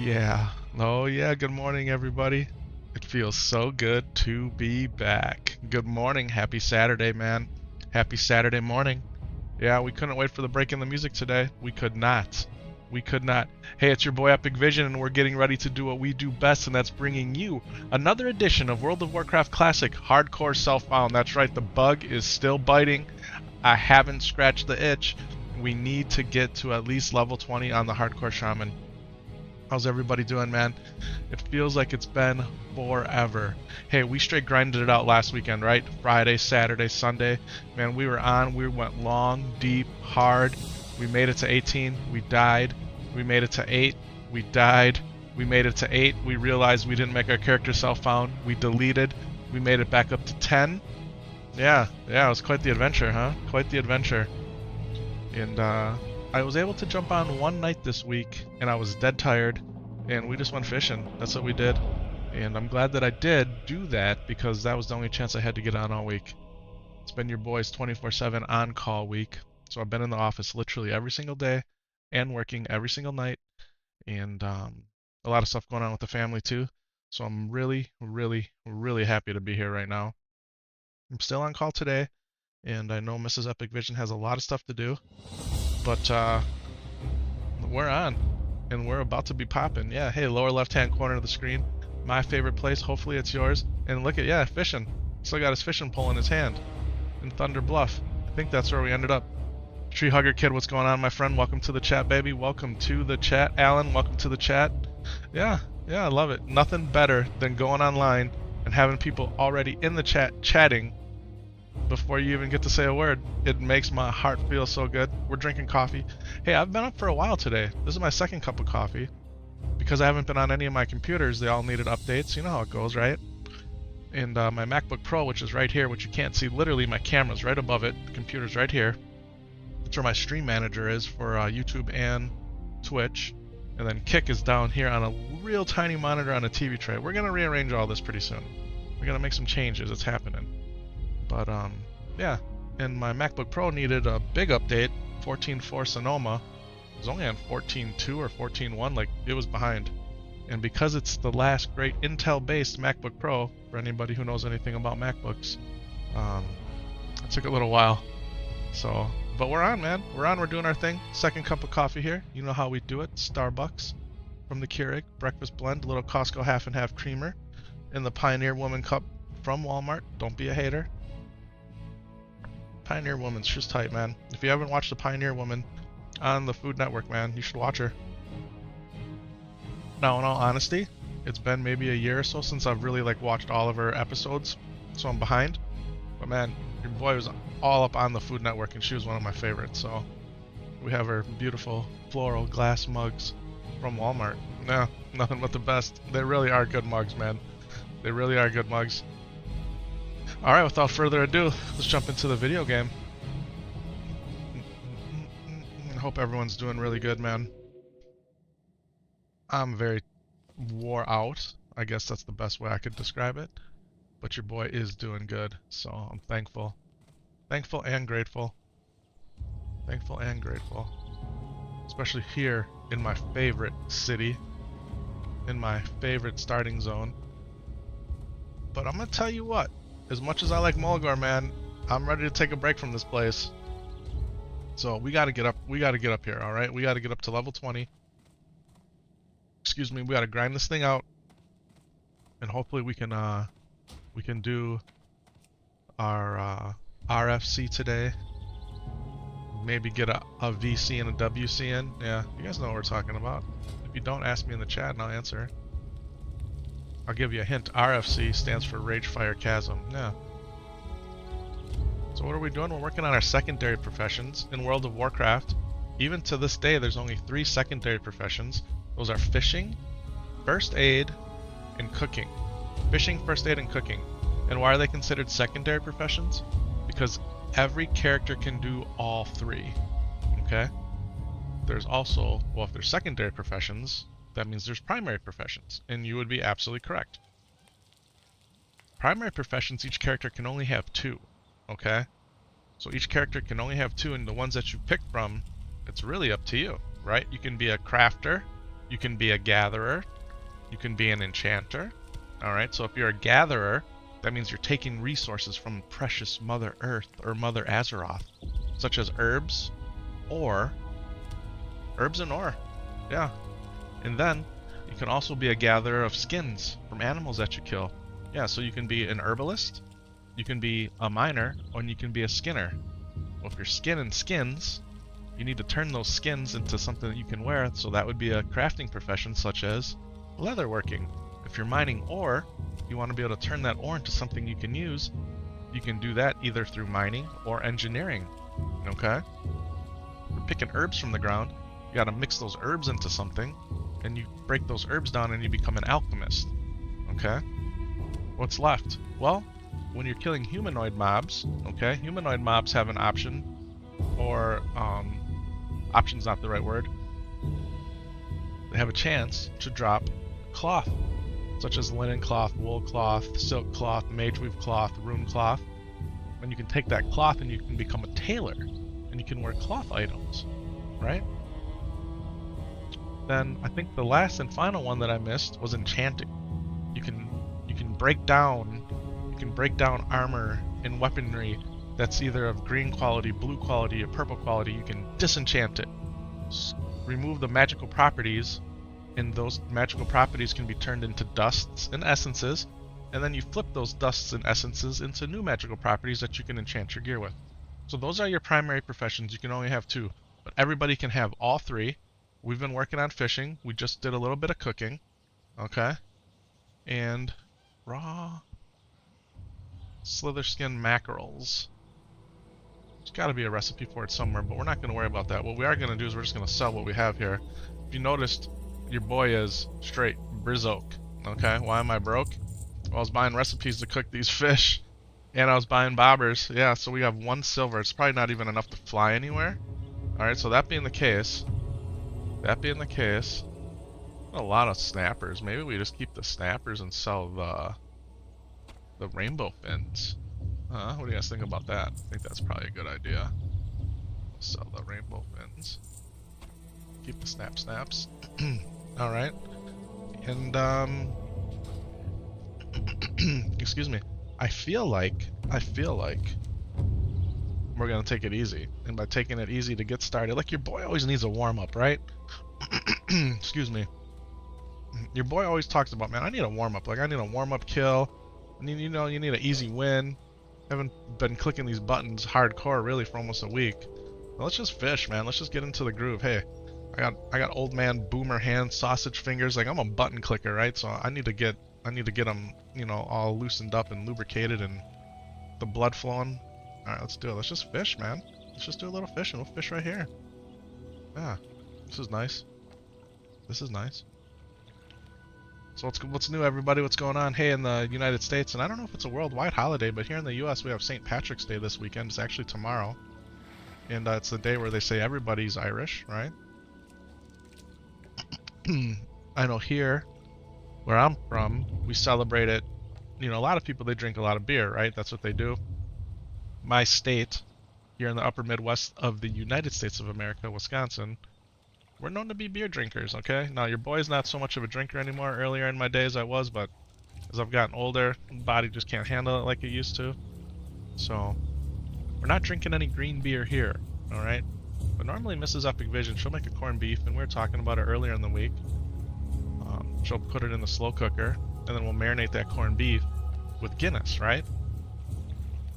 yeah. Oh yeah, good morning everybody. It feels so good to be back. Good morning, happy Saturday, man. Happy Saturday morning. Yeah, we couldn't wait for the break in the music today. We could not. We could not. Hey, it's your boy Epic Vision, and we're getting ready to do what we do best, and that's bringing you another edition of World of Warcraft Classic Hardcore Self-Found. That's right, the bug is still biting. I haven't scratched the itch. We need to get to at least level 20 on the Hardcore Shaman. How's everybody doing, man? It feels like it's been forever. Hey, we straight grinded it out last weekend, right? Friday, Saturday, Sunday. Man, we were on. We went long, deep, hard. We made it to 18. We died. We made it to 8. We died. We made it to 8. We realized we didn't make our character self-found. We deleted. We made it back up to 10. Yeah, it was quite the adventure, huh? Quite the adventure. And I was able to jump on one night this week, and I was dead tired, and we just went fishing. That's what we did. And I'm glad that I did do that, because that was the only chance I had to get on all week. It's been your boy's 24/7 on-call week, so I've been in the office literally every single day, and working every single night, and a lot of stuff going on with the family too. So I'm really, really, really happy to be here right now. I'm still on call today, and I know Mrs. Epic Vision has a lot of stuff to do, but we're on, and we're about to be popping. Yeah, hey, lower left-hand corner of the screen, my favorite place. Hopefully it's yours. And look at, yeah, fishing. Still got his fishing pole in his hand in Thunder Bluff. I think that's where we ended up. Tree Hugger Kid, what's going on, my friend? Welcome to the chat, baby. Welcome to the chat. Alan, welcome to the chat. Yeah, I love it. Nothing better than going online and having people already in the chat chatting before you even get to say a word. It makes my heart feel so good. We're drinking coffee. Hey, I've been up for a while today. This is my second cup of coffee. Because I haven't been on any of my computers, they all needed updates. You know how it goes, right? And my MacBook Pro, which is right here, which you can't see, literally my camera's right above it. The computer's right here. That's where my stream manager is for YouTube and Twitch. And then Kick is down here on a real tiny monitor on a TV tray. We're going to rearrange all this pretty soon. We're going to make some changes. It's happening. But yeah, and my MacBook Pro needed a big update. 14.4 Sonoma. It was only on 14.2 or 14.1, like it was behind. And because it's the last great Intel-based MacBook Pro, for anybody who knows anything about MacBooks, it took a little while. So, but we're on, man. We're on. We're doing our thing. Second cup of coffee here. You know how we do it. Starbucks from the Keurig breakfast blend, a little Costco half and half creamer, in the Pioneer Woman cup from Walmart. Don't be a hater. Pioneer Woman's just tight, man. If you haven't watched the Pioneer Woman on the Food Network, man, you should watch her. Now, in all honesty, it's been maybe a year or so since I've really watched all of her episodes, so I'm behind. But man, your boy was all up on the Food Network, and she was one of my favorites. So we have her beautiful floral glass mugs from Walmart. No, nothing but the best. They really are good mugs, man. They really are good mugs. Alright, without further ado, let's jump into the video game. I hope everyone's doing really good, man. I'm very wore out. I guess that's the best way I could describe it. But your boy is doing good, so I'm thankful. Thankful and grateful. Thankful and grateful. Especially here in my favorite city. In my favorite starting zone. But I'm gonna tell you what. As much as I like Mulgar, man, I'm ready to take a break from this place. So we gotta get up. We gotta get up here, all right? We gotta get up to level 20. Excuse me. We gotta grind this thing out, and hopefully we can do our RFC today. Maybe get a VC and a WC in. Yeah, you guys know what we're talking about. If you don't, ask me in the chat and I'll answer. I'll give you a hint. RFC stands for Ragefire Chasm. Yeah. So what are we doing? We're working on our secondary professions in World of Warcraft. Even to this day, there's only 3 secondary professions. Those are fishing, first aid, and cooking. Fishing, first aid, and cooking. And why are they considered secondary professions? Because every character can do all 3. Okay? There's also, well, if there's secondary professions, that means there's primary professions, and you would be absolutely correct. Primary professions, each character can only have 2, okay? So each character can only have 2, and the ones that you pick from, it's really up to you, right? You can be a crafter, You can be a gatherer. You can be an enchanter. Alright, so if you're a gatherer, that means you're taking resources from precious Mother Earth or Mother Azeroth, such as herbs and ore. Yeah. And then you can also be a gatherer of skins from animals that you kill. Yeah, so you can be an herbalist, you can be a miner, or you can be a skinner. Well, if you're skinning skins, you need to turn those skins into something that you can wear, so that would be a crafting profession such as leatherworking. If you're mining ore, you want to be able to turn that ore into something you can use. You can do that either through mining or engineering. Okay? For picking herbs from the ground, you got to mix those herbs into something, and you break those herbs down and you become an alchemist. Okay? What's left? Well, when you're killing humanoid mobs, okay, humanoid mobs have an option, or option's not the right word. They have a chance to drop cloth, such as linen cloth, wool cloth, silk cloth, mage weave cloth, rune cloth. And you can take that cloth and you can become a tailor, and you can wear cloth items, right? Then I think the last and final one that I missed was enchanting. You can break down armor and weaponry that's either of green quality, blue quality, or purple quality. You can disenchant it, remove the magical properties, and those magical properties can be turned into dusts and essences, and then you flip those dusts and essences into new magical properties that you can enchant your gear with. So those are your primary professions. You can only have 2, but everybody can have all 3. We've been working on fishing. We just did a little bit of cooking, okay? And raw slither skin mackerels. There's got to be a recipe for it somewhere, but we're not going to worry about that. What we are going to do is we're just going to sell what we have here. If you noticed, your boy is straight Brizoke. Okay, why am I broke? Well, I was buying recipes to cook these fish, and I was buying bobbers. Yeah, so we have 1 silver. It's probably not even enough to fly anywhere. Alright, so that being the case, a lot of snappers. Maybe we just keep the snappers and sell the rainbow fins. What do you guys think about that? I think that's probably a good idea. Sell the rainbow fins. Keep the snaps. Alright. And excuse me. I feel like we're gonna take it easy. And by taking it easy to get started, like your boy always needs a warm-up, right? Excuse me. Your boy always talks about, man, I need a warm-up. Like, I need a warm-up kill. I need, you need an easy win. Haven't been clicking these buttons hardcore really for almost a week. Well, let's just fish, man. Let's just get into the groove. Hey, I got old man boomer hands, sausage fingers. Like, I'm a button clicker, right? So I need to get them, all loosened up and lubricated and the blood flowing. All right, let's do it. Let's just fish, man. Let's just do a little fishing. We'll fish right here. Yeah, this is nice. This is nice. So what's new, everybody? What's going on? Hey, in the United States, and I don't know if it's a worldwide holiday, but here in the U.S. we have St. Patrick's Day this weekend. It's actually tomorrow, and it's the day where they say everybody's Irish, right? I know here, where I'm from, we celebrate it. A lot of people, they drink a lot of beer, right? That's what they do. My state, here in the upper Midwest of the United States of America, Wisconsin, we're known to be beer drinkers, okay? Now, your boy's not so much of a drinker anymore. Earlier in my days, I was, but as I've gotten older, the body just can't handle it like it used to. So, we're not drinking any green beer here, alright? But normally, Mrs. Epik Vision, she'll make a corned beef, and we were talking about it earlier in the week. She'll put it in the slow cooker, and then we'll marinate that corned beef with Guinness, right?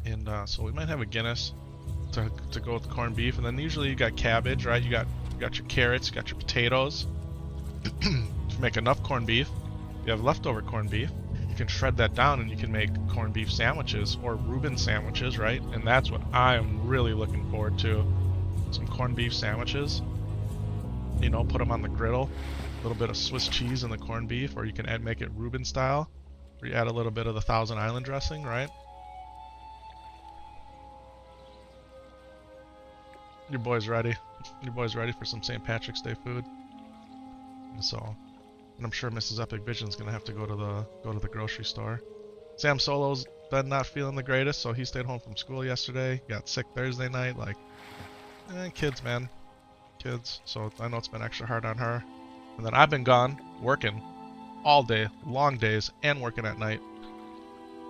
And so we might have a Guinness to go with the corned beef, and then usually you got cabbage, right? You got your carrots, you got your potatoes. If you make enough corned beef, you have leftover corned beef, you can shred that down and you can make corned beef sandwiches or Reuben sandwiches, right? And that's what I'm really looking forward to. Some corned beef sandwiches. Put them on the griddle. A little bit of Swiss cheese in the corned beef, or you can make it Reuben style, where you add a little bit of the Thousand Island dressing, right? Your boy's ready. Your boy's ready for some St. Patrick's Day food. And I'm sure Mrs. Epik Vision's gonna have to go to the grocery store. Sam Solo's been not feeling the greatest, so he stayed home from school yesterday. Got sick Thursday night. Kids, man, kids. So I know it's been extra hard on her. And then I've been gone working all day, long days, and working at night.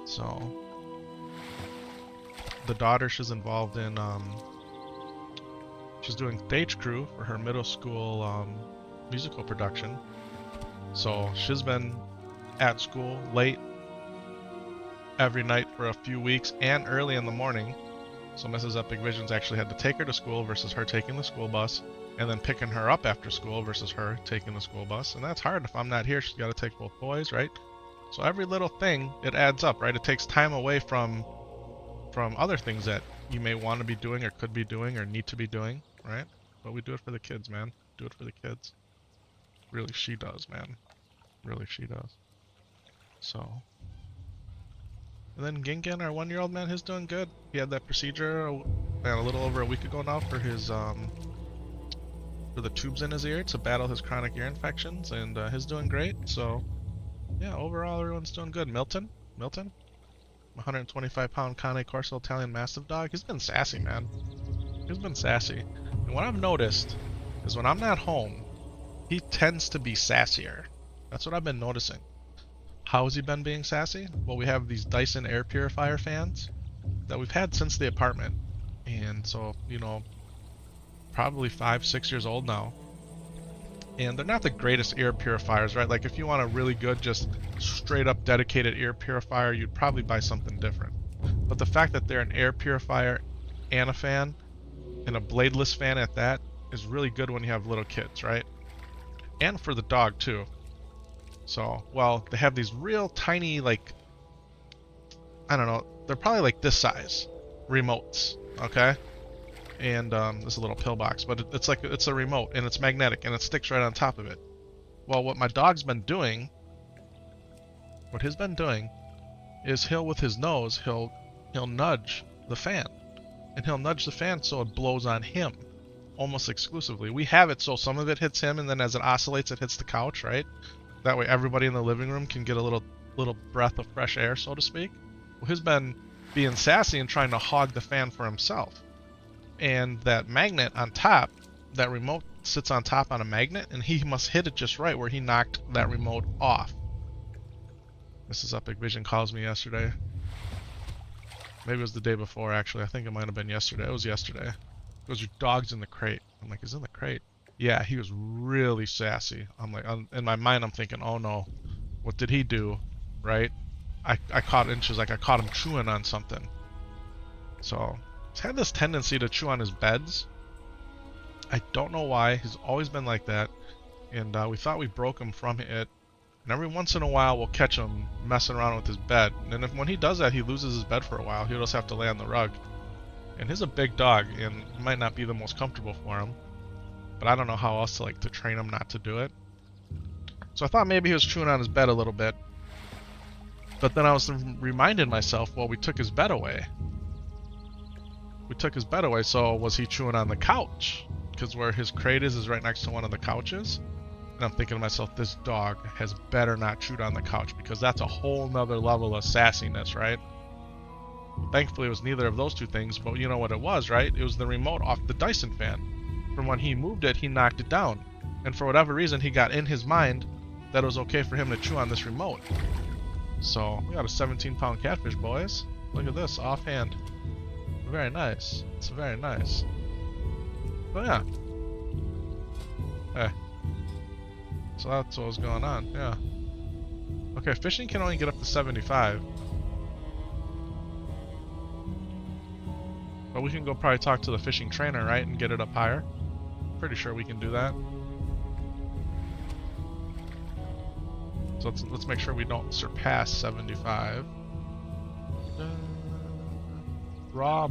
So the daughter, she's involved in she's doing stage crew for her middle school musical production. So she's been at school late every night for a few weeks and early in the morning. So Mrs. Epik Visions actually had to take her to school versus her taking the school bus, and then picking her up after school versus her taking the school bus. And that's hard. If I'm not here, she's got to take both boys, right? So every little thing, it adds up, right? It takes time away from other things that you may want to be doing or could be doing or need to be doing, right? But we do it for the kids, man. Do it for the kids. Really, she does, man. Really, she does. So. And then Gingan, our 1-year-old, man, he's doing good. He had that procedure a little over a week ago now for his for the tubes in his ear to battle his chronic ear infections, and he's doing great. So yeah, overall everyone's doing good. Milton, 125-pound Cane Corso Italian Mastiff dog. He's been sassy, man. He's been sassy. And what I've noticed is when I'm not home, he tends to be sassier. That's what I've been noticing. How has he been being sassy? Well, we have these Dyson air purifier fans that we've had since the apartment. And so, you know, probably 5-6 years old now. And they're not the greatest air purifiers, right? Like if you want a really good, just straight up dedicated air purifier, you'd probably buy something different. But the fact that they're an air purifier and a fan, and a bladeless fan at that, is really good when you have little kids, right? And for the dog too. So, well, they have these real tiny, like, I don't know, they're probably like this size remotes, okay? And this is a little pillbox, but it's like, it's a remote and it's magnetic and it sticks right on top of it. Well, what my dog's been doing, what he's been doing is with his nose, he'll nudge the fan, and he'll nudge the fan so it blows on him almost exclusively. We have it so some of it hits him, and then as it oscillates, it hits the couch, right? That way everybody in the living room can get a little breath of fresh air, so to speak. Well, he's been being sassy and trying to hog the fan for himself. And that magnet on top, that remote sits on top on a magnet, and he must hit it just right where he knocked that remote off. Mrs. Epik Vision calls me yesterday. Maybe it was the day before, actually. I think it might have been yesterday. It was yesterday. It goes, your dog's in the crate. I'm like, he's in the crate? Yeah, he was really sassy. I'm like, in my mind, I'm thinking, oh no, what did he do, right? I caught inches, like I caught him chewing on something. So, he's had this tendency to chew on his beds. I don't know why. He's always been like that. And we thought we broke him from it. And every once in a while, we'll catch him messing around with his bed. And when he does that, he loses his bed for a while. He'll just have to lay on the rug. And he's a big dog, and it might not be the most comfortable for him. But I don't know how else to train him not to do it. So I thought maybe he was chewing on his bed a little bit. But then I was reminding myself, well, we took his bed away. We took his bed away, so was he chewing on the couch? Because where his crate is right next to one of the couches. And I'm thinking to myself, this dog has better not chewed on the couch, because that's a whole nother level of sassiness, right? Thankfully, it was neither of those two things, but you know what it was, right? It was the remote off the Dyson fan. From when he moved it, he knocked it down. And for whatever reason, he got in his mind that it was okay for him to chew on this remote. So, we got a 17-pound catfish, boys. Look at this, offhand. Very nice. It's very nice. But yeah. Hey. So that's what was going on, yeah. Okay, fishing can only get up to 75. But we can go probably talk to the fishing trainer, right, and get it up higher. Pretty sure we can do that. So let's make sure we don't surpass 75. Raw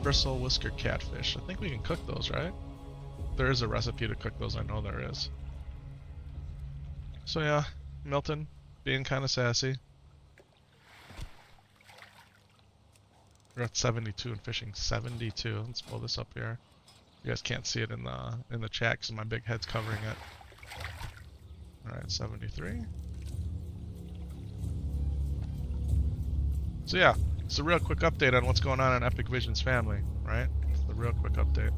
bristle whisker catfish. I think we can cook those, right? There is a recipe to cook those, I know there is. So yeah, Milton being kind of sassy. We're at 72 and fishing 72. Let's pull this up here. You guys can't see it in the chat because my big head's covering it. Alright, 73. So yeah, it's a real quick update on what's going on in Epik Vision's family, right? It's a real quick update.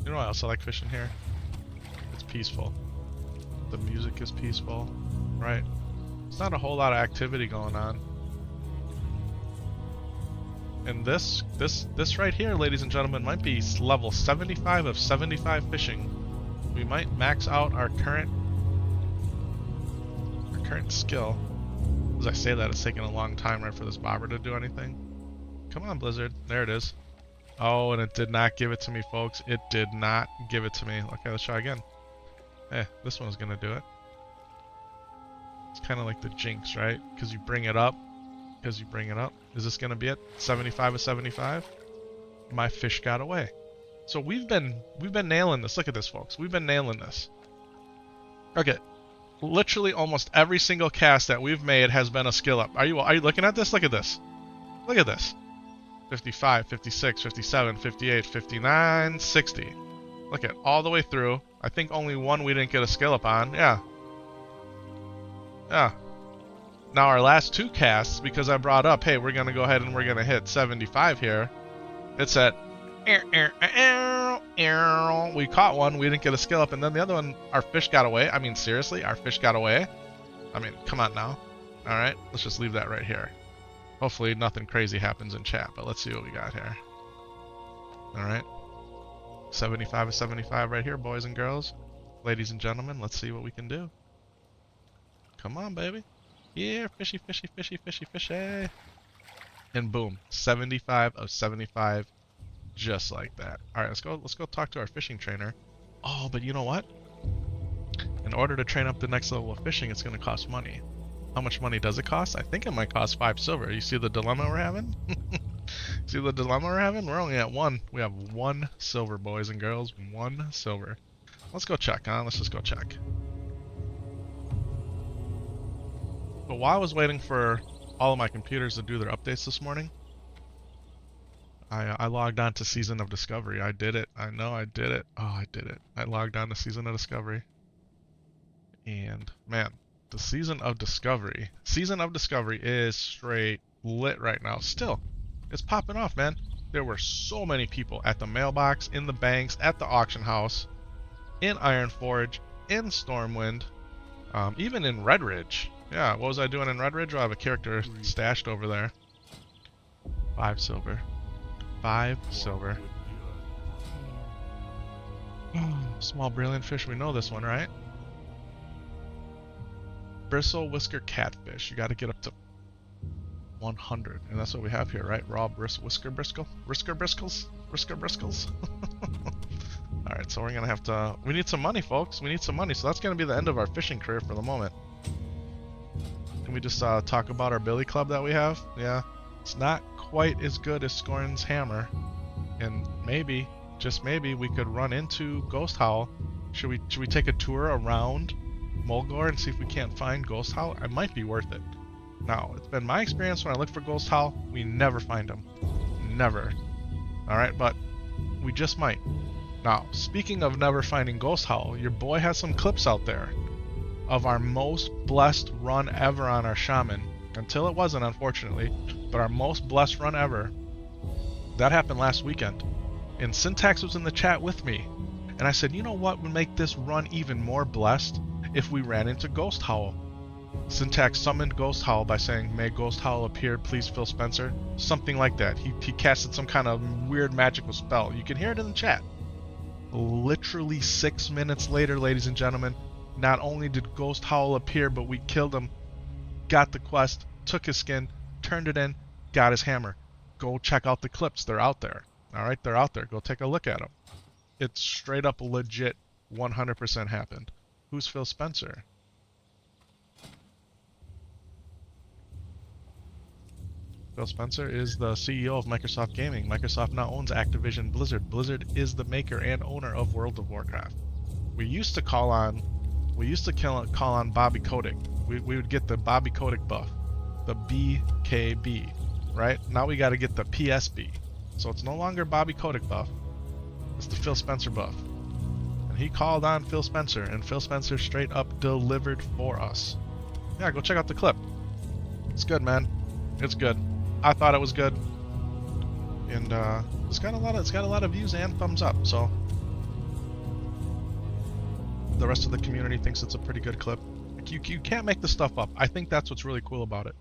You know what else I like fishing here? It's peaceful. The music is peaceful, right? There's not a whole lot of activity going on. And this right here, ladies and gentlemen, might be level 75 of 75 fishing. We might max out our current skill. As I say that, it's taking a long time, right, for this bobber to do anything. Come on, Blizzard. There it is. Oh, and it did not give it to me, folks. It did not give it to me. Okay, let's try again. This one's gonna do it. It's kind of like the jinx, right? Because you bring it up. Because you bring it up. Is this gonna be it? 75 of 75? My fish got away. So we've been nailing this. Look at this, folks. We've been nailing this. Okay. Literally almost every single cast that we've made has been a skill up. Are you looking at this? Look at this. Look at this. 55, 56, 57, 58, 59, 60. Look at all the way through. I think only one we didn't get a skill up on. Yeah. Yeah. Now our last two casts, because I brought up, hey, we're going to go ahead and we're going to hit 75 here. It's at... We caught one, we didn't get a skill up, and then the other one, our fish got away. I mean, seriously, our fish got away? I mean, come on now. Alright, let's just leave that right here. Hopefully nothing crazy happens in chat, but let's see what we got here. Alright. 75 of 75 right here, boys and girls. Ladies and gentlemen, let's see what we can do. Come on, baby. Yeah, fishy, fishy, fishy, fishy, fishy. And boom, 75 of 75, just like that. Alright, let's go talk to our fishing trainer. Oh, but you know what? In order to train up the next level of fishing, it's going to cost money. How much money does it cost? I think it might cost 5 silver. You see the dilemma we're having? See the dilemma we're having? We're only at 1. We have 1 silver, boys and girls. 1 silver. Let's go check, huh? Let's just go check. But while I was waiting for all of my computers to do their updates this morning, I logged on to Season of Discovery. I did it. I know I did it. Oh, I did it. I logged on to Season of Discovery. And, man, the Season of Discovery is straight lit right now. Still, it's popping off, man. There were so many people at the mailbox, in the banks, at the auction house, in Ironforge, in Stormwind, even in Red Ridge. Yeah, what was I doing in Red Ridge? I have a character stashed over there. 5 silver. 5 silver. Small brilliant fish. We know this one, right? Bristle whisker catfish. You got to get up to 100, and that's what we have here, right? Raw whisker briskles. All right, so we're gonna have to. We need some money, folks. We need some money. So that's gonna be the end of our fishing career for the moment. Can we just talk about our billy club that we have? Yeah, it's not quite as good as Scorn's hammer, and maybe, just maybe, we could run into Ghost Howl. Should we take a tour around Mulgore and see if we can't find Ghost Howl? It might be worth it. Now, it's been my experience when I look for Ghost Howl, we never find them. Never. Alright, but we just might. Now, speaking of never finding Ghost Howl, your boy has some clips out there of our most blessed run ever on our Shaman. Until it wasn't, unfortunately, but our most blessed run ever. That happened last weekend. And Syntax was in the chat with me. And I said, you know what would make this run even more blessed? If we ran into Ghost Howl. Syntax summoned Ghost Howl by saying, "May Ghost Howl appear, please Phil Spencer." Something like that. He casted some kind of weird magical spell. You can hear it in the chat. Literally 6 minutes later, ladies and gentlemen, not only did Ghost Howl appear, but we killed him, got the quest, took his skin, turned it in, got his hammer. Go check out the clips. They're out there. Alright, they're out there. Go take a look at them. It's straight up legit 100% happened. Who's Phil Spencer? Phil Spencer is the CEO of Microsoft Gaming. Microsoft now owns Activision Blizzard. Blizzard is the maker and owner of World of Warcraft. We used to call on Bobby Kotick. We would get the Bobby Kotick buff, the BKB, right? Now we got to get the PSB. So it's no longer Bobby Kotick buff. It's the Phil Spencer buff. He called on Phil Spencer, and Phil Spencer straight up delivered for us. Yeah, go check out the clip. It's good, man. It's good. I thought it was good, and it's got a lot of views and thumbs up. So the rest of the community thinks it's a pretty good clip. Like, you can't make this stuff up. I think that's what's really cool about it.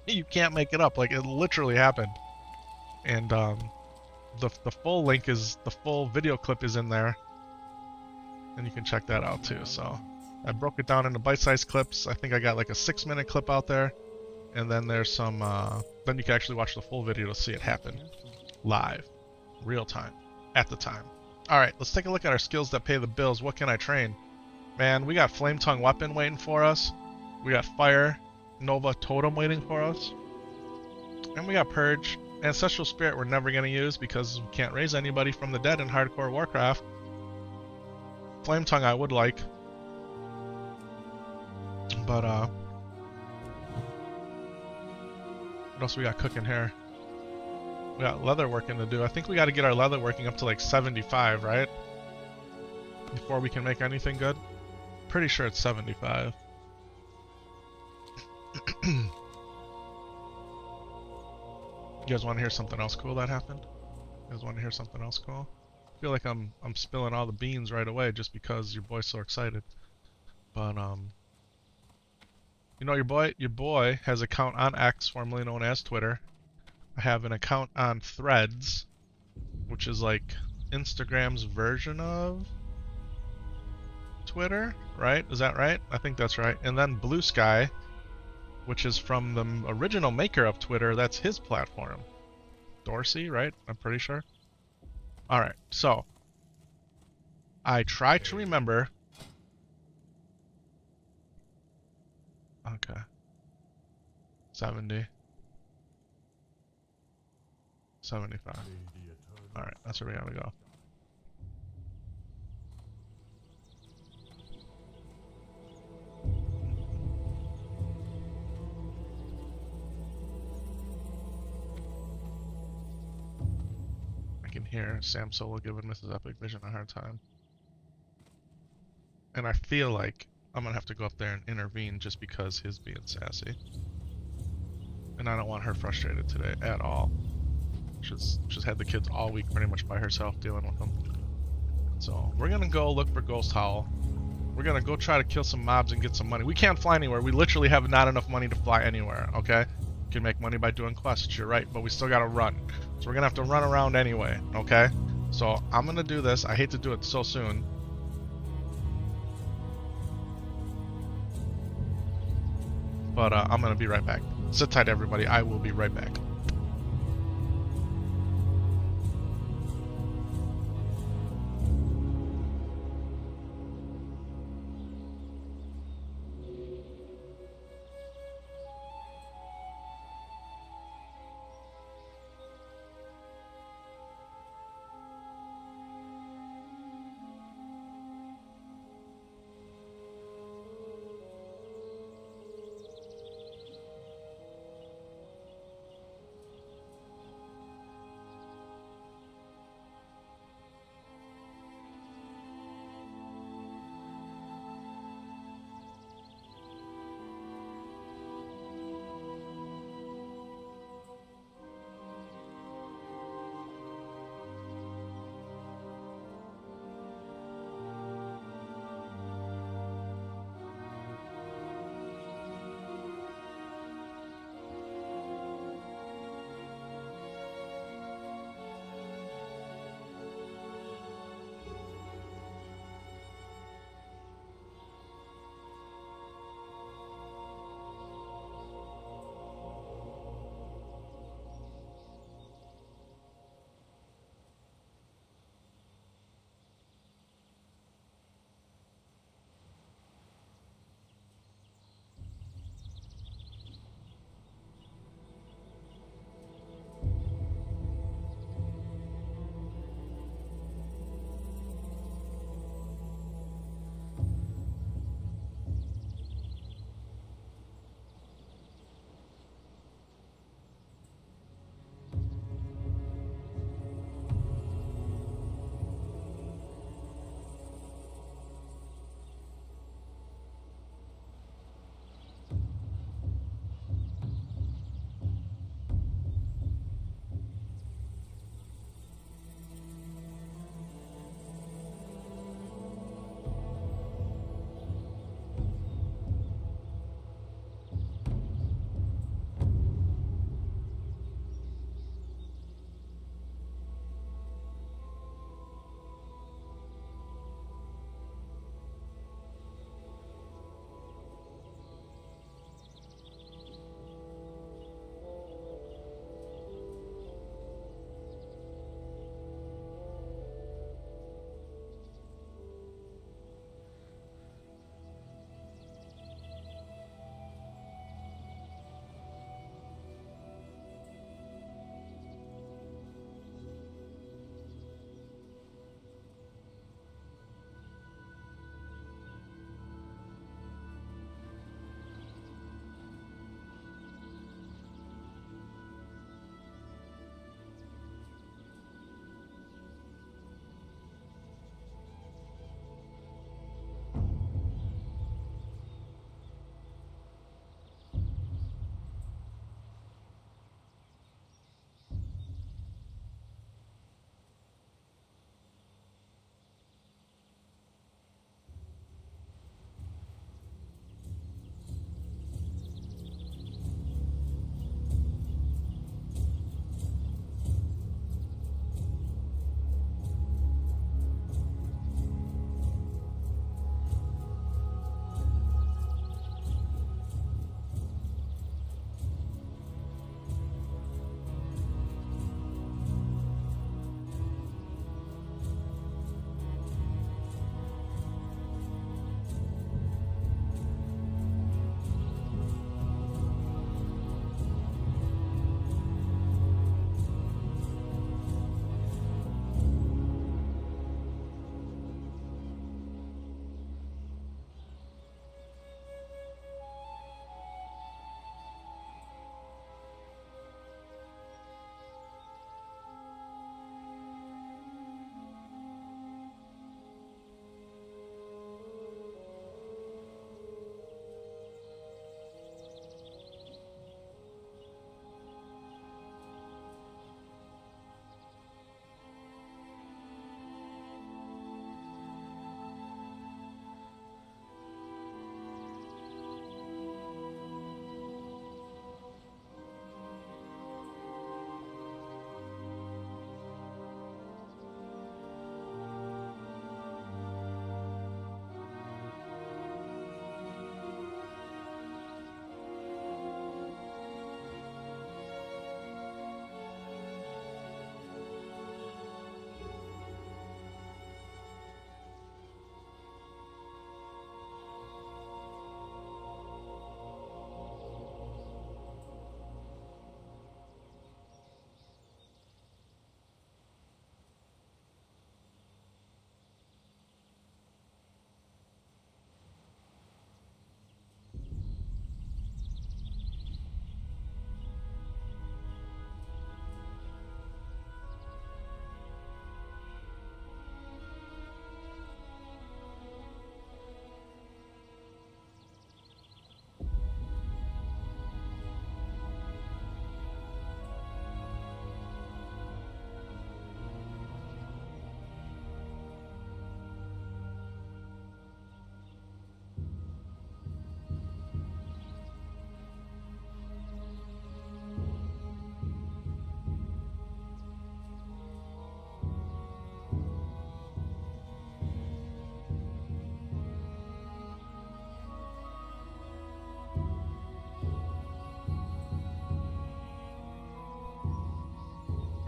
You can't make it up. Like, it literally happened. And the full link is, the full video clip is in there, and you can check that out too. So I broke it down into bite-sized clips. I think I got like a 6-minute clip out there, and then there's some then you can actually watch the full video to see it happen live, real time, at the time. All right, let's take a look at our skills that pay the bills. What can I train? Man, we got Flame Tongue Weapon waiting for us. We got Fire Nova Totem waiting for us, and we got Purge. Ancestral Spirit we're never going to use because we can't raise anybody from the dead in hardcore Warcraft. Flame Tongue I would like. But, what else we got cooking here? We got leather working to do. I think we got to get our leather working up to like 75, right? Before we can make anything good. Pretty sure it's 75. You guys want to hear something else cool that happened? You guys want to hear something else cool? I feel like I'm spilling all the beans right away just because your boy's so excited. But you know, your boy has an account on X, formerly known as Twitter. I have an account on Threads, which is like Instagram's version of Twitter, right? Is that right? I think that's right. And then Blue Sky, which is from the original maker of Twitter. That's his platform. Dorsey, right? I'm pretty sure. Alright, so I try to remember. Okay. 70. 75. Alright, that's where we gotta go. Here, Sam Solo giving Mrs. Epik Vision a hard time. And I feel like I'm gonna have to go up there and intervene just because he's being sassy. And I don't want her frustrated today at all. She's had the kids all week pretty much by herself dealing with them. So we're gonna go look for Ghost Howl. We're gonna go try to kill some mobs and get some money. We can't fly anywhere. We literally have not enough money to fly anywhere, okay? You can make money by doing quests, you're right, but we still gotta run. So we're gonna have to run around anyway, okay? So I'm gonna do this. I hate to do it so soon. But I'm gonna be right back. Sit tight, everybody. I will be right back.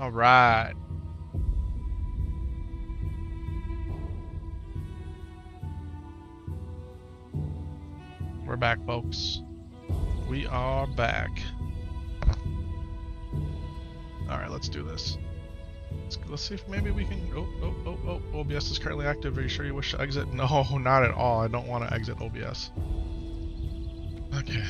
Alright. We're back, folks. We are back. Alright, let's do this. Let's see if maybe we can... Oh, OBS is currently active. Are you sure you wish to exit? No, not at all. I don't want to exit OBS. Okay.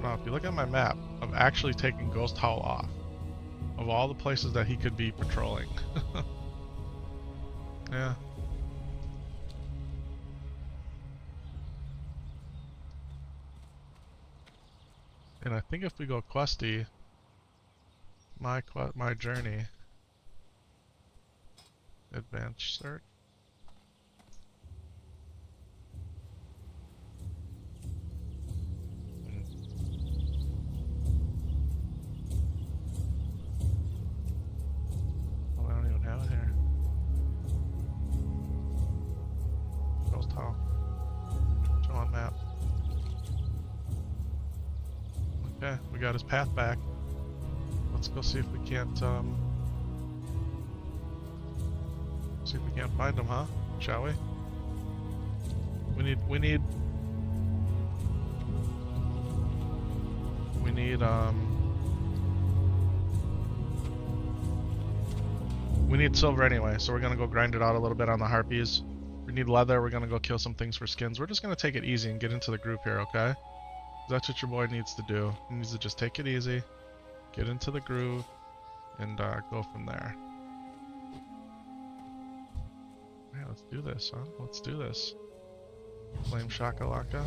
Now, if you look at my map, I've actually taken Ghost Howl off. Of all the places that he could be patrolling. Yeah. And I think if we go questy, my journey, advanced search. Oh, I don't even have it here. Ghost Howl. Show on map. Okay, we got his path back. Let's go see if we can't, see if we can't find him, huh? Shall we? We need silver anyway, so we're gonna go grind it out a little bit on the harpies. We need leather, we're gonna go kill some things for skins. We're just gonna take it easy and get into the group here, okay? That's what your boy needs to do. He needs to just take it easy, get into the groove, and go from there. Yeah, let's do this, huh? Let's do this. Flame Shakalaka.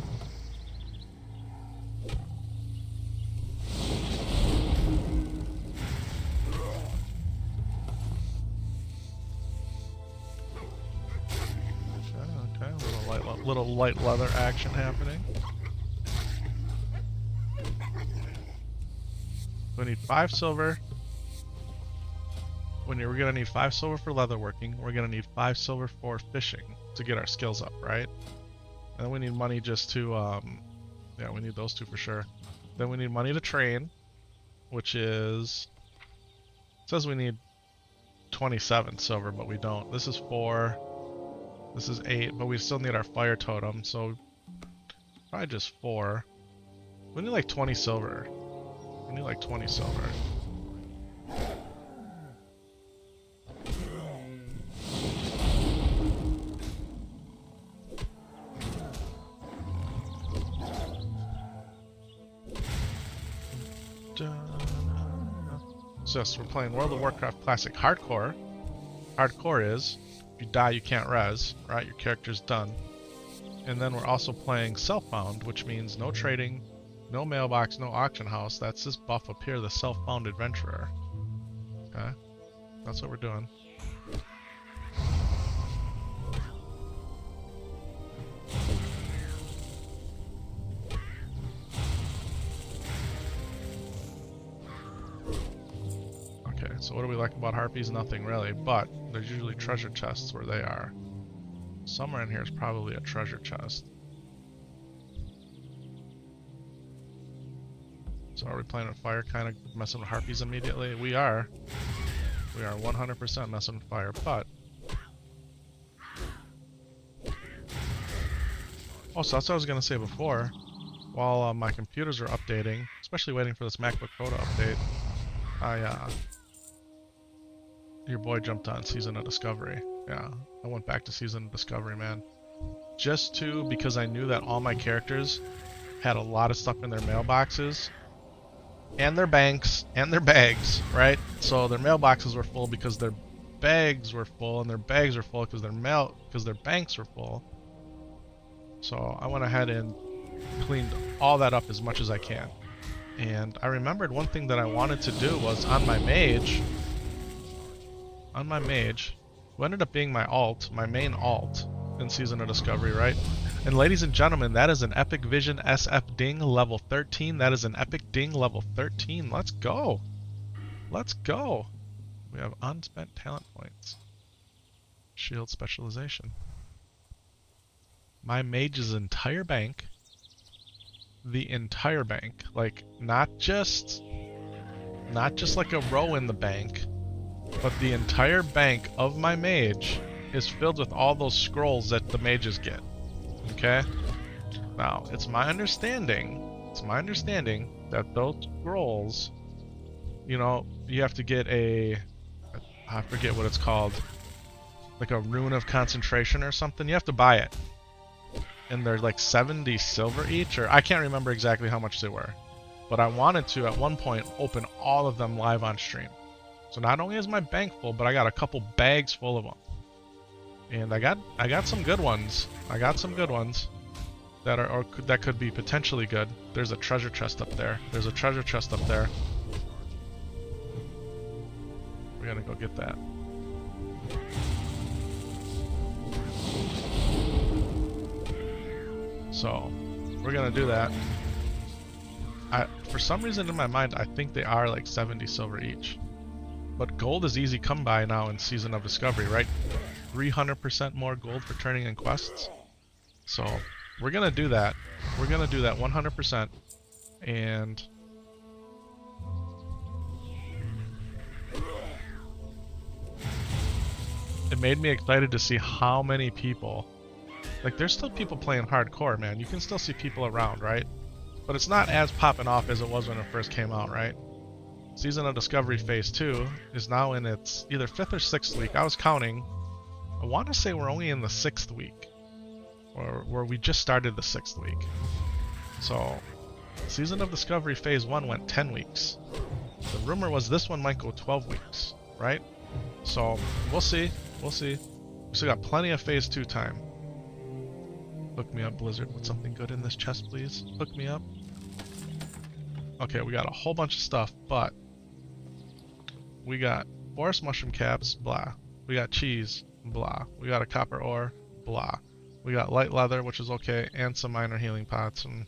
Okay, little light leather action happening. We need 5 silver. We're gonna need 5 silver for leatherworking. We're gonna need 5 silver for fishing to get our skills up, right? And then we need money just to, yeah, we need those 2 for sure. Then we need money to train, which is, it says we need 27 silver, but we don't. This is 4, this is 8, but we still need our fire totem, so probably just 4. We need like 20 silver. We need like 20 silver. So yes, we're playing World of Warcraft Classic Hardcore. Hardcore is, if you die you can't res, right? Your character's done. And then we're also playing Self-Found, which means no trading, no mailbox, no auction house. That's this buff up here, the Self-Found Adventurer. Okay? That's what we're doing. Okay, so what do we like about harpies? Nothing really, but there's usually treasure chests where they are. Somewhere in here is probably a treasure chest. So are we playing with fire, kind of messing with harpies immediately? We are. We are 100% messing with fire, but... Oh, so that's what I was going to say before. While my computers are updating, especially waiting for this MacBook Pro to update, your boy jumped on Season of Discovery. Yeah, I went back to Season of Discovery, man. Just because I knew that all my characters had a lot of stuff in their mailboxes, and their banks, and their bags, right? So their mailboxes were full because their bags were full, and their bags were full because their banks were full. So I went ahead and cleaned all that up as much as I can. And I remembered one thing that I wanted to do was on my mage, who ended up being my main alt in Season of Discovery, right? And ladies and gentlemen, that is an Epic Vision SF Ding level 13. That is an Epic Ding level 13. Let's go. Let's go. We have unspent talent points. Shield specialization. My mage's entire bank. The entire bank. Like, not just like a row in the bank, but the entire bank of my mage is filled with all those scrolls that the mages get. Okay? Now, it's my understanding that those scrolls, you know, you have to get I forget what it's called, like a rune of concentration or something. You have to buy it. And they're like 70 silver each, or I can't remember exactly how much they were. But I wanted to, at one point, open all of them live on stream. So not only is my bank full, but I got a couple bags full of them. And I got some good ones. I got some good ones that are, or that could be potentially good. There's a treasure chest up there. There's a treasure chest up there. We're gonna go get that. So, we're gonna do that. For some reason in my mind, I think they are like 70 silver each. But gold is easy come by now in Season of Discovery, right? 300% more gold for turning in quests. So, we're gonna do that. We're gonna do that 100%. And it made me excited to see how many people. Like, there's still people playing hardcore, man. You can still see people around, right? But it's not as popping off as it was when it first came out, right? Season of Discovery Phase 2 is now in its either 5th or 6th week. I was counting. I want to say we're only in the 6th week. Or where we just started the 6th week. So, Season of Discovery Phase 1 went 10 weeks. The rumor was this one might go 12 weeks, right? So, we'll see. We'll see. We still got plenty of Phase 2 time. Hook me up, Blizzard, with something good in this chest, please. Hook me up. Okay, we got a whole bunch of stuff, but we got forest mushroom caps, blah. We got cheese, blah. We got a copper ore, blah. We got light leather, which is okay, and some minor healing pots, and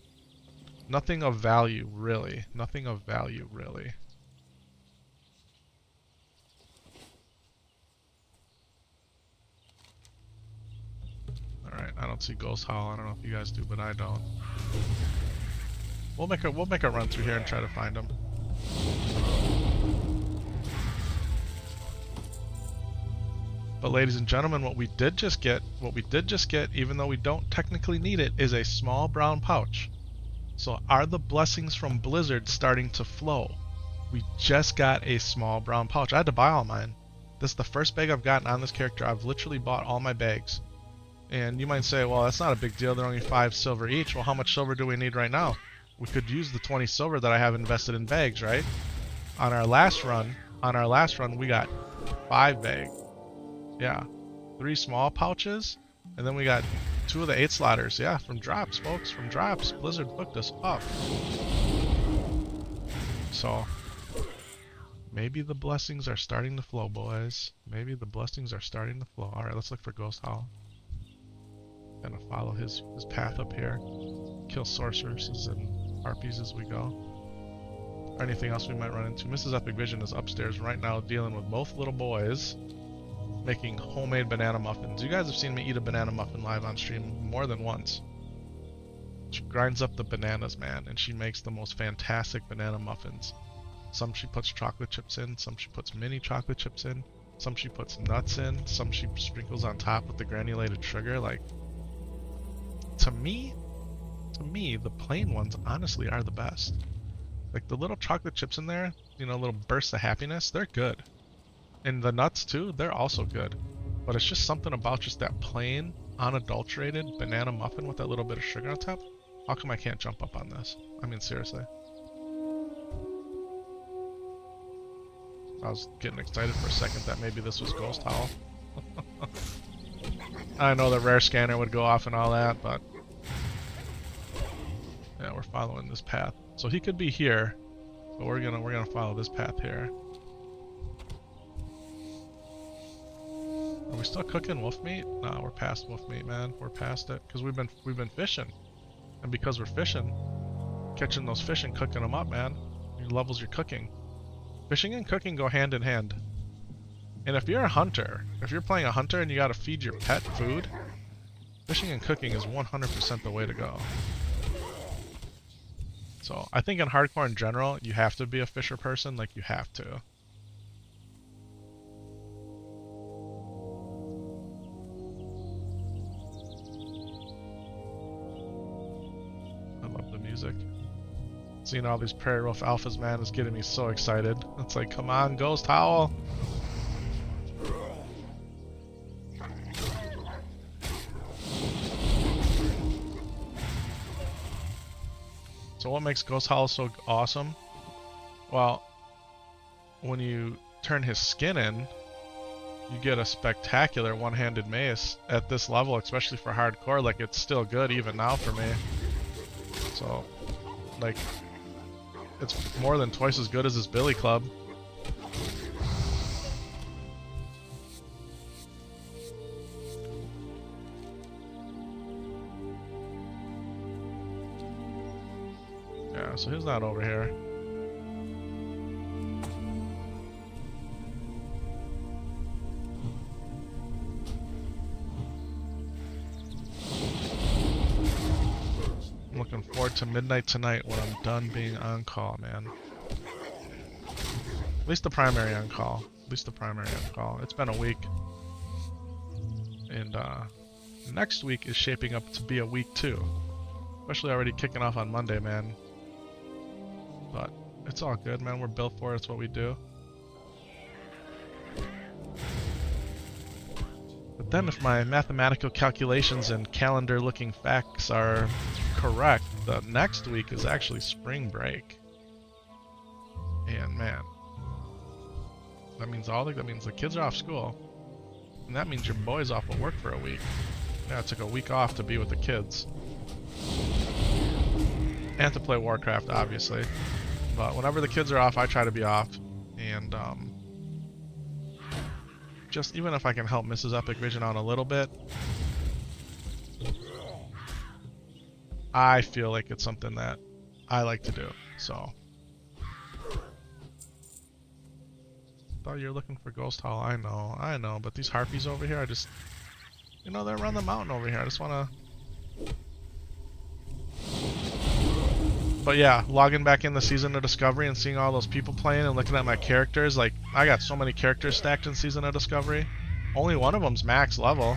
nothing of value, really. Nothing of value, really. Alright, I don't see Ghost Hall. I don't know if you guys do, but I don't. We'll make a run through here and try to find them. But ladies and gentlemen, what we did just get, even though we don't technically need it, is a small brown pouch. So are the blessings from Blizzard starting to flow? We just got a small brown pouch. I had to buy all mine. This is the first bag I've gotten on this character. I've literally bought all my bags. And you might say, well, that's not a big deal. They're only 5 silver each. Well, how much silver do we need right now? We could use the 20 silver that I have invested in bags, right? On our last run, we got 5 bags. Yeah, 3 small pouches, and then we got 2 of the 8 slaughters. Yeah, from drops, folks, from drops. Blizzard hooked us up. So, maybe the blessings are starting to flow, boys. Maybe the blessings are starting to flow. Alright, let's look for Ghost Hall. Gonna follow his path up here. Kill sorceresses and harpies as we go. Or anything else we might run into. Mrs. Epic Vision is upstairs right now dealing with both little boys making homemade banana muffins. You guys have seen me eat a banana muffin live on stream more than once. She grinds up the bananas, man, and she makes the most fantastic banana muffins. Some she puts chocolate chips in, some she puts mini chocolate chips in, some she puts nuts in, some she sprinkles on top with the granulated sugar. Like, to me, the plain ones honestly are the best. Like, the little chocolate chips in there, you know, little bursts of happiness, they're good. And the nuts too, they're also good. But it's just something about just that plain, unadulterated banana muffin with that little bit of sugar on top. How come I can't jump up on this? I mean, seriously. I was getting excited for a second that maybe this was Ghost Hall. I know the rare scanner would go off and all that, but yeah, we're following this path. So he could be here, but we're gonna follow this path here. Are we still cooking wolf meat? No, we're past wolf meat, man. We're past it because we've been fishing, and because we're fishing, catching those fish and cooking them up, man. It levels your cooking. Fishing and cooking go hand in hand. And if you're a hunter, if you're playing a hunter and you gotta feed your pet food, fishing and cooking is 100% the way to go. So I think in hardcore in general, you have to be a fisher person, like you have to. I love the music. Seeing all these Prairie Wolf alphas, man, is getting me so excited. It's like, come on, Ghost Howl! So what makes Ghost Howl so awesome? Well, when you turn his skin in, you get a spectacular one-handed mace at this level, especially for hardcore. Like, it's still good even now for me. So, like, it's more than twice as good as his Billy Club. Yeah, so he's not over here. I'm looking forward to midnight tonight when I'm done being on call, man. At least the primary on call. At least the primary on call. It's been a week. And next week is shaping up to be a week too. Especially already kicking off on Monday, man. But it's all good, man. We're built for it. It's what we do. But then if my mathematical calculations and calendar-looking facts are correct, the next week is actually spring break. And man, that means the kids are off school. And that means your boy's off of work for a week. Yeah, I took a week off to be with the kids. And to play Warcraft, obviously. But whenever the kids are off, I try to be off. And just even if I can help Mrs. Epik Vision out a little bit, I feel like it's something that I like to do. So, thought you were looking for Ghost Howl. I know. But these harpies over here, I just, you know, they're around the mountain over here. I just want to. But yeah, logging back in the Season of Discovery and seeing all those people playing and looking at my characters, like, I got so many characters stacked in Season of Discovery. Only one of them's max level.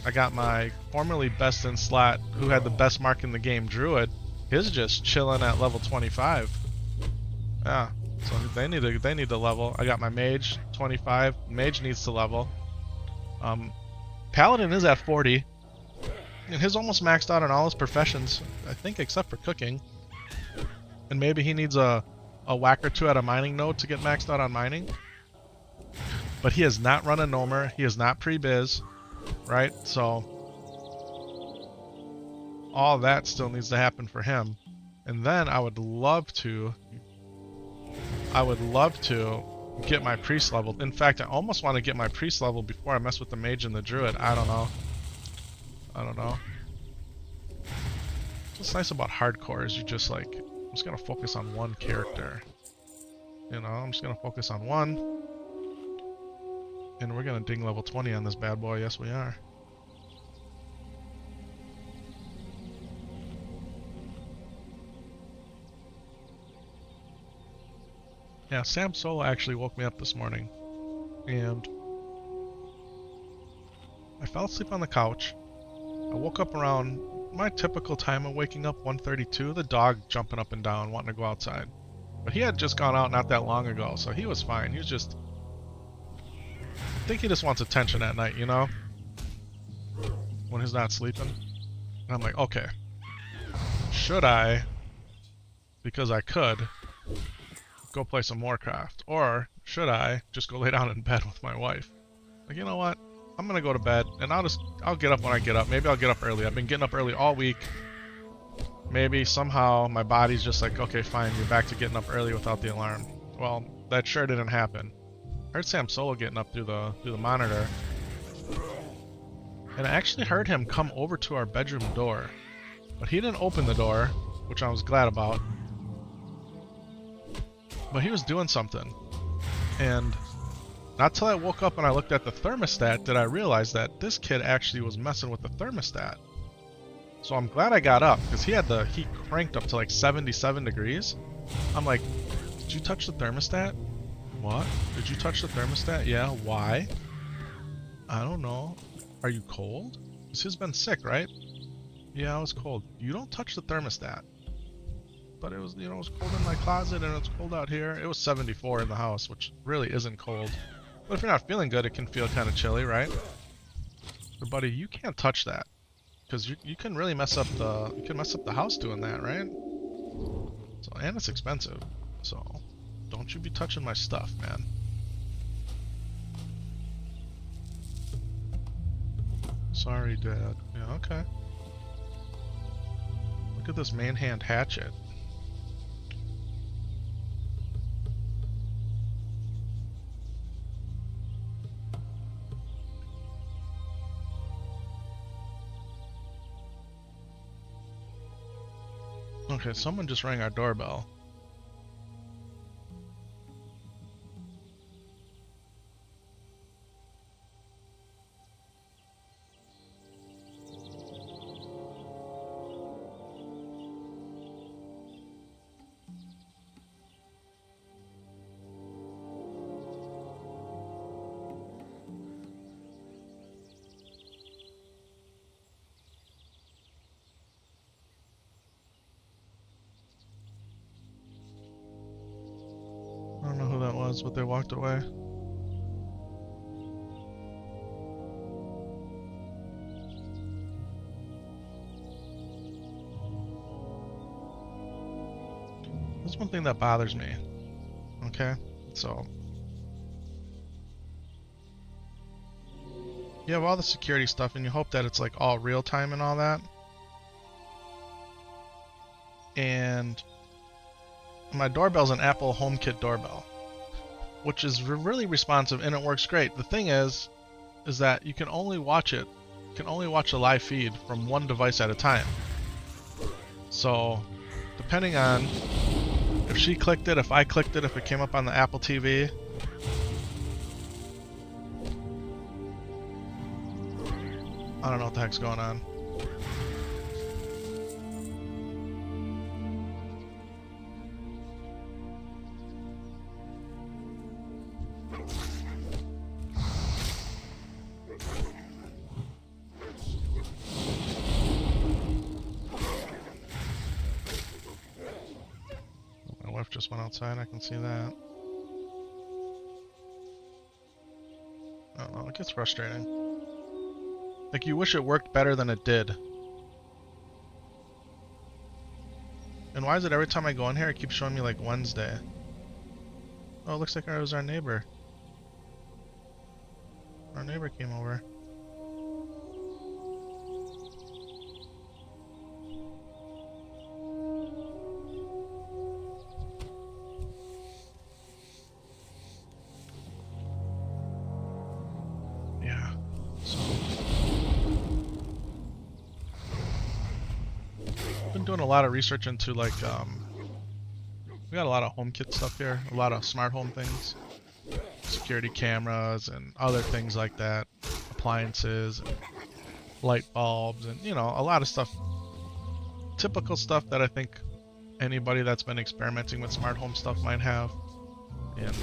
I got my formerly best in slot, who had the best mark in the game, Druid. His just chilling at level 25. Yeah, so they need to level. I got my Mage, 25. Mage needs to level. Paladin is at 40. And his almost maxed out on all his professions, I think, except for cooking. And maybe he needs a whack or two at a mining node to get maxed out on mining. But he has not run a Nomer. He is not pre-biz, right? So all that still needs to happen for him. And then I would love to get my priest leveled. In fact, I almost want to get my priest leveled before I mess with the mage and the druid. I don't know. What's nice about hardcore is you just like, I'm just gonna focus on one character. You know, I'm just gonna focus on one. And we're gonna ding level 20 on this bad boy. Yes, we are. Yeah, Sam Solo actually woke me up this morning. And I fell asleep on the couch. I woke up around my typical time of waking up, 1:32, the dog jumping up and down, wanting to go outside. But he had just gone out not that long ago, so he was fine. He was just... I think he just wants attention at night, you know? When he's not sleeping. And I'm like, okay. Should I, because I could, go play some Warcraft? Or should I just go lay down in bed with my wife? Like, you know what? I'm gonna go to bed, and I'll get up when I get up. Maybe I'll get up early. I've been getting up early all week. Maybe somehow my body's just like, okay, fine, you're back to getting up early without the alarm. Well, that sure didn't happen. I heard Sam Solo getting up through the monitor, and I actually heard him come over to our bedroom door, but he didn't open the door, which I was glad about. But he was doing something, and Not till I woke up and I looked at the thermostat did I realize that this kid actually was messing with the thermostat. So I'm glad I got up, because he had the heat cranked up to like 77 degrees. I'm like, did you touch the thermostat? What? Did you touch the thermostat? Yeah, why? I don't know. Are you cold? This has been sick, right? Yeah, I was cold. You don't touch the thermostat. But it was, you know, it was cold in my closet and it's cold out here. It was 74 in the house, which really isn't cold. But if you're not feeling good, it can feel kind of chilly, right? But buddy, you can't touch that. Because you can really mess up the house doing that, right? So, and it's expensive. So, don't you be touching my stuff, man. Sorry, Dad. Yeah, okay. Look at this man-hand hatchet. Okay, someone just rang our doorbell. I don't know who that was, but they walked away. That's one thing that bothers me. Okay? So, you have all the security stuff and you hope that it's like all real time and all that. And my doorbell's an Apple HomeKit doorbell, which is really responsive and it works great. The thing is that you can only watch it, you can only watch the live feed from one device at a time. So, depending on if she clicked it, if I clicked it, if it came up on the Apple TV, I don't know what the heck's going on. Just went outside, I can see that. I don't know, it gets frustrating. Like, you wish it worked better than it did. And why is it every time I go in here, it keeps showing me like Wednesday? Oh, it looks like it was our neighbor. Our neighbor came over. Doing a lot of research into like we got a lot of HomeKit stuff here, a lot of smart home things, security cameras and other things like that, appliances and light bulbs and, you know, a lot of stuff, typical stuff that I think anybody that's been experimenting with smart home stuff might have. And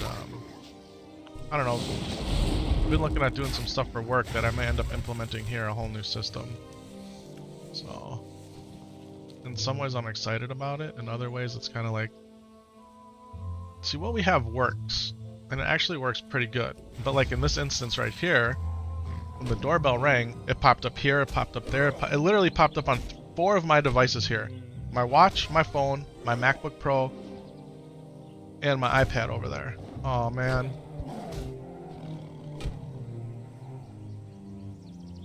I don't know, I've been looking at doing some stuff for work that I may end up implementing here, a whole new system. So in some ways I'm excited about it, in other ways it's kind of like, see, what we have works, and it actually works pretty good. But like in this instance right here, when the doorbell rang, it popped up here, it popped up there, it literally popped up on 4 of my devices here. My watch, my phone, my MacBook Pro, and my iPad over there. Oh man.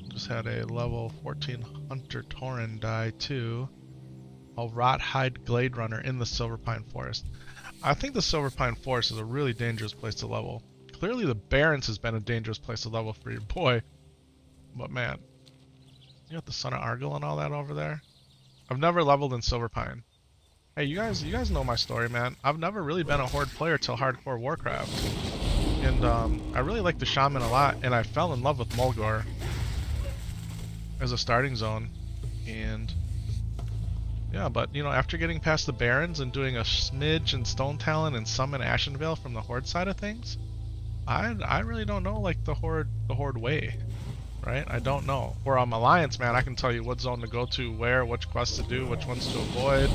Just had a level 14 Hunter Tauren die too. A Rothhide Glade Runner in the Silverpine Forest. I think the Silverpine Forest is a really dangerous place to level. Clearly the Barrens has been a dangerous place to level for your boy. But man, you got the Son of Argyle and all that over there. I've never leveled in Silverpine. Hey, you guys know my story, man. I've never really been a Horde player till hardcore Warcraft. And I really like the Shaman a lot, and I fell in love with Mulgore as a starting zone. And yeah, but you know, after getting past the Barons and doing a smidge in Stone Talon and summon Ashenvale from the Horde side of things, I really don't know like the Horde way, right? I don't know. Where I'm Alliance, man, I can tell you what zone to go to, where, which quests to do, which ones to avoid,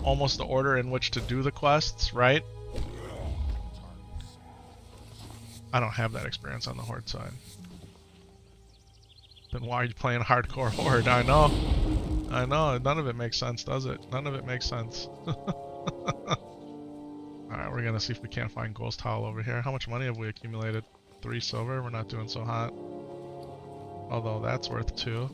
almost the order in which to do the quests, right? I don't have that experience on the Horde side. Then why are you playing hardcore Horde? I know. None of it makes sense, does it? None of it makes sense. Alright, we're gonna see if we can't find Ghost Howl over here. How much money have we accumulated? 3 silver? We're not doing so hot. Although that's worth 2.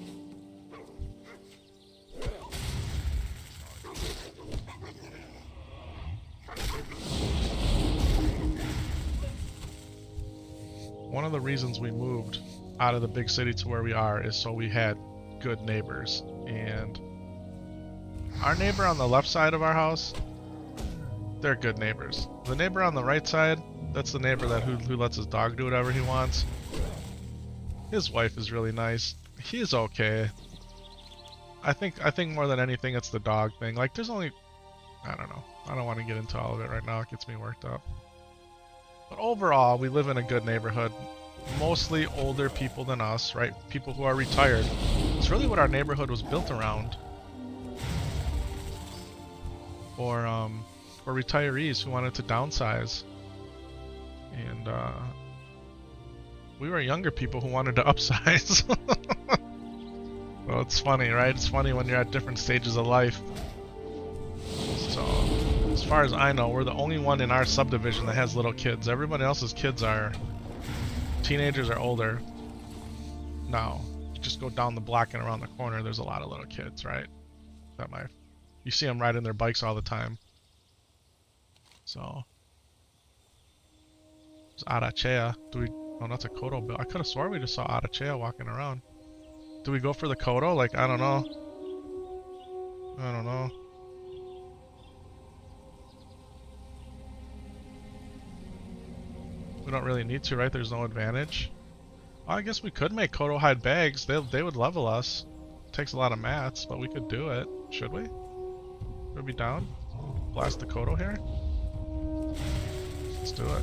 One of the reasons we moved out of the big city to where we are is so we had good neighbors. And our neighbor on the left side of our house, they're good neighbors. The neighbor on the right side, that's the neighbor that who lets his dog do whatever he wants. His wife is really nice. He's okay. I think more than anything it's the dog thing. Like there's only, I don't know. I don't want to get into all of it right now. It gets me worked up. But overall, we live in a good neighborhood. Mostly older people than us, right? People who are retired. It's really what our neighborhood was built around. For retirees who wanted to downsize. And we were younger people who wanted to upsize. Well, it's funny, right? It's funny when you're at different stages of life. So, as far as I know, we're the only one in our subdivision that has little kids. Everybody else's kids are teenagers or older. Now, you just go down the block and around the corner, there's a lot of little kids, right? You see them riding their bikes all the time. So, it's Arachea. Oh, that's a Kodo build. I could have sworn we just saw Arachea walking around. Do we go for the Kodo? Like, I don't know. We don't really need to, right? There's no advantage. Well, I guess we could make Kodo hide bags. They would level us. Takes a lot of mats, but we could do it. Should we? Would we be down? Blast the Kodo here? Let's do it.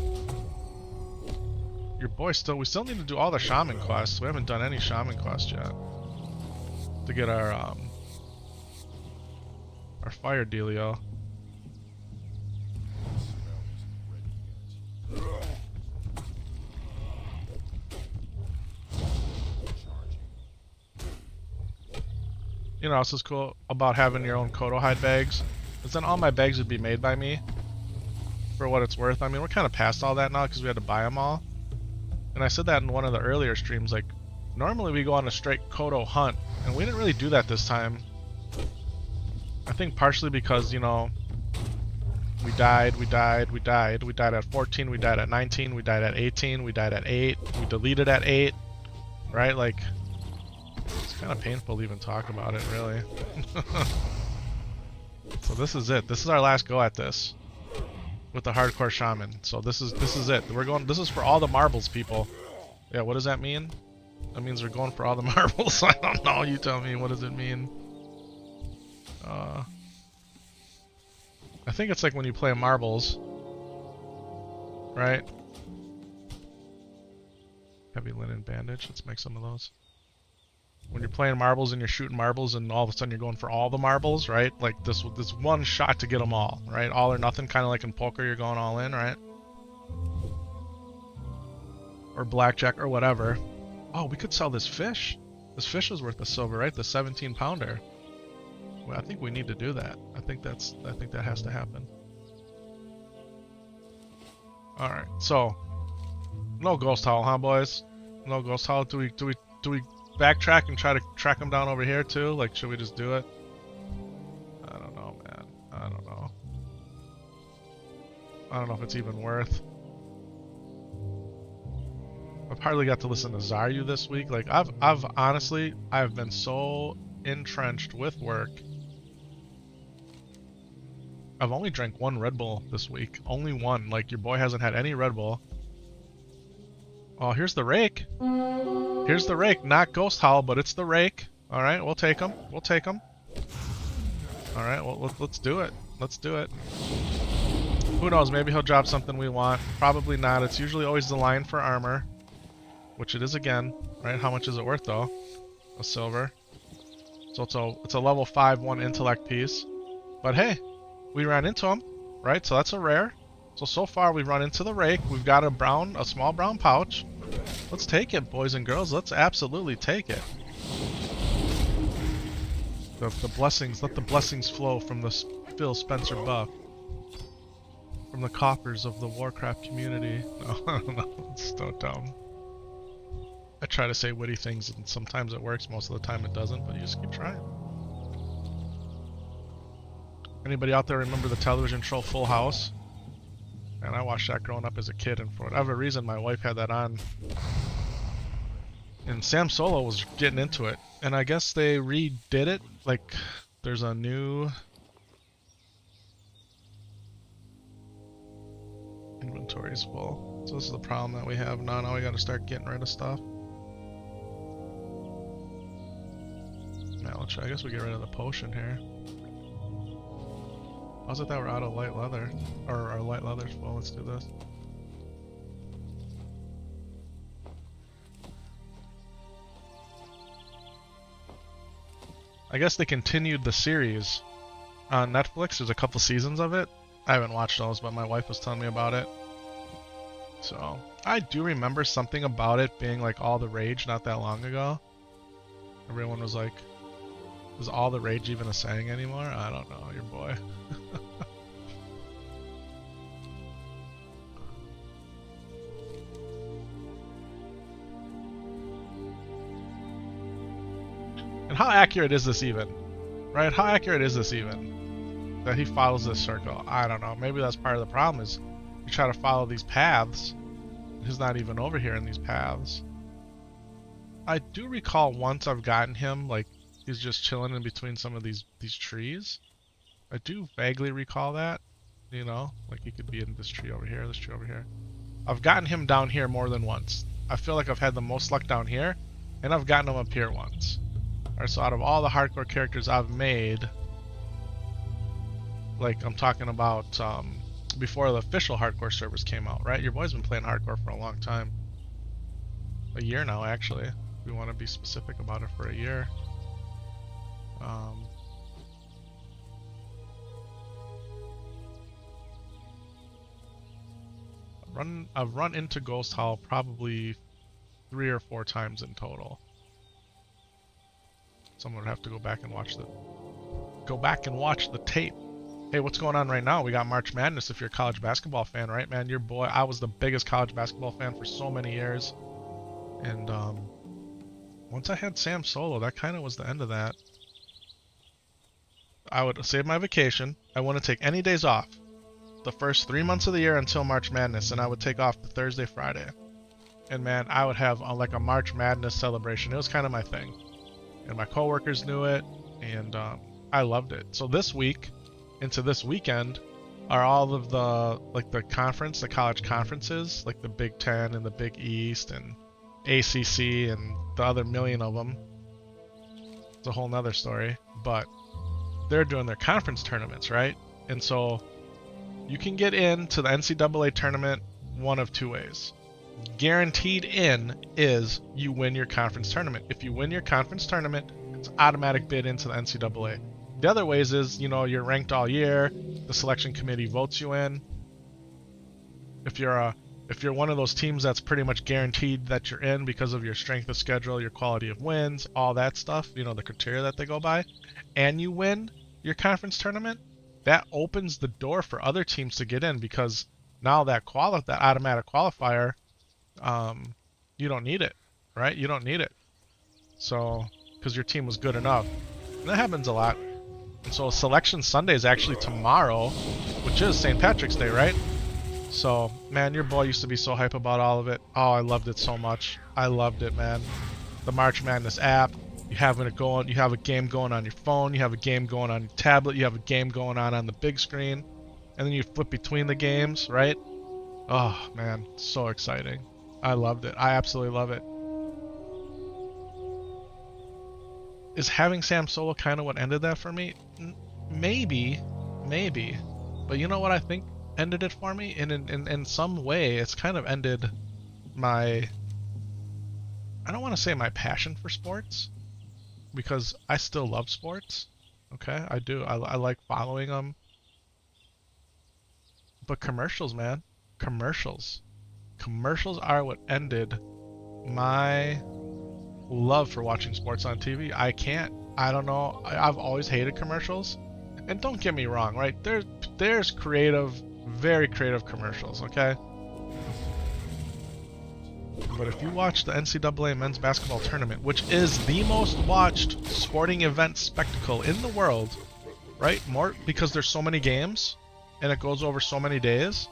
Your boy we still need to do all the shaman quests. We haven't done any shaman quests yet. To get our fire dealio. You know what else is cool about having your own Kodo hide bags? Is then all my bags would be made by me. For what it's worth. I mean, we're kind of past all that now because we had to buy them all. And I said that in one of the earlier streams, like, normally we go on a straight Kodo hunt, and we didn't really do that this time. I think partially because, you know, we died at 14, we died at 19, we died at 18, we died at 8, we deleted at 8, right? Like, it's kind of painful to even talk about it, really. So this is it. This is our last go at this. With the hardcore shaman. So this is it. This is for all the marbles, people. Yeah, what does that mean? That means we're going for all the marbles. I don't know, you tell me, what does it mean? I think it's like when you play marbles. Right? Heavy linen bandage, let's make some of those. When you're playing marbles and you're shooting marbles and all of a sudden you're going for all the marbles, right? Like this one shot to get them all, right? All or nothing, kind of like in poker, you're going all in, right? Or blackjack or whatever. Oh, we could sell this fish. This fish is worth a silver, right? The 17 pounder. Well, I think we need to do that. I think that has to happen. All right, so no ghost howl, huh, boys? No ghost howl. Do we backtrack and try to track them down over here too? Like, should we just do it? I don't know, man. I don't know. I don't know if it's even worth. I've hardly got to listen to Zaryu this week. Like, I've honestly, I've been so entrenched with work. I've only drank 1 Red Bull this week. Only 1. Like, your boy hasn't had any Red Bull. Oh, here's the rake. Here's the rake. Not Ghost Howl, but it's the rake. All right, we'll take him. We'll take him. All right, well, let's do it. Let's do it. Who knows? Maybe he'll drop something we want. Probably not. It's usually always the lion for armor, which it is again. Right? How much is it worth though? A silver. So it's a level 5 1 intellect piece. But hey, we ran into him, right? So that's a rare. So far we've run into the rake. We've got a small brown pouch. Let's take it, boys and girls. Let's absolutely take it. The blessings, let the blessings flow from the Phil Spencer buff. From the coffers of the Warcraft community. No, it's so dumb. I try to say witty things and sometimes it works, most of the time it doesn't, but you just keep trying. Anybody out there remember the television show Full House? And I watched that growing up as a kid, and for whatever reason my wife had that on. And Sam Solo was getting into it. And I guess they redid it. Like, there's a new... Inventory's full. So this is the problem that we have now. Now we gotta start getting rid of stuff. I guess we get rid of the potion here. How's it that we're out of light leather? Or our light leather's full? Let's do this. I guess they continued the series on Netflix. There's a couple seasons of it. I haven't watched those, but my wife was telling me about it. So, I do remember something about it being like all the rage not that long ago. Everyone was like, is all the rage even a saying anymore? I don't know, your boy. And how accurate is this even? Right? How accurate is this even? That he follows this circle? I don't know. Maybe that's part of the problem is you try to follow these paths. He's not even over here in these paths. I do recall once I've gotten him, like, he's just chilling in between some of these trees. I do vaguely recall that. You know? Like he could be in this tree over here, this tree over here. I've gotten him down here more than once. I feel like I've had the most luck down here, and I've gotten him up here once. Alright, so out of all the hardcore characters I've made, like I'm talking about before the official hardcore servers came out, right? Your boy's been playing hardcore for a long time. A year now, actually. We want to be specific about it for a year. I've run into Ghost Howl probably 3 or 4 times in total. Someone would have to go back and watch the tape. Hey, what's going on right now? We got March Madness if you're a college basketball fan, right, man? Your boy, I was the biggest college basketball fan for so many years. And once I had Sam Solo, that kind of was the end of that. I would save my vacation. I wouldn't take any days off the first 3 months of the year until March Madness, and I would take off the Thursday, Friday. And man, I would have like a March Madness celebration. It was kind of my thing. And my coworkers knew it, and I loved it. So this week, into this weekend, are all of the, like the college conferences, like the Big Ten and the Big East and ACC and the other million of them. It's a whole nother story, but they're doing their conference tournaments, right? And so you can get into the NCAA tournament one of 2 ways. Guaranteed in is you win your conference tournament. If you win your conference tournament, it's automatic bid into the NCAA. The other ways is, you know, you're ranked all year, the selection committee votes you in. If you're one of those teams that's pretty much guaranteed that you're in because of your strength of schedule, your quality of wins, all that stuff, you know, the criteria that they go by, and you win your conference tournament, that opens the door for other teams to get in, because now that automatic qualifier, you don't need it, right? You don't need it. So, because your team was good enough. And that happens a lot. And so Selection Sunday is actually tomorrow, which is St. Patrick's Day, right? So, man, your boy used to be so hype about all of it. Oh, I loved it so much. I loved it, man. The March Madness app, you have it going, you have a game going on your phone, you have a game going on your tablet, you have a game going on the big screen, and then you flip between the games, right? Oh, man, so exciting. I loved it. I absolutely love it. Is having Sam Solo kind of what ended that for me? Maybe. But you know what I think ended it for me? In some way, it's kind of ended my... I don't want to say my passion for sports, because I still love sports. Okay, I do. I like following them. But commercials, man. Commercials. Commercials are what ended my love for watching sports on TV. I don't know. I've always hated commercials. And don't get me wrong, right? There's creative, very creative commercials, okay? But if you watch the NCAA men's basketball tournament, which is the most watched sporting event spectacle in the world, right? More because there's so many games and it goes over so many days.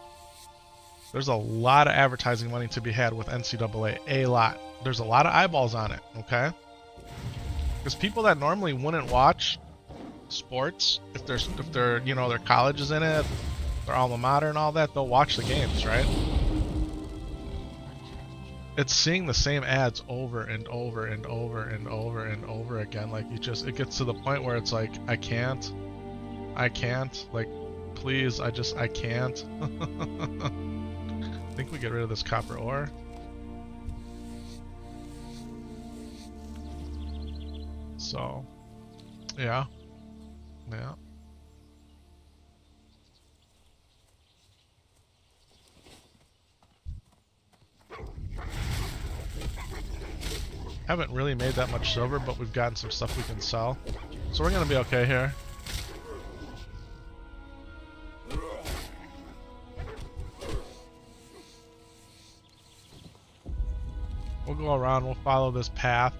There's a lot of advertising money to be had with NCAA. A lot. There's a lot of eyeballs on it, okay? Because people that normally wouldn't watch sports, if they're you know, their college is in it, their alma mater and all that, they'll watch the games, right? It's seeing the same ads over and over and over and over and over again. Like, it gets to the point where it's like, I can't, like, please, I can't. I think we get rid of this copper ore. So, yeah. Haven't really made that much silver, but we've gotten some stuff we can sell. So we're gonna be okay here. We'll go around, we'll follow this path,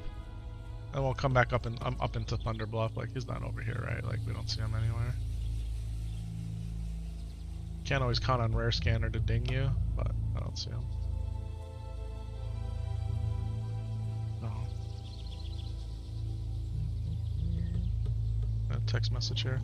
and we'll come back up into Thunder Bluff. Like, he's not over here, right? Like, we don't see him anywhere. Can't always count on Rare Scanner to ding you, but I don't see him. Text message here.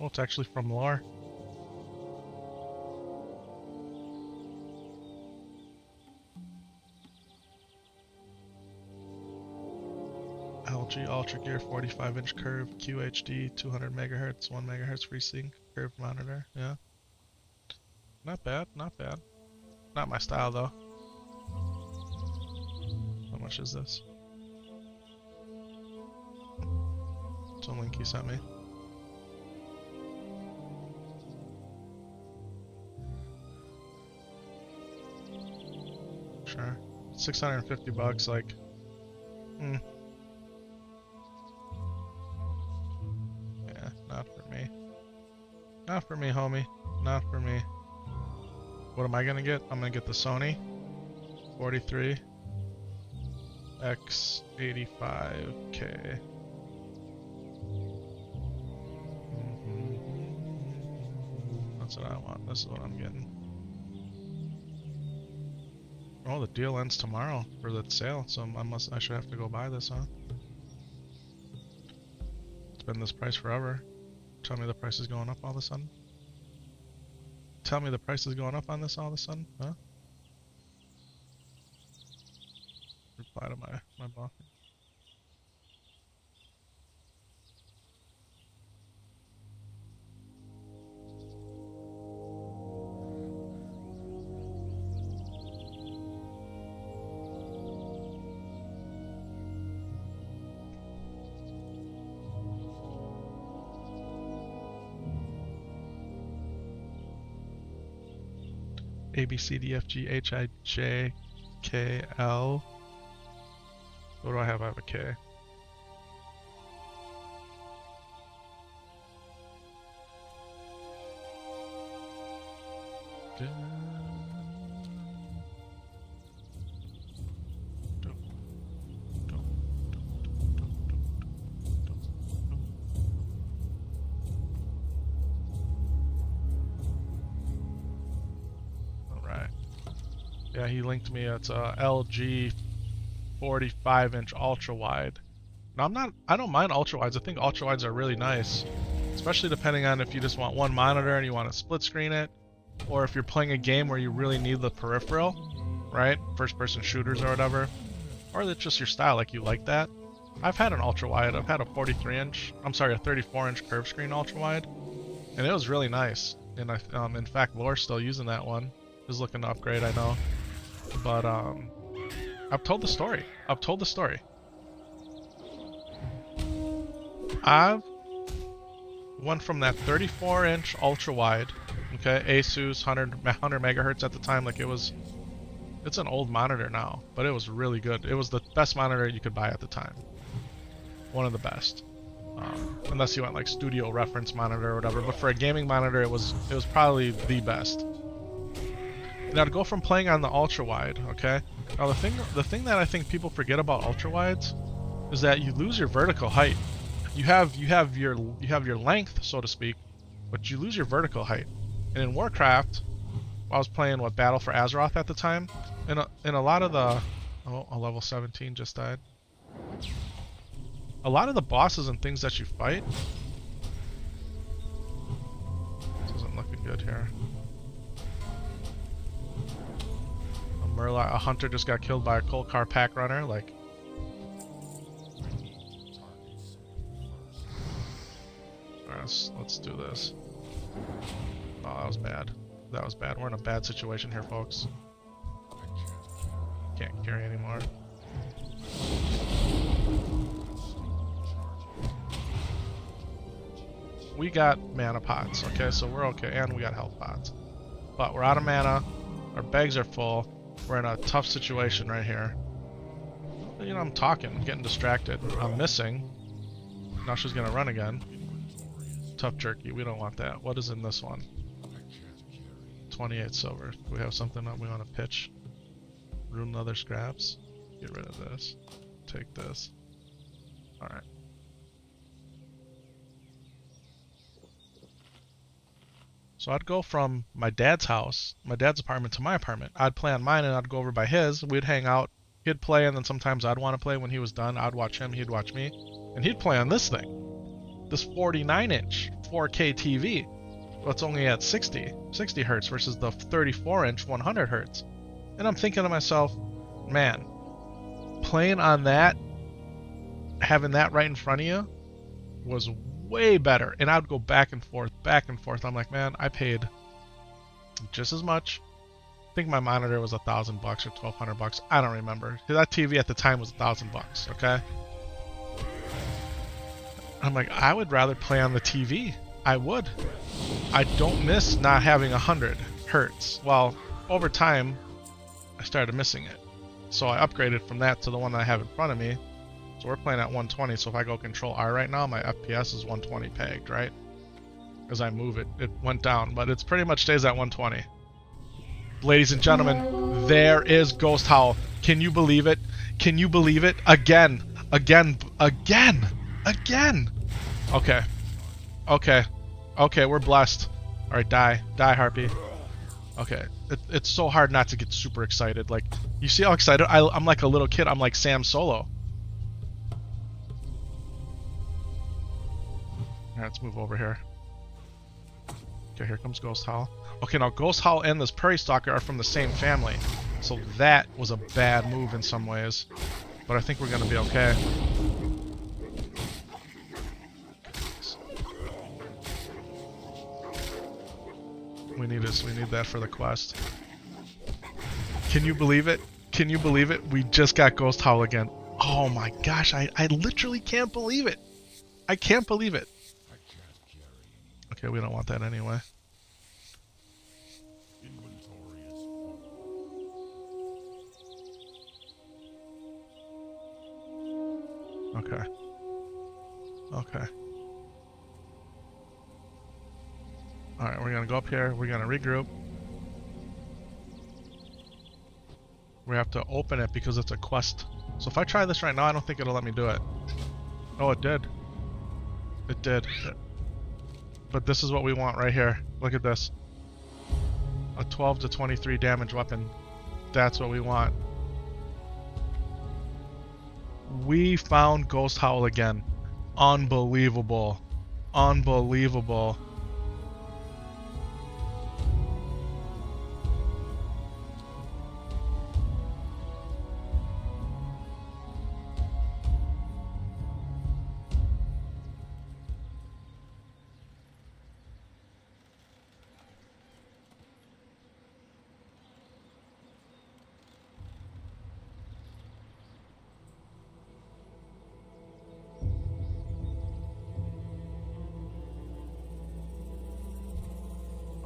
Oh, it's actually from Lore. LG Ultra Gear 45-inch curve QHD 200 megahertz 1 megahertz FreeSync curved monitor. Yeah, not bad, not bad. Not my style though. How much is this? It's a link you sent me. Sure. 650 bucks, like, Yeah, not for me. Not for me, homie. Not for me. What am I gonna get? I'm gonna get the Sony 43 X85K. That's what I want. This is what I'm getting. Oh, the deal ends tomorrow for the sale, so I should have to go buy this, huh? It's been this price forever. Tell me the price is going up all of a sudden. Tell me the price is going up on this all of a sudden, huh? Reply to my boss. A, B, C, D, F, G, H, I, J, K, L. What do I have? I have a K. Yeah, he linked me. It's a LG 45-inch ultra wide. Now I don't mind ultra wides. I think ultra wides are really nice, especially depending on if you just want one monitor and you want to split screen it, or if you're playing a game where you really need the peripheral, right? First person shooters or whatever, or it's just your style, like you like that. I've had an ultra wide. I've had a 34-inch curved screen ultra wide, and it was really nice. And in fact, Lore's still using that one. Is looking to upgrade, I know. But I've told the story. I went from that 34-inch ultra wide, okay, Asus 100 megahertz at the time, like it's an old monitor now, but it was really good. It was the best monitor you could buy at the time. One of the best. Unless you went like studio reference monitor or whatever, but for a gaming monitor it was probably the best. Now to go from playing on the ultra wide, okay? Now the thing that I think people forget about ultra wides is that you lose your vertical height. You have your length, so to speak, but you lose your vertical height. And in Warcraft, I was playing Battle for Azeroth at the time, and a lot of the a level 17 just died. A lot of the bosses and things that you fight, this isn't looking good here. A hunter just got killed by a coal car pack runner, like. Alright, let's do this. Oh, that was bad. That was bad. We're in a bad situation here, folks. Can't carry anymore. We got mana pots, okay, so we're okay, and we got health pots. But we're out of mana, our bags are full, we're in a tough situation right here. You know, I'm talking, getting distracted, I'm missing. Now she's gonna run again. Tough jerky, we don't want that. What is in this one? 28 silver. Do we have something that we want to pitch? Rune leather scraps. Get rid of this. Take this. Alright. So I'd go from my dad's house, my dad's apartment, to my apartment. I'd play on mine and I'd go over by his. We'd hang out. He'd play, and then sometimes I'd want to play when he was done. I'd watch him, he'd watch me. And he'd play on this thing. This 49-inch 4K TV. Well, it's only at 60 hertz versus the 34-inch 100 hertz. And I'm thinking to myself, man, playing on that, having that right in front of you, was way better. And I'd go back and forth. I'm like, man, I paid just as much. I think my monitor was $1,000 or $1,200. I don't remember. That TV at the time was $1,000. Okay. I'm like, I would rather play on the TV. I would. I don't miss not having 100 hertz. Well, over time, I started missing it. So I upgraded from that to the one that I have in front of me. So we're playing at 120. So if I go Control R right now, my FPS is 120 pegged, right? As I move it, it went down, but it pretty much stays at 120. Ladies and gentlemen, there is Ghost Howl. Can you believe it? Can you believe it? Again. Okay, we're blessed. Alright, die, Harpy. Okay, it's so hard not to get super excited. Like, you see how excited I'm like a little kid. I'm like Sam Solo. Alright, let's move over here. Okay, here comes Ghost Howl. Okay, now Ghost Howl and this Prairie Stalker are from the same family. So that was a bad move in some ways. But I think we're gonna be okay. We need that for the quest. Can you believe it? Can you believe it? We just got Ghost Howl again. Oh my gosh, I literally can't believe it. I can't believe it. Okay, we don't want that anyway. Okay. Alright, we're gonna go up here, we're gonna regroup. We have to open it because it's a quest. So if I try this right now, I don't think it'll let me do it. Oh, it did. It did. But this is what we want right here. Look at this. A 12 to 23 damage weapon. That's what we want. We found Ghost Howl again. Unbelievable. Unbelievable.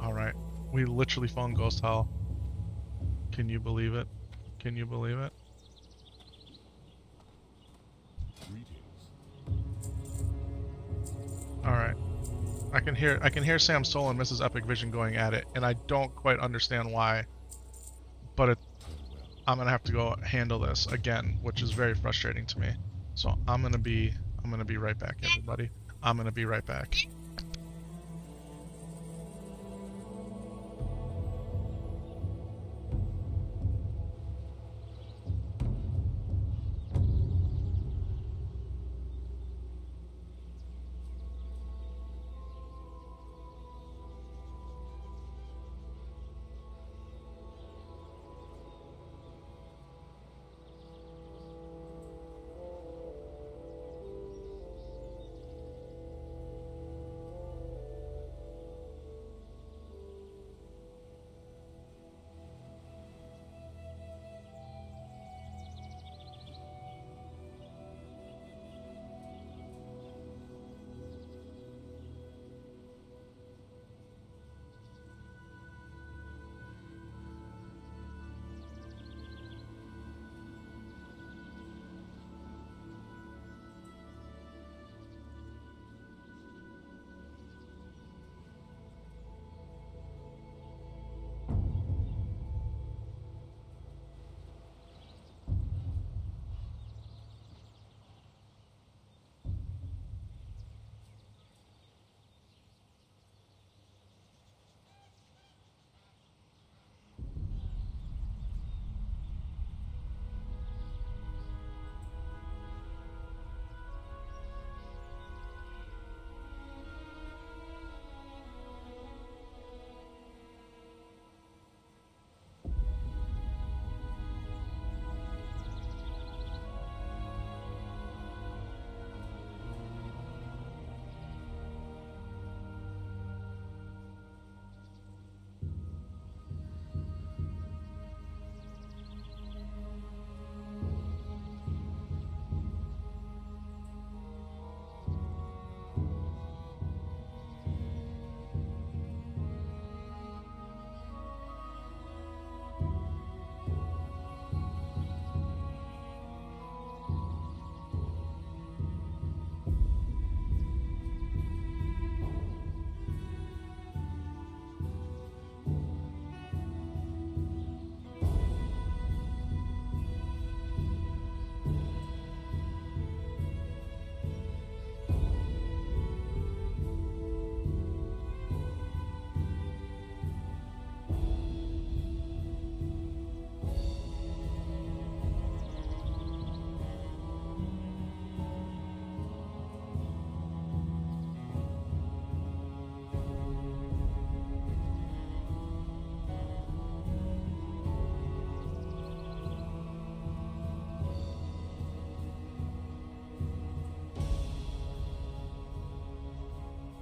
Alright, we literally found Ghost Howl. Can you believe it? Can you believe it? Alright. I can hear Sam Soul and Mrs. Epik Vision going at it, and I don't quite understand why. But I'm gonna have to go handle this again, which is very frustrating to me. So I'm gonna be right back, everybody. I'm gonna be right back.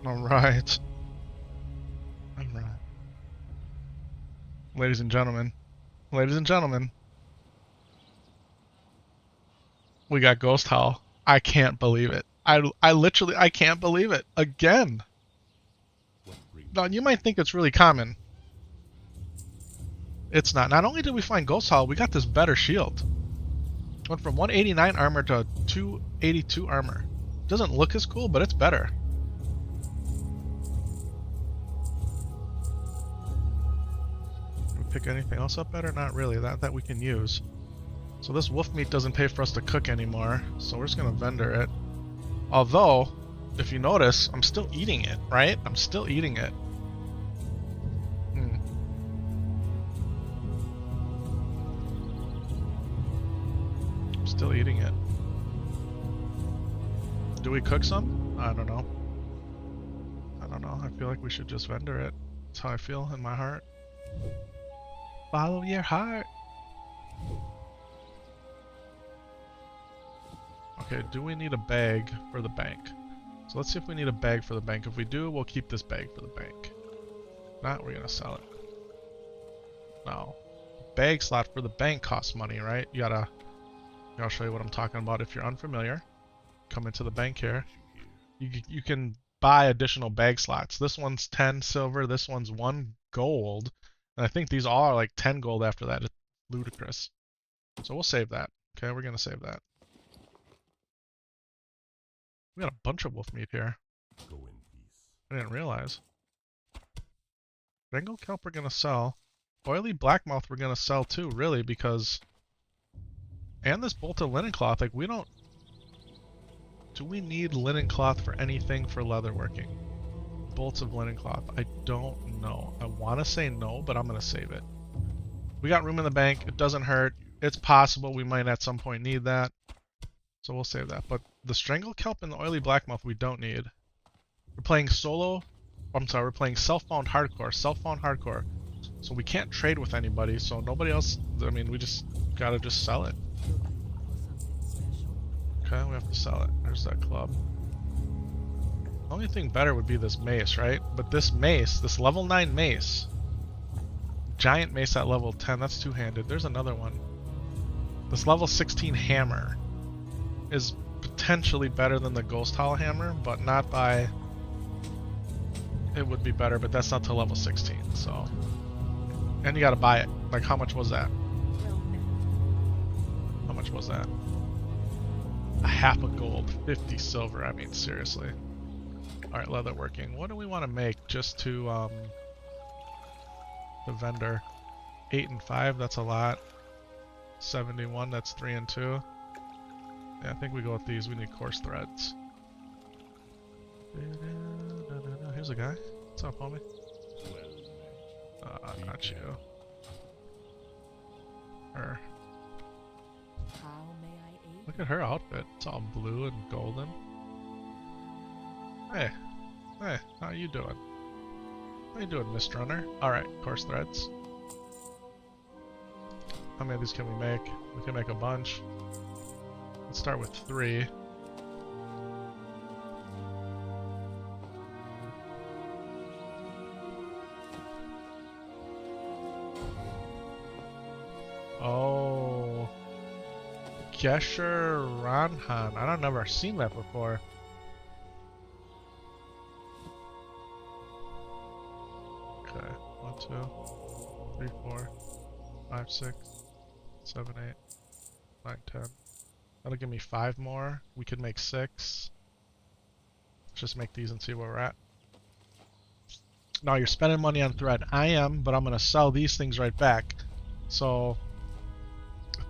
Alright. Alright. Ladies and gentlemen. Ladies and gentlemen. We got Ghost Howl. I can't believe it. I literally, I can't believe it. Again. Now, you might think it's really common. It's not. Not only did we find Ghost Howl, we got this better shield. Went from 189 armor to 282 armor. Doesn't look as cool, but it's better. Pick anything else up better? Not really. That we can use. So this wolf meat doesn't pay for us to cook anymore, so we're just gonna vendor it. Although, if you notice, I'm still eating it, right? I'm still eating it. Still eating it. Do we cook some? I don't know. I don't know. I feel like we should just vendor it. That's how I feel in my heart. Follow your heart. Okay, do we need a bag for the bank? So let's see if we need a bag for the bank. If we do, we'll keep this bag for the bank. If not, we're gonna sell it. No. Bag slot for the bank costs money, right? I'll show you what I'm talking about. If you're unfamiliar, come into the bank here. You can buy additional bag slots. This one's 10 silver, this one's 1 gold. And I think these all are like 10 gold after that. It's ludicrous. So we'll save that. Okay, we're gonna save that. We got a bunch of wolf meat here. Go in peace. I didn't realize. Bengal kelp we're gonna sell. Oily blackmouth we're gonna sell too, really, because... And this bolt of linen cloth, like we don't... Do we need linen cloth for anything for leatherworking? Bolts of linen cloth, I don't know. I want to say no, but I'm gonna save it. We got room in the bank, it doesn't hurt. It's possible we might at some point need that. So we'll save that. But the strangle kelp and the oily blackmouth we don't need. We're playing solo... we're playing self-found hardcore. Self-found hardcore. So we can't trade with anybody, so nobody else... I mean, we just gotta just sell it. Okay, we have to sell it. There's that club. The only thing better would be this mace, right? But this mace, this level 9 mace... Giant mace at level 10, that's two-handed. There's another one. This level 16 hammer is potentially better than the ghost hollow hammer, but not by... It would be better, but that's not till level 16, so... And you gotta buy it. Like, how much was that? How much was that? A half a gold, 50 silver, I mean, seriously. Alright, leatherworking. What do we want to make just to, the vendor? 8 and 5, that's a lot. 71, that's 3 and 2. Yeah, I think we go with these. We need coarse threads. Here's a guy. What's up, homie? Not you. Her. Look at her outfit. It's all blue and golden. Hey. Hey, how you doing? How you doing, Mist Runner? Alright, coarse threads. How many of these can we make? We can make a bunch. Let's start with 3. Oh, Gesher Ranhan. I've never seen that before. Okay, 1, 2, 3, 4, 5, 6, 7, 8, 9, 10. That'll give me 5 more. We could make 6. Let's just make these and see where we're at. Now you're spending money on thread. I am, but I'm gonna sell these things right back. So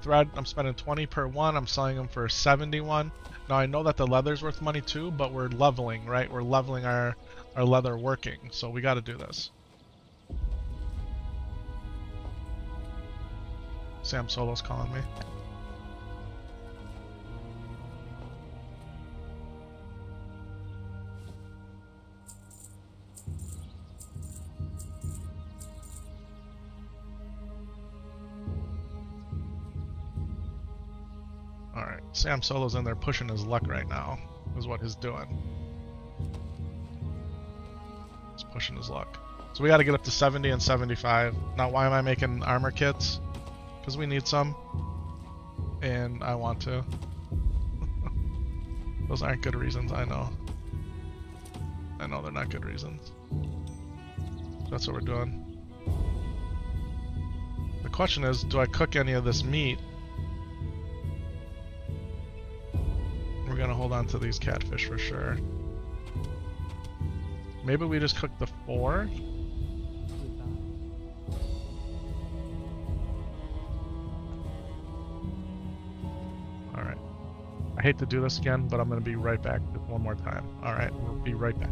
thread, I'm spending 20 per one. I'm selling them for 71. Now I know that the leather's worth money too, but we're leveling, right? We're leveling our leather working, so we got to do this. Sam Solo's calling me. Alright, Sam Solo's in there pushing his luck right now, is what he's doing. He's pushing his luck. So we gotta get up to 70 and 75. Now why am I making armor kits? Because we need some. And I want to. Those aren't good reasons, I know. I know they're not good reasons. That's what we're doing. The question is, do I cook any of this meat? We're gonna hold on to these catfish for sure. Maybe we just cook the 4? Alright. I hate to do this again, but I'm gonna be right back just one more time. Alright, we'll be right back.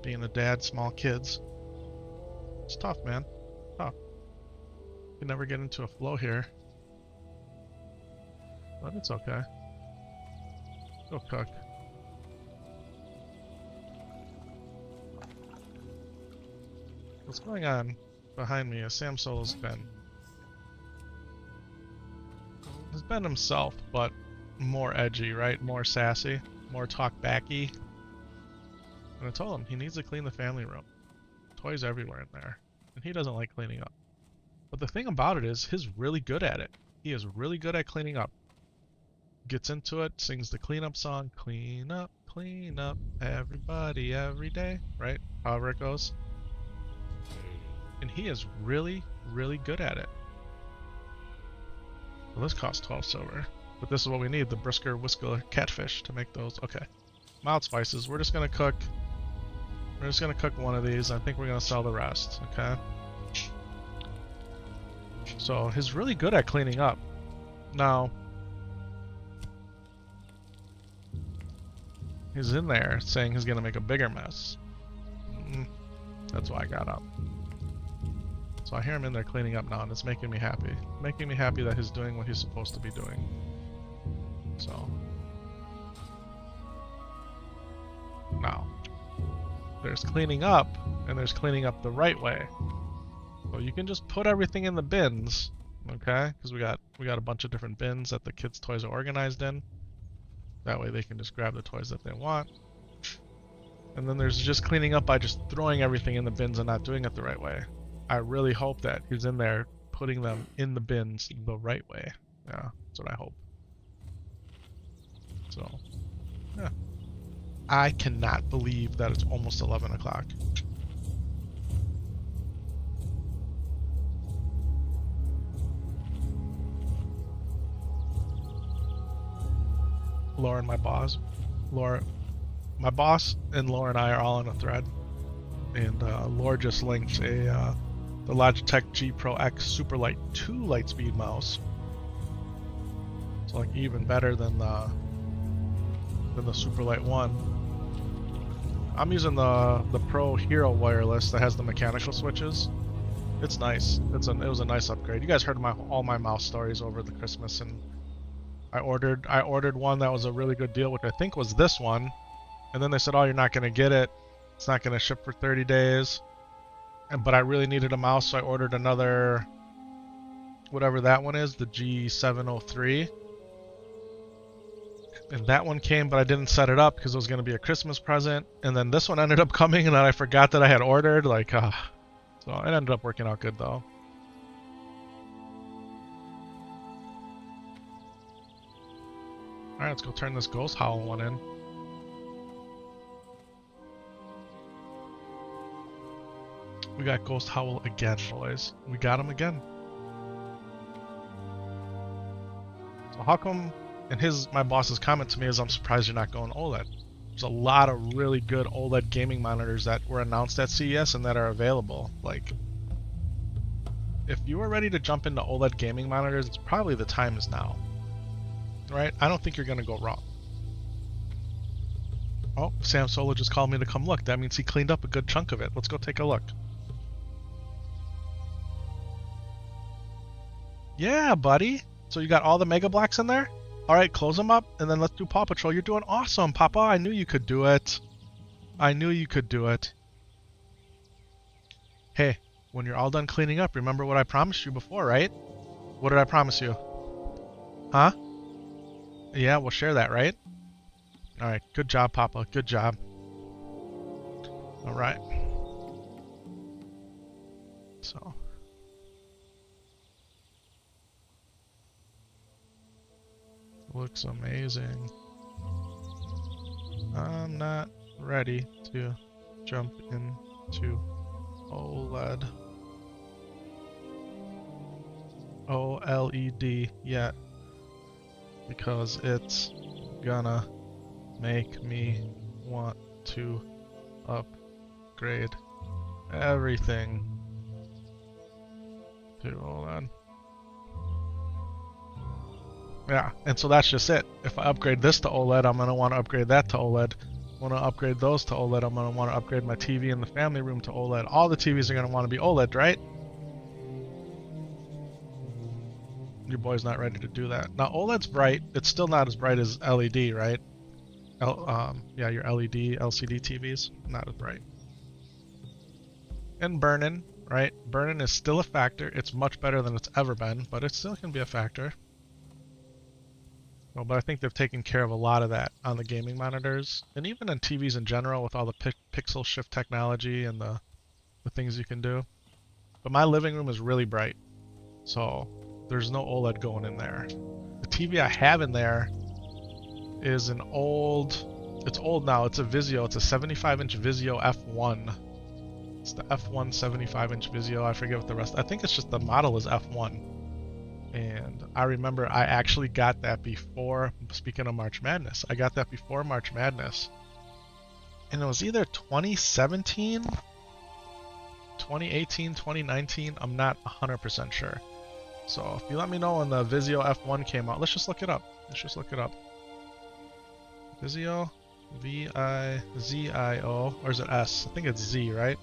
Being a dad, small kids. It's tough, man. Tough. You never get into a flow here. But it's okay. Go cook. What's going on behind me is Sam Solo's been... He's been himself, but more edgy, right? More sassy, more talk-backy. And I told him he needs to clean the family room. Toys everywhere in there. And he doesn't like cleaning up. But the thing about it is, he's really good at it. He is really good at cleaning up. Gets into it, sings the cleanup song. Clean up, everybody, every day. Right? However it goes. And he is really, really good at it. Well, this costs 12 silver. But this is what we need, the brisker, whisker, catfish to make those. Okay. Mild spices. We're just going to cook... We're just going to cook one of these. I think we're going to sell the rest. Okay? So, he's really good at cleaning up. Now... He's in there saying he's going to make a bigger mess. That's why I got up. So I hear him in there cleaning up now, and it's making me happy. Making me happy that he's doing what he's supposed to be doing. So. Now. There's cleaning up, and there's cleaning up the right way. So you can just put everything in the bins, okay? Because we got a bunch of different bins that the kids' toys are organized in. That way they can just grab the toys that they want. And then there's just cleaning up by just throwing everything in the bins and not doing it the right way. I really hope that he's in there putting them in the bins the right way. Yeah, that's what I hope. So, yeah. I cannot believe that it's almost 11 o'clock. Laura, my boss, my boss and Laura and I are all on a thread. And Laura just linked the Logitech G Pro X Superlight 2 Lightspeed mouse. It's like even better than the Superlight 1. I'm using the Pro Hero wireless that has the mechanical switches. It's nice. It was a nice upgrade. You guys heard all my mouse stories over the Christmas, and I ordered one that was a really good deal, which I think was this one. And then they said, "Oh, you're not gonna get it. It's not gonna ship for 30 days." But I really needed a mouse, so I ordered another, whatever that one is, the G703. And that one came, but I didn't set it up because it was going to be a Christmas present. And then this one ended up coming, and then I forgot that I had ordered. So it ended up working out good, though. Alright, let's go turn this Ghost Howl one in. We got Ghost Howl again, boys. We got him again. So how come, and my boss's comment to me is, I'm surprised you're not going OLED. There's a lot of really good OLED gaming monitors that were announced at CES and that are available. Like, if you are ready to jump into OLED gaming monitors, it's probably the time is now. Right? I don't think you're going to go wrong. Oh, Sam Solo just called me to come look. That means he cleaned up a good chunk of it. Let's go take a look. Yeah, buddy. So you got all the Mega Blocks in there? Alright, close them up, and then let's do Paw Patrol. You're doing awesome, Papa. I knew you could do it. I knew you could do it. Hey, when you're all done cleaning up, remember what I promised you before, right? What did I promise you? Huh? Yeah, we'll share that, right? Alright, good job, Papa. Good job. Alright. So. Looks amazing. I'm not ready to jump into OLED. OLED yet. Because it's gonna make me want to upgrade everything to OLED. Yeah, and so that's just it. If I upgrade this to OLED, I'm gonna want to upgrade that to OLED. want to upgrade those to OLED. I'm going to want to upgrade my TV in the family room to OLED. All the TVs are going to want to be OLED, right? Your boy's not ready to do that. Now, OLED's bright. It's still not as bright as LED, right? Yeah, your LED, LCD TVs, not as bright. And burn-in, right? Burn-in is still a factor. It's much better than it's ever been, but it still can be a factor. Well, but I think they've taken care of a lot of that on the gaming monitors, and even on TVs in general with all the pixel shift technology and the things you can do. But my living room is really bright, so there's no OLED going in there. The TV I have in there is an old, it's old now, it's a Vizio, it's a 75-inch Vizio F1. It's the F1 75-inch Vizio, I forget what the rest, I think it's just the model is F1. And I remember I actually got that before, speaking of March Madness, I got that before March Madness. And it was either 2017, 2018, 2019, I'm not 100% sure. So if you let me know when the Vizio F1 came out, let's just look it up. Let's just look it up. Vizio, V-I-Z-I-O, or is it S? I think it's Z, right?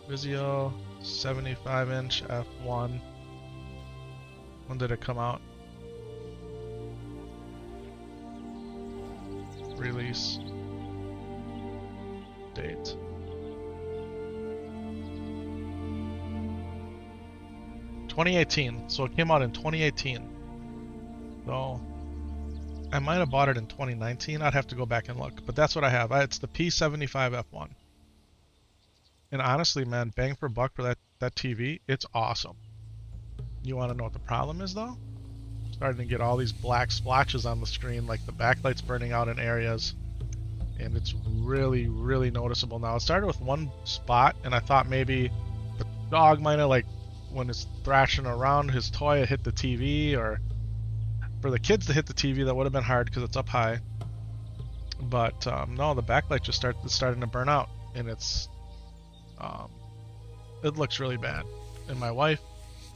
Vizio 75-inch F1. When did it come out? Release date. $2018. So it came out in 2018. So I might have bought it in 2019. I'd have to go back and look, but that's what I have. It's the P75 F1. And honestly, man, bang for buck for that TV, it's awesome. You want to know what the problem is, though? Starting to get all these black splotches on the screen, like the backlight's burning out in areas, and it's really, really noticeable now. It started with one spot, and I thought maybe the dog might have, like, when it's thrashing around his toy, it hit the TV, or for the kids to hit the TV, that would have been hard because it's up high. But no, the backlight just starting to burn out, and it looks really bad. And my wife,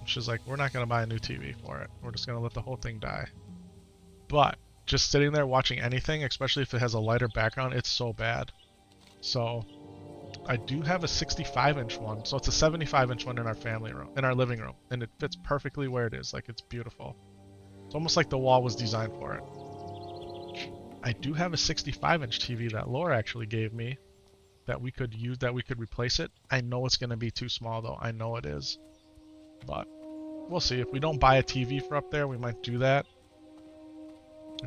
she's like, we're not going to buy a new TV for it. We're just going to let the whole thing die. But just sitting there watching anything, especially if it has a lighter background, it's so bad. So I do have a 65-inch one. So it's a 75-inch one in our family room, in our living room. And it fits perfectly where it is. Like, it's beautiful. It's almost like the wall was designed for it. I do have a 65-inch TV that Laura actually gave me that we could use, that we could replace it. I know it's going to be too small, though. I know it is. But we'll see. If we don't buy a TV for up there, we might do that.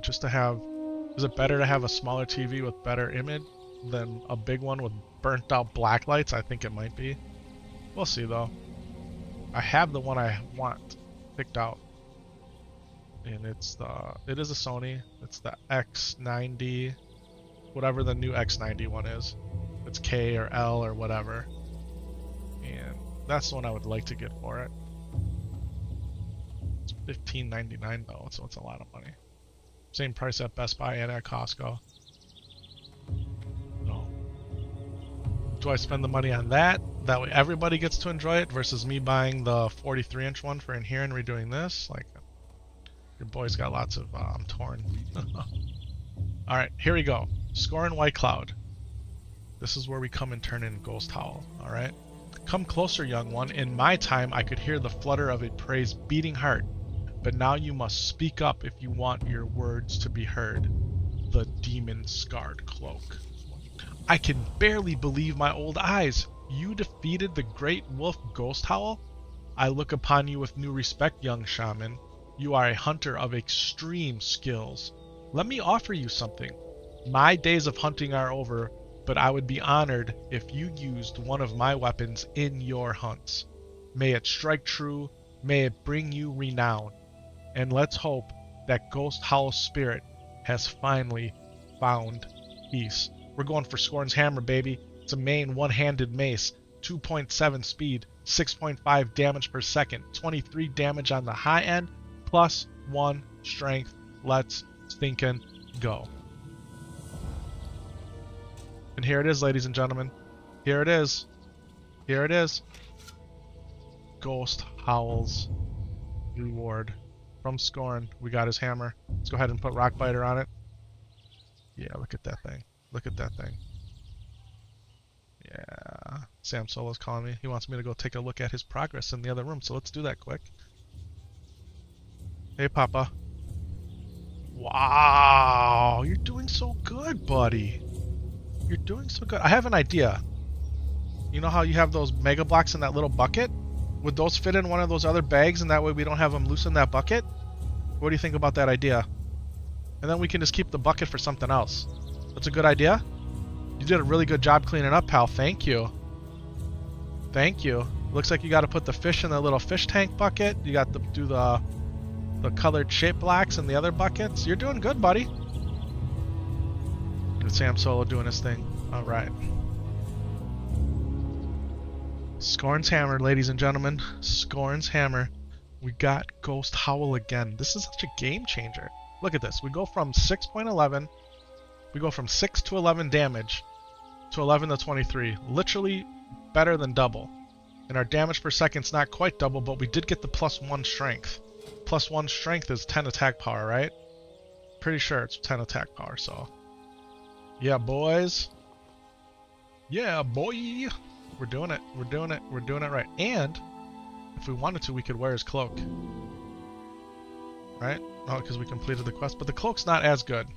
Just to have, is it better to have a smaller TV with better image than a big one with burnt out black lights? I think it might be. We'll see though. I have the one I want picked out. And it is a Sony. It's the X90, whatever the new X90 one is. It's K or L or whatever. And that's the one I would like to get for it. It's $15.99 though, so it's a lot of money. Same price at Best Buy and at Costco. No. Do I spend the money on that? That way everybody gets to enjoy it versus me buying the 43-inch one for in here and redoing this? Like, your boy's got lots of, I'm torn. Alright, here we go. Scoring White Cloud. This is where we come and turn in Ghost Howl, alright? Come closer, young one. In my time, I could hear the flutter of a prey's beating heart. But now you must speak up if you want your words to be heard. The demon-scarred cloak. I can barely believe my old eyes. You defeated the great wolf Ghost Howl? I look upon you with new respect, young shaman. You are a hunter of extreme skills. Let me offer you something. My days of hunting are over, but I would be honored if you used one of my weapons in your hunts. May it strike true, may it bring you renown. And let's hope that Ghost Howl's spirit has finally found peace. We're going for Scorn's Hammer, baby. It's a main one-handed mace, 2.7 speed, 6.5 damage per second, 23 damage on the high end, plus 1 strength. Let's stinkin' go. And here it is, ladies and gentlemen. Here it is. Here it is. Ghost Howl's reward. From Scorn, we got his hammer. Let's go ahead and put Rockbiter on it. Yeah, look at that thing. Look at that thing. Yeah. Sam Solo's calling me. He wants me to go take a look at his progress in the other room, so let's do that quick. Hey, Papa. Wow, you're doing so good, buddy. You're doing so good. I have an idea. You know how you have those mega blocks in that little bucket? Would those fit in one of those other bags, and that way we don't have them loose in that bucket? What do you think about that idea? And then we can just keep the bucket for something else. That's a good idea? You did a really good job cleaning up, pal. Thank you. Thank you. Looks like you got to put the fish in the little fish tank bucket. You got to do the colored shape blocks in the other buckets. You're doing good, buddy. Good Sam Solo doing his thing. All right. Scorn's hammer, ladies and gentlemen. Scorn's hammer. We got Ghost Howl again. This is such a game changer. Look at this. We go from 6.11. We go from 6 to 11 damage to 11 to 23. Literally better than double. And our damage per second's not quite double, but we did get the +1 strength. +1 strength is 10 attack power, right? Pretty sure it's 10 attack power, so. Yeah, boys. Yeah, boy. We're doing it. We're doing it. We're doing it right. And if we wanted to, we could wear his cloak. Right? Oh, because we completed the quest. But the cloak's not as good.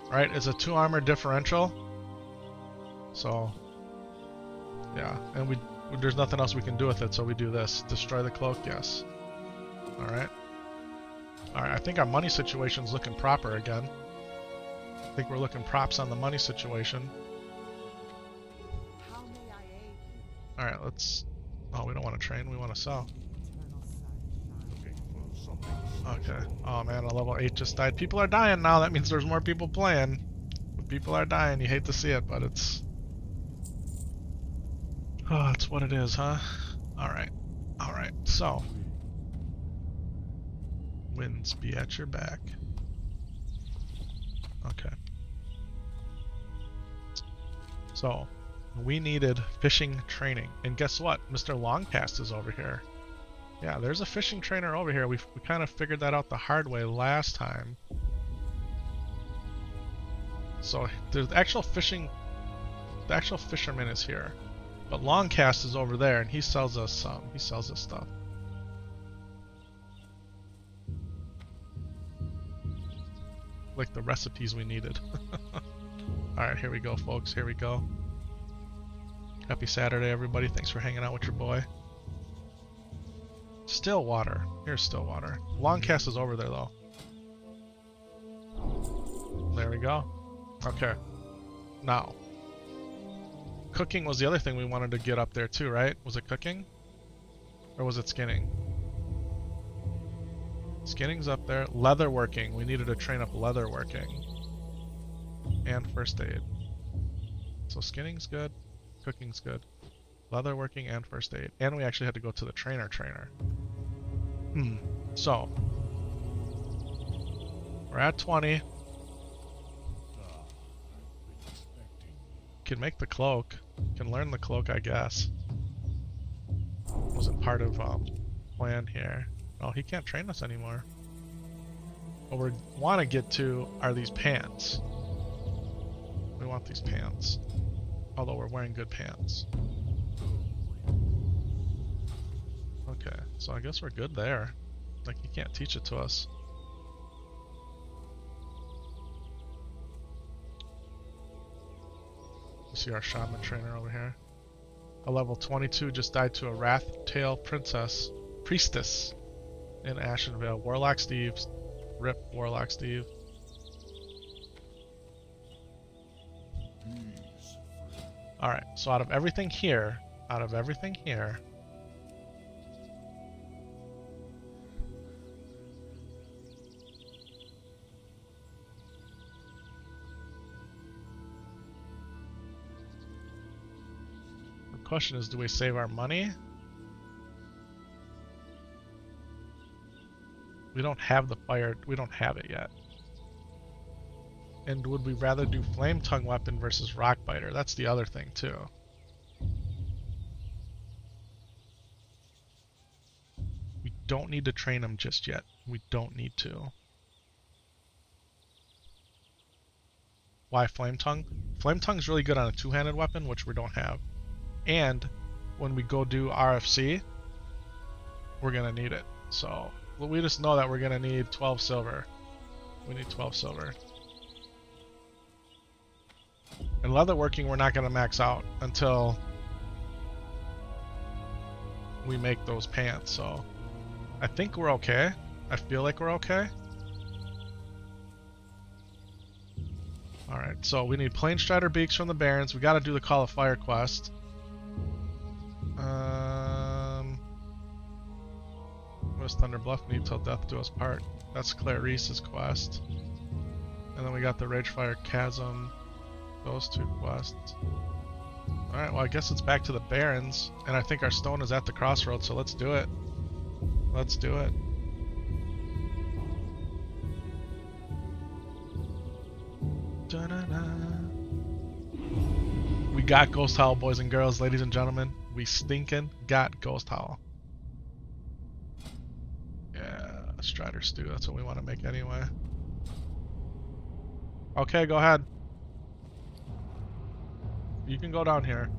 Right? It's a 2 armor differential. So, yeah. And there's nothing else we can do with it, so we do this. Destroy the cloak, yes. Alright. Alright, I think our money situation's looking proper again. I think we're looking props on the money situation. Alright, let's... Oh, we don't want to train, we want to sell. Okay. Oh man, a level 8 just died. People are dying now, that means there's more people playing. People are dying, you hate to see it, but it's... Oh, it's what it is, huh? Alright. Alright, so... Winds be at your back. Okay. So, we needed fishing training. And guess what? Mr. Longpast is over here. Yeah, there's a fishing trainer over here. We kind of figured that out the hard way last time. So, the actual fisherman is here. But Longcast is over there, and he sells us stuff. Like the recipes we needed. Alright, here we go, folks. Here we go. Happy Saturday, everybody. Thanks for hanging out with your boy. Stillwater. Here's Stillwater. Longcast is over there, though. There we go. Okay. Now. Cooking was the other thing we wanted to get up there, too, right? Was it cooking? Or was it skinning? Skinning's up there. Leatherworking. We needed to train up leatherworking. And first aid. So skinning's good. Cooking's good. Leatherworking and first aid. And we actually had to go to the trainer. So. We're at 20. Can make the cloak. Can learn the cloak, I guess. Wasn't part of plan here. Oh, he can't train us anymore. What we want to get to are these pants. We want these pants. Although we're wearing good pants. Okay, so I guess we're good there. Like, he can't teach it to us. You see our shaman trainer over here. A level 22 just died to a Wrathtail priestess in Ashenvale. Warlock Steve. Rip Warlock Steve. Alright, so out of everything here, the question is, do we save our money? We don't have the fire, we don't have it yet. And would we rather do Flame Tongue Weapon versus Rock Biter? That's the other thing too. We don't need to train him just yet. We don't need to. Why Flame Tongue? Flame Tongue's really good on a two-handed weapon, which we don't have. And when we go do RFC, we're gonna need it. So we just know that we're gonna need 12 silver. We need 12 silver. And leatherworking we're not gonna max out until we make those pants, so I think we're okay. I feel like we're okay. Alright, so we need Plane Strider Beaks from the Barrens. We gotta do the Call of Fire quest. West Thunder Bluff need till death do us part. That's Clarice's quest. And then we got the Ragefire Chasm. Those two quests. Alright, well I guess it's back to the Barrens. And I think our stone is at the crossroads, so let's do it. Let's do it. Da-da-da. We got Ghost Howl, boys and girls, ladies and gentlemen. We stinking got Ghost Howl. Yeah, Strider Stew, that's what we want to make anyway. Okay, go ahead. You can go down here.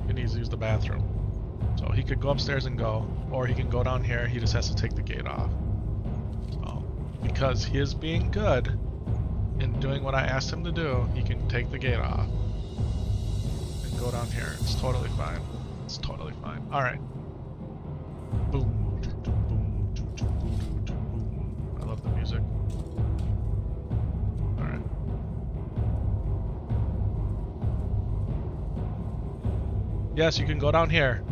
He needs to use the bathroom. So he could go upstairs and go, or he can go down here. He just has to take the gate off. So, because he is being good in doing what I asked him to do, he can take the gate off and go down here. It's totally fine. It's totally fine. Alright. Boom. Boom. Boom. I love the music. Alright. Yes, you can go down here.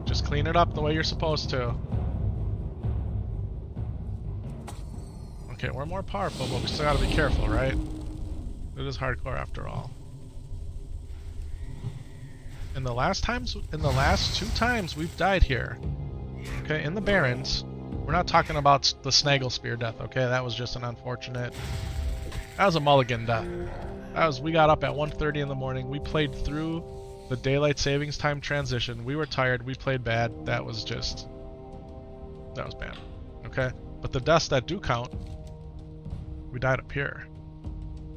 Just clean it up the way you're supposed to. Okay, we're more powerful, but we still gotta be careful, right? It is hardcore after all. In the last 2 times we've died here, okay, in the Barrens, we're not talking about the Snaggle Spear death, okay? That was just an unfortunate. That was a mulligan death. We got up at 1:30 in the morning. We played through the daylight savings time transition. We were tired. We played bad. That was bad. Okay? But the deaths that do count, we died up here.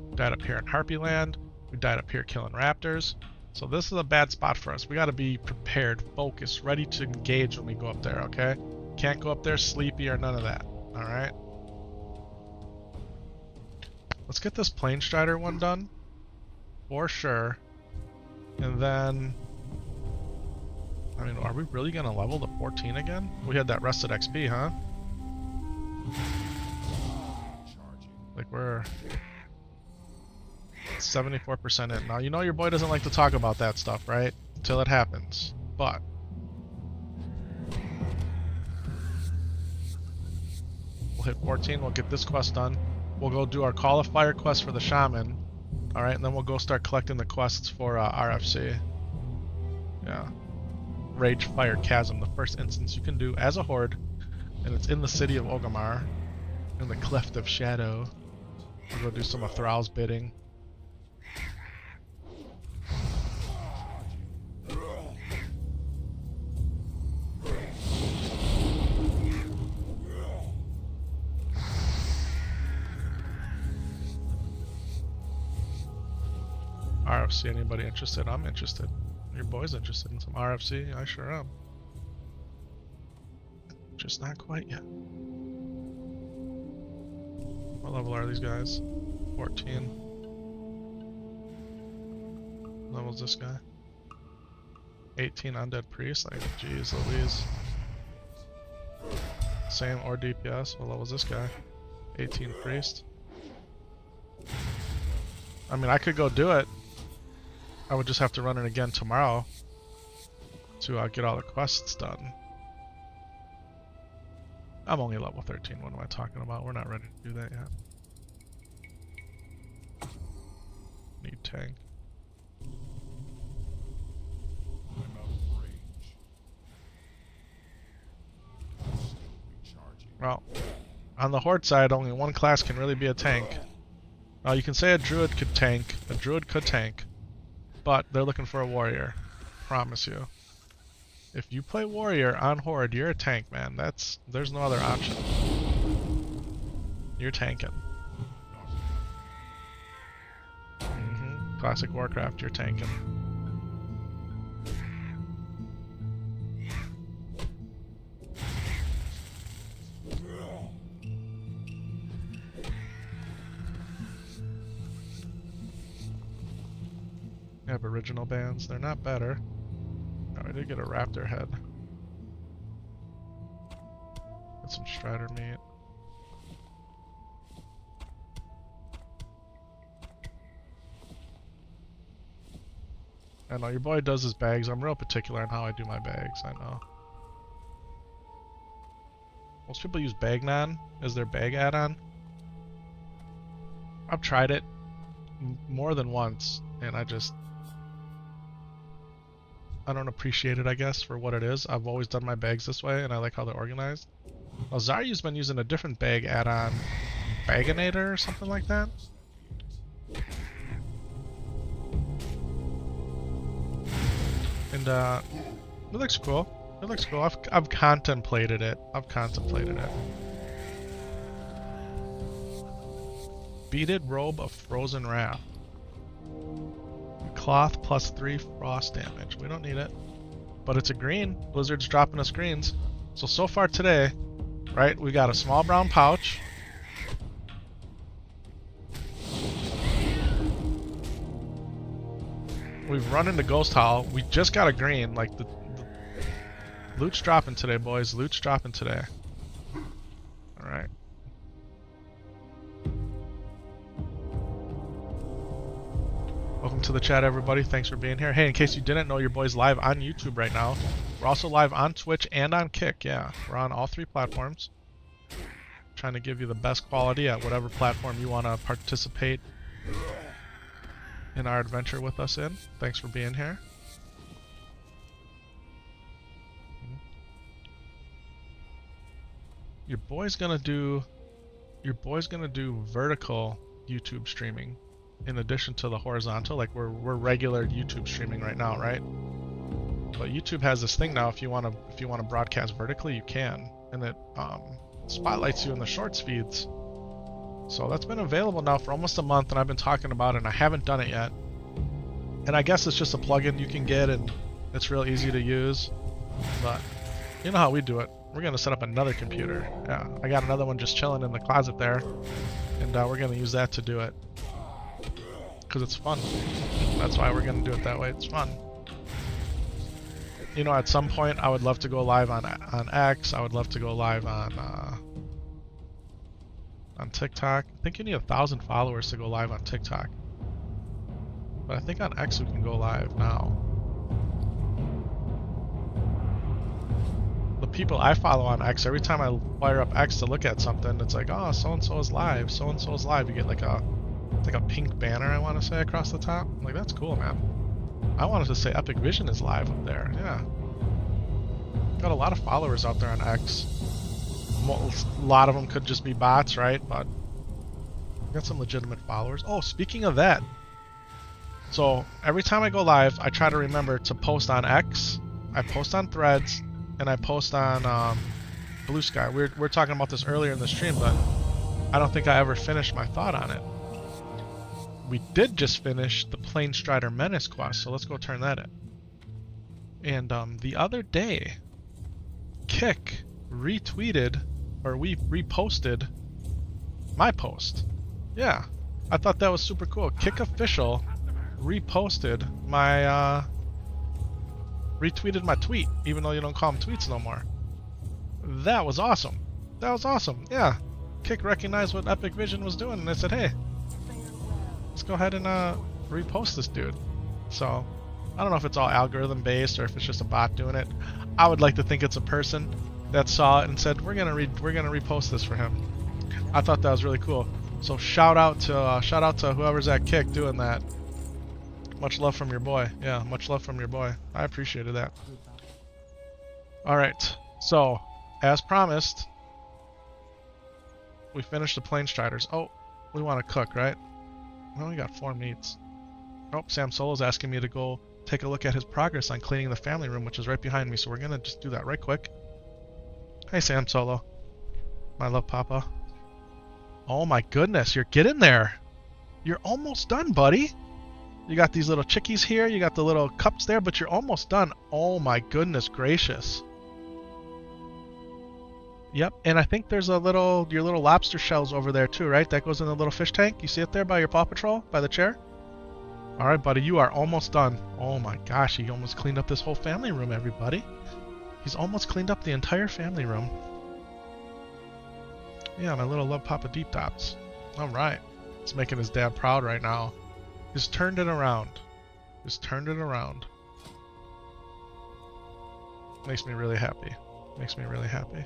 We died up here in Harpy Land. We died up here killing raptors. So this is a bad spot for us. We got to be prepared, focused, ready to engage when we go up there, okay? Can't go up there sleepy or none of that. Alright? Let's get this Plane Strider one done. For sure. And then, I mean, are we really going to level to 14 again? We had that rested XP, huh? Like we're 74% in. Now, you know your boy doesn't like to talk about that stuff, right? Until it happens. But we'll hit 14, we'll get this quest done. We'll go do our Call of Fire quest for the Shaman. Alright, and then we'll go start collecting the quests for RFC. Yeah. Ragefire Chasm, the first instance you can do as a Horde. And it's in the city of Orgrimmar. In the Cleft of Shadow. We'll go do some of Thrall's bidding. RFC, anybody interested? I'm interested. Your boy's interested in some RFC? I sure am. Just not quite yet. What level are these guys? 14. What level's this guy? 18 Undead Priest? Like, jeez Louise. Same or DPS. What level's this guy? 18 Priest. I mean, I could go do it. I would just have to run it again tomorrow to get all the quests done. I'm only level 13, what am I talking about? We're not ready to do that yet. Need tank. Well, on the Horde side, only one class can really be a tank. Now you can say a Druid could tank, but they're looking for a warrior. promise you. If you play warrior on horde, you're a tank, man. There's no other option. You're tanking. Classic Warcraft, you're tanking. Aboriginal bands, they're not better. Oh, I did get a raptor head. Get some strider meat. I know, your boy does his bags. I'm real particular on how I do my bags, I know. Most people use Bagnon as their bag add-on. I've tried it more than once, and I don't appreciate it, I guess, for what it is. I've always done my bags this way, and I like how they're organized. Well, Zaryu's been using a different bag add-on, Baganator or something like that. And it looks cool. It looks cool. I've contemplated it. Beaded robe of frozen wrath. Cloth +3 frost damage. We don't need it. But it's a green. Blizzard's dropping us greens. So far today, right, we got a small brown pouch. We've run into Ghost Howl. We just got a green. Like, the loot's dropping today, boys. Loot's dropping today. Alright. Welcome to the chat, everybody. Thanks for being here. Hey, in case you didn't know, your boy's live on YouTube right now. We're also live on Twitch and on Kick. Yeah, we're on all 3 platforms. Trying to give you the best quality at whatever platform you want to participate in our adventure with us in. Thanks for being here. Your boy's gonna do vertical YouTube streaming in addition to the horizontal. Like we're regular YouTube streaming right now, right? But YouTube has this thing now, if you want to broadcast vertically, you can, and it spotlights you in the shorts feeds. So that's been available now for almost a month, and I've been talking about it, and I haven't done it yet. And I guess it's just a plugin you can get, and it's real easy to use. But you know how we do it. We're gonna set up another computer. Yeah, I got another one just chilling in the closet there, and we're gonna use that to do it. Because it's fun. That's why we're gonna do it that way. It's fun. You know, at some point I would love to go live on X. I would love to go live on TikTok. I think you need 1,000 followers to go live on TikTok. But I think on X we can go live now. The people I follow on X, every time I fire up X to look at something, it's like, oh, so-and-so is live, so-and-so is live. You get like a pink banner, I want to say, across the top. I'm like, that's cool, man. I wanted to say Epic Vision is live up there. Yeah. Got a lot of followers out there on X. A lot of them could just be bots, right? But got some legitimate followers. Oh, speaking of that. So every time I go live, I try to remember to post on X, I post on Threads, and I post on Blue Sky. We were talking about this earlier in the stream, but I don't think I ever finished my thought on it. We did just finish the Plane Strider Menace quest, so let's go turn that in. And the other day, Kick retweeted, or we reposted my post. Yeah, I thought that was super cool. Kick Official reposted my, retweeted my tweet, even though you don't call them tweets no more. That was awesome. That was awesome. Yeah, Kick recognized what Epic Vision was doing, and they said, hey, let's go ahead and repost this dude. So I don't know if it's all algorithm based or if it's just a bot doing it. I would like to think it's a person that saw it and said, we're gonna repost this for him. I thought that was really cool. So shout out to whoever's at Kick doing that. Much love from your boy. Yeah, much love from your boy. I appreciated that. All right. So as promised, we finished the Plane Striders. Oh, we want to cook, right? We only got 4 meats. Oh, Sam Solo's asking me to go take a look at his progress on cleaning the family room, which is right behind me. So we're gonna just do that right quick. Hey, Sam Solo. My love, Papa. Oh my goodness, you're getting there. You're almost done, buddy. You got these little chickies here, you got the little cups there, but you're almost done. Oh my goodness gracious. Yep, and I think there's your little lobster shells over there too, right? That goes in the little fish tank. You see it there by your Paw Patrol, by the chair? Alright, buddy, you are almost done. Oh my gosh, he almost cleaned up this whole family room, everybody. He's almost cleaned up the entire family room. Yeah, my little Love Papa Deep Dots. Alright. He's making his dad proud right now. He's turned it around. He's turned it around. Makes me really happy. Makes me really happy.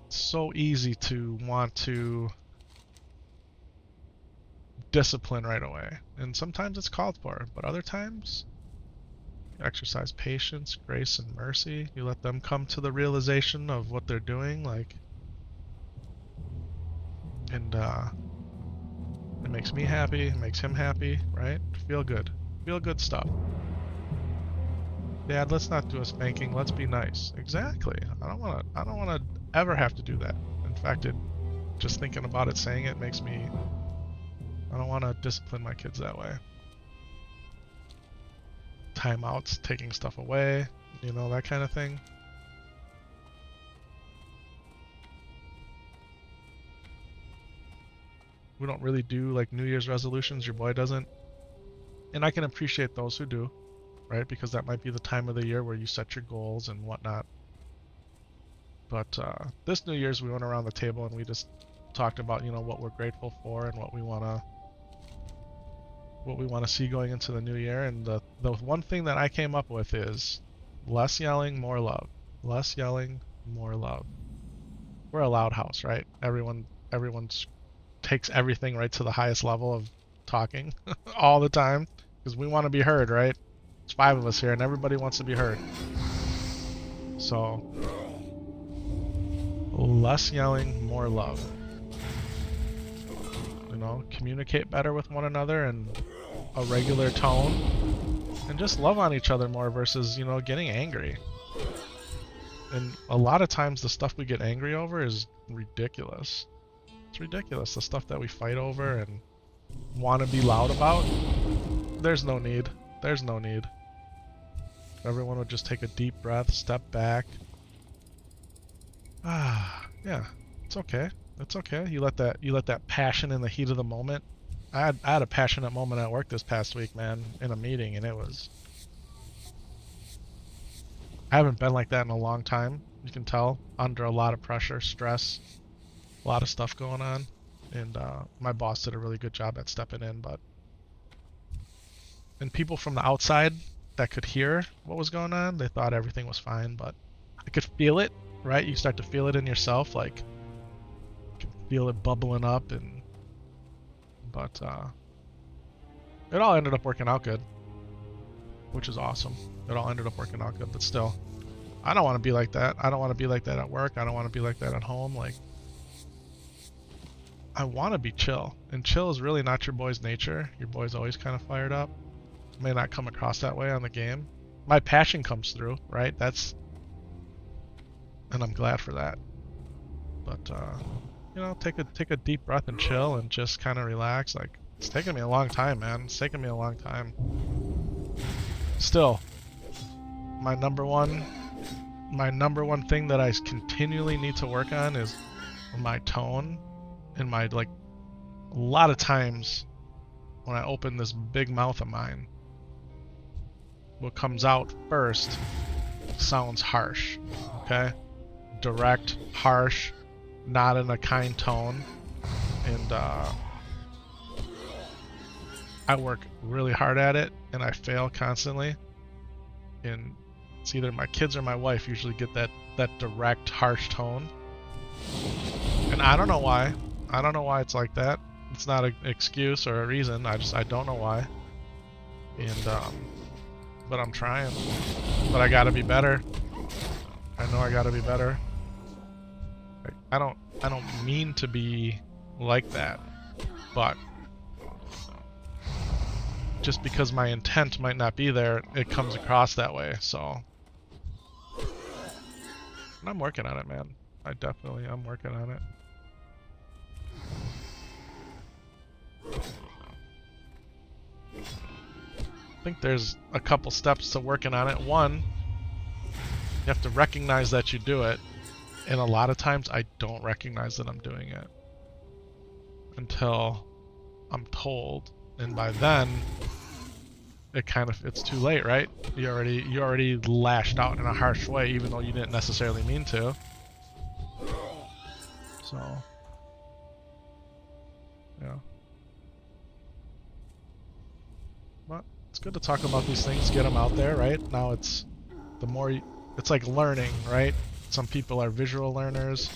It's so easy to want to discipline right away. And sometimes it's called for, but other times you exercise patience, grace, and mercy. You let them come to the realization of what they're doing, like, and it makes me happy, it makes him happy, right? Feel good. Feel good stuff. Dad, let's not do a spanking, let's be nice. Exactly. I don't wanna ever have to do that. In fact, just thinking about it, saying it makes me, I don't wanna discipline my kids that way. Timeouts, taking stuff away, you know, that kind of thing. We don't really do like New Year's resolutions, your boy doesn't. And I can appreciate those who do, right? Because that might be the time of the year where you set your goals and whatnot. But this New Year's we went around the table and we just talked about, you know, what we're grateful for and what we wanna see going into the new year. And the one thing that I came up with is less yelling, more love. Less yelling, more love. We're a loud house, right? Everyone's takes everything right to the highest level of talking all the time because we want to be heard, right? There's 5 of us here and everybody wants to be heard. So less yelling, more love. You know, communicate better with one another and a regular tone, and just love on each other more versus, you know, getting angry. And a lot of times the stuff we get angry over is ridiculous. It's ridiculous, the stuff that we fight over and want to be loud about. There's no need. There's no need. If everyone would just take a deep breath, step back. Yeah, it's okay. It's okay. You let that passion in the heat of the moment. I had a passionate moment at work this past week, man, in a meeting, and it was, I haven't been like that in a long time. You can tell, under a lot of pressure, stress, a lot of stuff going on, and my boss did a really good job at stepping in. And people from the outside that could hear what was going on, they thought everything was fine, but I could feel it, right? You start to feel it in yourself, like you can feel it bubbling up, but it all ended up working out good, which is awesome. It all ended up working out good, but still, I don't want to be like that. I don't want to be like that at work. I don't want to be like that at home. Like, I want to be chill, and chill is really not your boy's nature. Your boy's always kind of fired up. It may not come across that way on the game. My passion comes through, right? And I'm glad for that. But you know, take a deep breath and chill and just kind of relax. Like, it's taken me a long time, man. It's taken me a long time. Still, my number one thing that I continually need to work on is my tone. And my, like, a lot of times when I open this big mouth of mine, what comes out first sounds harsh, okay? Direct, harsh, not in a kind tone. And I work really hard at it, and I fail constantly. And it's either my kids or my wife usually get that direct, harsh tone. And I don't know why. I don't know why it's like that. It's not an excuse or a reason. I don't know why. And but I'm trying. But I gotta be better. I know I gotta be better. I don't mean to be like that, but just because my intent might not be there, it comes across that way, so. And I'm working on it, man. I'm working on it. I think there's a couple steps to working on it. One, you have to recognize that you do it, and a lot of times I don't recognize that I'm doing it until I'm told, and by then it's too late, right? You already lashed out in a harsh way, even though you didn't necessarily mean to. So, yeah. But it's good to talk about these things, get them out there, right? Now it's like learning, right? Some people are visual learners.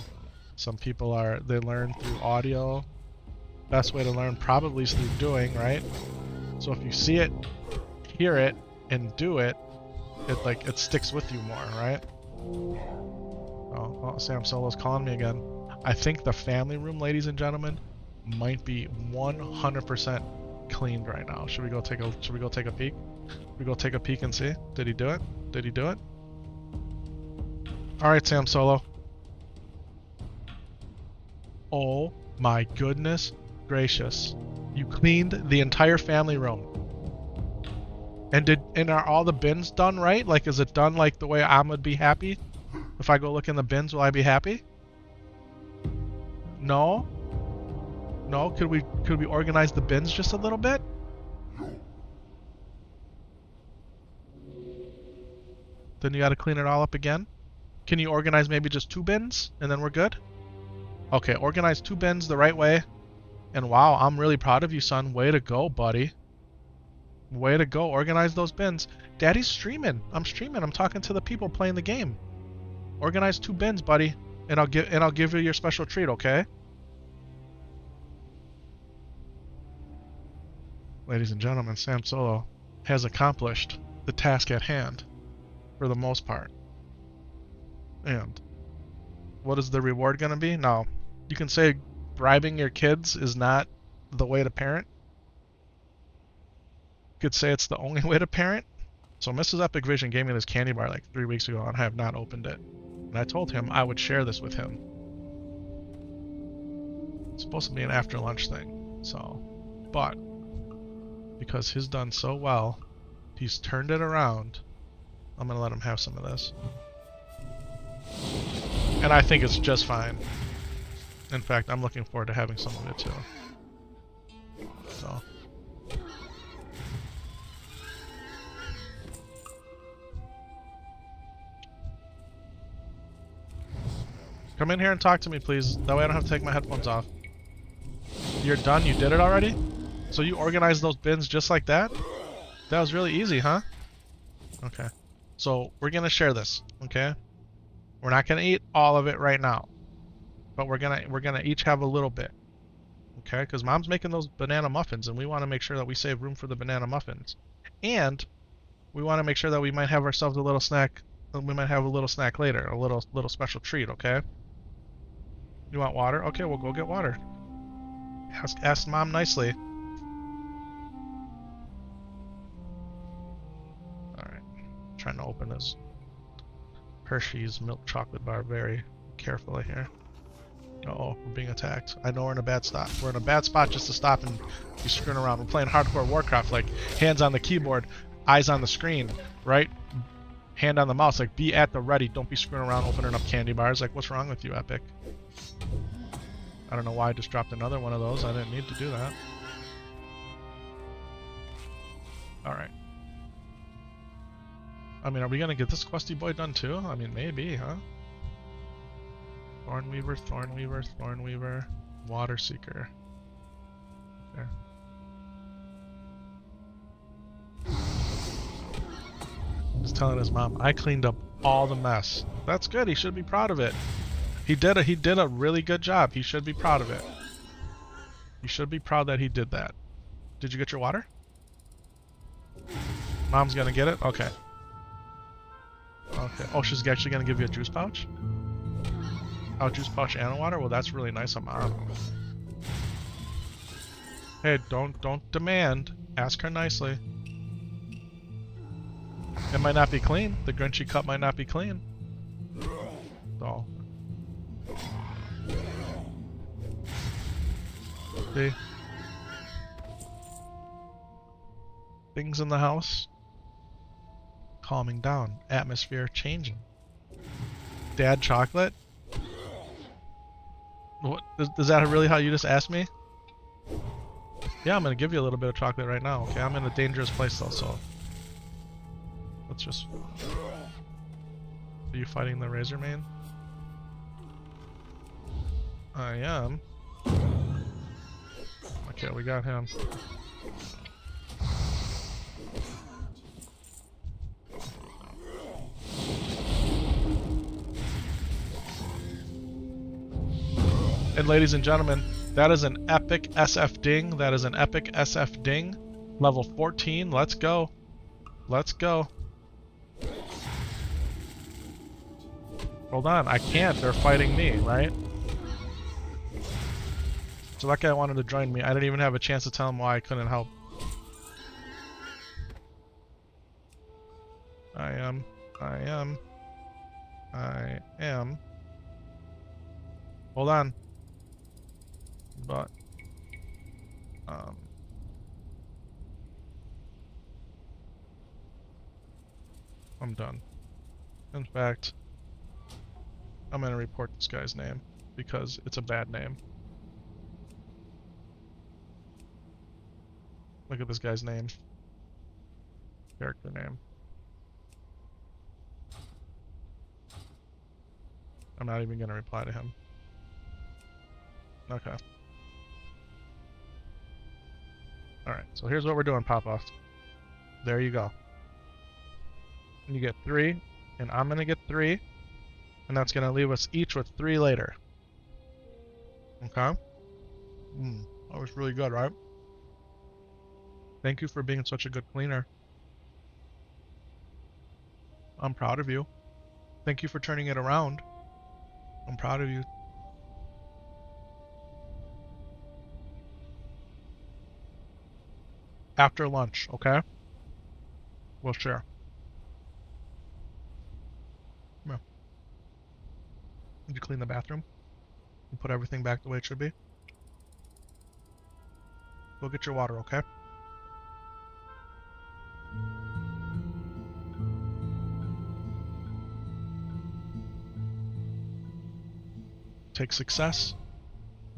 Some people they learn through audio. Best way to learn probably is through doing, right? So if you see it, hear it, and do it, it sticks with you more, right? Oh, Sam Solo's calling me again. I think the family room, ladies and gentlemen, might be 100% cleaned right now. Should we go take a peek? Should we go take a peek and see? Did he do it? Did he do it? All right, Sam Solo. Oh my goodness gracious! You cleaned the entire family room. And are all the bins done right? Like, is it done like the way I would be happy? If I go look in the bins, will I be happy? No? No? Could we organize the bins just a little bit? Then you gotta clean it all up again? Can you organize maybe just 2 bins and then we're good? Okay, organize 2 bins the right way. And wow, I'm really proud of you, son. Way to go, buddy. Way to go. Organize those bins. Daddy's streaming. I'm streaming. I'm talking to the people playing the game. Organize 2 bins, buddy. And I'll give you your special treat, okay? Ladies and gentlemen, Sam Solo has accomplished the task at hand for the most part. And what is the reward going to be? Now, you can say bribing your kids is not the way to parent. You could say it's the only way to parent. So Mrs. Epik Vision gave me this candy bar like 3 weeks ago and I have not opened it. And I told him I would share this with him. It's supposed to be an after lunch thing. So, but because he's done so well, he's turned it around. I'm going to let him have some of this. And I think it's just fine. In fact, I'm looking forward to having some of it too. So. Come in here and talk to me, please. That way I don't have to take my headphones off. You're done? You did it already? So you organized those bins just like that? That was really easy, huh? Okay. So we're gonna share this, okay? We're not gonna eat all of it right now, but we're gonna each have a little bit, okay? Because Mom's making those banana muffins, and we want to make sure that we save room for the banana muffins, and we want to make sure that we might have ourselves a little snack. We might have a little snack later, a little special treat, okay? You want water? Okay, we'll go get water. Ask Mom nicely. Alright. Trying to open this Hershey's milk chocolate bar very carefully here. Uh-oh, we're being attacked. I know we're in a bad spot. We're in a bad spot just to stop and be screwing around. We're playing hardcore Warcraft, like hands on the keyboard, eyes on the screen, right? Hand on the mouse, like be at the ready. Don't be screwing around opening up candy bars. Like, what's wrong with you, Epik? I don't know why I just dropped another one of those. I didn't need to do that. Alright. I mean, are we gonna get this questy boy done too? I mean, maybe, huh? Thornweaver, Thornweaver, Thornweaver, Water Seeker. Okay. He's telling his mom, I cleaned up all the mess. That's good. He should be proud of it. He did a really good job. He should be proud of it. You should be proud that he did that. Did you get your water? Mom's gonna get it? Okay. Okay. Oh, she's actually gonna give you a juice pouch? Oh, juice pouch and water? Well, that's really nice of Mom. Hey, don't demand. Ask her nicely. It might not be clean. The Grinchy cup might not be clean. So. See? Things in the house. Calming down. Atmosphere changing. Dad chocolate? What? Is that really how you just asked me? Yeah, I'm gonna give you a little bit of chocolate right now, okay? I'm in a dangerous place though, so... Let's just... Are you fighting the Razor Mane? I am. Okay, we got him. And ladies and gentlemen, that is an epic SF ding. That is an epic SF ding. Level 14. Let's go. Let's go. Hold on. I can't. They're fighting me, right? So that guy wanted to join me. I didn't even have a chance to tell him why I couldn't help. I am. Hold on. But, I'm done. In fact, I'm gonna report this guy's name because it's a bad name. Look at this guy's name. Character name. I'm not even gonna reply to him. Okay. Alright, so here's what we're doing, Papa. There you go. And you get 3, and I'm gonna get 3, and that's gonna leave us each with 3 later. Okay? That was really good, right? Thank you for being such a good cleaner. I'm proud of you. Thank you for turning it around. I'm proud of you. After lunch, okay? We'll share. Come here. Did you clean the bathroom? And put everything back the way it should be? Go get your water, okay? Take success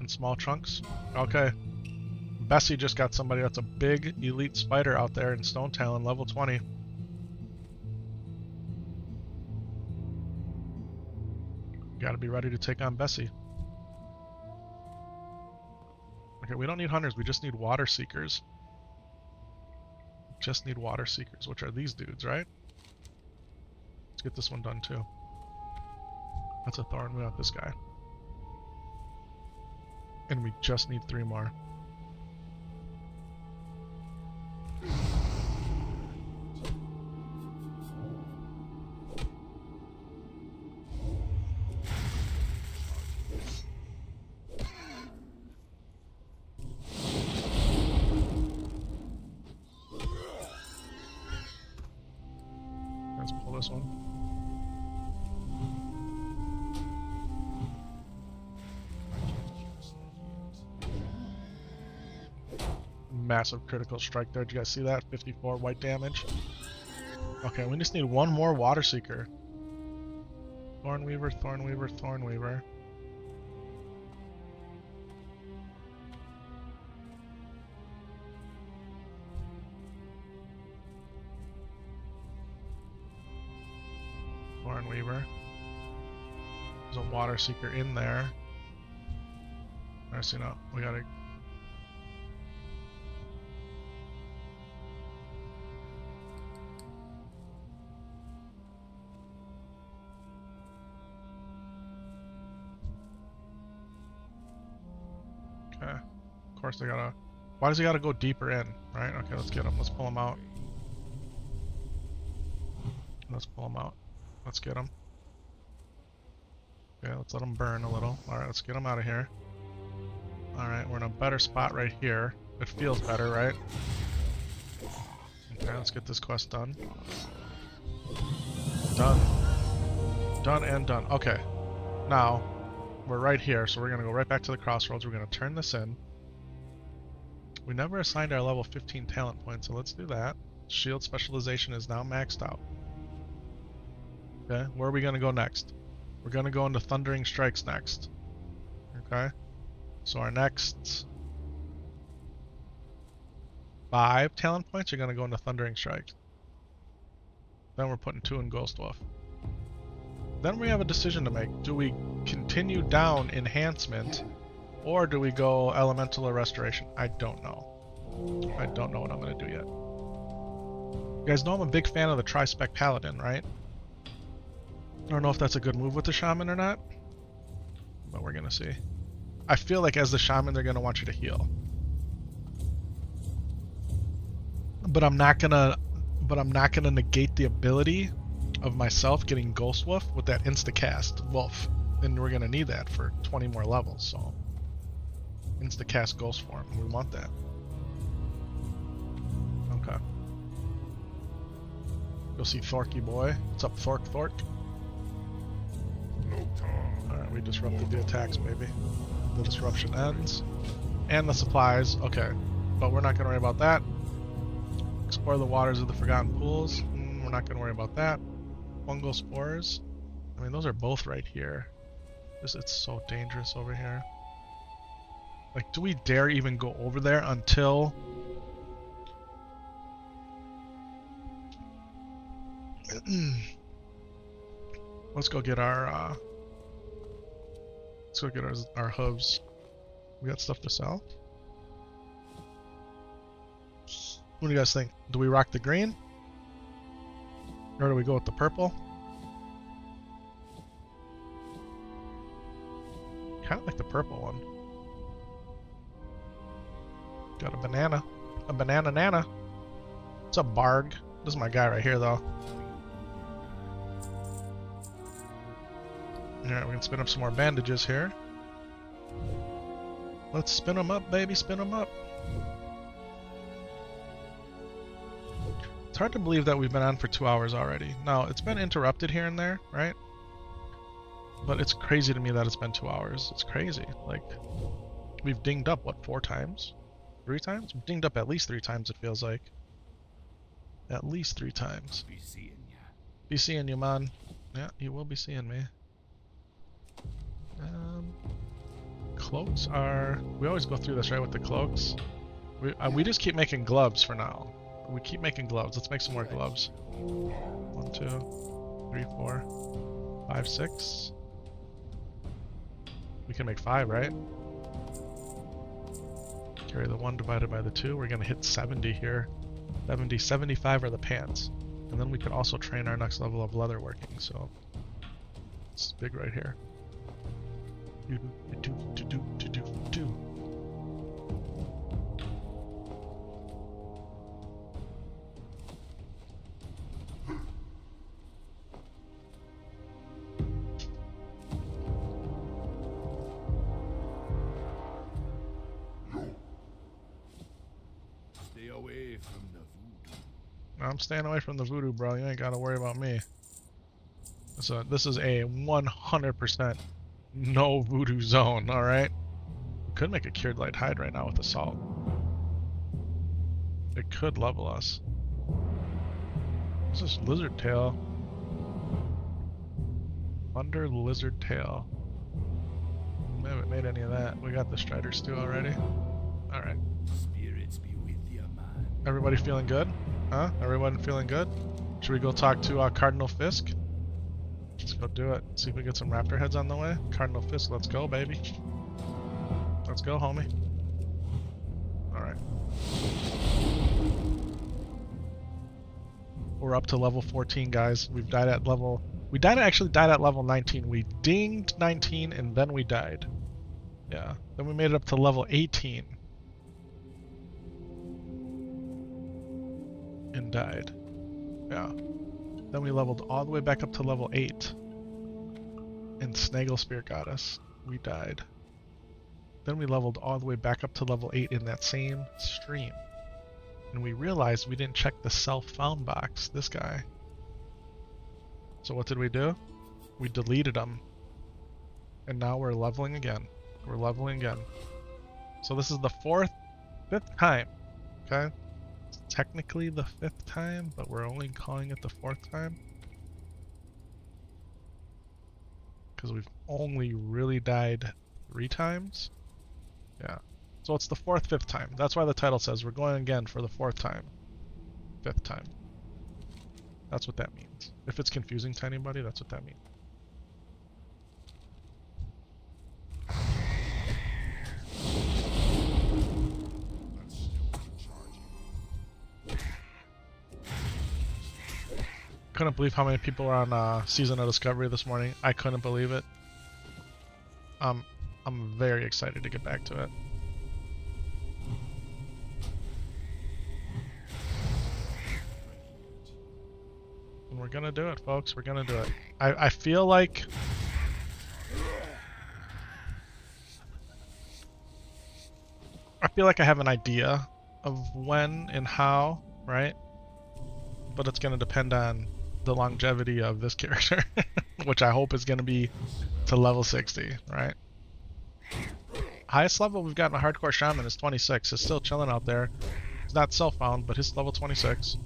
in small chunks. Okay. Bessie just got somebody that's a big elite spider out there in Stone Talon, level 20. Gotta be ready to take on Bessie. Okay, we don't need hunters, we just need water seekers. Just need water seekers, which are these dudes, right? Let's get this one done too. That's a thorn, we want this guy. And we just need 3 more. Let's pull this one. Massive critical strike there. Did you guys see that? 54 white damage. Okay, we just need 1 more water seeker. Thornweaver, Thornweaver, Thornweaver. Thornweaver. There's a water seeker in there. Actually, no. We gotta... Okay. Of course they gotta... Why does he gotta go deeper in? Right? Okay, let's get him. Let's pull him out. Let's pull him out. Let's get him. Okay, let's let him burn a little. Alright, let's get him out of here. Alright, we're in a better spot right here. It feels better, right? Okay, let's get this quest done. Done. Done and done. Okay. Now, we're right here, so we're going to go right back to the crossroads. We're going to turn this in. We never assigned our level 15 talent points, so let's do that. Shield specialization is now maxed out. Okay, where are we going to go next? We're going to go into Thundering Strikes next. Okay, so our next 5 talent points are going to go into Thundering Strikes. Then we're putting 2 in Ghost Wolf. Then we have a decision to make. Do we continue down Enhancement, or do we go Elemental or Restoration? I don't know. I don't know what I'm going to do yet. You guys know I'm a big fan of the Tri-Spec Paladin, right? I don't know if that's a good move with the Shaman or not, but we're going to see. I feel like as the Shaman, they're going to want you to heal. But I'm not going to negate the ability of myself getting Ghost Wolf with that insta-cast Wolf. And we're going to need that for 20 more levels, so insta-cast Ghost form. We want that. Okay. Go see Thorky boy. What's up, Thork? Alright, we disrupted the attacks, baby. The disruption ends. And the supplies. Okay. But we're not going to worry about that. Explore the waters of the Forgotten Pools. We're not going to worry about that. Fungal spores. I mean, those are both right here. It's so dangerous over here. Like, do we dare even go over there until... Let's go get our our hooves. We got stuff to sell. What do you guys think? Do we rock the green? Or do we go with the purple? Kind of like the purple one. Got a banana. A banana nana. What's up, Barg? This is my guy right here, though. Alright, we can spin up some more bandages here. Let's spin them up, baby. Spin them up. It's hard to believe that we've been on for 2 hours already. Now, it's been interrupted here and there, right? But it's crazy to me that it's been 2 hours. It's crazy. Like, we've dinged up, what, 4 times? 3 times? We've dinged up at least 3 times, it feels like. At least 3 times. Be seeing ya. Be seeing you, man. Yeah, you will be seeing me. Cloaks are... We always go through this, right, with the cloaks? We just keep making gloves for now. We keep making gloves. Let's make some more gloves. 1, 2, 3, 4, 5, 6. We can make 5, right? Carry the 1 divided by the 2. We're gonna hit 70 here. 70, 75 are the pants. And then we can also train our next level of leather working, so it's big right here. Do. Stay away from the voodoo. I'm staying away from the voodoo, bro. You ain't gotta worry about me. So this is a 100% no voodoo zone, alright? We could make a cured light hide right now with assault. It could level us. What's this lizard tail? Thunder lizard tail. We haven't made any of that. We got the Strider stew already. Alright. Spirits be with you, man. Everybody feeling good? Huh? Everyone feeling good? Should we go talk to Cardinal Fisk? Let's go do it. See if we get some raptor heads on the way. Cardinal Fisk, let's go, baby. Let's go, homie. Alright. We're up to level 14, guys. We've died at level... We actually died at level 19. We dinged 19 and then we died. Yeah. Then we made it up to level 18. And died. Yeah. Then we leveled all the way back up to level 8. And Snaggle Spear got us. We died. Then we leveled all the way back up to level 8 in that same stream. And we realized we didn't check the self-found box, this guy. So what did we do? We deleted him. And now we're leveling again. We're leveling again. So this is the fifth time, okay? It's technically the 5th time, but we're only calling it the 4th time. Because we've only really died 3 times. Yeah. So it's the 4th, 5th time. That's why the title says we're going again for the 4th time. 5th time. That's what that means. If it's confusing to anybody, that's what that means. Couldn't believe how many people are on Season of Discovery this morning. I couldn't believe it. I'm very excited to get back to it. And we're gonna do it, folks. We're gonna do it. I feel like I have an idea of when and how, right? But it's gonna depend on the longevity of this character, which I hope is gonna be to level 60, right? Highest level we've gotten a hardcore shaman is 26. He's still chilling out there. He's not self-found, but he's level 26.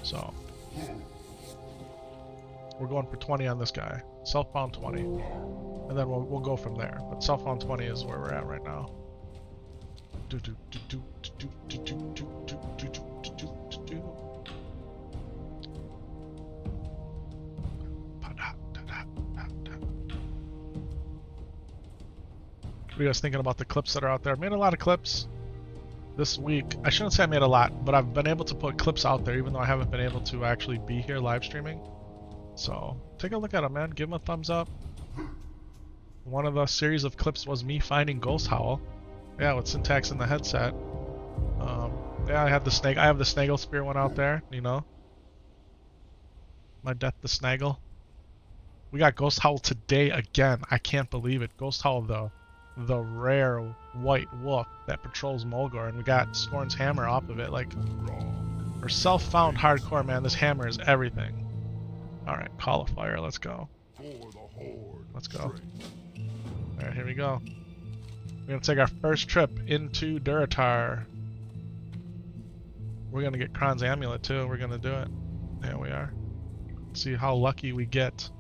So we're going for 20 on this guy. Self-found 20. And then we'll go from there. But self-found 20 is where we're at right now. What are you guys thinking about the clips that are out there? I made a lot of clips this week. I shouldn't say I made a lot, but I've been able to put clips out there even though I haven't been able to actually be here live streaming. So take a look at them, man. Give them a thumbs up. One of the series of clips was me finding Ghost Howl. Yeah, with syntax in the headset. Yeah, I have the Snaggle Spear one out there, you know. My death to Snaggle. We got Ghost Howl today again. I can't believe it. Ghost Howl, the rare white wolf that patrols Mulgore, and we got Scorn's hammer off of it. Like, we're self-found hardcore, man. This hammer is everything. Alright, Call of Fire, let's go. Let's go. Alright, here we go. We're gonna take our first trip into Durotar. We're gonna get Kron's Amulet too. We're gonna do it. There we are. See how lucky we get.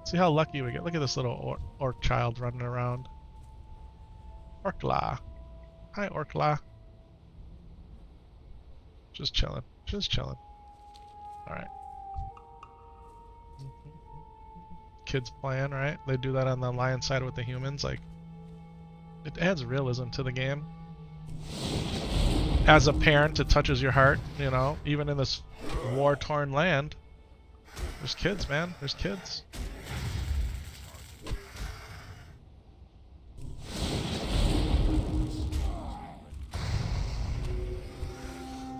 See how lucky we get. Look at this little orc child running around. Orkla. Hi, Orkla. Just chilling. Just chilling. Alright. Kids playing, right? They do that on the lion side with the humans. Like, it adds realism to the game. As a parent, it touches your heart, you know, even in this war-torn land. There's kids, man. There's kids.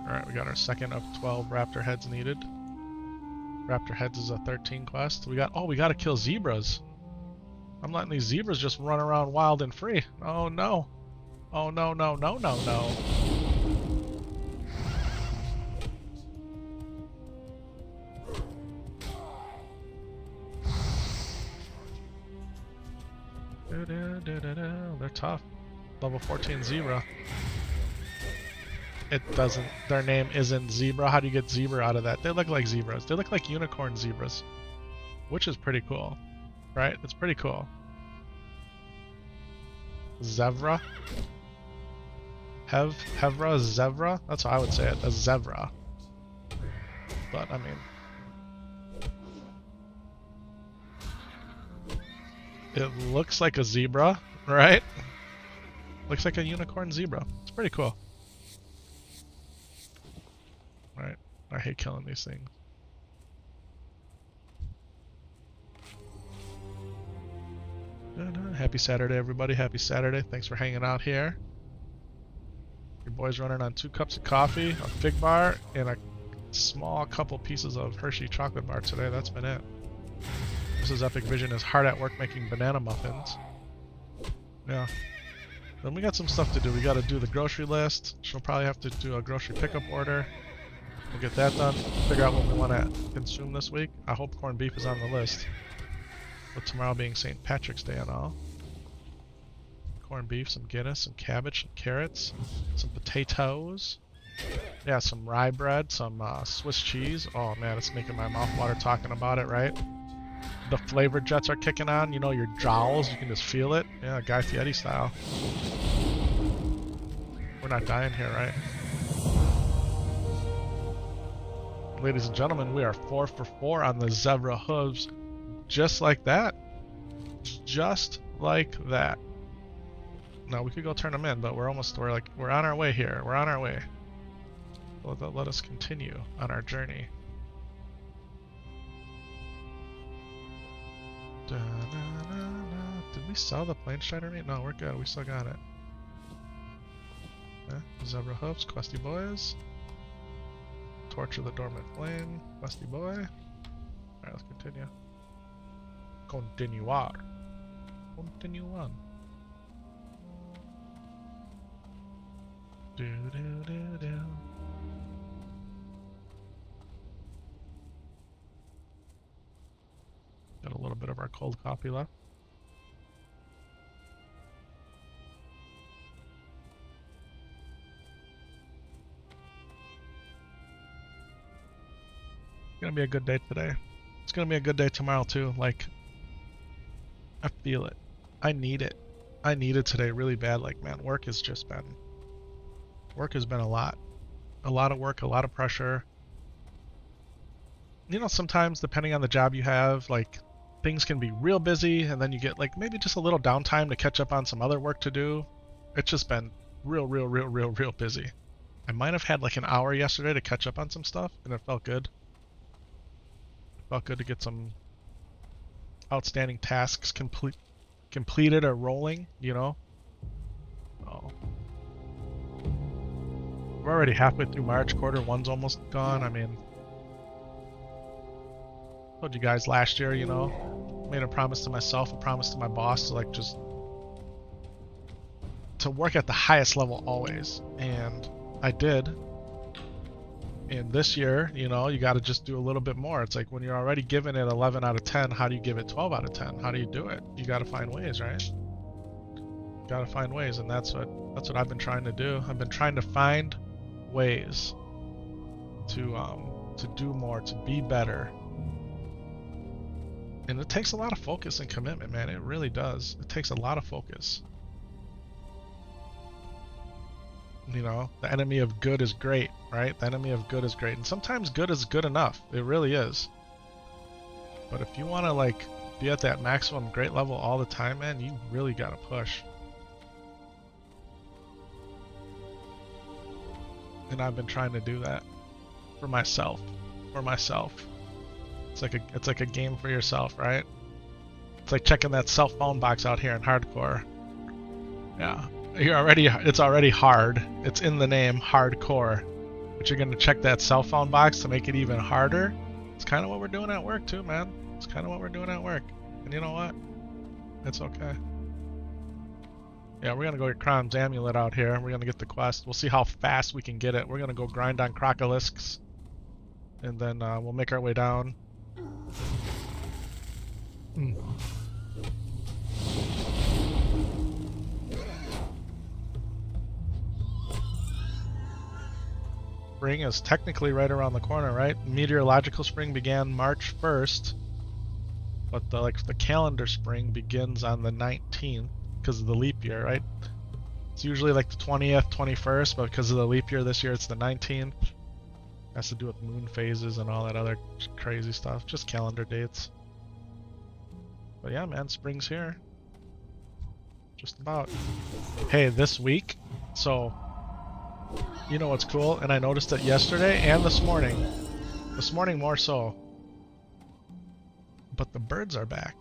Alright, we got our second of 12 raptor heads needed. Raptor heads is a 13 quest. We gotta kill zebras. I'm letting these zebras just run around wild and free. Oh no. Oh no, no, no, no, no. They're tough. Level 14 zebra. It doesn't, their name isn't zebra. How do you get zebra out of that? They look like zebras. They look like unicorn zebras, which is pretty cool, right? It's pretty cool. Zevra? Hevra? Zevra? That's how I would say it, a zebra. But, I mean, it looks like a zebra, right? Looks like a unicorn zebra. It's pretty cool. Right, I hate killing these things. Happy Saturday, everybody. Happy Saturday. Thanks for hanging out here. Your boy's running on 2 cups of coffee, a fig bar, and a small couple pieces of Hershey chocolate bar today. That's been it. Mrs. Epic Vision is hard at work making banana muffins. Yeah. Then we got some stuff to do. We got to do the grocery list. She'll probably have to do a grocery pickup order. We'll get that done. Figure out what we want to consume this week. I hope corned beef is on the list. With tomorrow being St. Patrick's Day and all. Corned beef, some Guinness, some cabbage, some carrots, some potatoes. Yeah, some rye bread, some Swiss cheese. Oh man, it's making my mouth water talking about it, right? The flavor jets are kicking on. You know, your jowls, you can just feel it. Yeah, Guy Fieri style. We're not dying here, right? Ladies and gentlemen, we are 4 for 4 on the zebra hooves. Just like that. Just like that. No, we could go turn them in, but we're on our way here. We're on our way. Let us continue on our journey. Did we sell the plane strider meat? No, we're good. We still got it. Zebra hooves, questy boys. Torture the dormant flame, questy boy. Alright, let's continue. Continuar. Continue on. Do do do do. Got a little bit of our cold coffee left. It's gonna be a good day today. It's gonna be a good day tomorrow too. Like, I feel it. I need it. I need it today really bad. Like, man, work has been a lot. A lot of work, a lot of pressure. You know, sometimes depending on the job you have, like, things can be real busy and then you get like maybe just a little downtime to catch up on some other work to do. It's just been real busy. I might have had like an hour yesterday to catch up on some stuff and it felt good. Felt good to get some outstanding tasks completed or rolling, you know? Oh. We're already halfway through March, quarter one's almost gone. I mean, told you guys last year, you know, made a promise to myself, a promise to my boss to like just to work at the highest level always. And I did. And this year, you know, you got to just do a little bit more. It's like when you're already giving it 11 out of 10, how do you give it 12 out of 10? How do you do it? You got to find ways, right? Got to find ways, and that's what I've been trying to do. I've been trying to find ways to do more, to be better. And it takes a lot of focus and commitment, man. It really does. It takes a lot of focus. You know, the enemy of good is great, right? The enemy of good is great. And sometimes good is good enough. It really is. But if you want to, like, be at that maximum great level all the time, man, you really got to push. And I've been trying to do that for myself. For myself. It's like a game for yourself, right? It's like checking that cell phone box out here in hardcore. Yeah. It's already hard. It's in the name, hardcore. But you're gonna check that cell phone box to make it even harder. It's kind of what we're doing at work too, man. It's kind of what we're doing at work. And you know what? It's okay. Yeah, we're gonna go get Crom's amulet out here. We're gonna get the quest. We'll see how fast we can get it. We're gonna go grind on crocolisks. And then we'll make our way down. Spring is technically right around the corner, right? Meteorological spring began March 1st, but the calendar spring begins on the 19th because of the leap year, right? It's usually like the 20th, 21st, but because of the leap year this year, it's the 19th. Has to do with moon phases and all that other crazy stuff. Just calendar dates. But yeah, man, spring's here. Just about. Hey, this week, so you know what's cool? And I noticed it yesterday and this morning. This morning more so. But the birds are back.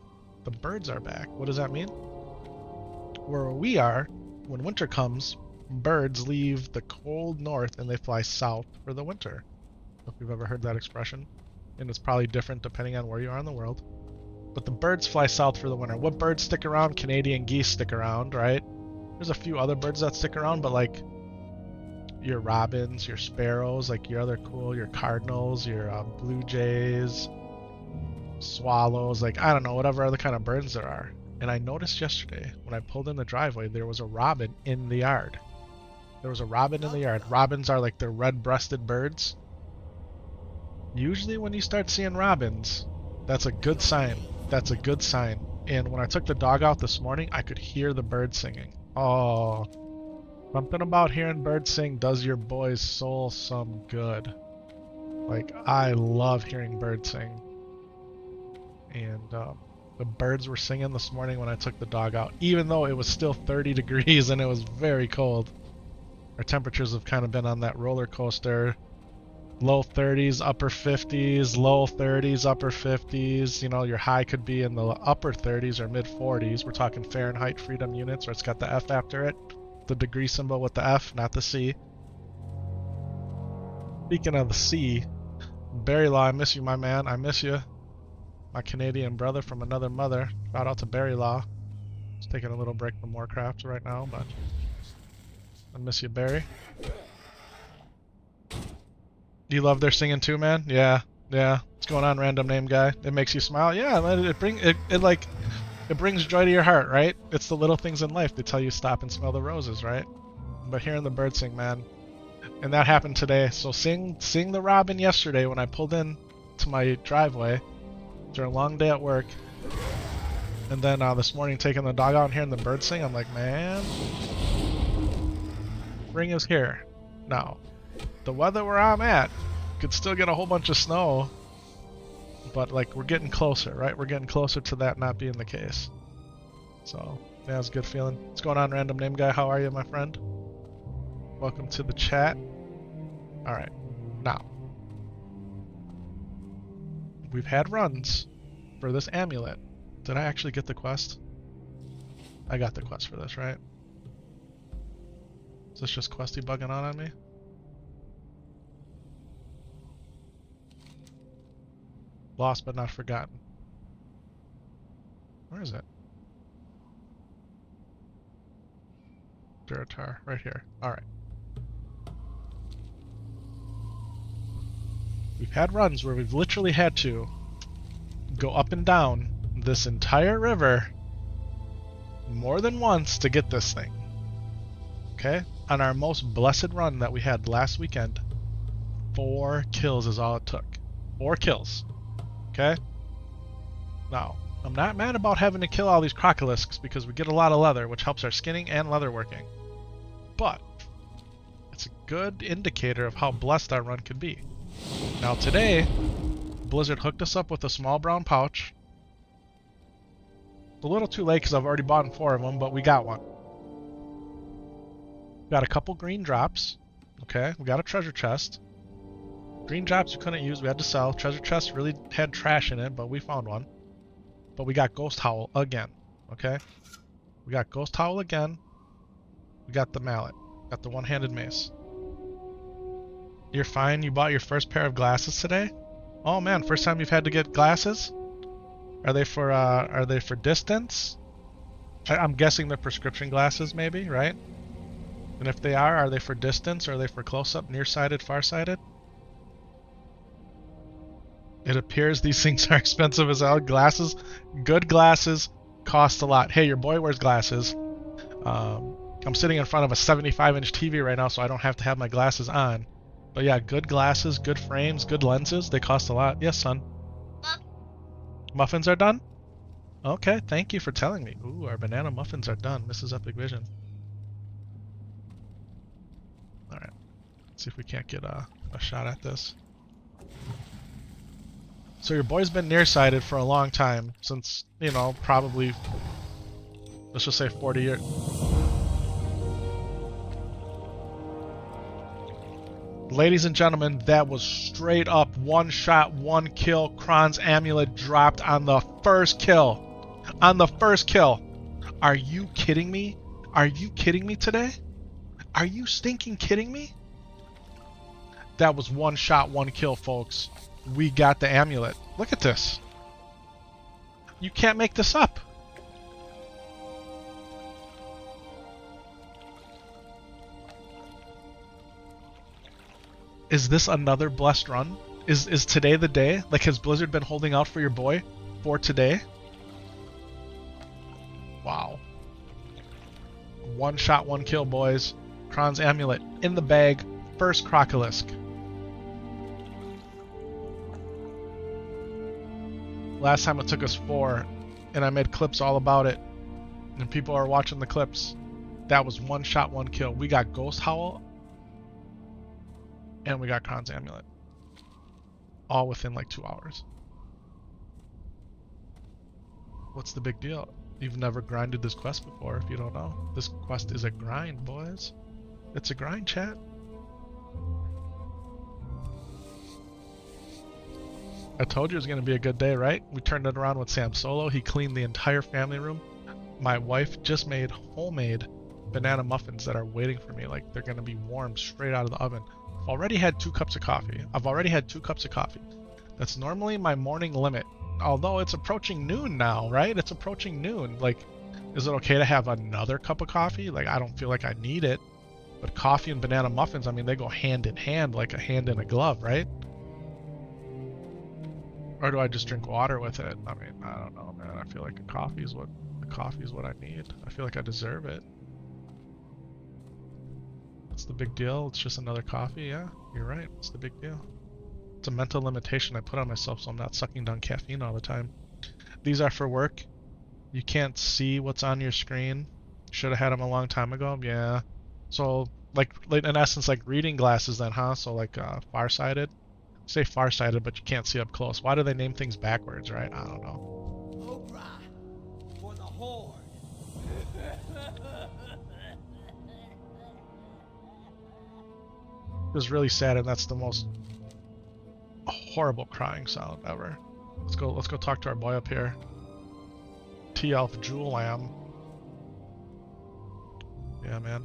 The birds are back. What does that mean? Where we are, when winter comes, birds leave the cold north and they fly south for the winter. If you've ever heard that expression. And it's probably different depending on where you are in the world. But the birds fly south for the winter. What birds stick around? Canadian geese stick around, right? There's a few other birds that stick around, but like your robins, your sparrows, like your other your cardinals, your blue jays, swallows, like I don't know, whatever other kind of birds there are. And I noticed yesterday when I pulled in the driveway, there was a robin in the yard. There was a robin in the yard. Robins are like the red-breasted birds. Usually when you start seeing robins, that's a good sign. That's a good sign. And when I took the dog out this morning, I could hear the birds singing. Oh, something about hearing birds sing does your boy's soul some good. Like, I love hearing birds sing. And the birds were singing this morning when I took the dog out, even though it was still 30 degrees and it was very cold. Our temperatures have kind of been on that roller coaster. Low 30s, upper 50s, low 30s, upper 50s. You know, your high could be in the upper 30s or mid 40s. We're talking Fahrenheit freedom units, or it's got the F after it. The degree symbol with the F, not the C. Speaking of the C, Barry Law, I miss you, my man. I miss you. My Canadian brother from another mother. Shout out to Barry Law. Just taking a little break from Warcraft right now, but I miss you, Barry. Do you love their singing too, man? Yeah, yeah. What's going on, random name guy? It makes you smile. Yeah, it brings joy to your heart, right? It's the little things in life that tell you stop and smell the roses, right? But hearing the birds sing, man, and that happened today. So seeing the robin yesterday when I pulled in to my driveway after a long day at work, and then this morning taking the dog out and hearing the birds sing, I'm like, man, spring is here now. The weather where I'm at could still get a whole bunch of snow, but like we're getting closer, right? We're getting closer to that not being the case. So yeah, it's a good feeling. What's going on, random name guy? How are you, my friend? Welcome to the chat. All right, now we've had runs for this amulet. Did I actually get the quest? I got the quest for this, right? Is this just questy bugging on me? Lost but not forgotten. Where is it? Duratar, right here. Alright. We've had runs where we've literally had to go up and down this entire river more than once to get this thing. Okay? On our most blessed run that we had last weekend, 4 kills is all it took. 4 kills. Okay? Now, I'm not mad about having to kill all these crocolisks because we get a lot of leather, which helps our skinning and leather working. But it's a good indicator of how blessed our run could be. Now today, Blizzard hooked us up with a small brown pouch. A little too late because I've already bought 4 of them, but we got one. Got a couple green drops. Okay, we got a treasure chest. Green drops we couldn't use, we had to sell. Treasure chest really had trash in it, but we found one. But we got Ghost Howl again, okay? We got Ghost Howl again. We got the mallet. Got the one-handed mace. You're fine? You bought your first pair of glasses today? Oh man, first time you've had to get glasses? Are they for distance? I'm guessing they're prescription glasses maybe, right? And if they are they for distance or are they for close-up, nearsighted, farsighted? It appears these things are expensive as hell. Glasses, good glasses, cost a lot. Hey, your boy wears glasses. I'm sitting in front of a 75-inch TV right now, so I don't have to have my glasses on. But yeah, good glasses, good frames, good lenses, they cost a lot. Yes, son. Muffins are done? Okay, thank you for telling me. Ooh, our banana muffins are done. Mrs. Epik Vision. Alright, let's see if we can't get a shot at this. So your boy's been nearsighted for a long time, since, you know, probably, let's just say 40 years. Ladies and gentlemen, that was straight up one shot, one kill. Kron's amulet dropped on the first kill. On the first kill. Are you kidding me? Are you kidding me today? Are you stinking kidding me? That was one shot, one kill, folks. We got the amulet. Look at this. You can't make this up. Is this another blessed run? Is today the day? Like, has Blizzard been holding out for your boy for today? Wow. One shot, one kill, boys. Kron's Amulet in the bag. First Crocolisk. Last time it took us 4, and I made clips all about it. And people are watching the clips. That was one shot, one kill. We got Ghost Howl, and we got Kron's Amulet. All within like 2 hours. What's the big deal? You've never grinded this quest before if you don't know. This quest is a grind, boys. It's a grind, chat. I told you it was going to be a good day, right? We turned it around with Sam Solo. He cleaned the entire family room. My wife just made homemade banana muffins that are waiting for me. Like, they're going to be warm straight out of the oven. I've already had 2 cups of coffee. That's normally my morning limit. Although it's approaching noon now, right? It's approaching noon. Like, is it okay to have another cup of coffee? Like, I don't feel like I need it. But coffee and banana muffins, I mean, they go hand in hand, like a hand in a glove, right? Or do I just drink water with it? I mean, I don't know, man. I feel like coffee is what I need. I feel like I deserve it. What's the big deal? It's just another coffee? Yeah, you're right. What's the big deal? It's a mental limitation I put on myself so I'm not sucking down caffeine all the time. These are for work. You can't see what's on your screen. Should have had them a long time ago. Yeah. So, like in essence, like reading glasses then, huh? So like farsighted. Say farsighted, but you can't see up close. Why do they name things backwards, right? I don't know. Hoorah for the Horde. It was really sad, and that's the most horrible crying sound ever. Let's go talk to our boy up here. T-Elf Jewel Lamb. Yeah, man.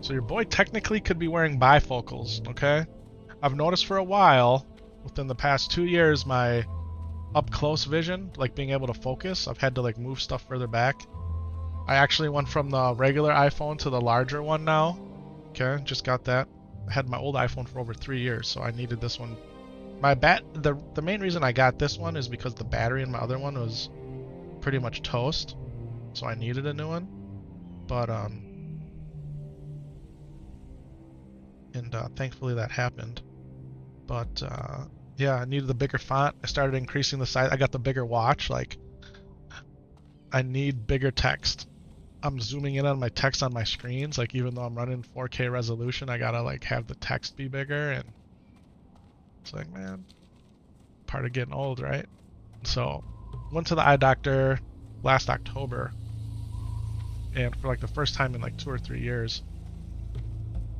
So your boy technically could be wearing bifocals, okay? I've noticed for a while, within the past 2 years, my up-close vision, like being able to focus, I've had to like move stuff further back. I actually went from the regular iPhone to the larger one now. Okay, just got that. I had my old iPhone for over 3 years, so I needed this one. The main reason I got this one is because the battery in my other one was pretty much toast, so I needed a new one. But thankfully that happened. But yeah, I needed the bigger font. I started increasing the size. I got the bigger watch. Like, I need bigger text. I'm zooming in on my text on my screens. Like, even though I'm running 4K resolution, I gotta like have the text be bigger, and it's like, man, part of getting old, right? So, went to the eye doctor last October, and for like the first time in like 2 or 3 years.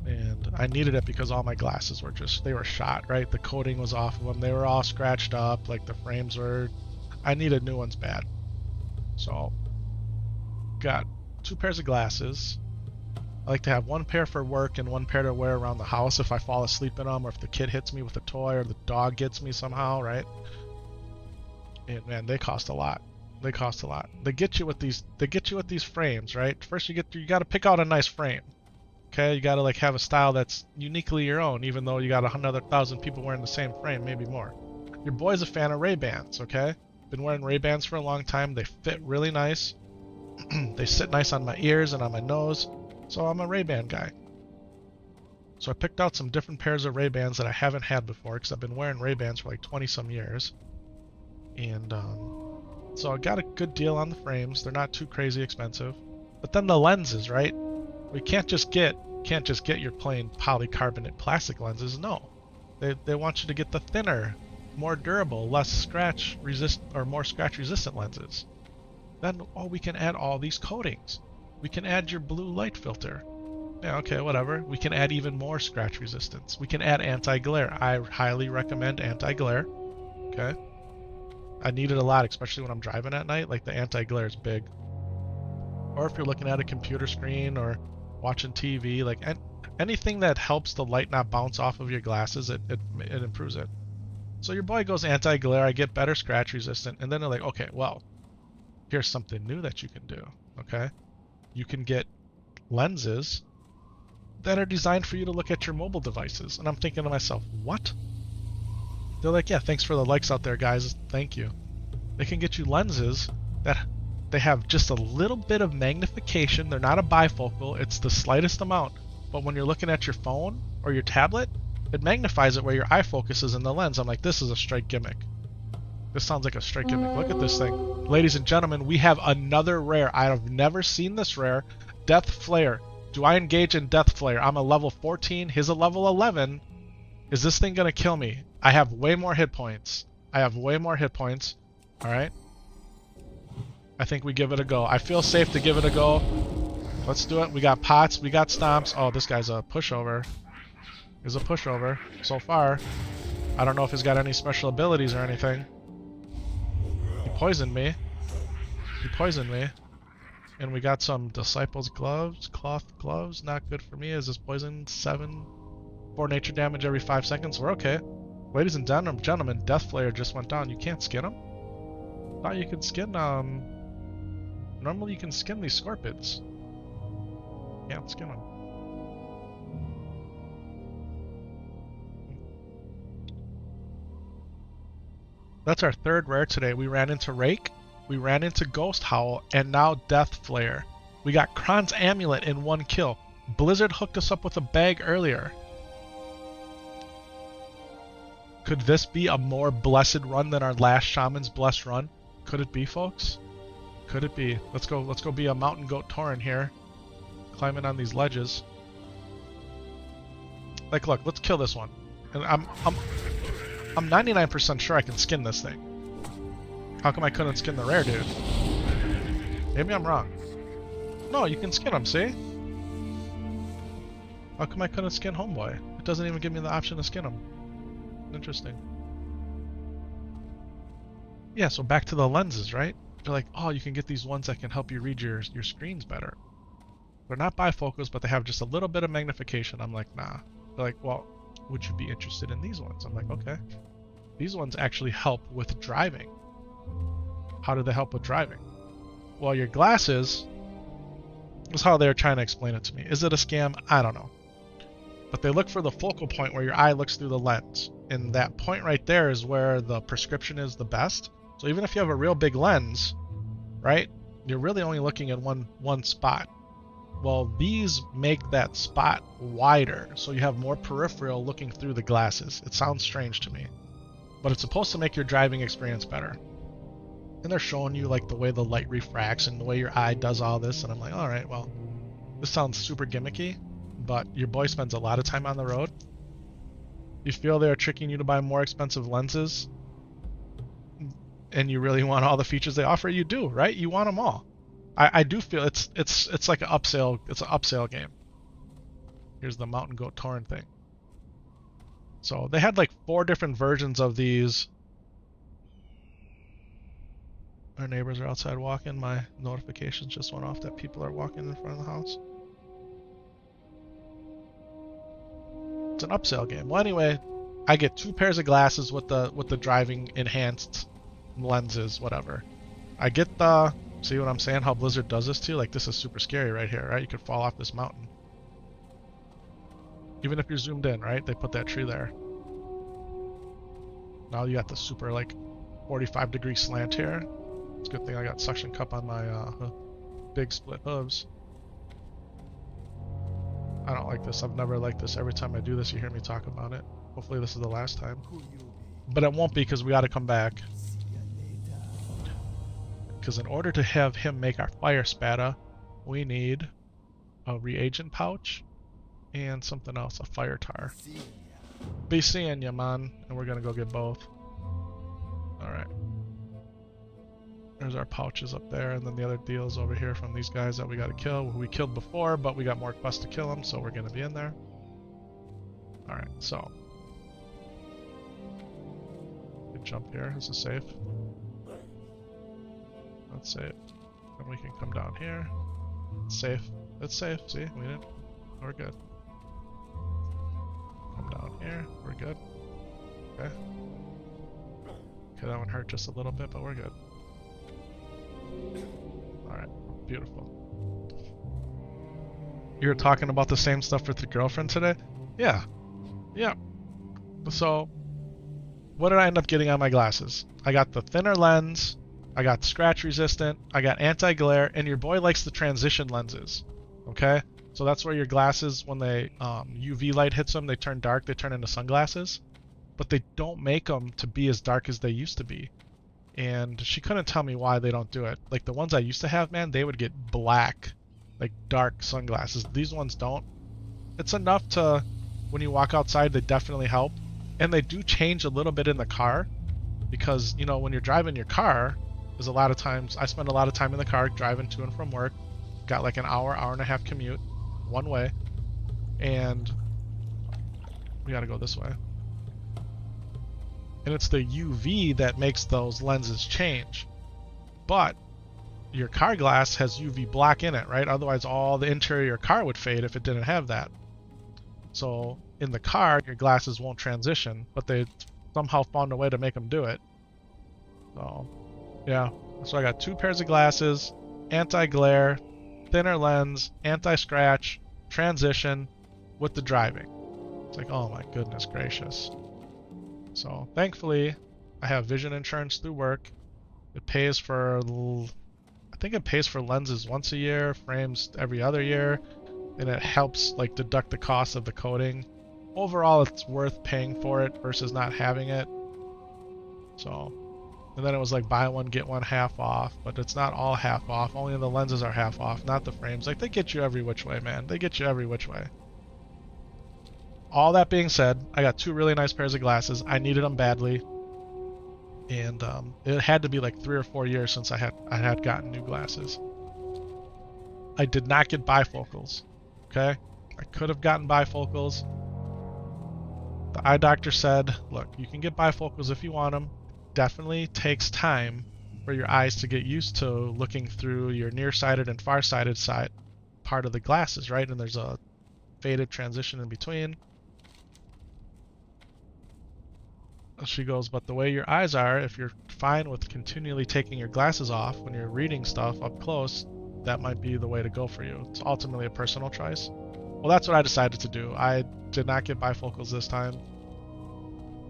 And I needed it because all my glasses were they were shot, right? The coating was off of them. They were all scratched up, like the frames were. I needed new ones bad. So, got 2 pairs of glasses. I like to have 1 pair for work and 1 pair to wear around the house if I fall asleep in them, or if the kid hits me with a toy, or the dog gets me somehow, right? And man, they cost a lot. They cost a lot. They get you with these frames, right? First you got to pick out a nice frame. Okay, you gotta like have a style that's uniquely your own, even though you got 100,000 people wearing the same frame, maybe more. Your boy's a fan of Ray-Bans, okay? Been wearing Ray-Bans for a long time. They fit really nice. They sit nice on my ears and on my nose, so I'm a Ray-Ban guy. So I picked out some different pairs of Ray-Bans that I haven't had before, because I've been wearing Ray-Bans for like 20-some years. And so I got a good deal on the frames. They're not too crazy expensive. But then the lenses, right? We can't just get your plain polycarbonate plastic lenses. No, they want you to get the thinner, more durable, less scratch resist or more scratch resistant lenses. Then we can add all these coatings. We can add your blue light filter. Yeah, okay, whatever. We can add even more scratch resistance. We can add anti-glare. I highly recommend anti-glare. Okay, I need it a lot, especially when I'm driving at night. Like, the anti-glare is big. Or if you're looking at a computer screen or watching TV, like anything that helps the light not bounce off of your glasses, it improves it. So your boy goes anti-glare, I get better scratch resistant, and then they're like, okay, well, here's something new that you can do, okay? You can get lenses that are designed for you to look at your mobile devices. And I'm thinking to myself, what? They're like, yeah, thanks for the likes out there, guys. Thank you. They can get you lenses that they have just a little bit of magnification. They're not a bifocal. It's the slightest amount. But when you're looking at your phone or your tablet, it magnifies it where your eye focuses in the lens. I'm like, this is a straight gimmick. This sounds like a straight gimmick. Look at this thing. Ladies and gentlemen, we have another rare. I have never seen this rare. Death Flare. Do I engage in Death Flare? I'm a level 14. He's a level 11. Is this thing going to kill me? I have way more hit points. Alright. I think we give it a go. I feel safe to give it a go. Let's do it. We got pots. We got stomps. Oh, this guy's a pushover. He's a pushover so far. I don't know if he's got any special abilities or anything. He poisoned me. And we got some Disciples gloves, cloth gloves. Not good for me. Is this poison 4 nature damage every 5 seconds? We're okay. Ladies and gentlemen, Death Flare just went down. You can't skin him? Thought you could skin, normally you can skin these scorpions. Can't skin them. That's our third rare today. We ran into Rake, we ran into Ghost Howl, and now Death Flare. We got Kron's Amulet in 1 kill. Blizzard hooked us up with a bag earlier. Could this be a more blessed run than our last Shaman's Blessed run? Could it be, folks? Could it be? Let's go be a mountain goat Tauren here. Climbing on these ledges. Like, look, let's kill this one. And I'm 99% sure I can skin this thing. How come I couldn't skin the rare dude? Maybe I'm wrong. No, you can skin him, see? How come I couldn't skin Homeboy? It doesn't even give me the option to skin him. Interesting. Yeah, so back to the lenses, right? They're like, oh, you can get these ones that can help you read your screens better. They're not bifocals, but they have just a little bit of magnification. I'm like, nah. They're like, well, would you be interested in these ones? I'm like, okay. These ones actually help with driving. How do they help with driving? Well, your glasses is how they're trying to explain it to me. Is it a scam? I don't know. But they look for the focal point where your eye looks through the lens. And that point right there is where the prescription is the best. So even if you have a real big lens, right, you're really only looking at one spot. Well, these make that spot wider, so you have more peripheral looking through the glasses. It sounds strange to me, but it's supposed to make your driving experience better. And they're showing you like the way the light refracts and the way your eye does all this, and I'm like, all right, well, this sounds super gimmicky, but your boy spends a lot of time on the road. You feel they're tricking you to buy more expensive lenses, and you really want all the features they offer? You do, right? You want them all. I do feel it's like an upsell. It's an upsell game. Here's the Mountain Goat Tauren thing. So they had like 4 different versions of these. Our neighbors are outside walking. My notifications just went off that people are walking in front of the house. It's an upsell game. Well, anyway, I get 2 pairs of glasses with the driving enhanced lenses, whatever. I get the, see what I'm saying? How Blizzard does this to you? Like, this is super scary right here, right? You could fall off this mountain. Even if you're zoomed in, right? They put that tree there. Now you got the super, like, 45-degree slant here. It's a good thing I got suction cup on my big split hooves. I don't like this. I've never liked this. Every time I do this, you hear me talk about it. Hopefully this is the last time. But it won't be, because we got to come back. Because in order to have him make our fire spada, we need a reagent pouch and something else, a fire tar. Be seeing ya, man. And we're going to go get both. Alright. There's our pouches up there, and then the other deals over here from these guys that we got to kill. Who we killed before, but we got more quests to kill them, so we're going to be in there. Alright, so. We can jump here. This is safe. That's safe. Then we can come down here. It's safe. It's safe. See? We didn't. We're good. Come down here. We're good. Okay. Okay, that one hurt just a little bit, but we're good. Alright, beautiful. You were talking about the same stuff with your girlfriend today? Yeah. Yeah. So, what did I end up getting on my glasses? I got the thinner lens, I got scratch resistant, I got anti-glare, and your boy likes the transition lenses. Okay? So that's where your glasses, when they UV light hits them, they turn dark, they turn into sunglasses. But they don't make them to be as dark as they used to be. And she couldn't tell me why they don't do it. Like the ones I used to have, man, they would get black, like dark sunglasses. These ones don't. It's enough to, when you walk outside, they definitely help. And they do change a little bit in the car because, you know, when you're driving your car, there's a lot of times, I spend a lot of time in the car driving to and from work. Got like an hour and a half commute, one way. And we gotta go this way. And it's the UV that makes those lenses change. But your car glass has UV black in it, right? Otherwise all the interior of your car would fade if it didn't have that. So in the car, your glasses won't transition, but they somehow found a way to make them do it. So, yeah. So I got 2 pairs of glasses, anti-glare, thinner lens, anti-scratch, transition with the driving. It's like, oh my goodness gracious. So thankfully, I have vision insurance through work. It pays for, I think it pays for lenses once a year, frames every other year, and it helps like deduct the cost of the coating. Overall, it's worth paying for it versus not having it. So, and then it was like buy one, get one half off, but it's not all half off. Only the lenses are half off, not the frames. Like they get you every which way, man. They get you every which way. All that being said, I got 2 really nice pairs of glasses. I needed them badly. And it had to be like 3 or 4 years since I had gotten new glasses. I did not get bifocals. Okay? I could have gotten bifocals. The eye doctor said, look, you can get bifocals if you want them. Definitely takes time for your eyes to get used to looking through your nearsighted and farsighted side part of the glasses, right? And there's a faded transition in between. She goes, but the way your eyes are, if you're fine with continually taking your glasses off when you're reading stuff up close, that might be the way to go for you. It's ultimately a personal choice. Well, that's what I decided to do. I did not get bifocals this time.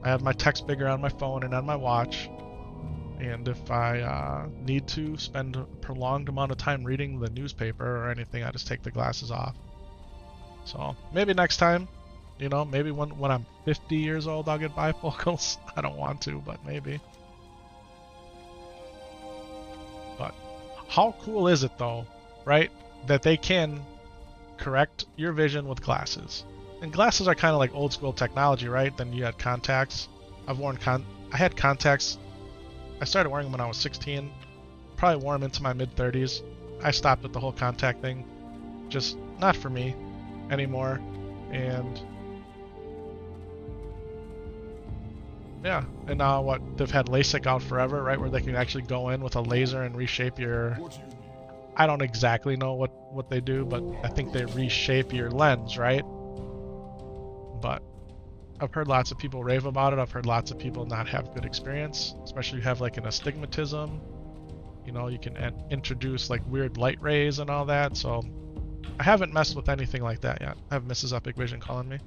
I have my text bigger on my phone and on my watch. And if I need to spend a prolonged amount of time reading the newspaper or anything, I just take the glasses off. So maybe next time. You know, maybe when I'm 50 years old, I'll get bifocals. I don't want to, but maybe. But how cool is it, though, right, that they can correct your vision with glasses? And glasses are kind of like old school technology, right? Then you had contacts. I had contacts. I started wearing them when I was 16. Probably wore them into my mid-30s. I stopped with the whole contact thing. Just not for me anymore. And yeah, and now what, they've had LASIK out forever, right, where they can actually go in with a laser and reshape your, I don't exactly know what they do, but I think they reshape your lens, right? But I've heard lots of people rave about it. I've heard lots of people not have good experience, especially if you have like an astigmatism. You know, you can introduce like weird light rays and all that, so I haven't messed with anything like that yet. I have Mrs. Epik Vision calling me.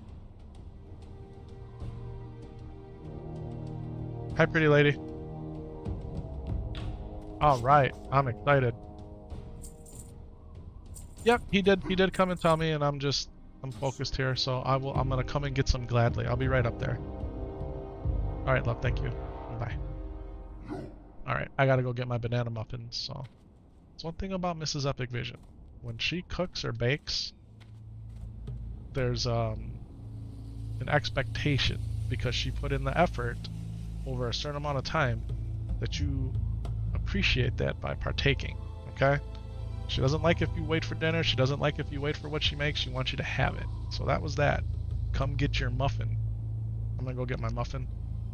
Hi, pretty lady. All right, I'm excited. Yep, he did come and tell me, and I'm focused here, so I'm gonna come and get some gladly. I'll be right up there. All right, love, thank you. Bye. All right, I gotta go get my banana muffins. So, it's one thing about Mrs. Epik Vision. When she cooks or bakes, there's an expectation because she put in the effort over a certain amount of time that you appreciate that by partaking, okay? She doesn't like if you wait for dinner. She doesn't like if you wait for what she makes. She wants you to have it. So that was that. Come get your muffin. I'm gonna go get my muffin.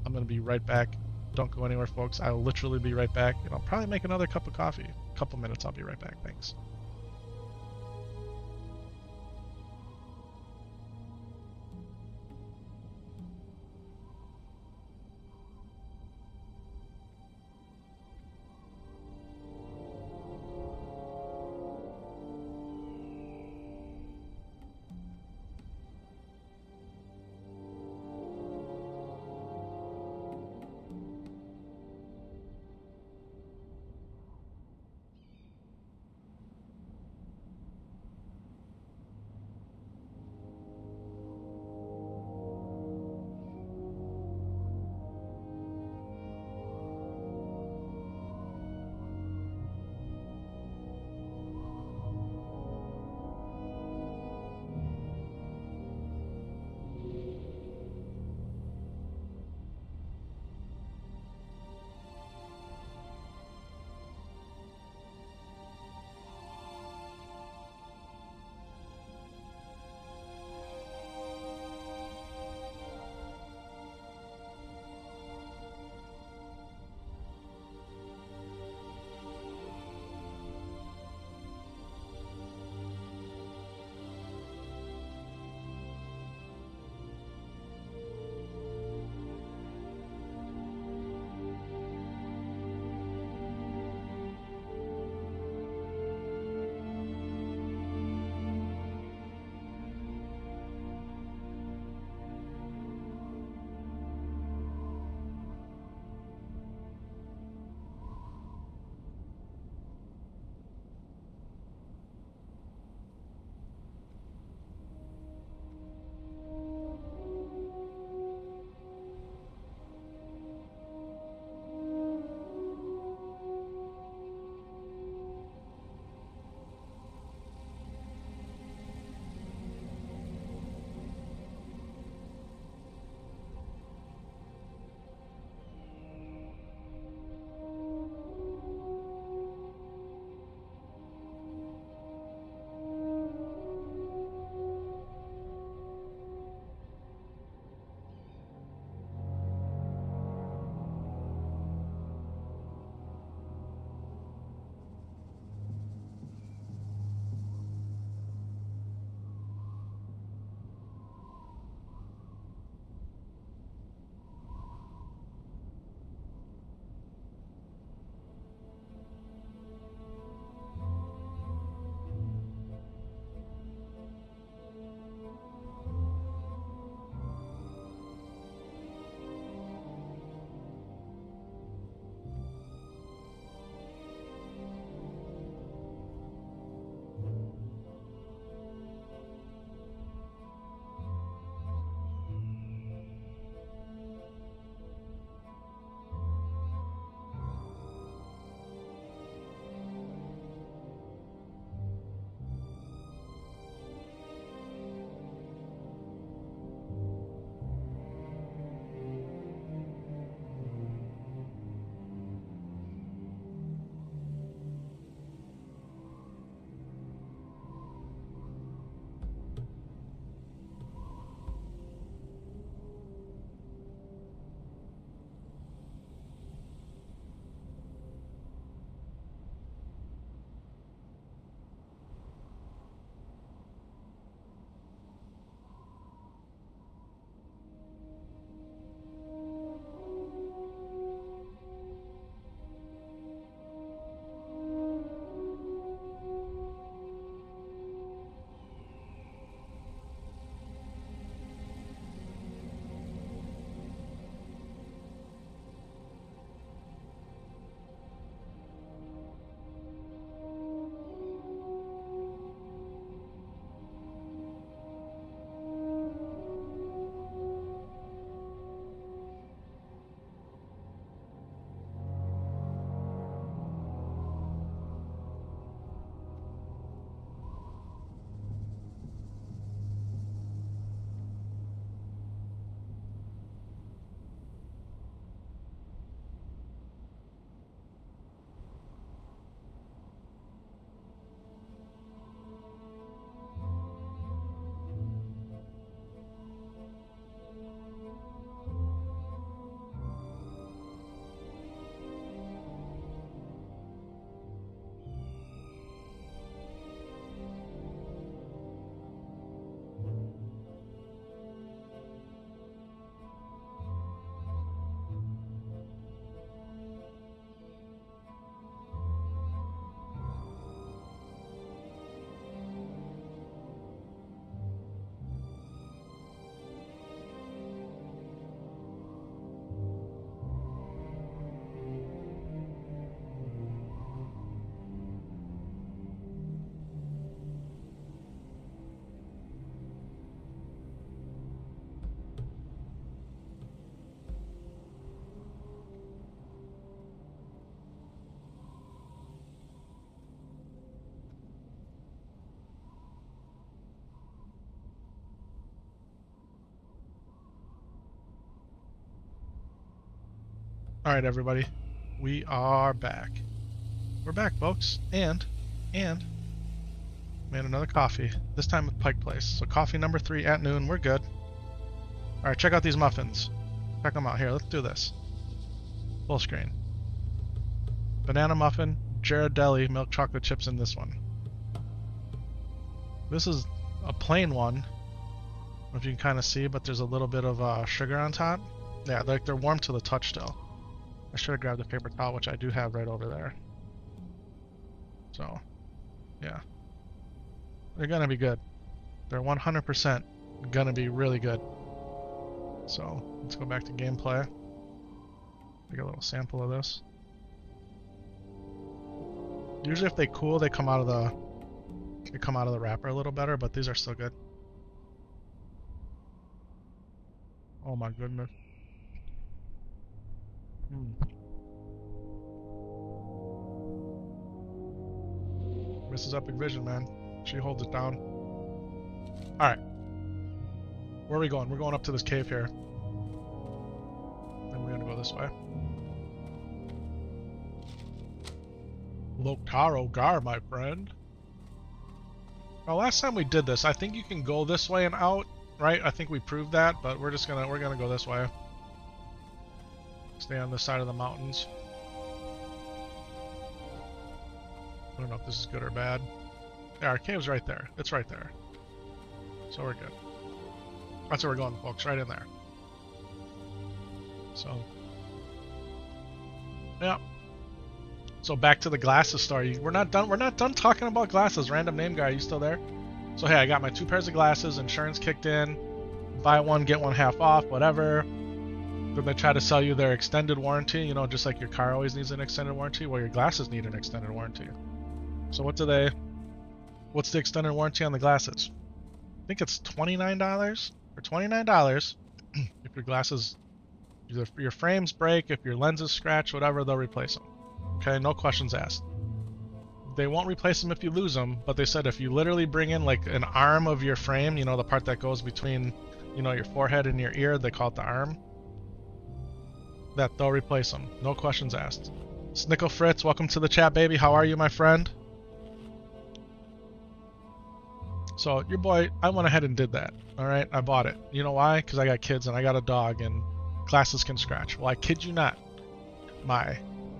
I'm gonna be right back. Don't go anywhere, folks. I will literally be right back, and I'll probably make another cup of coffee. A couple minutes, I'll be right back. Thanks. Alright, everybody. We are back. We're back, folks. And made another coffee. This time with Pike Place. So coffee number 3 at noon. We're good. Alright, check out these muffins. Check them out. Here, let's do this. Full screen. Banana muffin, Ghirardelli, milk chocolate chips in this one. This is a plain one. I don't know if you can kind of see, but there's a little bit of sugar on top. Yeah, they're warm to the touch still. I should have grabbed a paper towel, which I do have right over there. So, yeah. They're gonna be good. They're 100% gonna be really good. So, let's go back to gameplay. Take a little sample of this. Usually if they cool, they come out of the wrapper a little better, but these are still good. Oh my goodness. Mrs. Epik Vision, man. She holds it down. Alright. Where are we going? We're going up to this cave here. And we're gonna go this way. Lokaro Gar, my friend. Well, last time we did this, I think you can go this way and out, right? I think we proved that, but we're gonna go this way. Stay on this side of the mountains. I don't know if this is good or bad. Yeah, our cave's right there. It's right there. So we're good. That's where we're going, folks. Right in there. So. Yeah. So back to the glasses story. We're not done talking about glasses. Random name guy, are you still there? So hey, I got my 2 pairs of glasses. Insurance kicked in. Buy one, get one half off, whatever. Then they try to sell you their extended warranty. You know, just like your car always needs an extended warranty. Well, your glasses need an extended warranty. So what's the extended warranty on the glasses? I think it's $29 or $29 if your glasses, if your frames break, if your lenses scratch, whatever, they'll replace them. Okay, no questions asked. They won't replace them if you lose them, but they said if you literally bring in like an arm of your frame, you know, the part that goes between, you know, your forehead and your ear, they call it the arm, that they'll replace them. No questions asked. Snickle Fritz, welcome to the chat, baby. How are you, my friend? So your boy, I went ahead and did that. All right, I bought it. You know why? Because I got kids and I got a dog and glasses can scratch. Well, I kid you not. My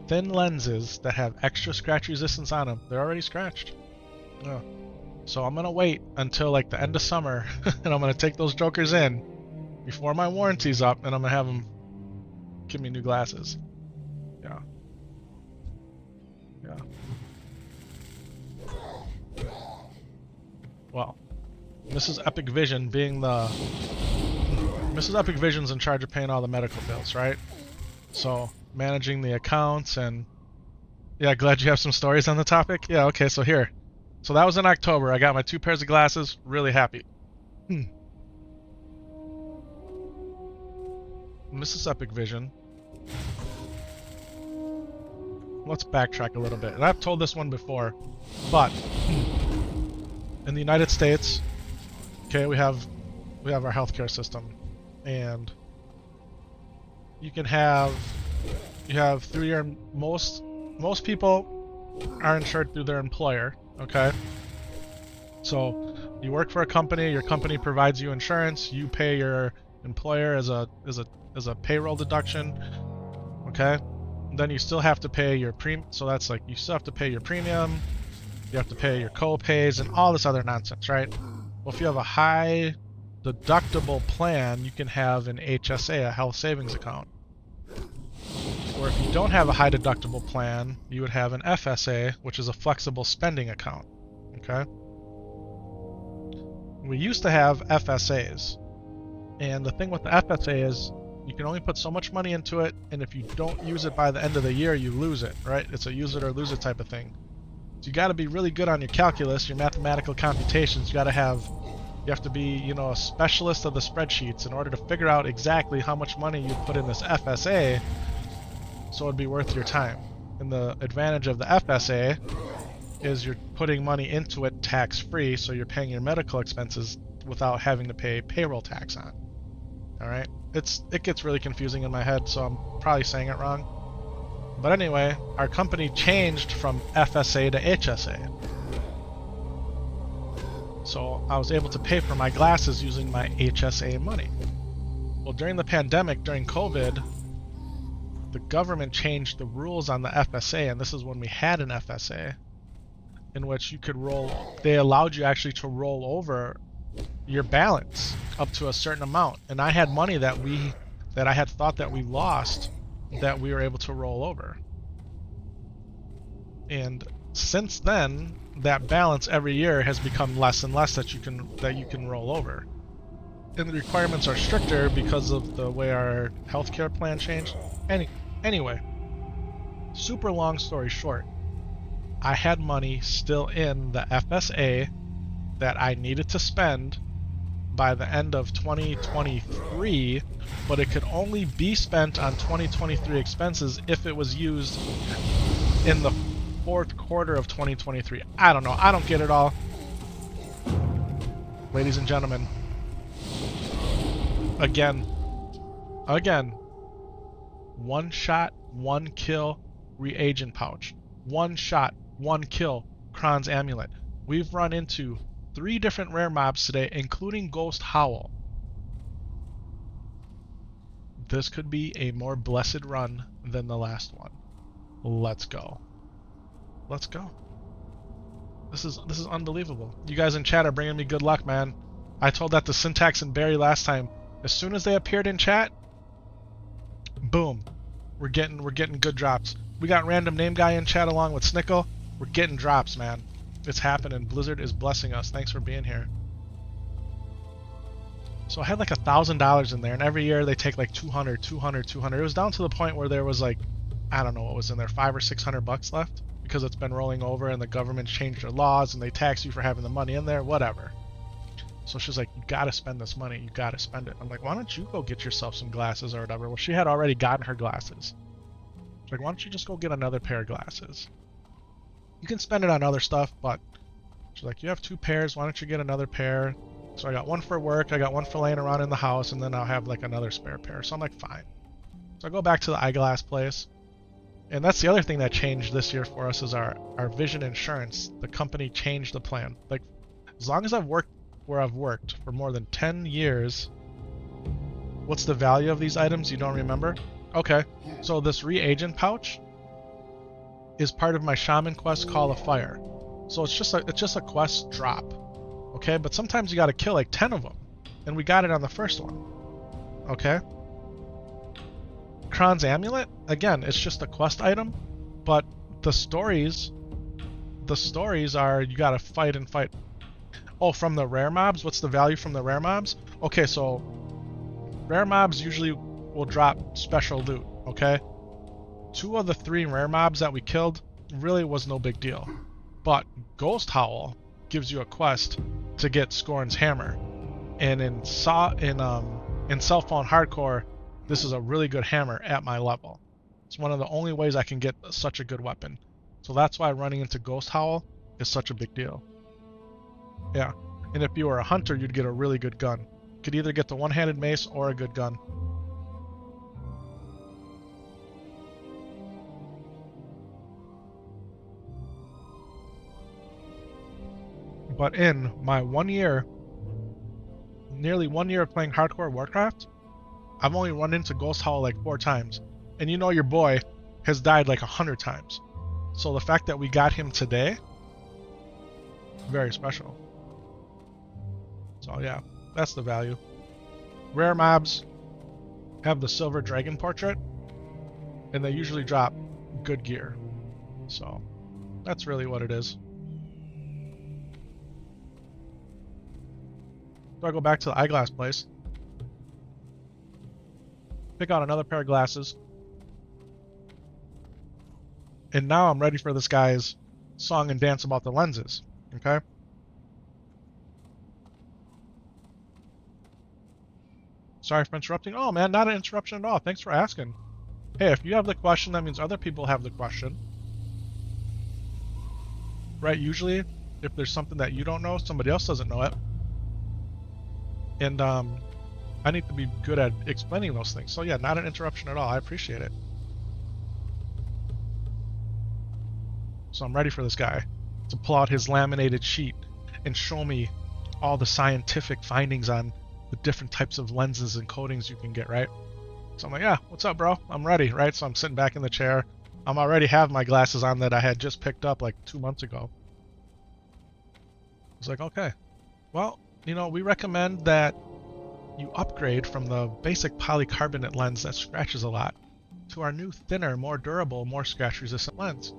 thin lenses that have extra scratch resistance on them, they're already scratched. Yeah. So I'm gonna wait until like the end of summer and I'm gonna take those jokers in before my warranty's up and I'm gonna have them give me new glasses. Yeah. Yeah. Well, Mrs. Epik Vision being the... Mrs. Epik Vision's in charge of paying all the medical bills, right? So, managing the accounts and... Yeah, glad you have some stories on the topic. Yeah, okay, so here. So that was in October. I got my 2 pairs of glasses. Really happy. Mrs. Epik Vision. Let's backtrack a little bit. And I've told this one before, but... in the United States, okay, we have our healthcare system, and you have through your most people are insured through their employer, okay? So you work for a company, your company provides you insurance, you pay your employer as a payroll deduction, okay? And then you still have to pay your so that's like you still have to pay your premium. You have to pay your co-pays and all this other nonsense, right? Well, if you have a high deductible plan, you can have an HSA, a health savings account. Or if you don't have a high deductible plan, you would have an FSA, which is a flexible spending account, okay? We used to have FSAs, and the thing with the FSA is you can only put so much money into it, and if you don't use it by the end of the year, you lose it, right? It's a use it or lose it type of thing. So you got to be really good on your calculus, your mathematical computations. You have to be, you know, a specialist of the spreadsheets in order to figure out exactly how much money you put in this FSA so it'd be worth your time. And the advantage of the FSA is you're putting money into it tax-free, so you're paying your medical expenses without having to pay payroll tax on. All right? It gets really confusing in my head, so I'm probably saying it wrong. But anyway, our company changed from FSA to HSA. So I was able to pay for my glasses using my HSA money. Well, during the pandemic, during COVID, the government changed the rules on the FSA, and this is when we had an FSA, in which you could they allowed you actually to roll over your balance up to a certain amount. And I had money that I had thought that we lost, that we were able to roll over. And since then, that balance every year has become less and less that you can roll over. And the requirements are stricter because of the way our healthcare plan changed. Anyway, super long story short, I had money still in the FSA that I needed to spend by the end of 2023, but it could only be spent on 2023 expenses if it was used in the fourth quarter of 2023. I don't know. I don't get it all. Ladies and gentlemen, again, one shot, one kill, reagent pouch. One shot, one kill, Kron's amulet. We've run into 3 different rare mobs today, including Ghost Howl. This could be a more blessed run than the last one. Let's go. Let's go. This is unbelievable. You guys in chat are bringing me good luck, man. I told that to Syntax and Barry last time. As soon as they appeared in chat, boom, we're getting good drops. We got random name guy in chat along with Snickle. We're getting drops, man. It's happening. Blizzard is blessing us. Thanks for being here. So I had like $1,000 in there, and every year they take like 200. It was down to the point where there was like, I don't know what was in there, $500 or $600 left, because it's been rolling over and the government's changed their laws and they tax you for having the money in there, whatever. So she's like, you gotta spend this money, you gotta spend it. I'm like, why don't you go get yourself some glasses or whatever? Well, she had already gotten her glasses. She's like, why don't you just go get another pair of glasses? You can spend it on other stuff, but she's like, you have 2 pairs, why don't you get another pair? So I got one for work, I got one for laying around in the house, and then I'll have like another spare pair. So I'm like, fine. So I go back to the eyeglass place. And that's the other thing that changed this year for us is our vision insurance. The company changed the plan. Like, as long as I've worked where I've worked for more than 10 years, what's the value of these items? You don't remember? Okay, so this reagent pouch is part of my Shaman quest, Call of Fire. So it's just a quest drop. Okay, but sometimes you gotta kill like 10 of them. And we got it on the first one. Okay? Kron's amulet, again, it's just a quest item, but the stories are you gotta fight and fight. Oh, from the rare mobs? What's the value from the rare mobs? Okay, so rare mobs usually will drop special loot, okay? 2 of the 3 rare mobs that we killed really was no big deal. But Ghost Howl gives you a quest to get Scorn's hammer. And in Cell Phone Hardcore, this is a really good hammer at my level. It's one of the only ways I can get such a good weapon. So that's why running into Ghost Howl is such a big deal. Yeah, and if you were a hunter, you'd get a really good gun. You could either get the one-handed mace or a good gun. But in my nearly 1 year of playing hardcore Warcraft, I've only run into Ghost Howl like 4 times. And you know your boy has died like 100 times. So the fact that we got him today, very special. So yeah, that's the value. Rare mobs have the silver dragon portrait, and they usually drop good gear. So that's really what it is. So I go back to the eyeglass place, pick out another pair of glasses, and now I'm ready for this guy's song and dance about the lenses. Okay? Sorry for interrupting. Oh man, not an interruption at all. Thanks for asking. Hey, if you have the question, that means other people have the question. Right? Usually, if there's something that you don't know, somebody else doesn't know it. And I need to be good at explaining those things. So yeah, not an interruption at all. I appreciate it. So I'm ready for this guy to pull out his laminated sheet and show me all the scientific findings on the different types of lenses and coatings you can get, right? So I'm like, yeah, what's up, bro? I'm ready, right? So I'm sitting back in the chair. I'm already have my glasses on that I had just picked up like 2 months ago. He's like, okay, well, you know, we recommend that you upgrade from the basic polycarbonate lens that scratches a lot to our new thinner, more durable, more scratch resistant lens.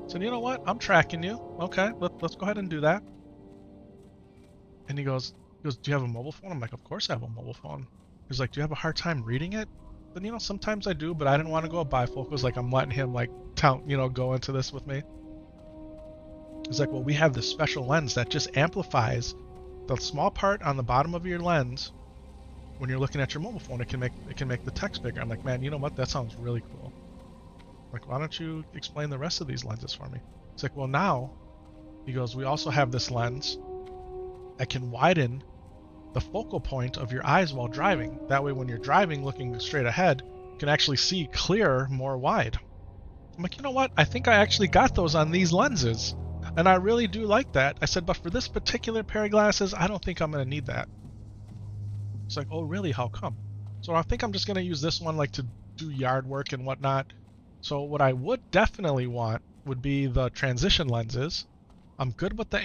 So you know what? I'm tracking you. Okay, let's go ahead and do that. And he goes, do you have a mobile phone? I'm like, of course I have a mobile phone. He's like, do you have a hard time reading it? Then, you know, sometimes I do, but I didn't want to go bifocals. Like, I'm letting him, like, go into this with me. He's like, well, we have this special lens that just amplifies the small part on the bottom of your lens. When you're looking at your mobile phone, it can make the text bigger. I'm like, man, you know what? That sounds really cool. Like, why don't you explain the rest of these lenses for me? It's like, well, now, he goes, we also have this lens that can widen the focal point of your eyes while driving. That way, when you're driving, looking straight ahead, you can actually see clearer, more wide. I'm like, you know what? I think I actually got those on these lenses, and I really do like that. I said, but for this particular pair of glasses, I don't think I'm going to need that. It's like, oh, really? How come? So I think I'm just going to use this one, like, to do yard work and whatnot. So what I would definitely want would be the transition lenses. I'm good with the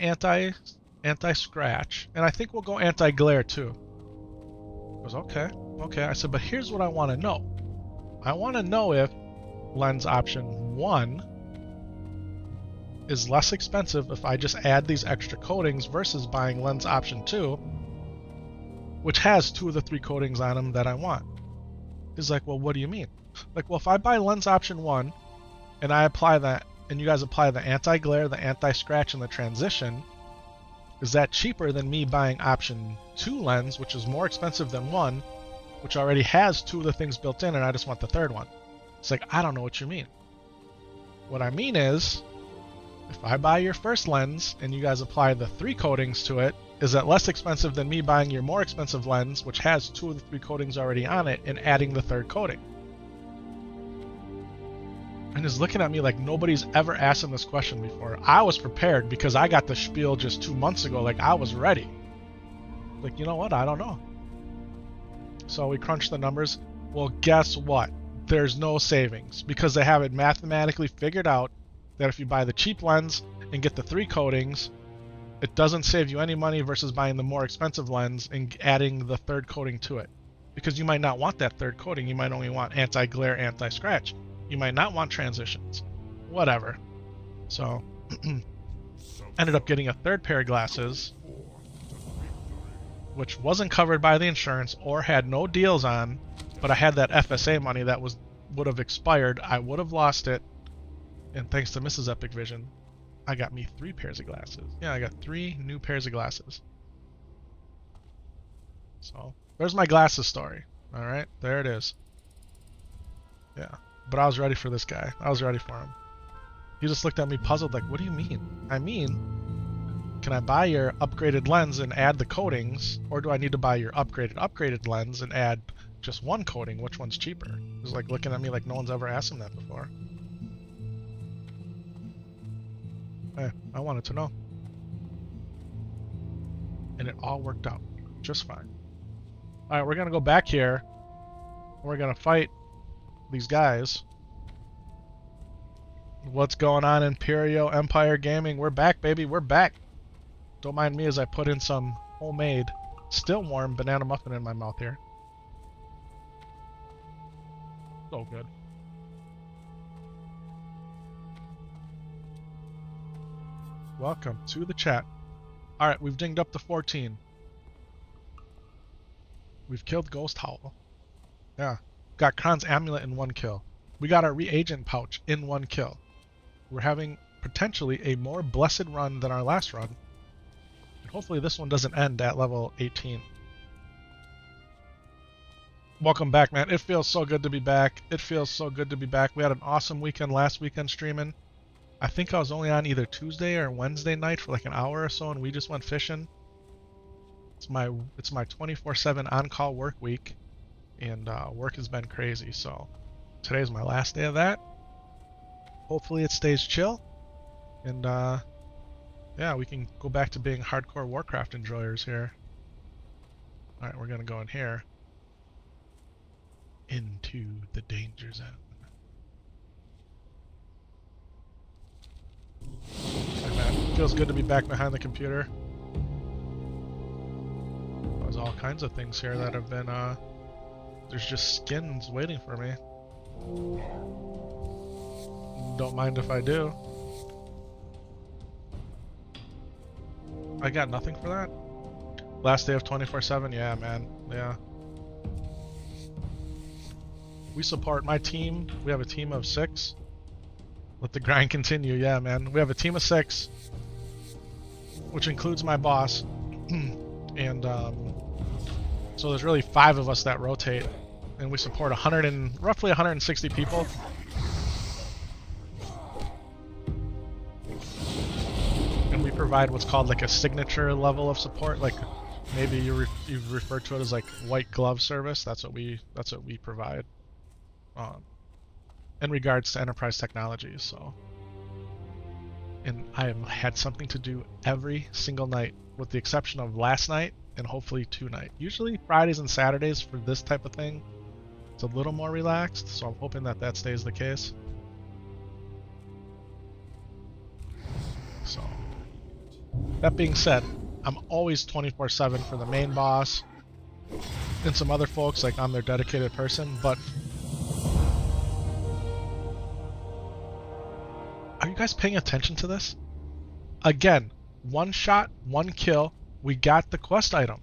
anti-scratch, and I think we'll go anti-glare too. He goes, okay. I said, but here's what I want to know. I want to know if lens option 1 is less expensive if I just add these extra coatings versus buying lens option 2, which has 2 of the 3 coatings on them that I want. He's like, well, what do you mean? Like, well, if I buy lens option 1 and I apply that, and you guys apply the anti-glare, the anti-scratch, and the transition, is that cheaper than me buying option 2 lens, which is more expensive than 1, which already has 2 of the things built in, and I just want the 3rd one? It's like, I don't know what you mean. What I mean is, if I buy your first lens and you guys apply the 3 coatings to it, is that less expensive than me buying your more expensive lens, which has 2 of the 3 coatings already on it, and adding the 3rd coating? And he's looking at me like nobody's ever asked him this question before. I was prepared because I got the spiel just 2 months ago. Like, I was ready. Like, you know what? I don't know. So we crunched the numbers. Well, guess what? There's no savings because they have it mathematically figured out that if you buy the cheap lens and get the 3 coatings, it doesn't save you any money versus buying the more expensive lens and adding the 3rd coating to it. Because you might not want that 3rd coating. You might only want anti-glare, anti-scratch. You might not want transitions. Whatever. So, ended up getting a 3rd pair of glasses, which wasn't covered by the insurance or had no deals on, but I had that FSA money that would have expired. I would have lost it. And thanks to Mrs. Epik Vision, I got me 3 pairs of glasses. Yeah, I got 3 new pairs of glasses. So, there's my glasses story. Alright, there it is. Yeah. But I was ready for this guy. I was ready for him. He just looked at me puzzled like, what do you mean? I mean, can I buy your upgraded lens and add the coatings? Or do I need to buy your upgraded lens and add just 1 coating? Which one's cheaper? He was like looking at me like no one's ever asked him that before. Hey, I wanted to know. And it all worked out just fine. Alright, we're gonna go back here. We're gonna fight these guys. What's going on, Imperio Empire Gaming? We're back, baby. We're back. Don't mind me as I put in some homemade, still warm banana muffin in my mouth here. So good. Welcome to the chat. Alright, we've dinged up to 14. We've killed Ghost Howl. Yeah. Got Khan's amulet in 1 kill. We got our reagent pouch in 1 kill. We're having potentially a more blessed run than our last run. And hopefully this one doesn't end at level 18. Welcome back, man. It feels so good to be back. It feels so good to be back. We had an awesome weekend last weekend streaming. I think I was only on either Tuesday or Wednesday night for like an hour or so, and we just went fishing. It's my 24/7 on-call work week. And work has been crazy, so today's my last day of that. Hopefully it stays chill. And yeah, we can go back to being hardcore Warcraft enjoyers here. Alright, we're gonna go in here. Into the danger zone. Hey man, feels good to be back behind the computer. There's all kinds of things here that have been, there's just skins waiting for me. Don't mind if I do. I got nothing for that? Last day of 24/7? Yeah, man. Yeah. We support my team. We have a team of 6. Let the grind continue. Yeah, man. We have a team of 6, which includes my boss. And so there's really 5 of us that rotate, and we support roughly 160 people. And we provide what's called like a signature level of support. Like maybe you've referred to it as like white glove service. That's what we provide. In regards to enterprise technologies, so. And I have had something to do every single night, with the exception of last night and hopefully tonight. Usually Fridays and Saturdays for this type of thing, it's a little more relaxed, so I'm hoping that that stays the case. So, that being said, I'm always 24/7 for the main boss and some other folks, like I'm their dedicated person, but are you guys paying attention to this? Again, 1 shot, 1 kill, we got the quest item.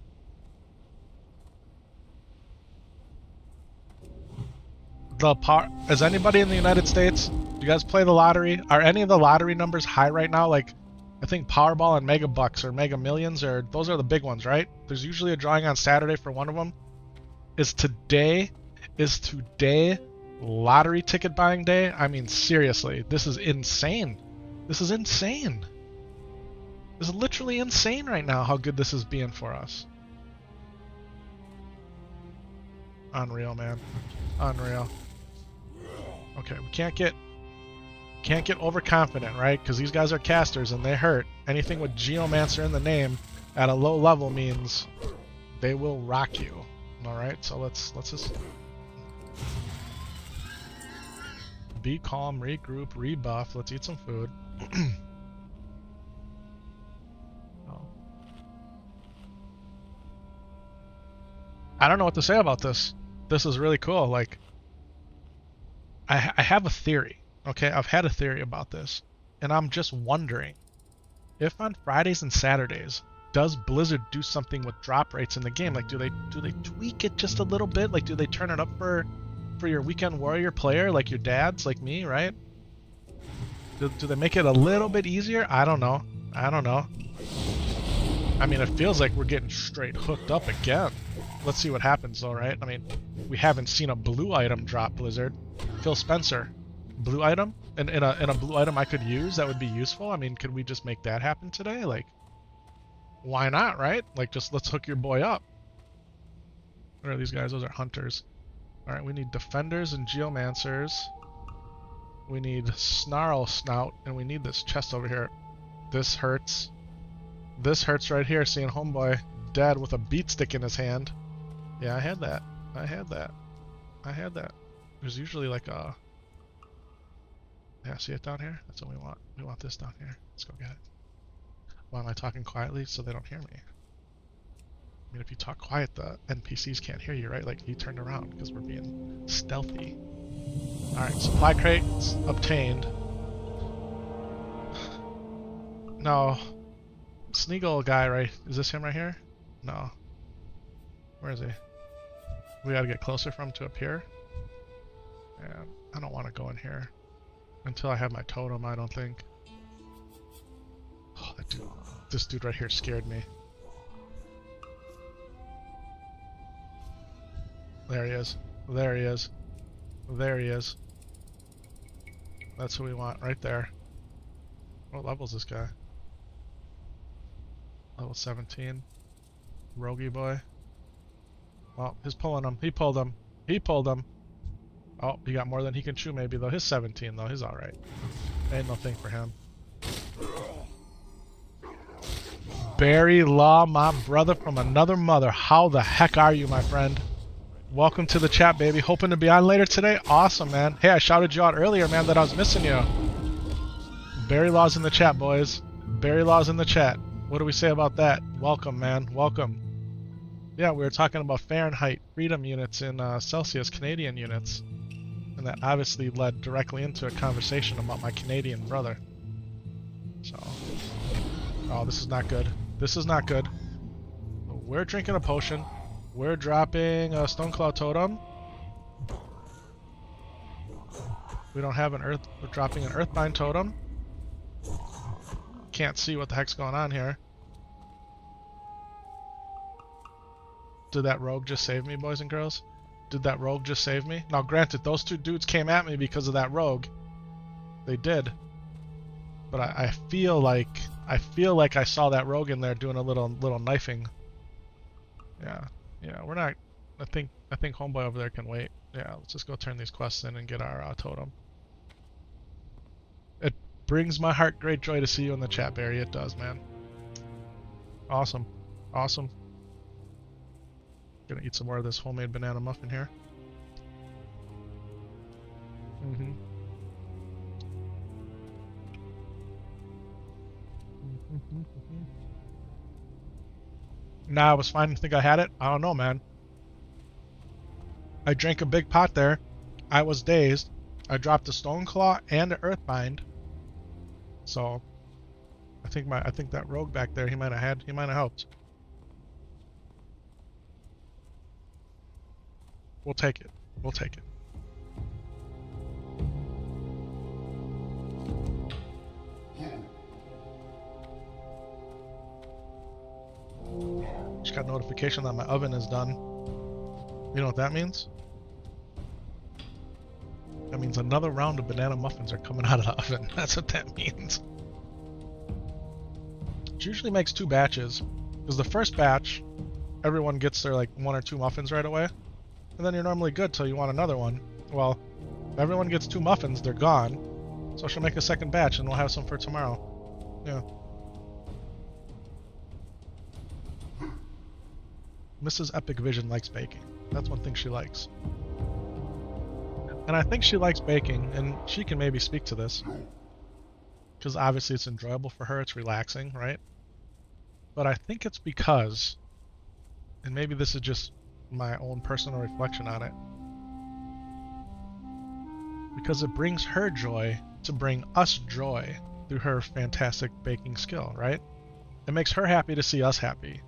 Is anybody in the United States? Do you guys play the lottery? Are any of the lottery numbers high right now? Like, I think Powerball and Mega Bucks or Mega Millions, or those are the big ones, right? There's usually a drawing on Saturday for one of them. Is today lottery ticket buying day? I mean, seriously, this is insane. This is insane. This is literally insane right now how good this is being for us. Unreal, man. Unreal. Okay, we can't get overconfident, right? Because these guys are casters and they hurt. Anything with Geomancer in the name at a low level means they will rock you. All right, so let's just be calm, regroup, rebuff. Let's eat some food. Oh. I don't know what to say about this. This is really cool. Like, I have a theory. Okay, I've had a theory about this, and I'm just wondering if on Fridays and Saturdays, does Blizzard do something with drop rates in the game? Like, do they tweak it just a little bit? Like, do they turn it up for your weekend warrior player, like your dads, like me, right? Do they make it a little bit easier? I don't know. I don't know. I mean, it feels like we're getting straight hooked up again. Let's see what happens, though, right? I mean, we haven't seen a blue item drop, Blizzard. Phil Spencer, blue item? In a blue item I could use that would be useful? I mean, could we just make that happen today? Like, why not, right? Like, just let's hook your boy up. What are these guys? Those are hunters. Alright, we need defenders and geomancers. We need snarl snout, and we need this chest over here. This hurts. This hurts right here, seeing homeboy dead with a beat stick in his hand. Yeah, I had that. I had that. I had that. There's usually like a... Yeah, see it down here? That's what we want. We want this down here. Let's go get it. Why am I talking quietly? So they don't hear me. I mean, if you talk quiet, the NPCs can't hear you, right? Like, you turned around because we're being stealthy. Alright, supply crates obtained. No. Sneagle guy, right? Is this him right here? No. Where is he? We gotta get closer from to up here. Yeah, I don't want to go in here until I have my totem, I don't think. Oh, that dude. This dude right here scared me. There he is. There he is. There he is. That's who we want, right there. What level is this guy? Level 17. Rogie boy. Well, he's pulling him. He pulled him. He pulled him. Oh, he got more than he can chew maybe, though. He's 17, though. He's alright. Ain't no thing for him. Barry Law, my brother from another mother. How the heck are you, my friend? Welcome to the chat, baby. Hoping to be on later today. Awesome, man. Hey, I shouted you out earlier, man, that I was missing you. Barry Law's in the chat, boys. Barry Law's in the chat. What do we say about that? Welcome, man. Welcome. Yeah, we were talking about Fahrenheit freedom units in Celsius Canadian units. And that obviously led directly into a conversation about my Canadian brother. So... oh, this is not good. This is not good. We're drinking a potion. We're dropping a Stoneclaw Totem. We don't have an Earth... we're dropping an Earthbind Totem. Can't see what the heck's going on here. Did that rogue just save me, boys and girls? Did that rogue just save me? Now, granted, those two dudes came at me because of that rogue. They did. But I feel like I saw that rogue in there doing a little knifing. Yeah, we're not. I think homeboy over there can wait. Yeah, let's just go turn these quests in and get our totem. It brings my heart great joy to see you in the chat, Barry. It does, man. Awesome, awesome. Gonna eat some more of this homemade banana muffin here. Nah, I was fine to think I had it. I don't know, man. I drank a big pot there. I was dazed. I dropped a Stoneclaw and an Earthbind. So I think that rogue back there, he might have helped. We'll take it. We'll take it. Just got notification that my oven is done. You know what that means? That means another round of banana muffins are coming out of the oven. That's what that means. It usually makes 2 batches. Because the first batch, everyone gets their like 1 or 2 muffins right away. And then you're normally good till you want another one. Well, if everyone gets 2 muffins, they're gone. So she'll make a second batch and we'll have some for tomorrow. Yeah. Mrs. Epik Vision likes baking. That's one thing she likes. And I think she likes baking, and she can maybe speak to this. Because obviously it's enjoyable for her, it's relaxing, right? But I think it's because, and maybe this is just my own personal reflection on it, because it brings her joy to bring us joy through her fantastic baking skill, right? It makes her happy to see us happy.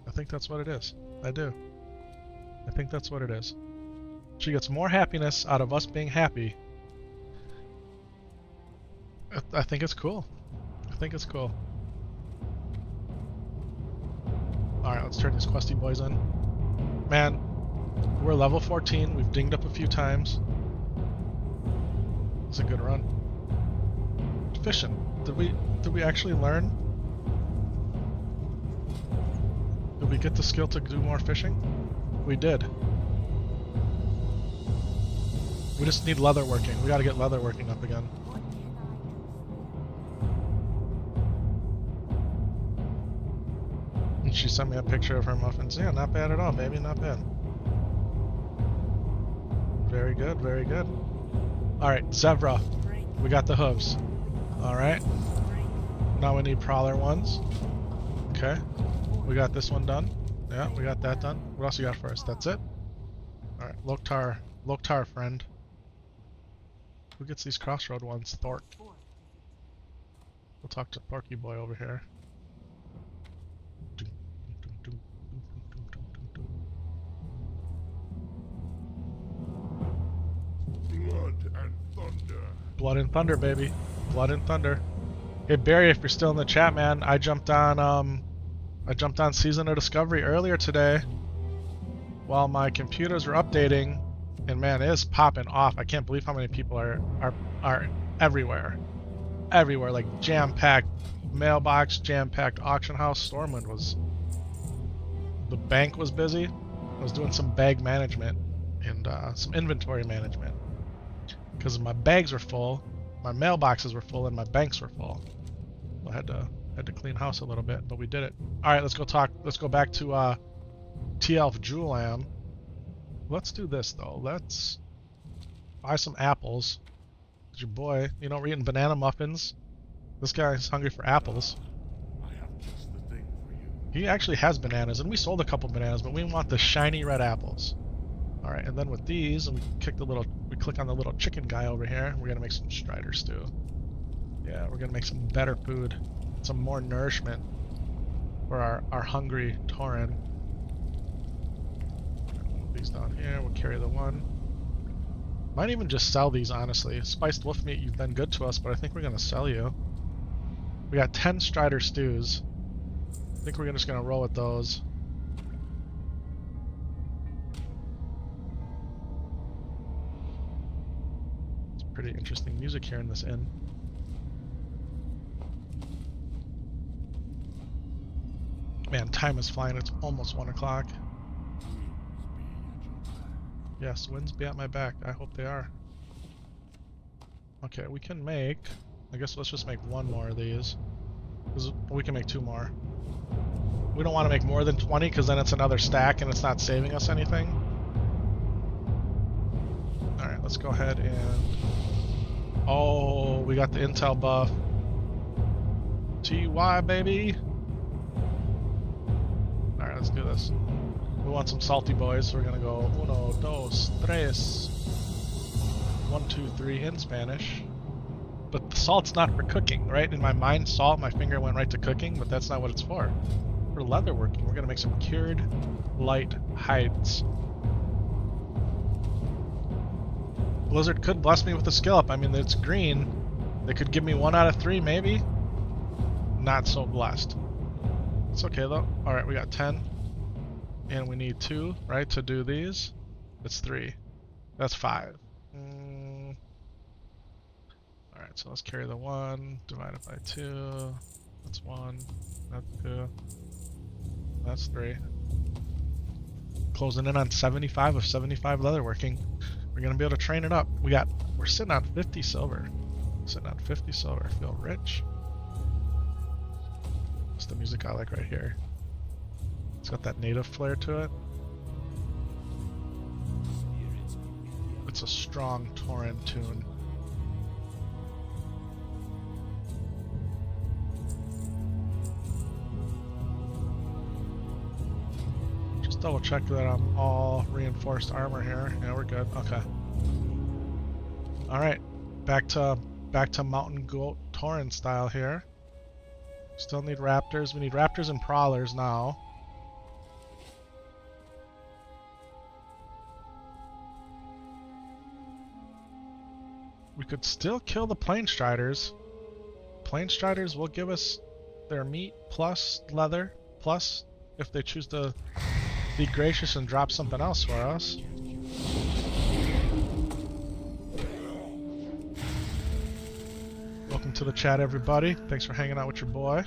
I think that's what it is. I do. I think that's what it is. She gets more happiness out of us being happy. I think it's cool. I think it's cool. Alright, let's turn these questy boys in. Man, we're level 14. We've dinged up a few times. It's a good run. Fishing. Did we actually learn? Did we get the skill to do more fishing? We did. We just need leather working. We gotta get leather working up again. And she sent me a picture of her muffins. Yeah, not bad at all, baby. Not bad. Very good, very good. Alright, Zevra. We got the hooves. Alright. Now we need prowler ones. Okay. We got this one done. Yeah, we got that done. What else you got first? That's it? Alright, Loktar friend. Who gets these crossroad ones? Thork. We'll talk to Porky Boy over here. Blood and thunder. Blood and thunder, baby. Blood and thunder. Hey Barry, if you're still in the chat, man, I jumped on Season of Discovery earlier today while my computers were updating, and man, it is popping off. I can't believe how many people are everywhere. Everywhere, like jam-packed mailbox, jam-packed auction house. Stormwind was... The bank was busy. I was doing some bag management and some inventory management. Because my bags were full, my mailboxes were full, and my banks were full. I had Had to clean house a little bit, but we did it. Alright, let's go back to T-Elf Julam. Let's do this though. Let's buy some apples. Your boy, you know, we're eating banana muffins. This guy's hungry for apples. I have just the thing for you. He actually has bananas, and we sold a couple bananas, but we want the shiny red apples. Alright, and then with these, and we click on the little chicken guy over here, we're gonna make some strider stew. Yeah, we're gonna make some better food. Some more nourishment for our hungry Tauren. Move these down here, we'll carry the one. Might even just sell these, honestly. Spiced wolf meat, you've been good to us, but I think we're gonna sell you. We got 10 strider stews. I think we're just gonna roll with those. It's pretty interesting music here in this inn. Man, time is flying. It's almost 1 o'clock. Yes, winds be at my back. I hope they are. Okay, we can make... I guess let's just make one more of these. We can make 2 more. We don't want to make more than 20 because then it's another stack and it's not saving us anything. Alright, let's go ahead and... Oh, we got the intel buff. TY, baby! Alright, let's do this. We want some salty boys, so we're gonna go 1, 2, 3. 1, 2, 3 in Spanish. But the salt's not for cooking, right? In my mind, salt, my finger went right to cooking, but that's not what it's for. For leatherworking, we're gonna make some cured light hides. Blizzard could bless me with a skill up. I mean, it's green. They could give me 1 out of 3, maybe. Not so blessed. It's okay though. Alright, we got 10. And we need 2, right, to do these. It's 3. That's 5. Alright, so let's carry the 1, divide it by 2. That's 1. That's 2. That's 3. Closing in on 75 of 75 leatherworking. We're gonna be able to train it up. We're sitting on 50 silver. Sitting on 50 silver. I feel rich. That's the music I like right here. It's got that native flair to it. It's a strong Tauren tune. Just double check that I'm all reinforced armor here. Yeah, we're good. Okay. Alright. Back to mountain goat Tauren style here. Still need raptors. We need raptors and prowlers now. We could still kill the Plain Striders. Plain Striders will give us their meat plus leather, plus if they choose to be gracious and drop something else for us. Welcome to the chat, everybody. Thanks for hanging out with your boy.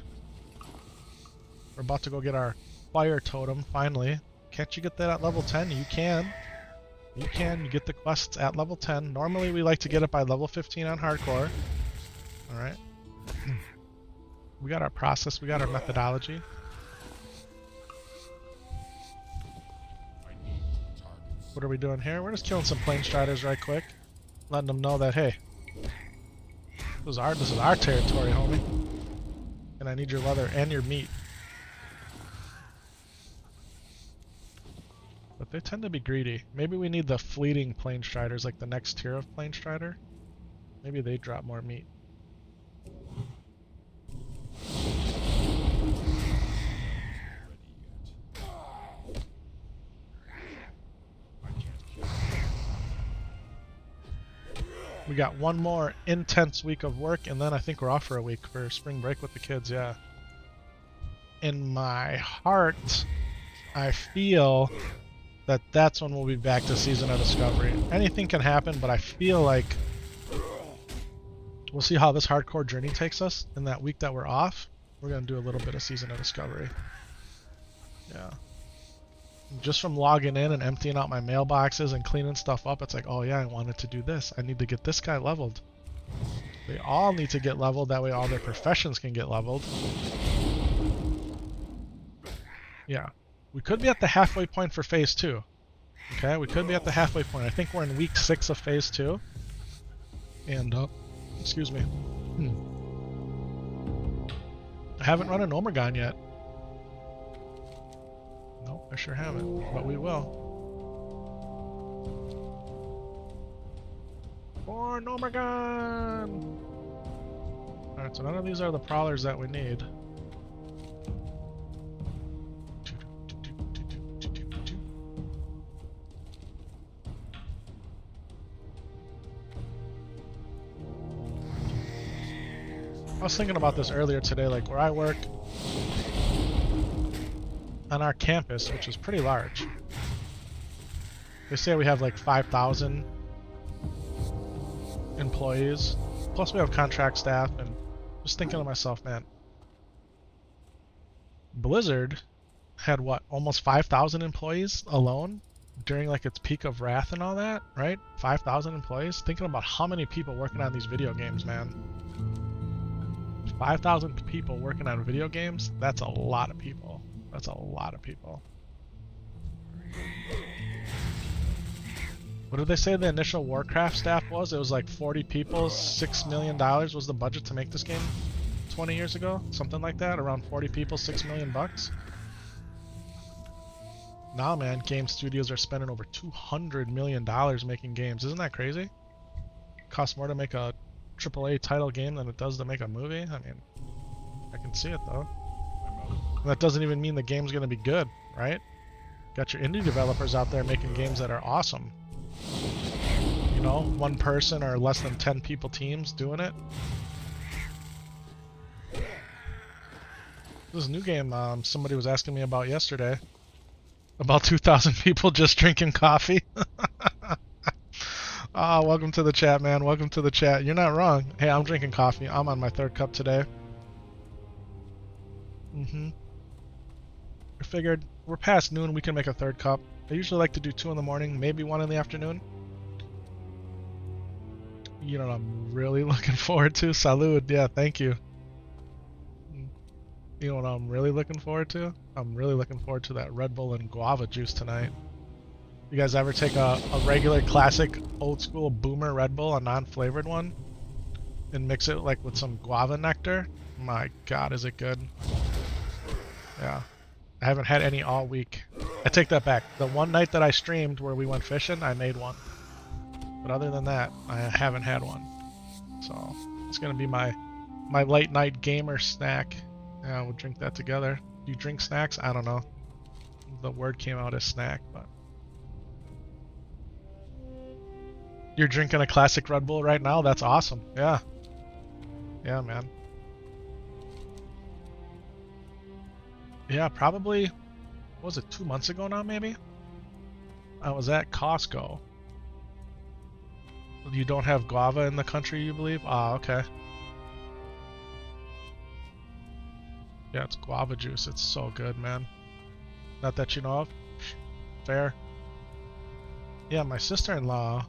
We're about to go get our fire totem, finally. Can't you get that at level 10? You can. You can. You get the quests at level 10. Normally we like to get it by level 15 on hardcore. Alright. We got our process. We got our methodology. What are we doing here? We're just killing some Plain Striders right quick. Letting them know that, hey, this is our territory, homie. And I need your leather and your meat. But they tend to be greedy. Maybe we need the fleeting Plain Striders, like the next tier of Plain Strider. Maybe they drop more meat. We got one more intense week of work, and then I think we're off for a week for spring break with the kids, yeah. In my heart, I feel that that's when we'll be back to Season of Discovery. Anything can happen, but I feel like we'll see how this hardcore journey takes us. In that week that we're off, we're going to do a little bit of Season of Discovery. Yeah. Just from logging in and emptying out my mailboxes and cleaning stuff up, it's like, oh yeah, I wanted to do this. I need to get this guy leveled. They all need to get leveled, that way all their professions can get leveled. Yeah. We could be at the halfway point for phase 2. Okay, we could be at the halfway point. I think we're in week 6 of phase 2. And, excuse me. I haven't run an Omegon yet. Nope, I sure haven't, but we will. For an Omegon! Alright, so none of these are the prowlers that we need. I was thinking about this earlier today, like where I work on our campus, which is pretty large. They say we have like 5,000 employees, plus we have contract staff, and just thinking to myself, man, Blizzard had what, almost 5,000 employees alone during like its peak of wrath and all that, right? 5,000 employees. Thinking about how many people working on these video games, man. 5,000 people working on video games, that's a lot of people. That's a lot of people. What did they say the initial Warcraft staff was? It was like 40 people, $6 million was the budget to make this game 20 years ago? Something like that? Around 40 people, $6 million bucks? Now, man, game studios are spending over $200 million making games. Isn't that crazy? Costs more to make a AAA title game than it does to make a movie. I mean, I can see it though. And that doesn't even mean the game's gonna be good, right? Got your indie developers out there making games that are awesome. You know, one person or less than 10 people teams doing it. This new game somebody was asking me about yesterday. About 2,000 people just drinking coffee. Ah, welcome to the chat, man. Welcome to the chat. You're not wrong. Hey, I'm drinking coffee. I'm on my 3rd cup today. I figured we're past noon. We can make a 3rd cup. I usually like to do 2 in the morning, maybe 1 in the afternoon. You know what I'm really looking forward to? Salud. Yeah, thank you. You know what I'm really looking forward to? I'm really looking forward to that Red Bull and guava juice tonight. You guys ever take a regular classic old school boomer Red Bull, a non-flavored one, and mix it like with some guava nectar? My god, is it good. Yeah. I haven't had any all week. I take that back. The one night that I streamed where we went fishing, I made one. But other than that, I haven't had one. So it's gonna be my late night gamer snack. Yeah, we'll drink that together. Do you drink snacks? I don't know. The word came out as snack, but you're drinking a classic Red Bull right now? That's awesome. Yeah. Yeah, man. Yeah, probably, what was it, 2 months ago now, maybe? I was at Costco. You don't have guava in the country, you believe? Ah, okay. Yeah, it's guava juice. It's so good, man. Not that you know of? Fair. Yeah, my sister-in-law,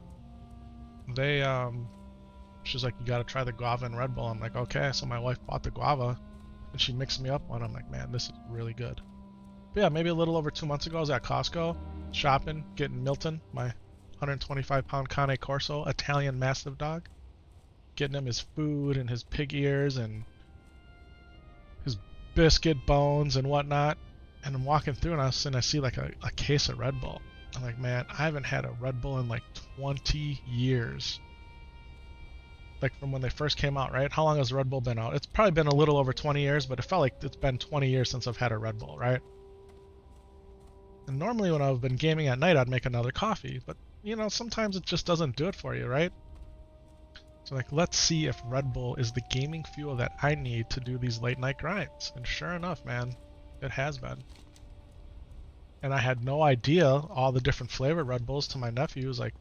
she's like, you gotta try the guava and Red Bull. I'm like, okay. So my wife bought the guava and she mixed me up one. I'm like, man, this is really good. But yeah, maybe a little over 2 months ago, I was at Costco shopping, getting Milton, my 125-pound Cane Corso Italian Mastiff dog, getting him his food and his pig ears and his biscuit bones and whatnot. And I'm walking through and I see like a case of Red Bull. I'm like, man, I haven't had a Red Bull in like 20 years. Like from when they first came out, right? How long has Red Bull been out? It's probably been a little over 20 years, but it felt like it's been 20 years since I've had a Red Bull, right? And normally when I've been gaming at night, I'd make another coffee. But, you know, sometimes it just doesn't do it for you, right? So like, let's see if Red Bull is the gaming fuel that I need to do these late night grinds. And sure enough, man, it has been. And I had no idea all the different flavored Red Bulls. To my nephew, he was like,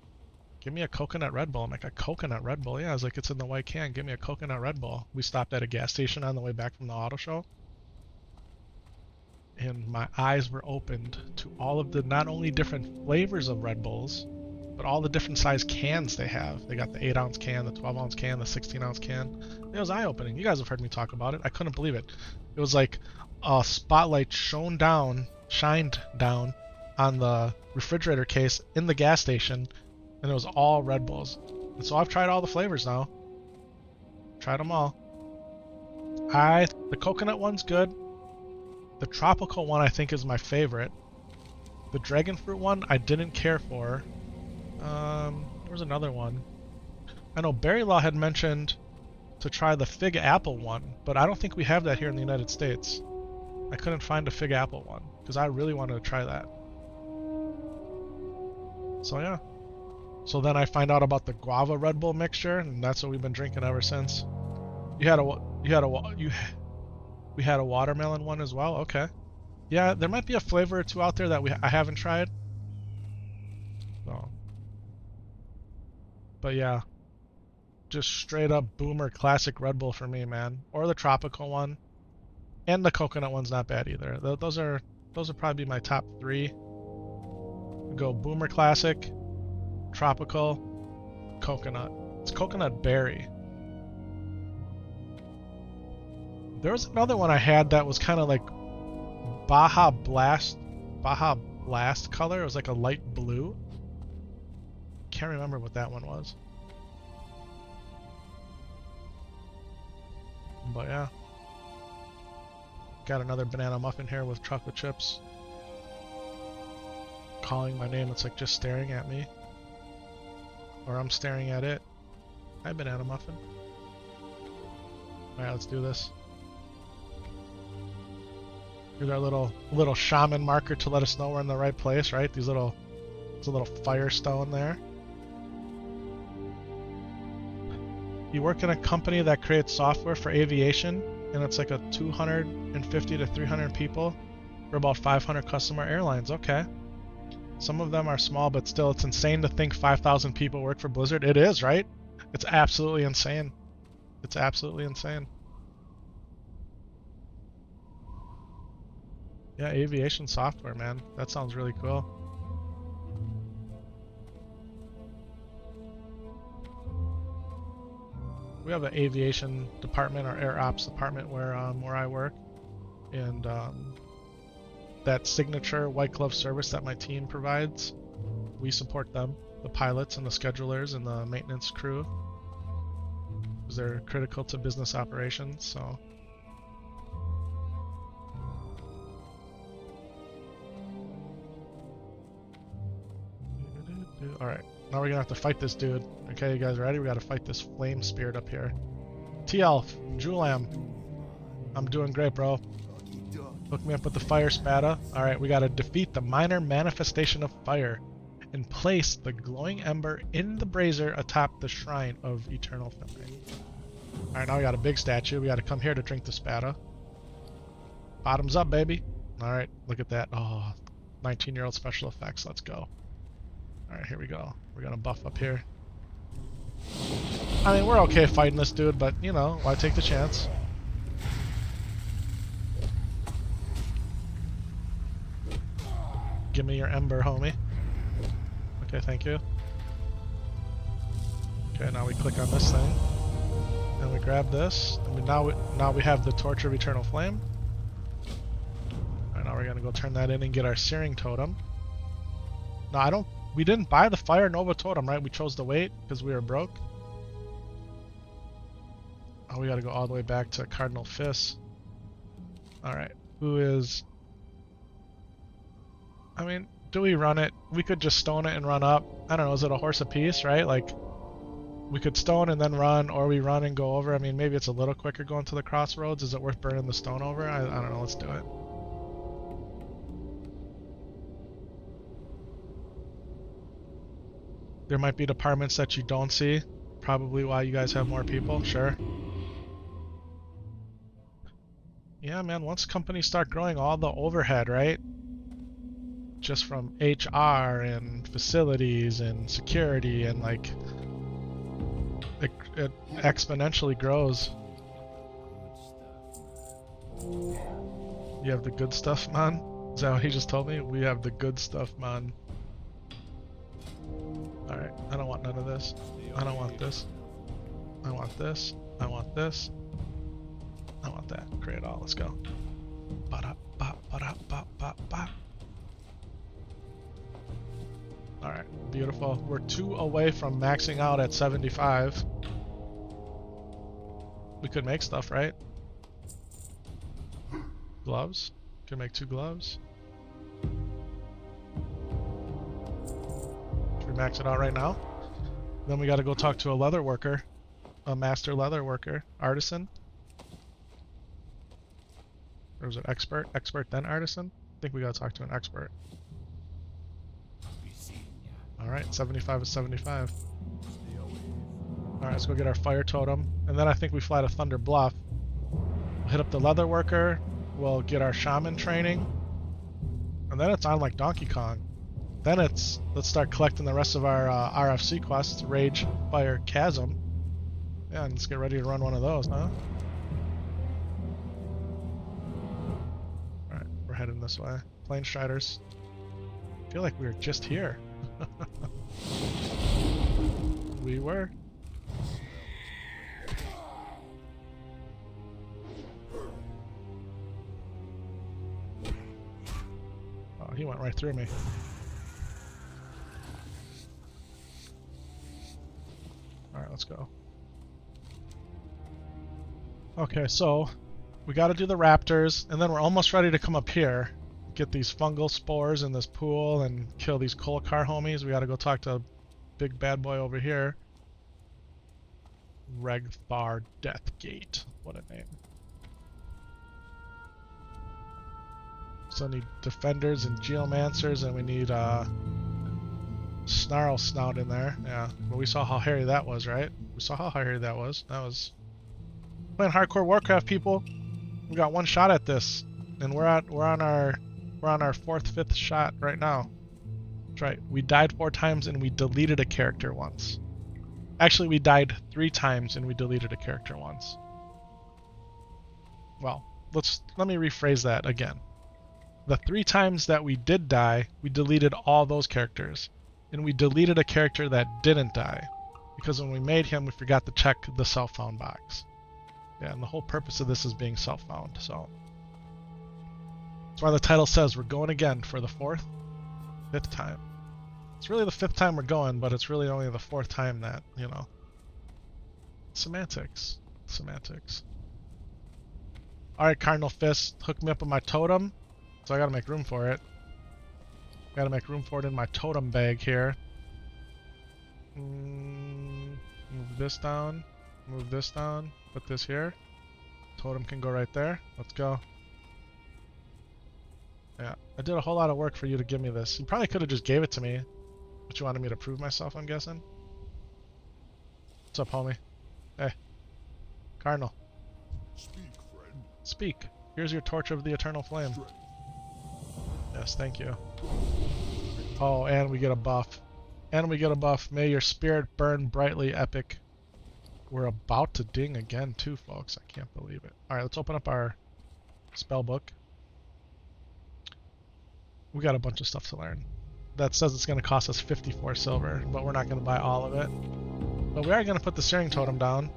give me a coconut Red Bull. I'm like, a coconut Red Bull? Yeah, I was like, it's in the white can. Give me a coconut Red Bull. We stopped at a gas station on the way back from the auto show. And my eyes were opened to all of the not only different flavors of Red Bulls, but all the different size cans they have. They got the 8-ounce can, the 12-ounce can, the 16-ounce can. It was eye-opening. You guys have heard me talk about it. I couldn't believe it. It was like a spotlight shined down on the refrigerator case in the gas station, and it was all Red Bulls. And so I've tried all the flavors now. Tried them all. The coconut one's good. The tropical one I think is my favorite. The dragon fruit one I didn't care for. There was another one. I know Berry Law had mentioned to try the fig apple one, but I don't think we have that here in the United States. I couldn't find a fig apple one because I really wanted to try that. So yeah. So then I find out about the guava Red Bull mixture, and that's what we've been drinking ever since. We had a watermelon one as well. Okay. Yeah, there might be a flavor or two out there that I haven't tried. So. But yeah, just straight up boomer classic Red Bull for me, man. Or the tropical one, and the coconut one's not bad either. Those are probably my top 3. Go boomer classic, tropical, coconut. It's coconut berry. There was another one I had that was kind of like Baja Blast color. It was like a light blue. Can't remember what that one was. But yeah. Got another banana muffin here with chocolate chips. Calling my name, it's like just staring at me. Or I'm staring at it. Hi, banana muffin. Alright, let's do this. Here's our little shaman marker to let us know we're in the right place, right? There's a little firestone there. You work in a company that creates software for aviation, and it's like a 250 to 300 people for about 500 customer airlines. Okay. Some of them are small, but still, it's insane to think 5,000 people work for Blizzard. It is, right? It's absolutely insane. It's absolutely insane. Yeah, aviation software, man. That sounds really cool. We have an aviation department, or air ops department, where I work, and that signature white glove service that my team provides, we support them, the pilots and the schedulers and the maintenance crew, because they're critical to business operations. So. Alright, now we're gonna have to fight this dude. Okay, you guys ready? We gotta fight this flame spirit up here. T-Elf, Julam. I'm doing great, bro. Hook me up with the fire spada. Alright, we gotta defeat the minor manifestation of fire and place the glowing ember in the brazier atop the shrine of eternal flame. Alright, now we got a big statue. We gotta come here to drink the spada. Bottoms up, baby. Alright, look at that. Oh, 19-year-old special effects. Let's go. Alright, here we go. We're gonna buff up here. I mean, we're okay fighting this dude, but, you know, why take the chance? Give me your ember, homie. Okay, thank you. Okay, now we click on this thing. And we grab this. And now we have the Torch of Eternal Flame. Alright, now we're gonna go turn that in and get our Searing Totem. No, we didn't buy the Fire Nova Totem, right? We chose to wait because we were broke. Oh, we gotta go all the way back to Cardinal Fist. Alright, who is... I mean, do we run it? We could just stone it and run up. I don't know, is it a horse apiece, right? Like, we could stone and then run, or we run and go over. I mean, maybe it's a little quicker going to the crossroads. Is it worth burning the stone over? I don't know, let's do it. There might be departments that you don't see. Probably why you guys have more people, sure. Yeah, man, once companies start growing, all the overhead, right? Just from HR and facilities and security and like it exponentially grows. You have the good stuff, man? Is that what he just told me? We have the good stuff, man. Alright, I don't want none of this. I don't want this. I want this. I want this. I want that. Create it all. Let's go. Ba-da-ba-ba-da-ba-ba-ba. Alright, beautiful. We're 2 away from maxing out at 75. We could make stuff, right? Gloves? Could make 2 gloves. Should we max it out right now? Then we gotta go talk to a leather worker. A master leather worker. Artisan? Or was it expert? Expert then artisan? I think we gotta talk to an expert. Alright, 75 is 75. Alright, let's go get our fire totem. And then I think we fly to Thunder Bluff. We'll hit up the leather worker. We'll get our shaman training. And then it's on like Donkey Kong. Then it's, let's start collecting the rest of our RFC quests. Rage, Fire, Chasm. Yeah, and let's get ready to run one of those, huh? Alright, we're heading this way. Plane Striders. I feel like we were just here. We were. Oh, he went right through me. Alright, let's go. Okay, so we gotta do the raptors, and then we're almost ready to come up here. Get these fungal spores in this pool and kill these Kolkar homies. We gotta go talk to big bad boy over here. Regthar Deathgate. What a name. So we need defenders and geomancers, and we need Snarl Snout in there. Yeah, but we saw how hairy that was, right? We saw how hairy that was. That was playing hardcore Warcraft, people. We got 1 shot at this, and we're on our 4th, 5th shot right now. That's right. We died 4 times and we deleted a character once. Actually, we died 3 times and we deleted a character once. Well, let me rephrase that again. The 3 times that we did die, we deleted all those characters. And we deleted a character that didn't die. Because when we made him, we forgot to check the self-found box. Yeah, and the whole purpose of this is being self-found, so. That's why the title says we're going again for the 4th, 5th time. It's really the 5th time we're going, but it's really only the 4th time that, you know. Semantics. Semantics. Alright, Cardinal Fist, hook me up with my totem. So I gotta make room for it. Gotta make room for it in my totem bag here. Move this down. Move this down. Put this here. Totem can go right there. Let's go. Yeah, I did a whole lot of work for you to give me this. You probably could have just gave it to me. But you wanted me to prove myself, I'm guessing? What's up, homie? Hey. Cardinal. Speak, friend. Speak. Here's your torch of the eternal flame. Yes, thank you. Oh, and we get a buff. And we get a buff. May your spirit burn brightly, Epik. We're about to ding again too, folks. I can't believe it. Alright, let's open up our spell book. We got a bunch of stuff to learn. That says it's going to cost us 54 silver, but we're not going to buy all of it. But we are going to put the searing totem down.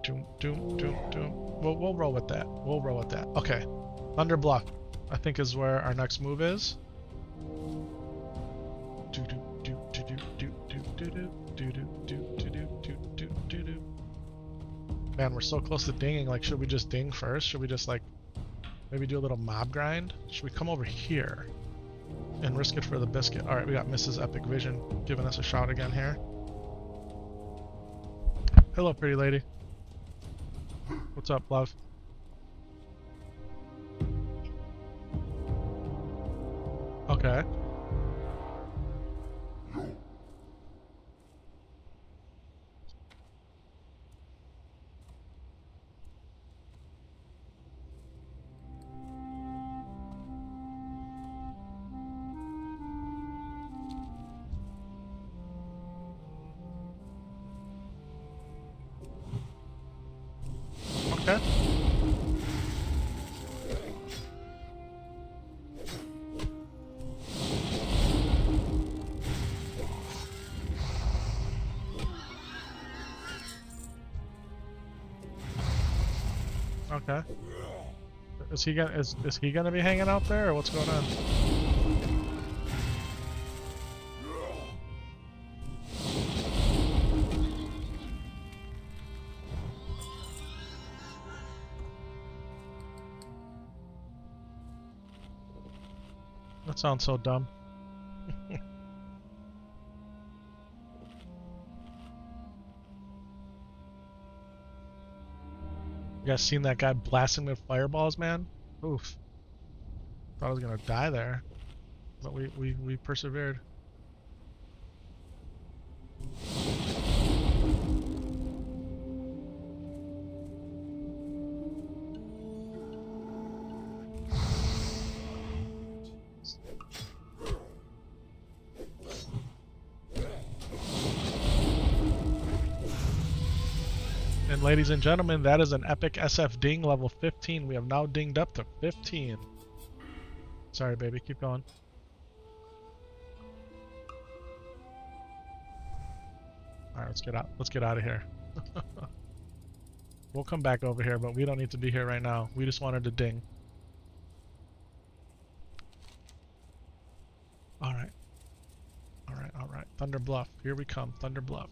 Doom, doom, doom, doom. We'll roll with that. We'll roll with that. Okay. Thunder Bluff, I think, is where our next move is. Do do do do do do do do do do do do do do do do. Man, we're so close to dinging. Like, should we just ding first? Should we just like maybe do a little mob grind? Should we come over here and risk it for the biscuit? All right, we got Mrs. Epic Vision giving us a shout again here. Hello, pretty lady. What's up, love? Okay. Okay. Okay. Is he gonna be hanging out there, or what's going on? That sounds so dumb. You guys seen that guy blasting with fireballs, man? Oof. Thought I was gonna die there. But we persevered. And ladies and gentlemen, that is an Epik SF ding level 15. We have now dinged up to 15. Sorry, baby, keep going. Alright, let's get out. Let's get out of here. We'll come back over here, but we don't need to be here right now. We just wanted to ding. Alright. Alright, alright. Thunder Bluff. Here we come. Thunder Bluff.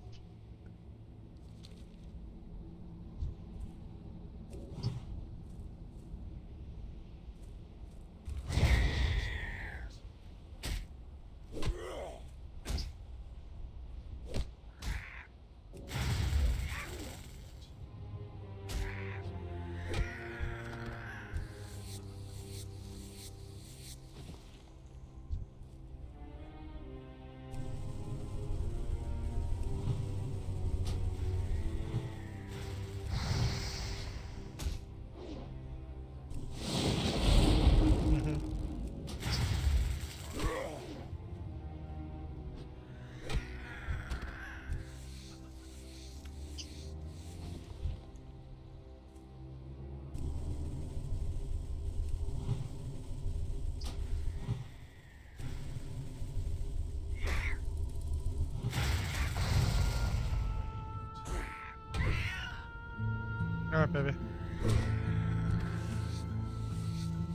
Alright, baby.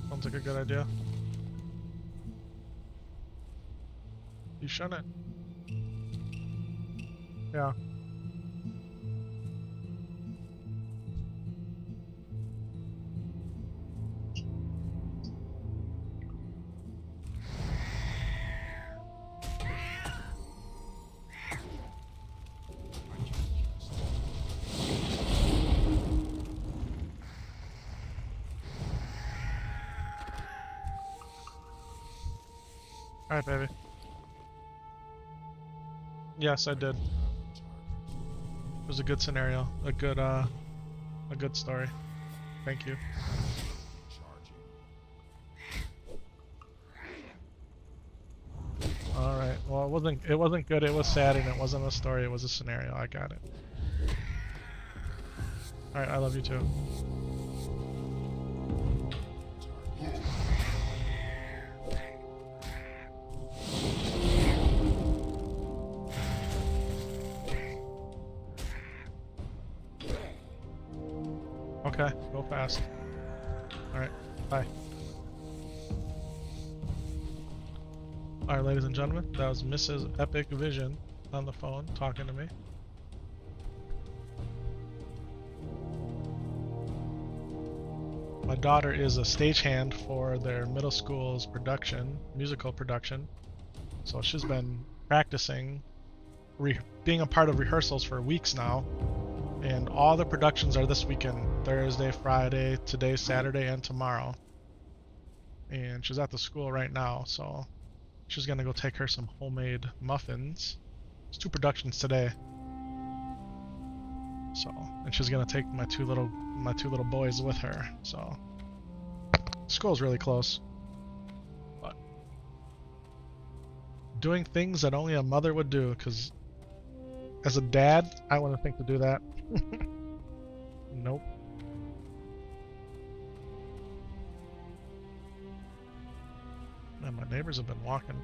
Sounds like a good idea. You shouldn't. Yeah. Alright, baby. Yes, I did. It was a good scenario. A good story. Thank you. Alright, well it wasn't good, it was sad, and it wasn't a story, it was a scenario. I got it. Alright, I love you too. Okay, go fast. Alright, bye. Alright, ladies and gentlemen, that was Mrs. Epik Vision on the phone talking to me. My daughter is a stagehand for their middle school's production, musical production. So she's been practicing, being a part of rehearsals for weeks now. And all the productions are this weekend, Thursday, Friday, today, Saturday, and tomorrow. And she's at the school right now, so she's gonna go take her some homemade muffins. There's 2 productions today. So, and she's gonna take my two little boys with her. So, school's really close. But doing things that only a mother would do, because as a dad, I wouldn't think to do that. Nope. Man, my neighbors have been walking.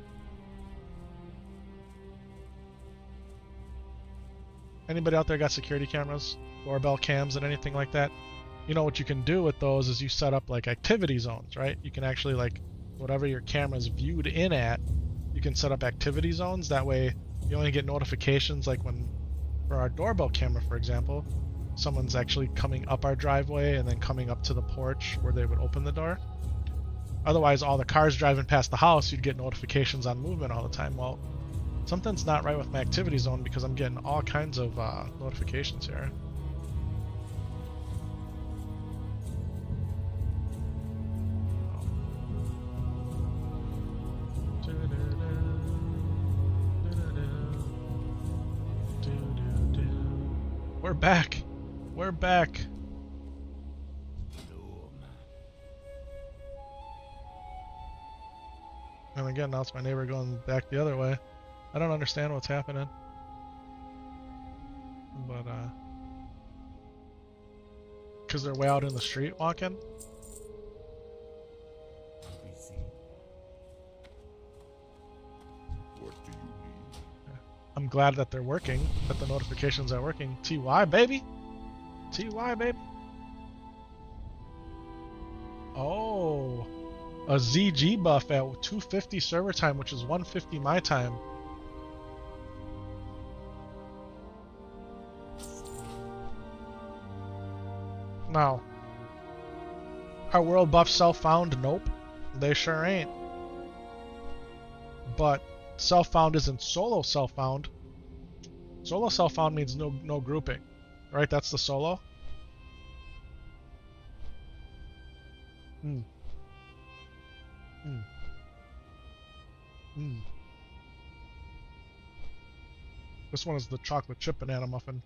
Anybody out there got security cameras, doorbell cams, and anything like that? you know what you can do with those is you set up like activity zones, right? You can actually, like, whatever your camera's viewed in at, you can set up activity zones. That way you only get notifications like when, for our doorbell camera, for example, someone's actually coming up our driveway and then coming up to the porch where they would open the door. Otherwise, all the cars driving past the house, you'd get notifications on movement all the time. Well, something's not right with my activity zone because I'm getting all kinds of notifications here. We're back. We're back. And again, now it's my neighbor going back the other way. I don't understand what's happening. But, because they're way out in the street walking. What do you need? I'm glad that they're working, that the notifications are working. TY, baby! TY, baby! Oh! A ZG buff at 250 server time, which is 150 my time. Now, are world buffs self-found? Nope. They sure ain't. But self-found isn't solo self-found. Solo self-found means no grouping. Right? That's the solo. This one is the chocolate chip banana muffin.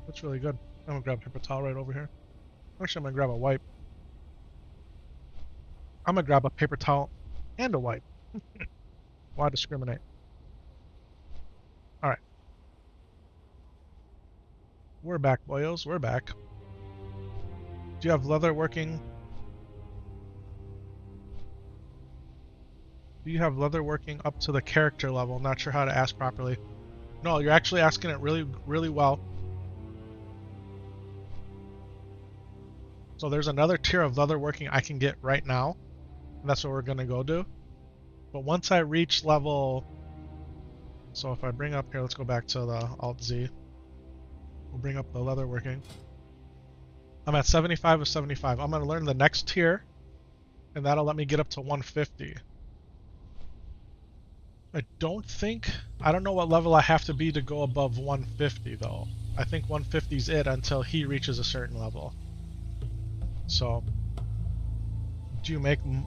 That's really good. I'm gonna grab a paper towel right over here. Actually, I'm gonna grab a wipe. I'm gonna grab a paper towel and a wipe. Why discriminate? Alright. We're back, boyos. We're back. Do you have leather working? Do you have leather working up to the character level? Not sure how to ask properly. No, you're actually asking it really, really well. So there's another tier of leather working I can get right now. And that's what we're gonna go do. But once I reach level... So if I bring up here, let's go back to the Alt-Z. We'll bring up the leather working. I'm at 75 of 75. I'm gonna learn the next tier. And that'll let me get up to 150. I don't know what level I have to be to go above 150 though. I think 150 is it until he reaches a certain level. So, do you make the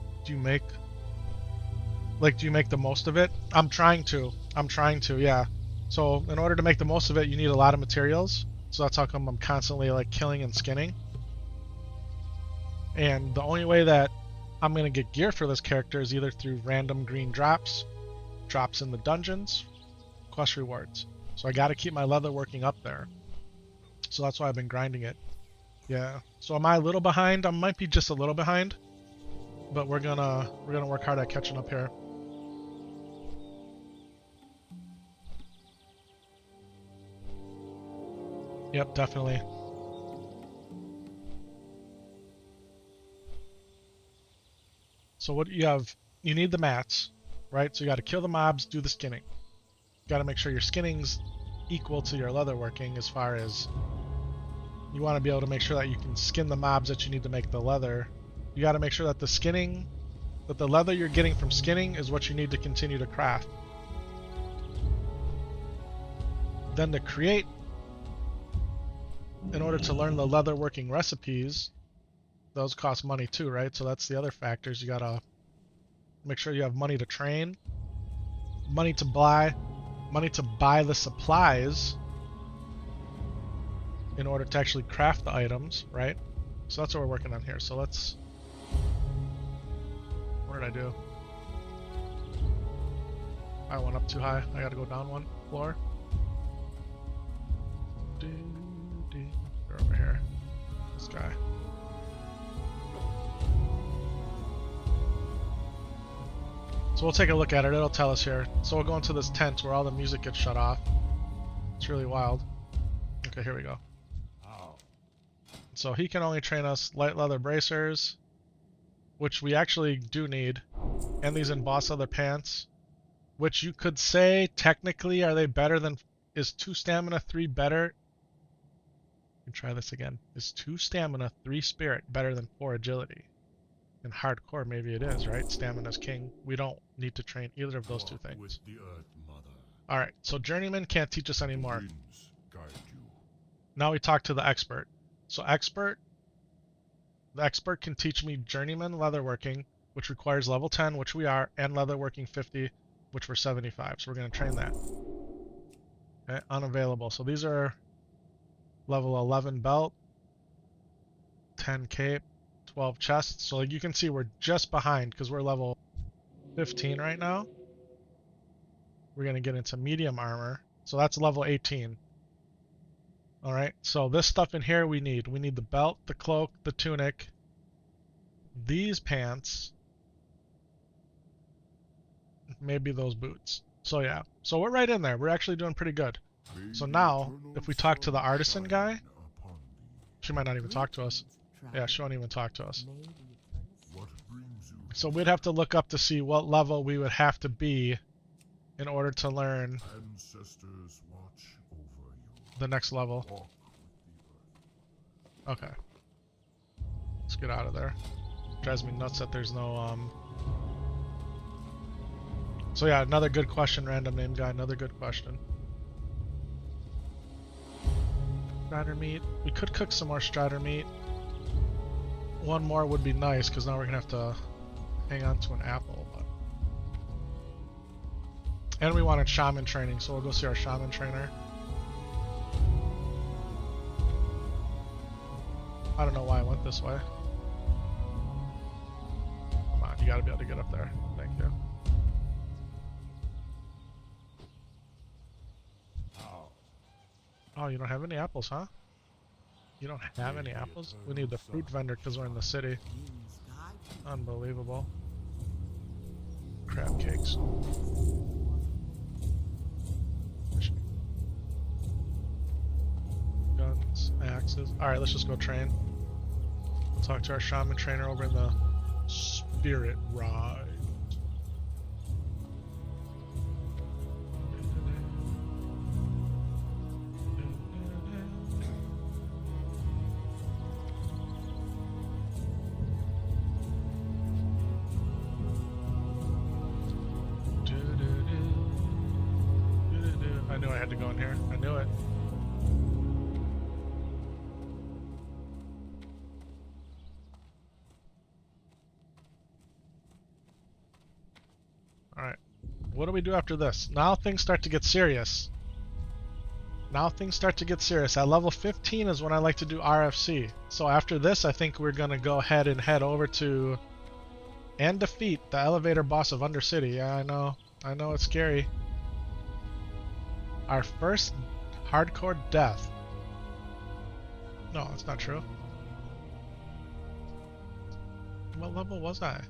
most of it? I'm trying to, yeah. So, in order to make the most of it, you need a lot of materials. So that's how come I'm constantly like killing and skinning. And the only way that I'm gonna get gear for this character is either through random green drops in the dungeons, quest rewards. So I gotta keep my leather working up there. So that's why I've been grinding it. Yeah. So am I a little behind? I might be just a little behind. But we're gonna work hard at catching up here. Yep, definitely. So what you have, you need the mats, right? So you got to kill the mobs, do the skinning. You got to make sure your skinning's equal to your leather working, as far as you want to be able to make sure that you can skin the mobs that you need to make the leather. You got to make sure that the skinning, that the leather you're getting from skinning is what you need to continue to craft. Then to create, in order to learn the leather working recipes, those cost money too, right? So that's the other factors. You gotta make sure you have money to train, money to buy the supplies in order to actually craft the items, right? So that's what we're working on here. So let's... What did I do? I went up too high. I gotta go down one floor. They're over here. This guy. So we'll take a look at it. It'll tell us here. So we'll go into this tent where all the music gets shut off. It's really wild. Okay, here we go. So he can only train us light leather bracers, which we actually do need, and these embossed leather pants, which you could say technically are they better than, is 2 stamina 3 better? Let me try this again. Is 2 stamina 3 spirit better than 4 agility? In hardcore maybe it is, right? Stamina's king. We don't need to train either of those two things. Alright, so journeyman can't teach us anymore. Now we talk to the expert. So the expert can teach me journeyman leatherworking, which requires level 10, which we are, and leatherworking 50, which we're 75. So we're going to train that. Okay, unavailable. So these are level 11 belt, 10 cape, 12 chests. So like you can see we're just behind because we're level 15 right now. We're going to get into medium armor. So that's level 18. Alright, so this stuff in here we need. We need the belt, the cloak, the tunic, these pants, maybe those boots. So yeah, so we're right in there. We're actually doing pretty good. So now, if we talk to the artisan guy, she might not even talk to us. Yeah, she won't even talk to us. So we'd have to look up to see what level we would have to be in order to learn the next level. Okay. Let's get out of there. Drives me nuts that there's no, So yeah, another good question, random name guy, another good question. Strider meat. We could cook some more strider meat. One more would be nice, because now we're going to have to hang on to an apple. But... And we wanted shaman training, so we'll go see our shaman trainer. I don't know why I went this way. Come on, you gotta be able to get up there. Thank you. Oh, you don't have any apples, huh? You don't have any apples? We need the fruit vendor because we're in the city. Unbelievable. Crab cakes. Guns, axes. Alright, let's just go train. We'll talk to our shaman trainer over in the spirit ride. I knew I had to go in here. I knew it. Alright. What do we do after this? Now things start to get serious. Now things start to get serious. At level 15 is when I like to do RFC. So after this, I think we're going to go ahead and head over to... and defeat the elevator boss of Undercity. Yeah, I know. I know it's scary. Our first hardcore death. No, that's not true. What level was I?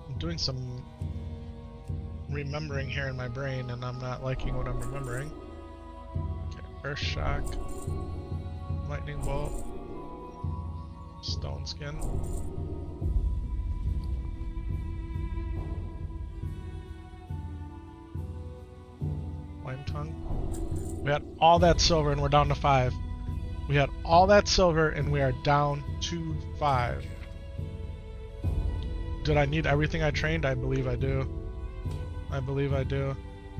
I'm doing some remembering here in my brain and I'm not liking what I'm remembering. Okay, Earth Shock. Lightning Bolt, Stone Skin. Flame Tongue. We had all that silver and we're down to 5. We had all that silver and we are down to 5. Did I need everything I trained? I believe I do. I believe I do.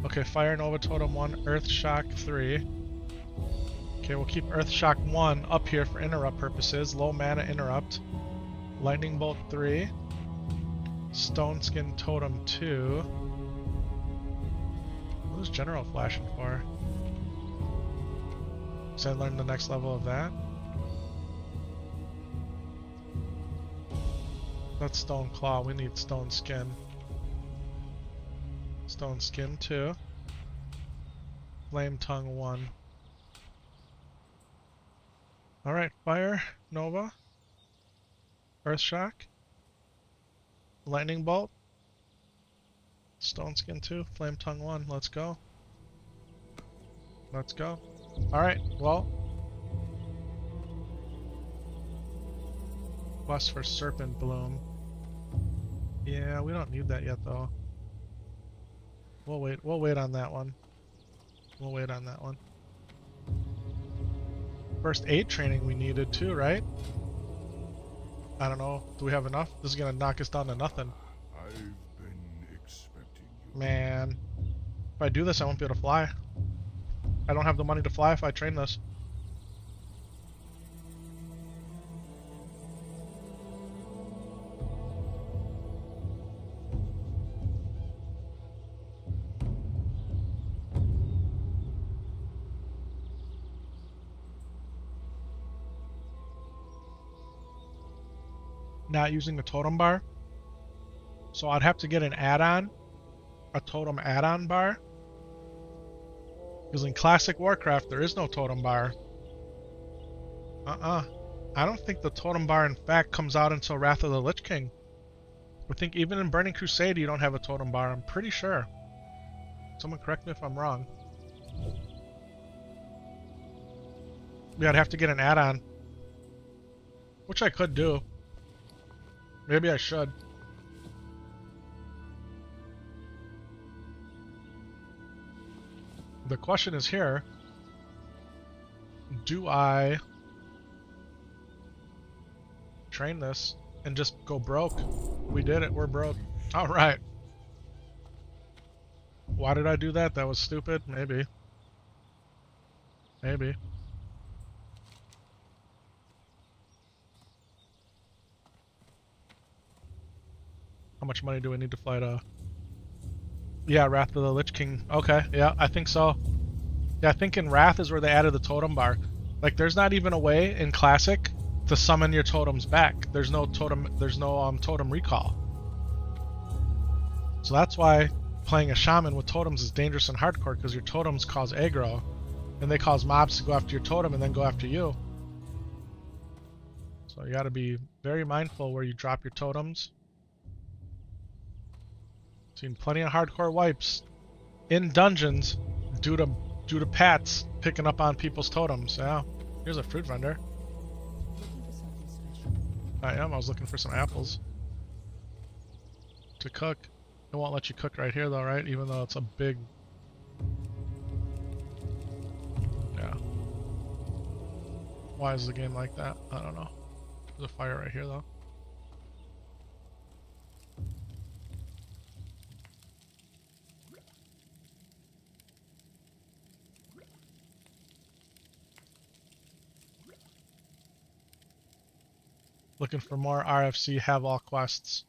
Okay, Fire Nova Totem 1, Earth Shock 3. Okay, we'll keep Earth Shock 1 up here for interrupt purposes. Low mana interrupt. Lightning Bolt 3. Stone Skin Totem 2. What is General flashing for? Because I learned the next level of that. That's stone claw. We need stone skin. Stone skin 2. Flame tongue 1. Alright, fire, Nova. Earth shock. Lightning bolt. Stone skin 2. Flame tongue 1. Let's go. Let's go. Alright, well. Quest for Serpent Bloom. Yeah, we don't need that yet though. We'll wait on that one. We'll wait on that one. First aid training we needed too, right? I don't know. Do we have enough? This is gonna knock us down to nothing. I've been expecting you. Man. If I do this, I won't be able to fly. I don't have the money to fly if I train this. Not using the totem bar. So I'd have to get an add-on. A totem add-on bar. Because in classic Warcraft, there is no totem bar. I don't think the totem bar, in fact, comes out until Wrath of the Lich King. I think even in Burning Crusade, you don't have a totem bar. I'm pretty sure. Someone correct me if I'm wrong. Yeah, I'd have to get an add-on. Which I could do. Maybe I should. The question is here, do I train this and just go broke? We did it, we're broke. Alright. Why did I do that? That was stupid? Maybe. Maybe. How much money do we need to fly to... Yeah, Wrath of the Lich King. Okay, yeah, I think so. Yeah, I think in Wrath is where they added the totem bar. Like, there's not even a way in Classic to summon your totems back. There's no totem recall. So that's why playing a shaman with totems is dangerous and hardcore, because your totems cause aggro. And they cause mobs to go after your totem and then go after you. So you gotta be very mindful where you drop your totems. Seen plenty of hardcore wipes in dungeons due to Pats picking up on people's totems. Yeah, here's a fruit vendor. I am. I was looking for some apples to cook. It won't let you cook right here though, right? Even though it's a big... Yeah. Why is the game like that? I don't know. There's a fire right here though. Looking for more RFC have all quests.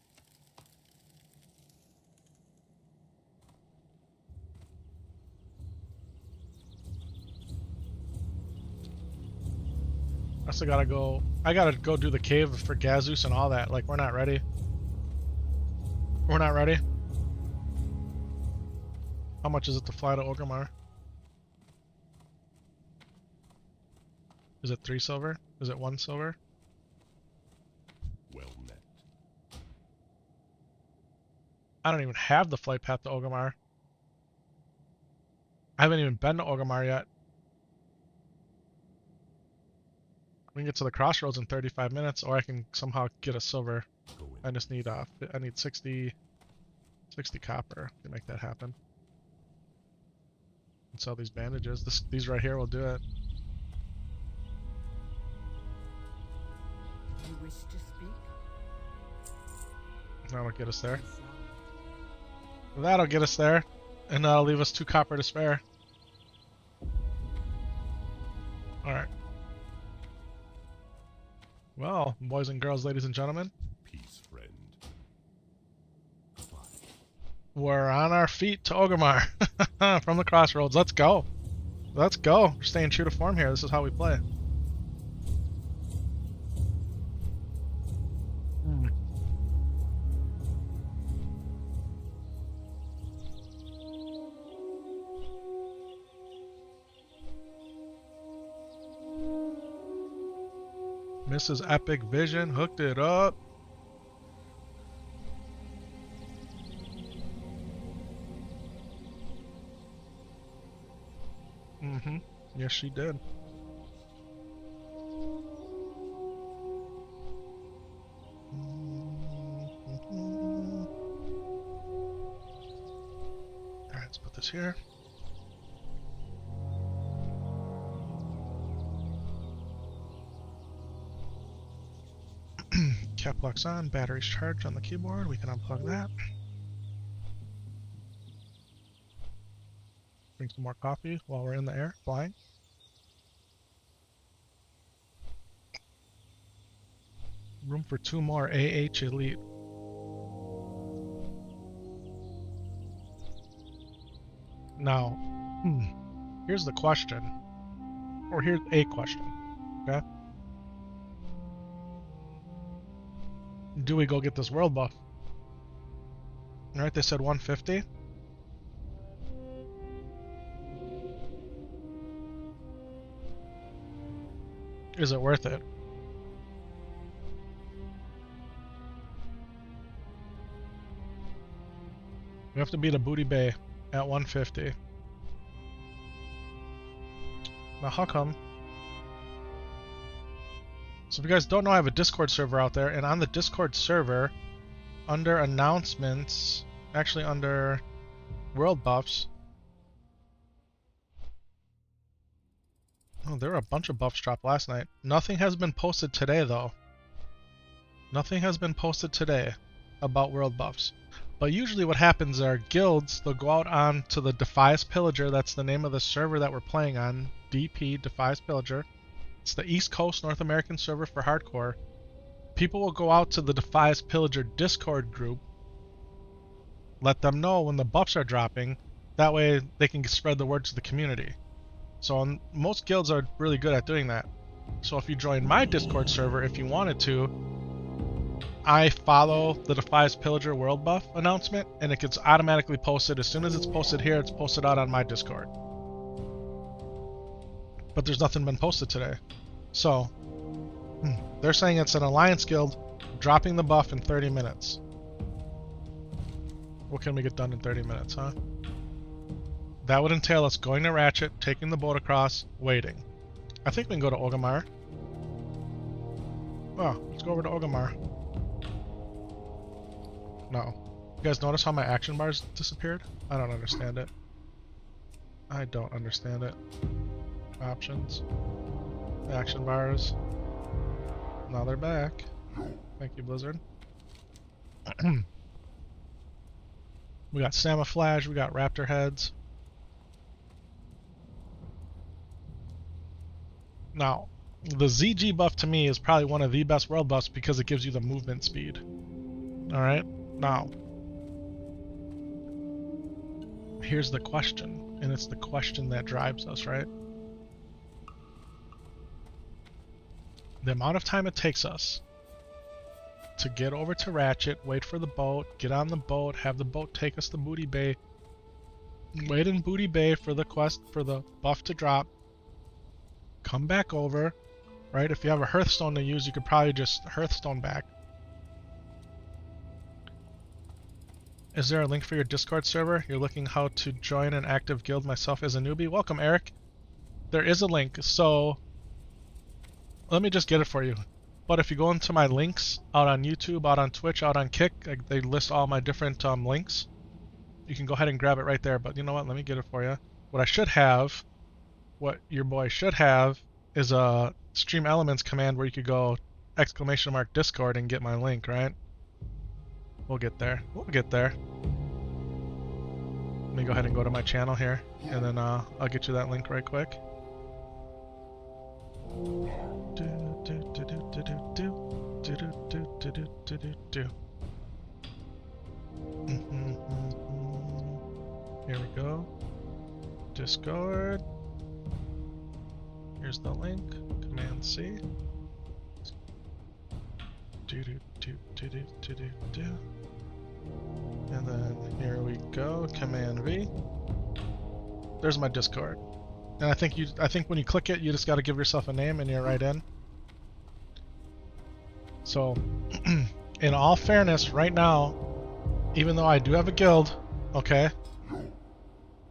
I still gotta go. I gotta go do the cave for Gazus and all that. Like, we're not ready. We're not ready. How much is it to fly to Orgrimmar? Is it 3 silver? Is it 1 silver? Well met. I don't even have the flight path to Orgrimmar. I haven't even been to Orgrimmar yet. We can get to the crossroads in 35 minutes, or I can somehow get a silver. I just need I need 60 copper to make that happen. And sell these bandages. These right here will do it. You wish to speak? That'll get us there. That'll get us there, and that'll leave us 2 copper to spare. Alright. Well, boys and girls, ladies and gentlemen, Peace, friend. Goodbye. we're on our feet to Orgrimmar from the crossroads. Let's go. Let's go. We're staying true to form here. This is how we play. Mrs. Epik Vision hooked it up. Mm-hmm. Yes, she did. Alright, let's put this here. Cap lock's on, battery's charged on the keyboard. We can unplug that. Drink some more coffee while we're in the air, flying. Room for 2 more AH Elite. Now, here's the question. Or here's a question. Okay? Do we go get this world buff? Alright, they said 150. Is it worth it? We have to beat a booty bay at 150. Now how come? So if you guys don't know, I have a Discord server out there, and on the Discord server, under announcements, actually under world buffs, oh, there were a bunch of buffs dropped last night. Nothing has been posted today, though. Nothing has been posted today about world buffs. But usually what happens are guilds, they'll go out on to the Defias Pillager, that's the name of the server that we're playing on, DP, Defias Pillager. It's the East Coast North American server for hardcore. People will go out to the Defias Pillager Discord group, let them know when the buffs are dropping, that way they can spread the word to the community. So most guilds are really good at doing that. So if you join my Discord server, if you wanted to, I follow the Defias Pillager world buff announcement, and it gets automatically posted. As soon as it's posted here, it's posted out on my Discord. But there's nothing been posted today. So, they're saying it's an Alliance guild dropping the buff in 30 minutes. What can we get done in 30 minutes, huh? That would entail us going to Ratchet, taking the boat across, waiting. I think we can go to Orgrimmar. Oh, let's go over to Orgrimmar. No. You guys notice how my action bars disappeared? I don't understand it. I don't understand it. Options. Action bars. Now they're back. Thank you, Blizzard. We got Samaflash, we got Raptor heads. Now, the ZG buff to me is probably one of the best world buffs because it gives you the movement speed. Alright? Now, here's the question, and it's the question that drives us, right? The amount of time it takes us to get over to Ratchet, wait for the boat, get on the boat, have the boat take us to Booty Bay, wait in Booty Bay for the quest, for the buff to drop, come back over, right? If you have a Hearthstone to use, you could probably just Hearthstone back. Is there a link for your Discord server? You're looking how to join an active guild myself as a newbie? Welcome, Eric. There is a link, so let me just get it for you. But if you go into my links out on YouTube, out on Twitch, out on Kick, they list all my different links. You can go ahead and grab it right there, but you know what? Let me get it for you. What I should have, what your boy should have, is a Stream Elements command where you could go !Discord and get my link, right? We'll get there. We'll get there. Let me go ahead and go to my channel here, and then I'll get you that link right quick. Here we go. Discord. Here's the link. Command C. And then here we go. Command V. There's my Discord. And I think when you click it, you just got to give yourself a name and you're right in. So, in all fairness, right now, even though I do have a guild, okay,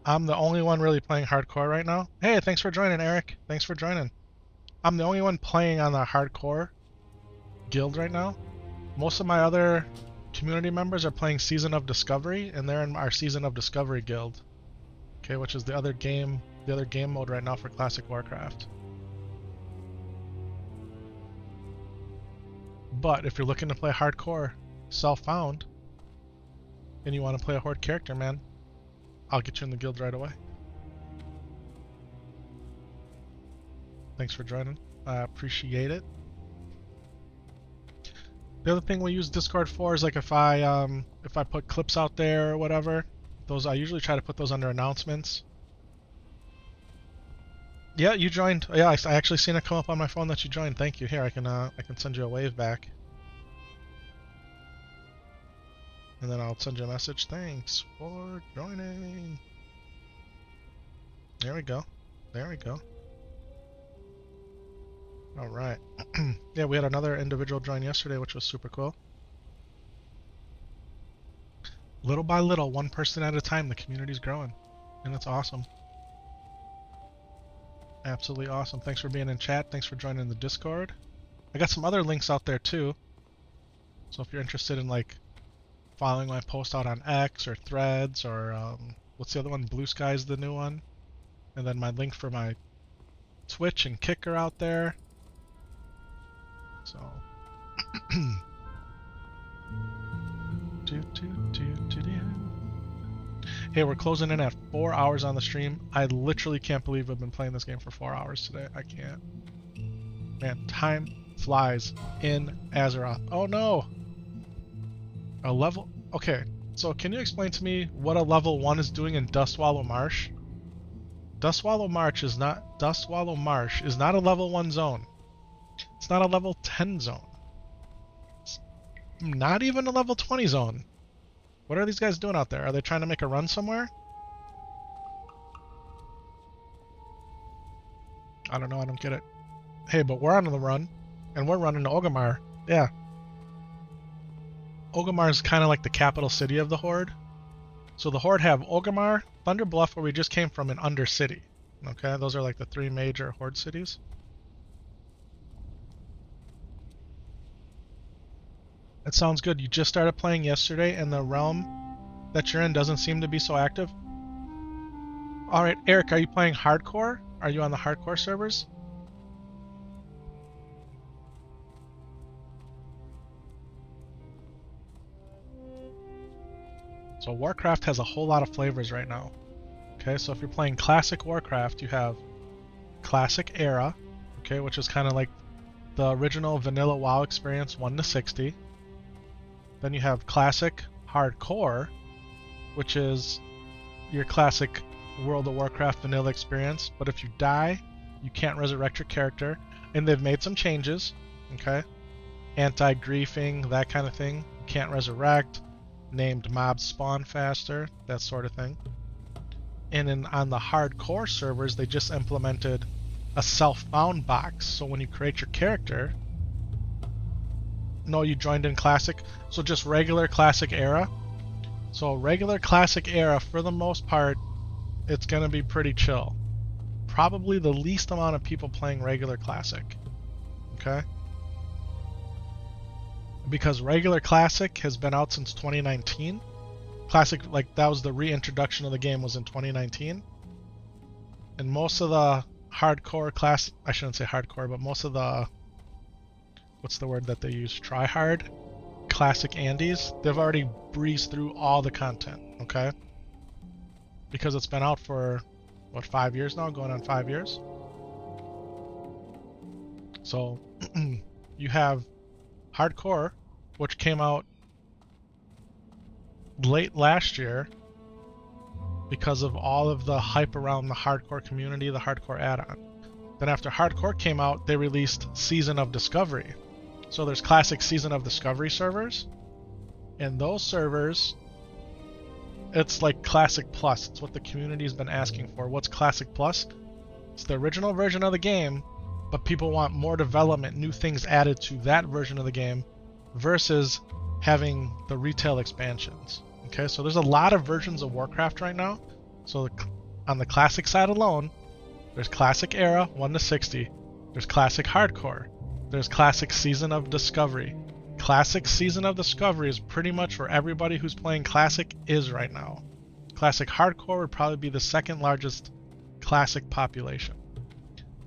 I'm the only one really playing hardcore right now. Hey, thanks for joining, Eric. Thanks for joining. I'm the only one playing on the hardcore guild right now. Most of my other community members are playing Season of Discovery, and they're in our Season of Discovery guild. Okay, which is the other game mode right now for Classic Warcraft. But if you're looking to play hardcore self-found, and you want to play a horde character, man, I'll get you in the guild right away. Thanks for joining. I appreciate it. The other thing we use Discord for is like if I put clips out there or whatever, those I usually try to put those under announcements. Yeah, you joined. Yeah, I actually seen it come up on my phone that you joined. Thank you. Here, I can send you a wave back. And then I'll send you a message. Thanks for joining. There we go. There we go. All right. Yeah, we had another individual join yesterday, which was super cool. Little by little, one person at a time, the community's growing. And that's awesome. Absolutely awesome. Thanks for being in chat. Thanks for joining the Discord. I got some other links out there too. So if you're interested in like following my post out on X or Threads or what's the other one? Blue Sky's the new one. And then my link for my Twitch and Kick are out there. So hey, we're closing in at 4 hours on the stream. I literally can't believe I've been playing this game for 4 hours today. I can't. Man, time flies in Azeroth. Oh no! A level... Okay, so can you explain to me what a level 1 is doing in Dustwallow Marsh? Dustwallow Marsh is not a level 1 zone. It's not a level 10 zone. It's not even a level 20 zone. What are these guys doing out there? Are they trying to make a run somewhere? I don't know, I don't get it. Hey, but we're on the run, and we're running to Orgrimmar. Yeah. Orgrimmar is kind of like the capital city of the Horde. So the Horde have Orgrimmar, Thunder Bluff, where we just came from, and Undercity. Okay, those are like the 3 major Horde cities. That sounds good. You just started playing yesterday, and the realm that you're in doesn't seem to be so active. Alright, Eric, are you playing hardcore? Are you on the hardcore servers? So Warcraft has a whole lot of flavors right now. Okay, so if you're playing Classic Warcraft, you have Classic Era, okay, which is kind of like the original vanilla WoW experience 1 to 60. Then you have Classic Hardcore, which is your classic World of Warcraft vanilla experience, but if you die, you can't resurrect your character, and they've made some changes, okay? Anti-griefing, that kind of thing. You can't resurrect, named mobs spawn faster, that sort of thing. And then on the hardcore servers, they just implemented a self-found box, so when you create your character... No, you joined in Classic. So just regular Classic Era. So regular Classic Era, for the most part, it's going to be pretty chill. Probably the least amount of people playing regular Classic. Okay? Because regular Classic has been out since 2019. Classic, like, that was the reintroduction of the game, was in 2019. And most of the hardcore class... I shouldn't say hardcore, but most of the... What's the word that they use? Try-hard? Classic Andes? They've already breezed through all the content, okay? Because it's been out for, what, 5 years now? Going on 5 years? So, you have Hardcore, which came out late last year because of all of the hype around the Hardcore community, the Hardcore add-on. Then after Hardcore came out, they released Season of Discovery. So there's classic Season of Discovery servers, and those servers, it's like Classic Plus. It's what the community's been asking for. What's Classic Plus? It's the original version of the game, but people want more development, new things added to that version of the game versus having the retail expansions. Okay, so there's a lot of versions of Warcraft right now. So on the classic side alone, there's Classic Era 1 to 60. There's Classic Hardcore. There's Classic Season of Discovery. Classic Season of Discovery is pretty much where everybody who's playing Classic is right now. Classic Hardcore would probably be the second largest Classic population.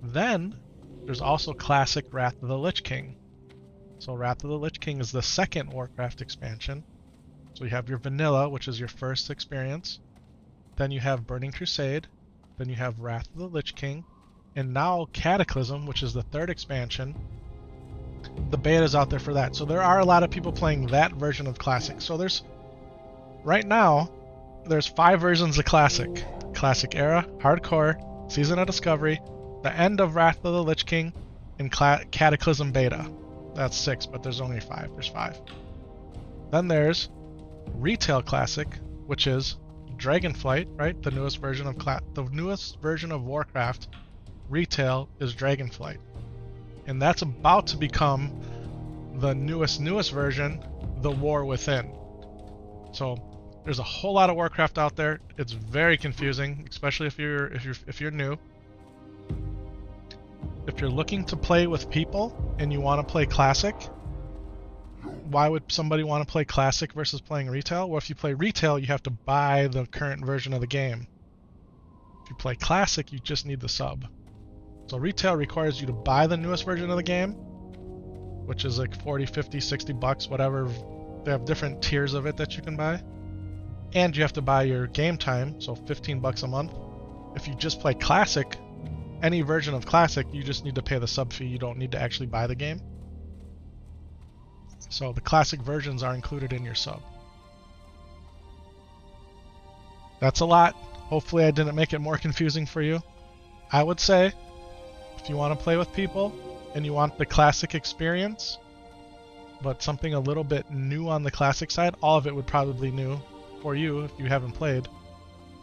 Then there's also Classic Wrath of the Lich King. So Wrath of the Lich King is the second Warcraft expansion. So you have your Vanilla, which is your first experience. Then you have Burning Crusade. Then you have Wrath of the Lich King. And now Cataclysm, which is the third expansion. The beta is out there for that. So there are a lot of people playing that version of Classic. So right now, there's 5 versions of Classic. Classic Era, Hardcore, Season of Discovery, the end of Wrath of the Lich King, and Cataclysm Beta. That's 6, but there's only 5. There's 5. Then there's Retail Classic, which is Dragonflight, right? The newest version of Warcraft. Retail is Dragonflight. And that's about to become the newest version, the War Within. So there's a whole lot of Warcraft out there. It's very confusing, especially if you're new. If you're looking to play with people and you want to play Classic, why would somebody want to play Classic versus playing Retail? Well, if you play Retail, you have to buy the current version of the game. If you play Classic, you just need the sub. So Retail requires you to buy the newest version of the game, which is like 40, 50, 60 bucks, whatever. They have different tiers of it that you can buy. And you have to buy your game time, so 15 bucks a month. If you just play Classic, any version of Classic, you just need to pay the sub fee. You don't need to actually buy the game. So the Classic versions are included in your sub. That's a lot. Hopefully I didn't make it more confusing for you. I would say, if you want to play with people and you want the Classic experience, but something a little bit new on the Classic side, all of it would probably be new for you if you haven't played.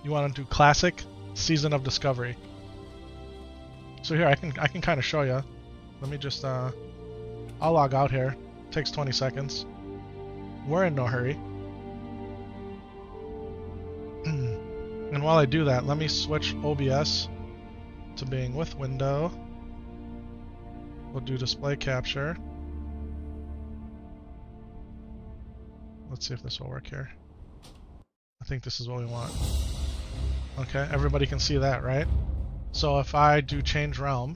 You want to do Classic Season of Discovery. So here I can kind of show you. Let me just I'll log out here. It takes 20 seconds. We're in no hurry. And while I do that, let me switch OBS to being with window. We'll do display capture. Let's see if this will work here. I think this is what we want. Okay, everybody can see that, right? So if I do change realm,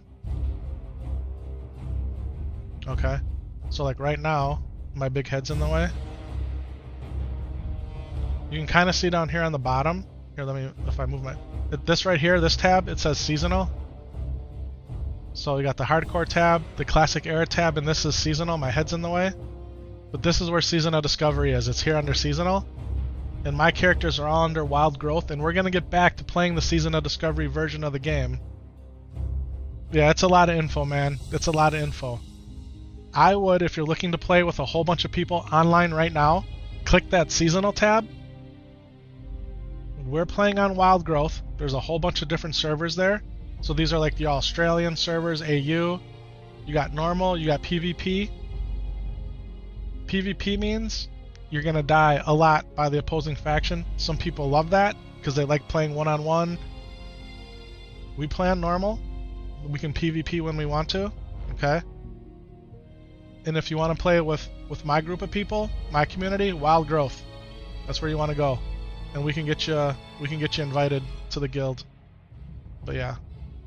okay, so like right now, my big head's in the way. You can kind of see down here on the bottom. Here, if I move this right here, this tab, it says seasonal. So we got the hardcore tab, the classic era tab, and this is seasonal. My head's in the way. But this is where Season of Discovery is. It's here under seasonal. And my characters are all under wild growth, and we're going to get back to playing the Season of Discovery version of the game. Yeah, it's a lot of info, man. It's a lot of info. I would, if you're looking to play with a whole bunch of people online right now, click that seasonal tab. We're playing on wild growth. There's a whole bunch of different servers there. So these are like the Australian servers, AU. You got normal, you got PvP. PvP means you're going to die a lot by the opposing faction. Some people love that because they like playing one-on-one. We play on normal. We can PvP when we want to, okay? And if you want to play with my group of people, my community, wild growth. That's where you want to go. And we can get you invited to the guild. But yeah,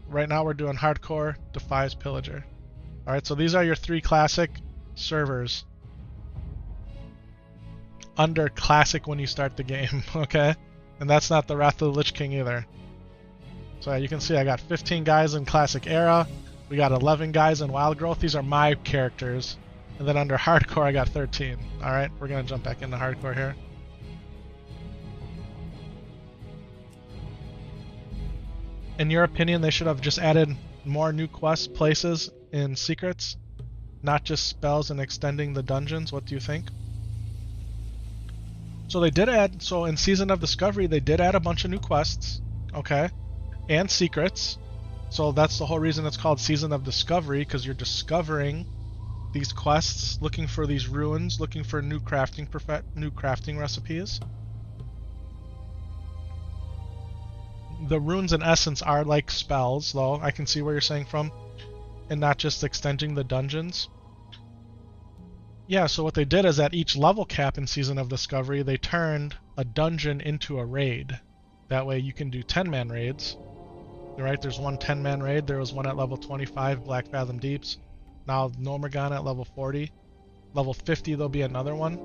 right now we're doing Hardcore Defias Pillager. All right, so these are your 3 classic servers. Under classic when you start the game, okay? And that's not the Wrath of the Lich King either. So you can see I got 15 guys in classic era. We got 11 guys in wild growth. These are my characters. And then under hardcore I got 13. Alright, we're gonna jump back into hardcore here. In your opinion, they should have just added more new quests, places, and secrets? Not just spells and extending the dungeons? What do you think? So they did add, so in Season of Discovery, they did add a bunch of new quests, okay, and secrets. So that's the whole reason it's called Season of Discovery, because you're discovering these quests, looking for these ruins, looking for new crafting recipes. The runes in essence are like spells, though. I can see where you're saying from, and not just extending the dungeons. Yeah, so what they did is at each level cap in Season of Discovery, they turned a dungeon into a raid. That way you can do 10-man raids. Right, there's one 10-man raid. There was one at level 25, Black Fathom Deeps. Now Nomergon at level 40. Level 50 there'll be another one.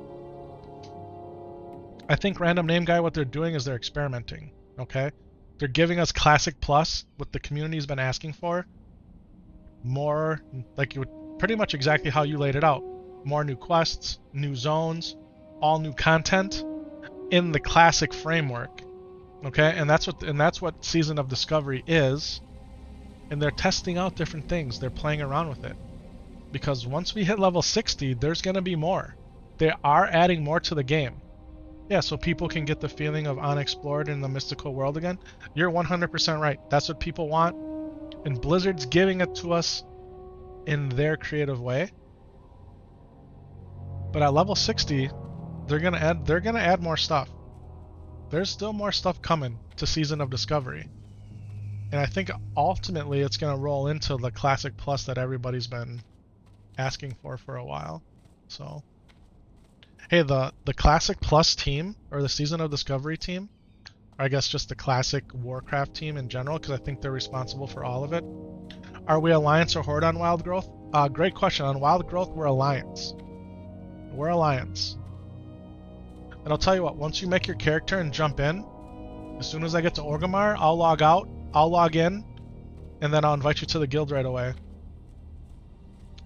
I think Random Name Guy, what they're doing is they're experimenting. Okay? They're giving us Classic Plus, what the community's been asking for. More, like pretty much exactly how you laid it out. More new quests, new zones, all new content in the classic framework. Okay, and that's what Season of Discovery is, and they're testing out different things. They're playing around with it, because once we hit level 60, there's gonna be more. They are adding more to the game. Yeah, so people can get the feeling of unexplored in the mystical world again. You're 100% right. That's what people want, and Blizzard's giving it to us in their creative way. But at level 60, they're gonna add more stuff. There's still more stuff coming to Season of Discovery. And I think ultimately it's going to roll into the Classic Plus that everybody's been asking for a while. So, hey, the Classic Plus team, or the Season of Discovery team, or I guess just the Classic Warcraft team in general, because I think they're responsible for all of it. Are we Alliance or Horde on Wild Growth? Great question. On Wild Growth, we're Alliance. We're Alliance. And I'll tell you what, once you make your character and jump in, as soon as I get to Orgrimmar, I'll log out, I'll log in, and then I'll invite you to the guild right away.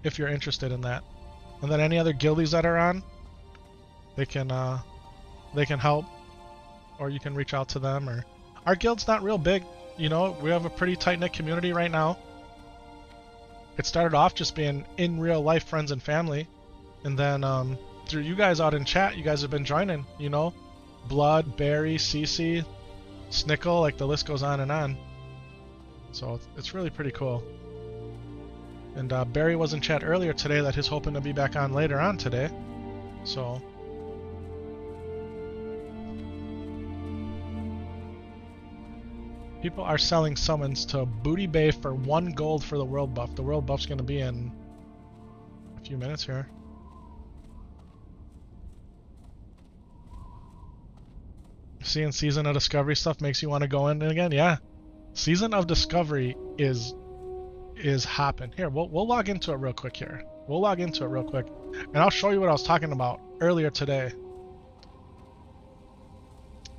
If you're interested in that. And then any other guildies that are on, they can help, or you can reach out to them. Or our guild's not real big, you know, we have a pretty tight-knit community right now. It started off just being in real life friends and family, and then through you guys out in chat, you guys have been joining, you know, Blood, Barry, Cece, Snickle, like the list goes on and on. So it's really pretty cool. And Barry was in chat earlier today that he's hoping to be back on later on today. So people are selling summons to Booty Bay for 1 gold for the world buff. The world buff's going to be in a few minutes here. Seeing Season of Discovery stuff makes you want to go in again? Yeah. Season of Discovery is hopping. Here, we'll log into it real quick here. We'll log into it real quick. And I'll show you what I was talking about earlier today.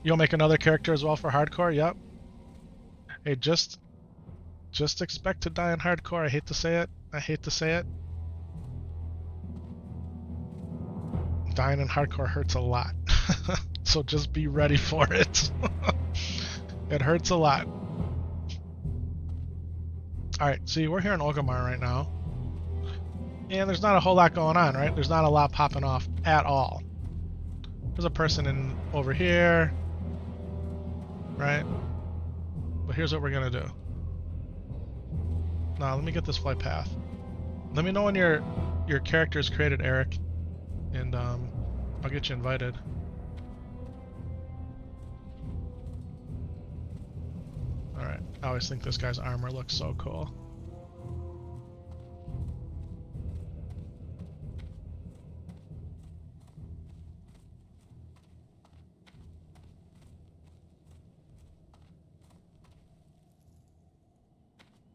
You'll make another character as well for hardcore? Yep. Hey, just expect to die in hardcore. I hate to say it. I hate to say it. Dying in hardcore hurts a lot. So just be ready for it. It hurts a lot. Alright, see, we're here in Orgrimmar right now. And there's not a whole lot going on, right? There's not a lot popping off at all. There's a person in over here. Right? But here's what we're gonna do. Now, let me get this flight path. Let me know when your character is created, Eric. And I'll get you invited. Alright, I always think this guy's armor looks so cool.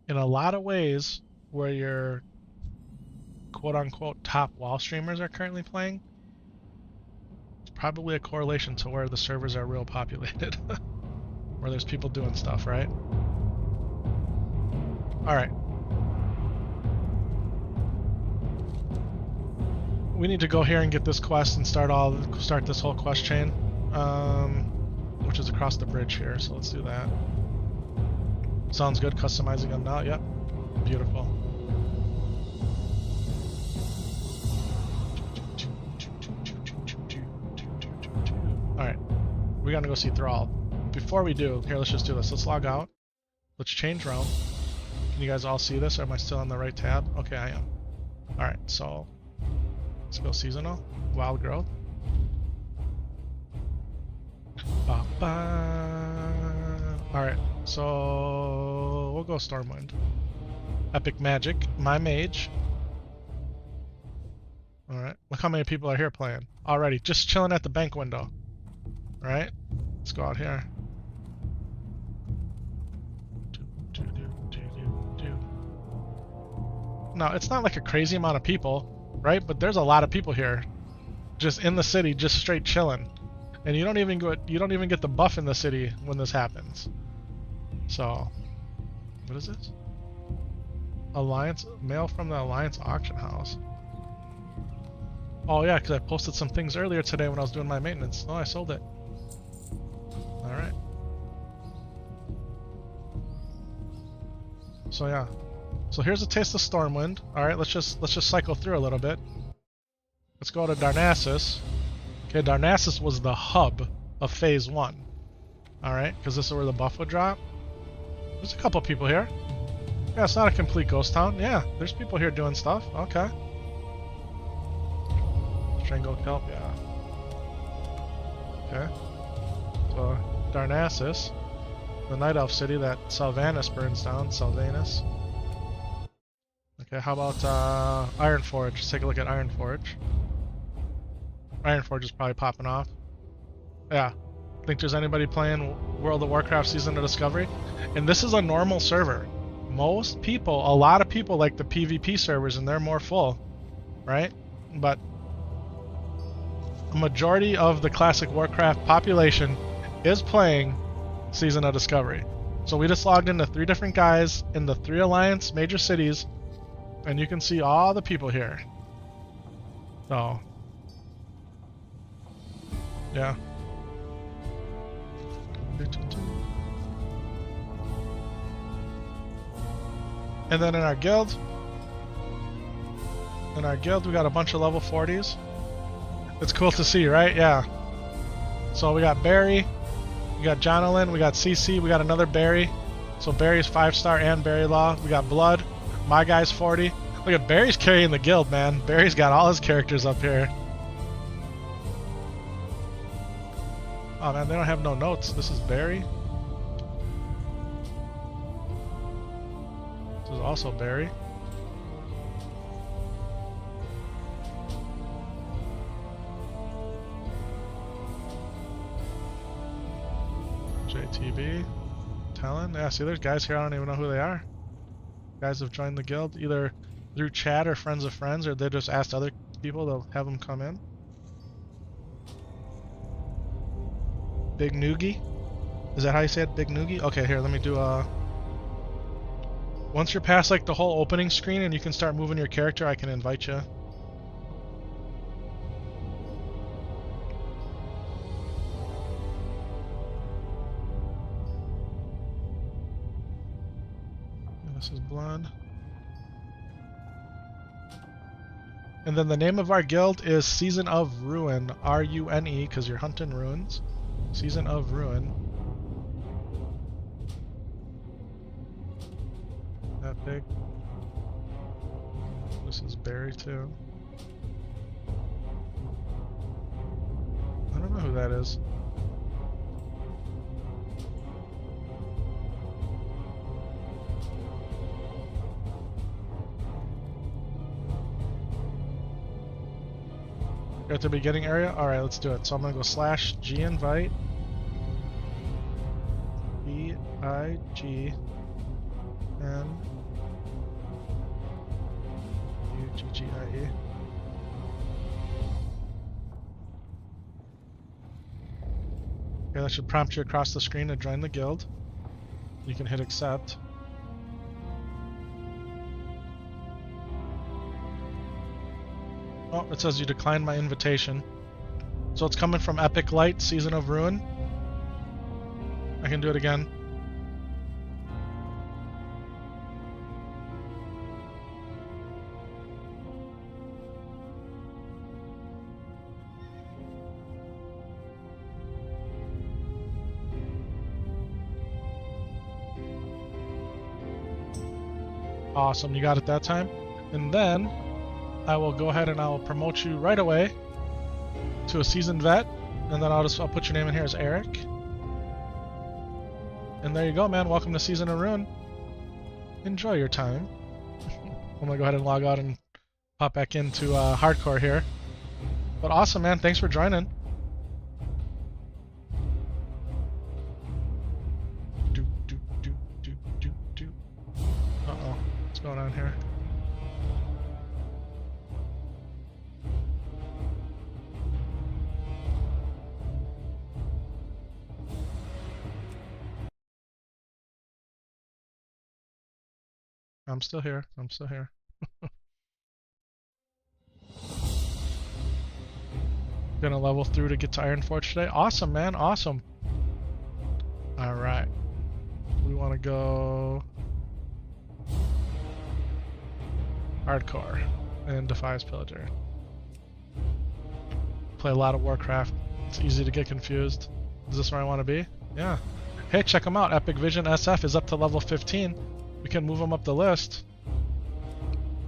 In a lot of ways, where your quote-unquote top WoW streamers are currently playing, it's probably a correlation to where the servers are real populated. Where there's people doing stuff, right? Alright. We need to go here and get this quest and start this whole quest chain. Which is across the bridge here, so let's do that. Sounds good, customizing them now, yep. Beautiful. Alright. We're gonna go see Thrall. Before we do, here, let's just do this. Let's log out. Let's change realm. Can you guys all see this, or am I still on the right tab? Okay, I am. Alright, so let's go seasonal. Wild growth. Alright, so we'll go Stormwind. Epic Magic, my mage. Alright, look how many people are here playing. Already, just chilling at the bank window. Alright, let's go out here. No, it's not like a crazy amount of people, right? But there's a lot of people here, just in the city, just straight chilling. And you don't even get the buff in the city when this happens. So, what is this? Alliance mail from the Alliance auction house. Oh yeah, because I posted some things earlier today when I was doing my maintenance. Oh, I sold it. All right. So yeah. So here's a taste of Stormwind. All right, let's just cycle through a little bit. Let's go to Darnassus. Okay, Darnassus was the hub of Phase 1. All right, because this is where the buff would drop. There's a couple people here. Yeah, it's not a complete ghost town. Yeah, there's people here doing stuff. Okay. Strangle Kelp, yeah. Okay. So, Darnassus. The Night Elf city that Sylvanas burns down. Sylvanas. Okay, how about Ironforge? Let's take a look at Ironforge. Ironforge is probably popping off. Yeah. Think there's anybody playing World of Warcraft Season of Discovery? And this is a normal server. Most people, a lot of people like the PvP servers and they're more full, right? But a majority of the classic Warcraft population is playing Season of Discovery. So we just logged into 3 different guys in the 3 Alliance major cities, and you can see all the people here. So, yeah. And then in our guild, we got a bunch of level 40s. It's cool to see, right? Yeah. So we got Barry, we got Jonalyn, we got CC, we got another Barry. So Barry's 5-star and Barry Law. We got Blood. My guy's 40. Look at Barry's carrying the guild, man. Barry's got all his characters up here. Oh man, they don't have no notes. This is Barry. This is also Barry. JTB. Talon. Yeah, see, there's guys here I don't even know who they are. Guys have joined the guild either through chat or friends of friends, or they just asked other people to have them come in. Big Noogie? Is that how you say it? Big Noogie? Okay, here, let me do once you're past like the whole opening screen and you can start moving your character, I can invite you. This is Blood. And then the name of our guild is Season of Ruin, R-U-N-E, because you're hunting ruins. Season of Ruin. That big. This is Barry too. I don't know who that is. You're at the beginning area? Alright, let's do it. So I'm gonna go /G invite. BIGNUGGIE. Okay, that should prompt you across the screen to join the guild. You can hit accept. Oh, it says you declined my invitation. So it's coming from Epik Light, Season of Ruin. I can do it again. Awesome, you got it that time. And then I will go ahead and I'll promote you right away to a seasoned vet, and then I'll put your name in here as Eric. And there you go, man. Welcome to Season of Ruin. Enjoy your time. I'm gonna go ahead and log out and pop back into hardcore here. But awesome, man. Thanks for joining. Uh-oh. What's going on here? I'm still here. I'm still here. Gonna level through to get to Ironforge today. Awesome, man. Awesome. Alright. We want to go hardcore and Defias Pillager. Play a lot of Warcraft. It's easy to get confused. Is this where I want to be? Yeah. Hey, check them out. Epik Vision SF is up to level 15. We can move him up the list.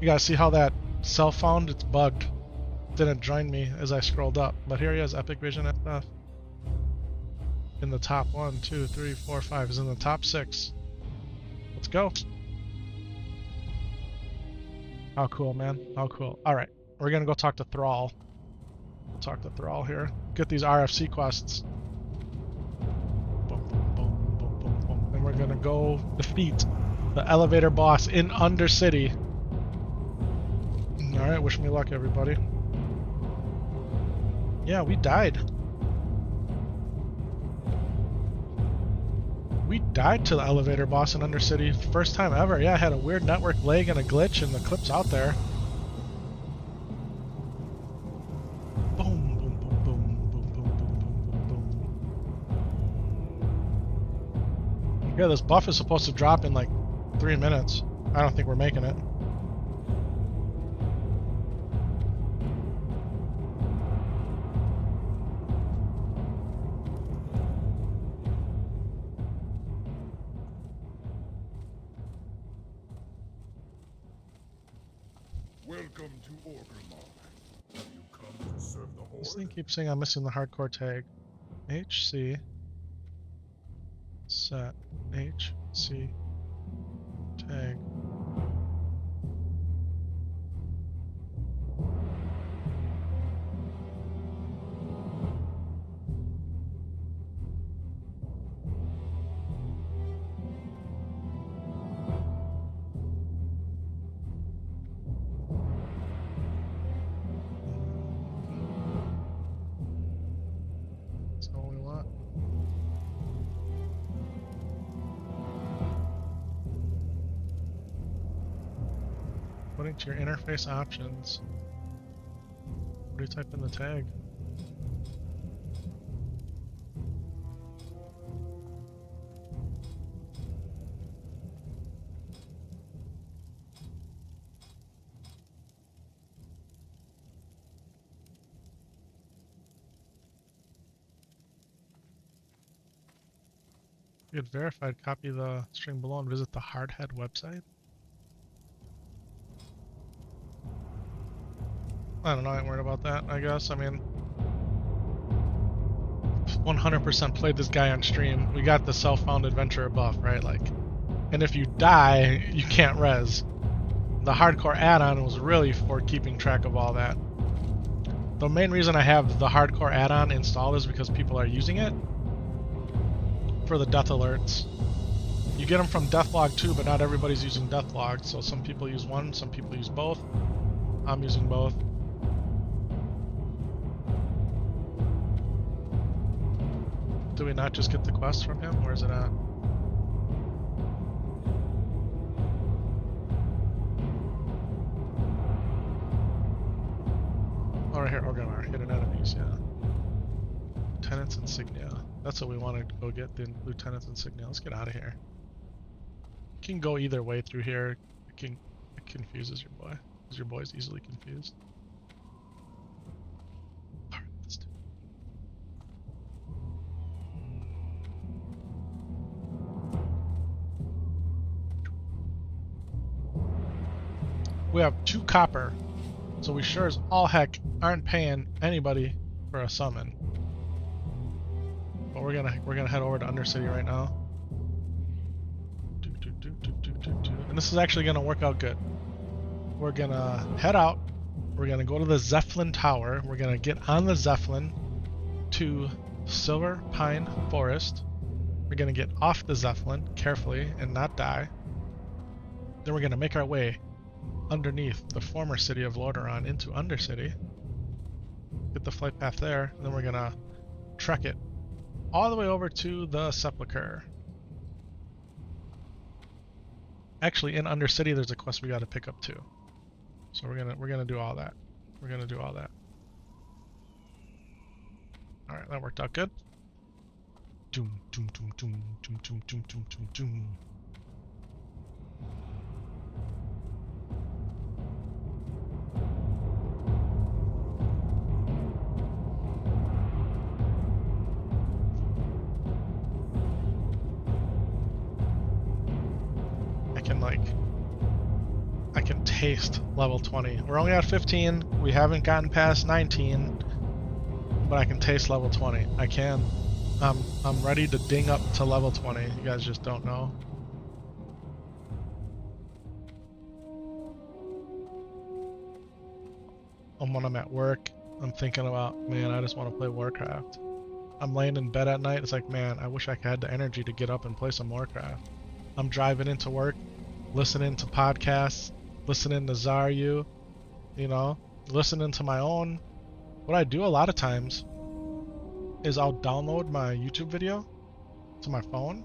You guys see how that cell found? It's bugged. Didn't join me as I scrolled up. But here he is, Epik Vision SF. In the top 1, 2, 3, 4, 5. Is in the top 6. Let's go. How cool, man. How cool. Alright. We're gonna go talk to Thrall. Talk to Thrall here. Get these RFC quests. Boom, boom, boom, boom, boom, boom. And we're gonna go defeat the elevator boss in Undercity. Alright, wish me luck, everybody. Yeah, we died. We died to the elevator boss in Undercity. First time ever. Yeah, I had a weird network lag and a glitch, and the clip's out there. Boom, boom, boom, boom, boom, boom, boom, boom, boom, boom. Yeah, this buff is supposed to drop in like 3 minutes. I don't think we're making it. Welcome to Orgrimmar. Have you come to serve the Horde? This thing keeps saying I'm missing the hardcore tag. HC set HC tag. That's all we want. Putting to your interface options. What do you type in the tag? Get verified, copy the string below and visit the Hardhead website. I don't know, I ain't worried about that, I guess. I mean, 100% played this guy on stream. We got the self-found adventurer buff, right? Like, and if you die, you can't res. The hardcore add-on was really for keeping track of all that. The main reason I have the hardcore add-on installed is because people are using it for the death alerts. You get them from Deathlog 2, but not everybody's using Deathlog, so some people use one, some people use both. I'm using both. Do we not just get the quest from him? Where's it at? Oh, right here, Orgrimmar. Hidden enemies, yeah. Lieutenant's insignia. That's what we want to go get, the Lieutenant's insignia. Let's get out of here. You can go either way through here. It confuses your boy, because your boy's easily confused. Alright, let's do it. we have 2 copper, so we sure as all heck aren't paying anybody for a summon. But we're gonna head over to Undercity right now. And this is actually gonna work out good. We're gonna head out. We're gonna go to the Zeppelin Tower. We're gonna get on the Zeppelin to Silver Pine Forest. We're gonna get off the Zeppelin carefully and not die. Then we're gonna make our way underneath the former city of Lordaeron into Undercity. Get the flight path there, and then we're gonna trek it all the way over to the Sepulchre. Actually, in Undercity, there's a quest we got to pick up too. So we're gonna do all that. We're gonna do all that. All right, that worked out good. Doom, doom, doom, doom, doom, doom, doom, doom, doom, doom. I can taste level 20. We're only at 15. We haven't gotten past 19, but I can taste level 20. I can. I'm ready to ding up to level 20. You guys just don't know. And when I'm at work, I'm thinking about, man, I just want to play Warcraft. I'm laying in bed at night, it's like, man, I wish I had the energy to get up and play some Warcraft. I'm driving into work, listening to podcasts, listening to Zaryu, you know, listening to my own. What I do a lot of times is I'll download my YouTube video to my phone,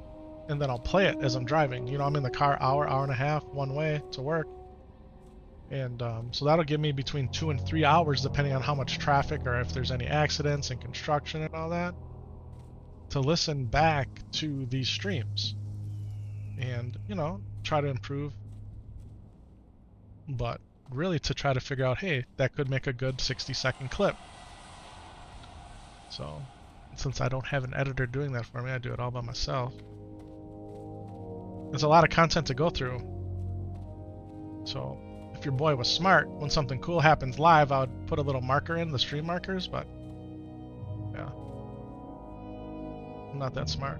and then I'll play it as I'm driving. You know, I'm in the car hour and a half one way to work. And so that'll give me between 2 and 3 hours, depending on how much traffic or if there's any accidents and construction and all that, to listen back to these streams and, you know, try to improve. But really to try to figure out, hey, that could make a good 60-second clip. So since I don't have an editor doing that for me, I do it all by myself. There's a lot of content to go through. So if your boy was smart, when something cool happens live, I would put a little marker in the stream markers, but yeah, I'm not that smart.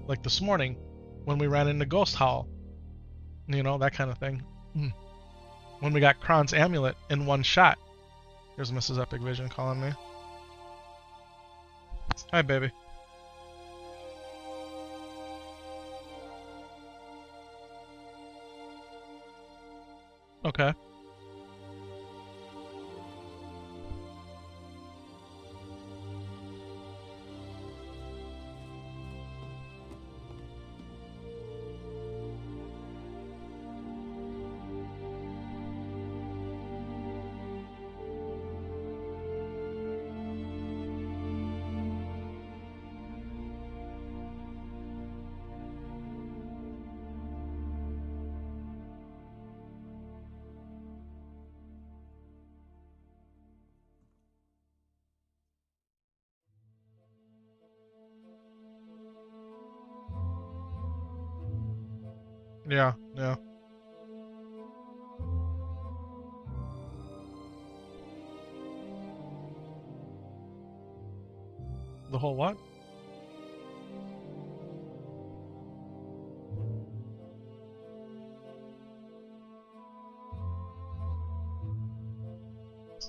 Like this morning when we ran into Ghost Howl, you know, that kind of thing. When we got Kron's amulet in one shot. Here's Mrs. Epik Vision calling me. Hi, baby. Okay. Yeah, yeah. The whole what?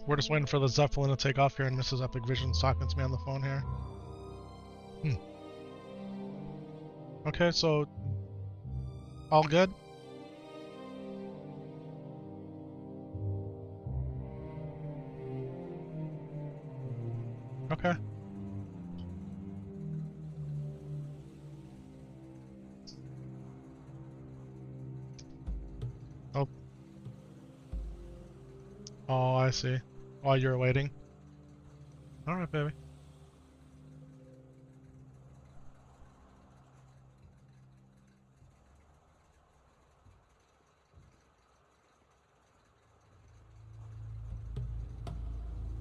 We're just waiting for the Zeppelin to take off here, and Mrs. Epik Vision's talking to me on the phone here. Okay, so all good? Okay. Oh. Oh, I see. While you're waiting. Alright, baby.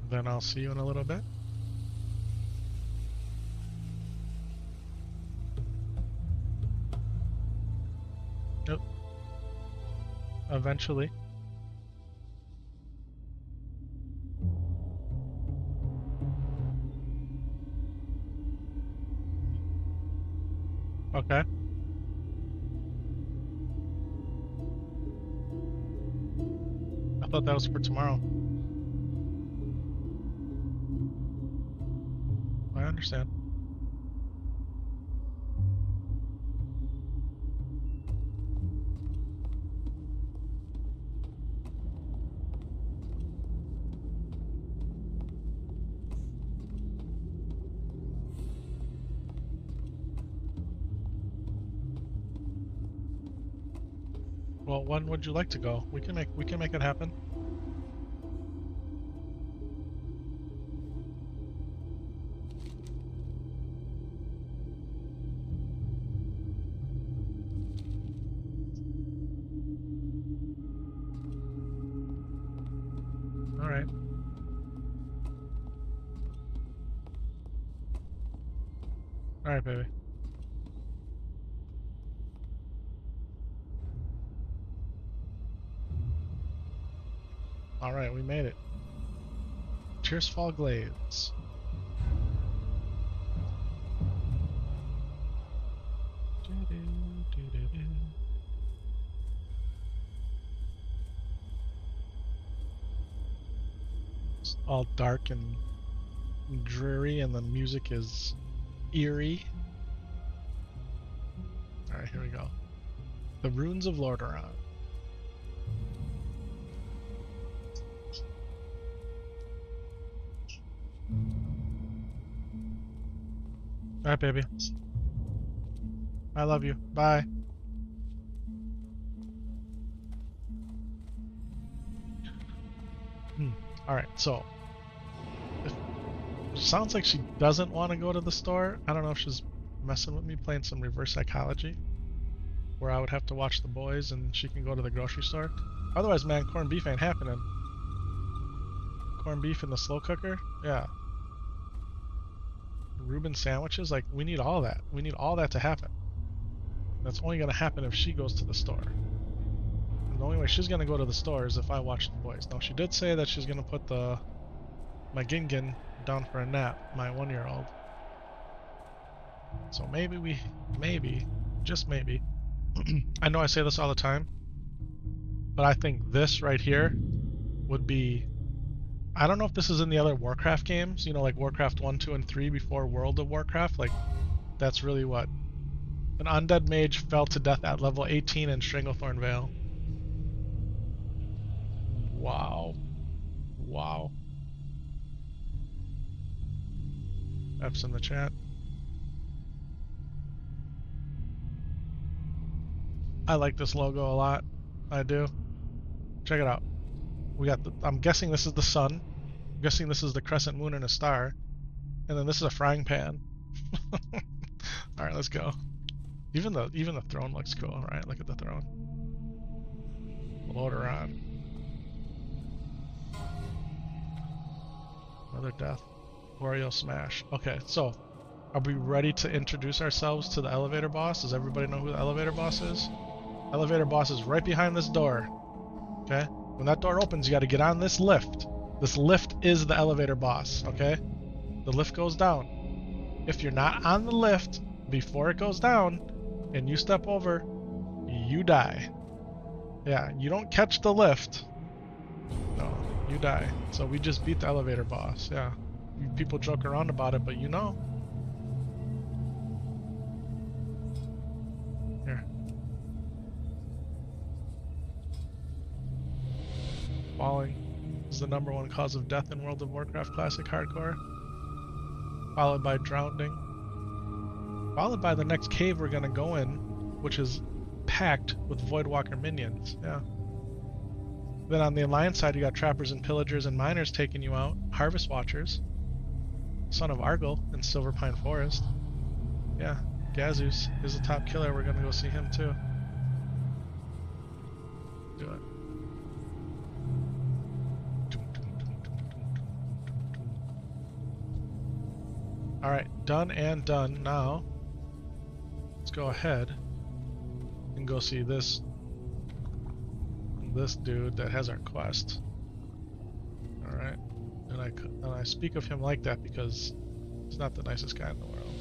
Then I'll see you in a little bit. Yep. eventually. Okay. I thought that was for tomorrow. I understand. Well, when would you like to go? We can make it happen. All right. All right, baby. All right, we made it. Tearsfall Glades. It's all dark and dreary, and the music is eerie. All right, here we go. The Runes of Lordaeron. All right, baby. I love you. Bye. All right, so it sounds like she doesn't want to go to the store. I don't know if she's messing with me, playing some reverse psychology, where I would have to watch the boys and she can go to the grocery store. Otherwise, man, corned beef ain't happening. Corned beef in the slow cooker? Yeah. Reuben sandwiches? Like, we need all that. We need all that to happen. That's only going to happen if she goes to the store. And the only way she's going to go to the store is if I watch the boys. Now, she did say that she's going to put my Gingin down for a nap, my 1-year-old. So maybe, just maybe, I know I say this all the time, but I think this right here would be, I don't know if this is in the other Warcraft games, you know, like Warcraft 1, 2, and 3 before World of Warcraft, like, that's really what? An undead mage fell to death at level 18 in Stranglethorn Vale. Wow. Wow. F's in the chat. I like this logo a lot. I do. Check it out. We got the, I'm guessing this is the sun. I'm guessing this is the crescent moon and a star. And then this is a frying pan. Alright, let's go. Even the throne looks cool. Alright, look at the throne. Lordaeron. Another death. Oreo smash. Okay, so are we ready to introduce ourselves to the elevator boss? Does everybody know who the elevator boss is? Elevator boss is right behind this door. Okay? When that door opens, you got to get on this lift. This lift is the elevator boss, okay? The lift goes down. If you're not on the lift before it goes down and you step over, you die. Yeah, you don't catch the lift. No, you die. So we just beat the elevator boss, yeah. People joke around about it, but you know. Here. Falling is the #1 cause of death in World of Warcraft Classic Hardcore. Followed by drowning. Followed by the next cave we're gonna go in, which is packed with Voidwalker minions. Yeah. Then on the Alliance side, you got trappers and pillagers and miners taking you out. Harvest Watchers. Son of Argyle in Silverpine Forest. Yeah, Gazus is the top killer. We're gonna go see him too. Do it. Alright, done and done. Now, let's go ahead and go see this this dude that has our quest. Alright. And I speak of him like that because he's not the nicest guy in the world.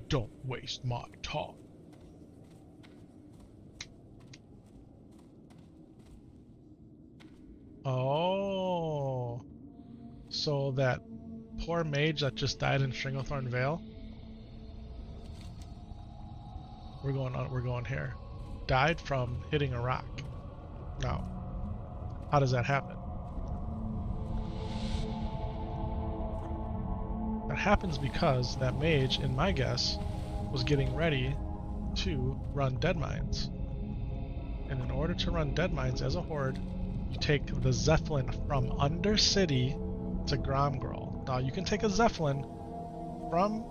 Don't waste my time. Oh. So that poor mage that just died in Stranglethorn Vale. We're going here. Died from hitting a rock. Now, how does that happen? That happens because that mage, in my guess, was getting ready to run dead mines. And in order to run dead mines as a horde, you take the Zeppelin from Undercity to Gromgrol. Now you can take a Zeppelin from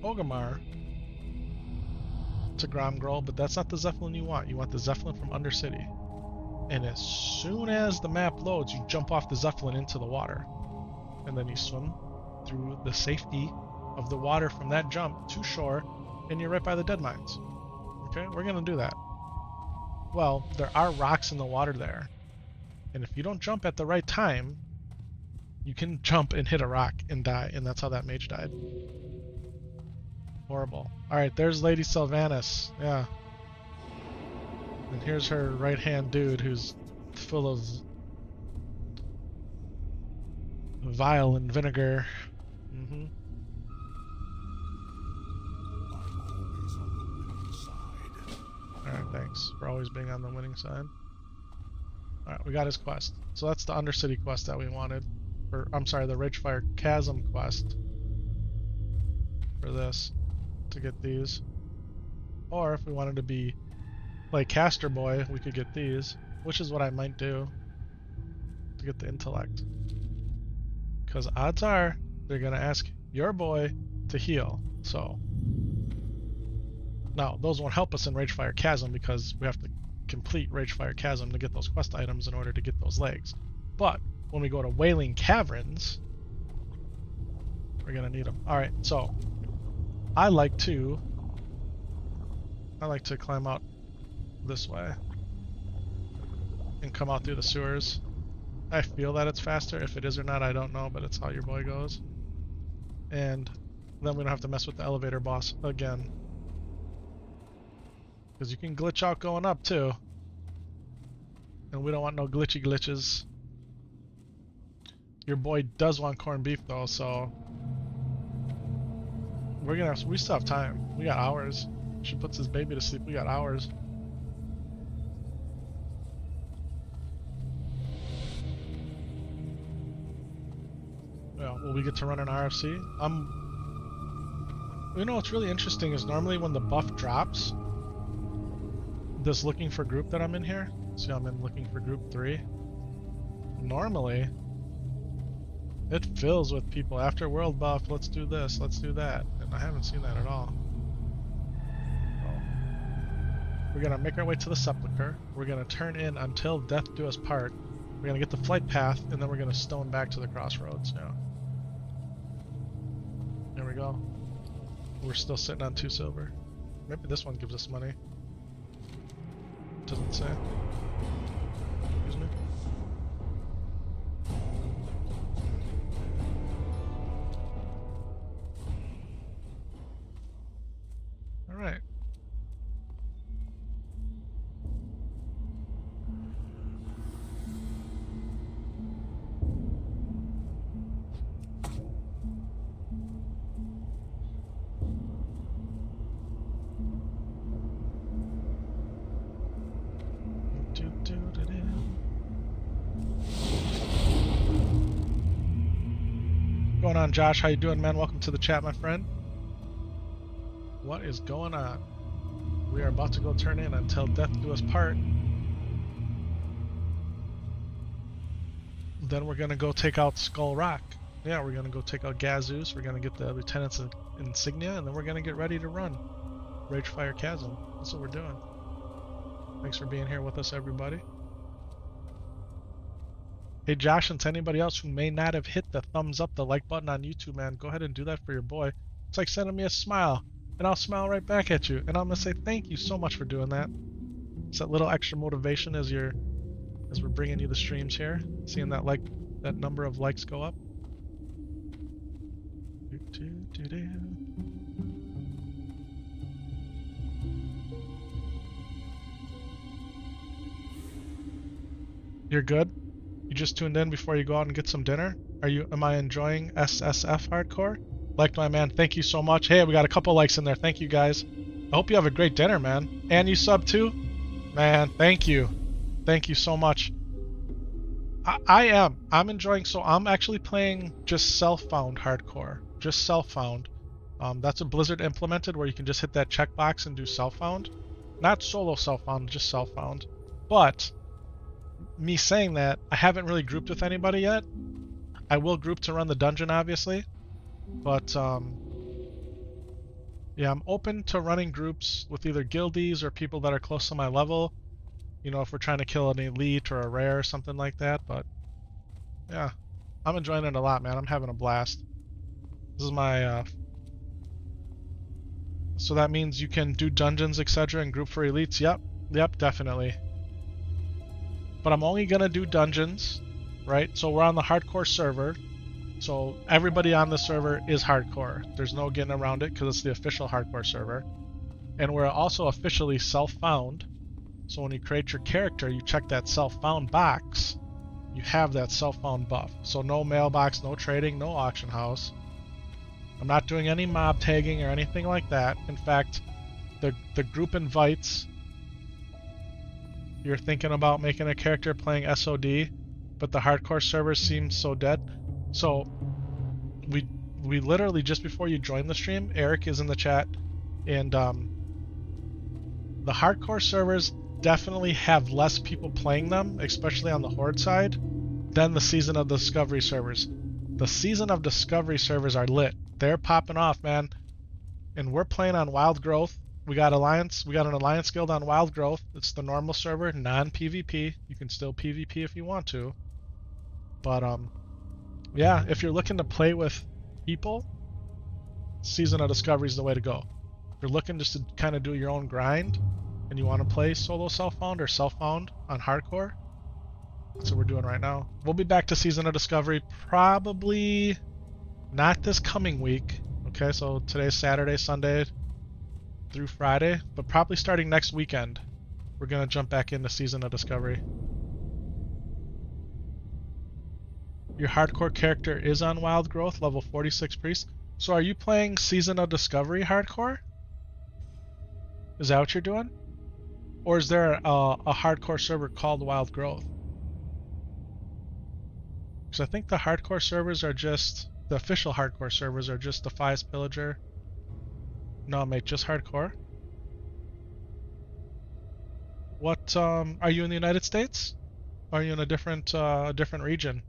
Orgrimmar to Gromgrol, but that's not the Zeppelin you want. You want the Zeppelin from Undercity. And as soon as the map loads, you jump off the Zeppelin into the water. And then you swim through the safety of the water from that jump to shore, and you're right by the dead mines. Okay, we're gonna do that. Well, there are rocks in the water there. And if you don't jump at the right time, you can jump and hit a rock and die, and that's how that mage died. Horrible. Alright, there's Lady Sylvanas. Yeah. And here's her right-hand dude who's full of vile and vinegar. Mm-hmm. Alright, thanks for always being on the winning side. Alright, we got his quest. So that's the Undercity quest that we wanted. Or, I'm sorry, the Ridgefire Chasm quest. For this. To get these. Or if we wanted to play Caster Boy, we could get these. Which is what I might do. To get the intellect. Because odds are, they're going to ask your boy to heal. So... Now, those won't help us in Ragefire Chasm because we have to complete Ragefire Chasm to get those quest items in order to get those legs. But when we go to Wailing Caverns, we're gonna need them. Alright, so I like to climb out this way and come out through the sewers. I feel that it's faster. If it is or not, I don't know, but it's how your boy goes. And then we don't have to mess with the elevator boss again. Because you can glitch out going up too. And we don't want no glitchy glitches. Your boy does want corned beef though, so we still have time. We got hours. She puts his baby to sleep, we got hours. Yeah, will we get to run an RFC? You know what's really interesting is normally when the buff drops, this looking for group that I'm in here, see I'm in looking for group 3, normally it fills with people after world buff, let's do this, let's do that, and I haven't seen that at all. So, we're gonna make our way to the Sepulchre, we're gonna turn in until death do us part, we're gonna get the flight path, and then we're gonna stone back to the crossroads now. There we go. We're still sitting on 2 silver. Maybe this one gives us money. Doesn't say. Excuse me. All right. Going on, Josh? How you doing, man? Welcome to the chat, my friend. What is going on? We are about to go turn in until death do us part. Then we're gonna go take out Skull Rock. Yeah, we're gonna go take out Gazus. We're gonna get the Lieutenant's insignia, and then we're gonna get ready to run Ragefire Chasm. That's what we're doing. Thanks for being here with us, everybody. Hey Josh, and to anybody else who may not have hit the thumbs up, the like button on YouTube, man, go ahead and do that for your boy. It's like sending me a smile. and I'll smile right back at you, and I'm gonna say thank you so much for doing that. It's that little extra motivation as we're bringing you the streams here, seeing that number of likes go up. You're good? You just tuned in before you go out and get some dinner? Am I enjoying SSF hardcore? Liked my man, thank you so much. Hey, we got a couple likes in there, thank you guys. I hope you have a great dinner, man. And you sub too? Man, thank you. Thank you so much. I'm enjoying, so I'm actually playing just self-found hardcore. Just self-found. That's what Blizzard implemented, where you can just hit that checkbox and do self-found. Not solo self-found, just self-found. But me saying that, I haven't really grouped with anybody yet. I will group to run the dungeon, obviously. But, yeah, I'm open to running groups with either guildies or people that are close to my level. You know, if we're trying to kill an elite or a rare or something like that. But, yeah, I'm enjoying it a lot, man. I'm having a blast. This is my, so that means you can do dungeons, etc. and group for elites. Yep, definitely. But I'm only gonna do dungeons, right? So we're on the hardcore server. So everybody on the server is hardcore. There's no getting around it because it's the official hardcore server. And we're also officially self-found. So when you create your character, you check that self-found box. You have that self-found buff. So no mailbox, no trading, no auction house. I'm not doing any mob tagging or anything like that. In fact, the group invites. You're thinking about making a character playing SOD, but the hardcore server seems so dead. So we literally, just before you join the stream, Eric is in the chat, and the hardcore servers definitely have less people playing them, especially on the Horde side, than the Season of Discovery servers. The Season of Discovery servers are lit. They're popping off, man. And we're playing on Wild Growth. We got an Alliance Guild on Wild Growth. It's the normal server, non-PvP. You can still PvP if you want to. But, yeah, if you're looking to play with people, Season of Discovery is the way to go. If you're looking just to kind of do your own grind, and you want to play solo self-found or self-found on hardcore, that's what we're doing right now. We'll be back to Season of Discovery probably not this coming week. Okay, so today's Saturday, Sunday through Friday, but probably starting next weekend, we're going to jump back into Season of Discovery. Your hardcore character is on Wild Growth, level 46 Priest. So are you playing Season of Discovery hardcore? Is that what you're doing? Or is there a hardcore server called Wild Growth? Because I think the hardcore servers are just, the official hardcore servers are just Defias Pillager. No, mate, just hardcore. What, are you in the United States? Or are you in a different region?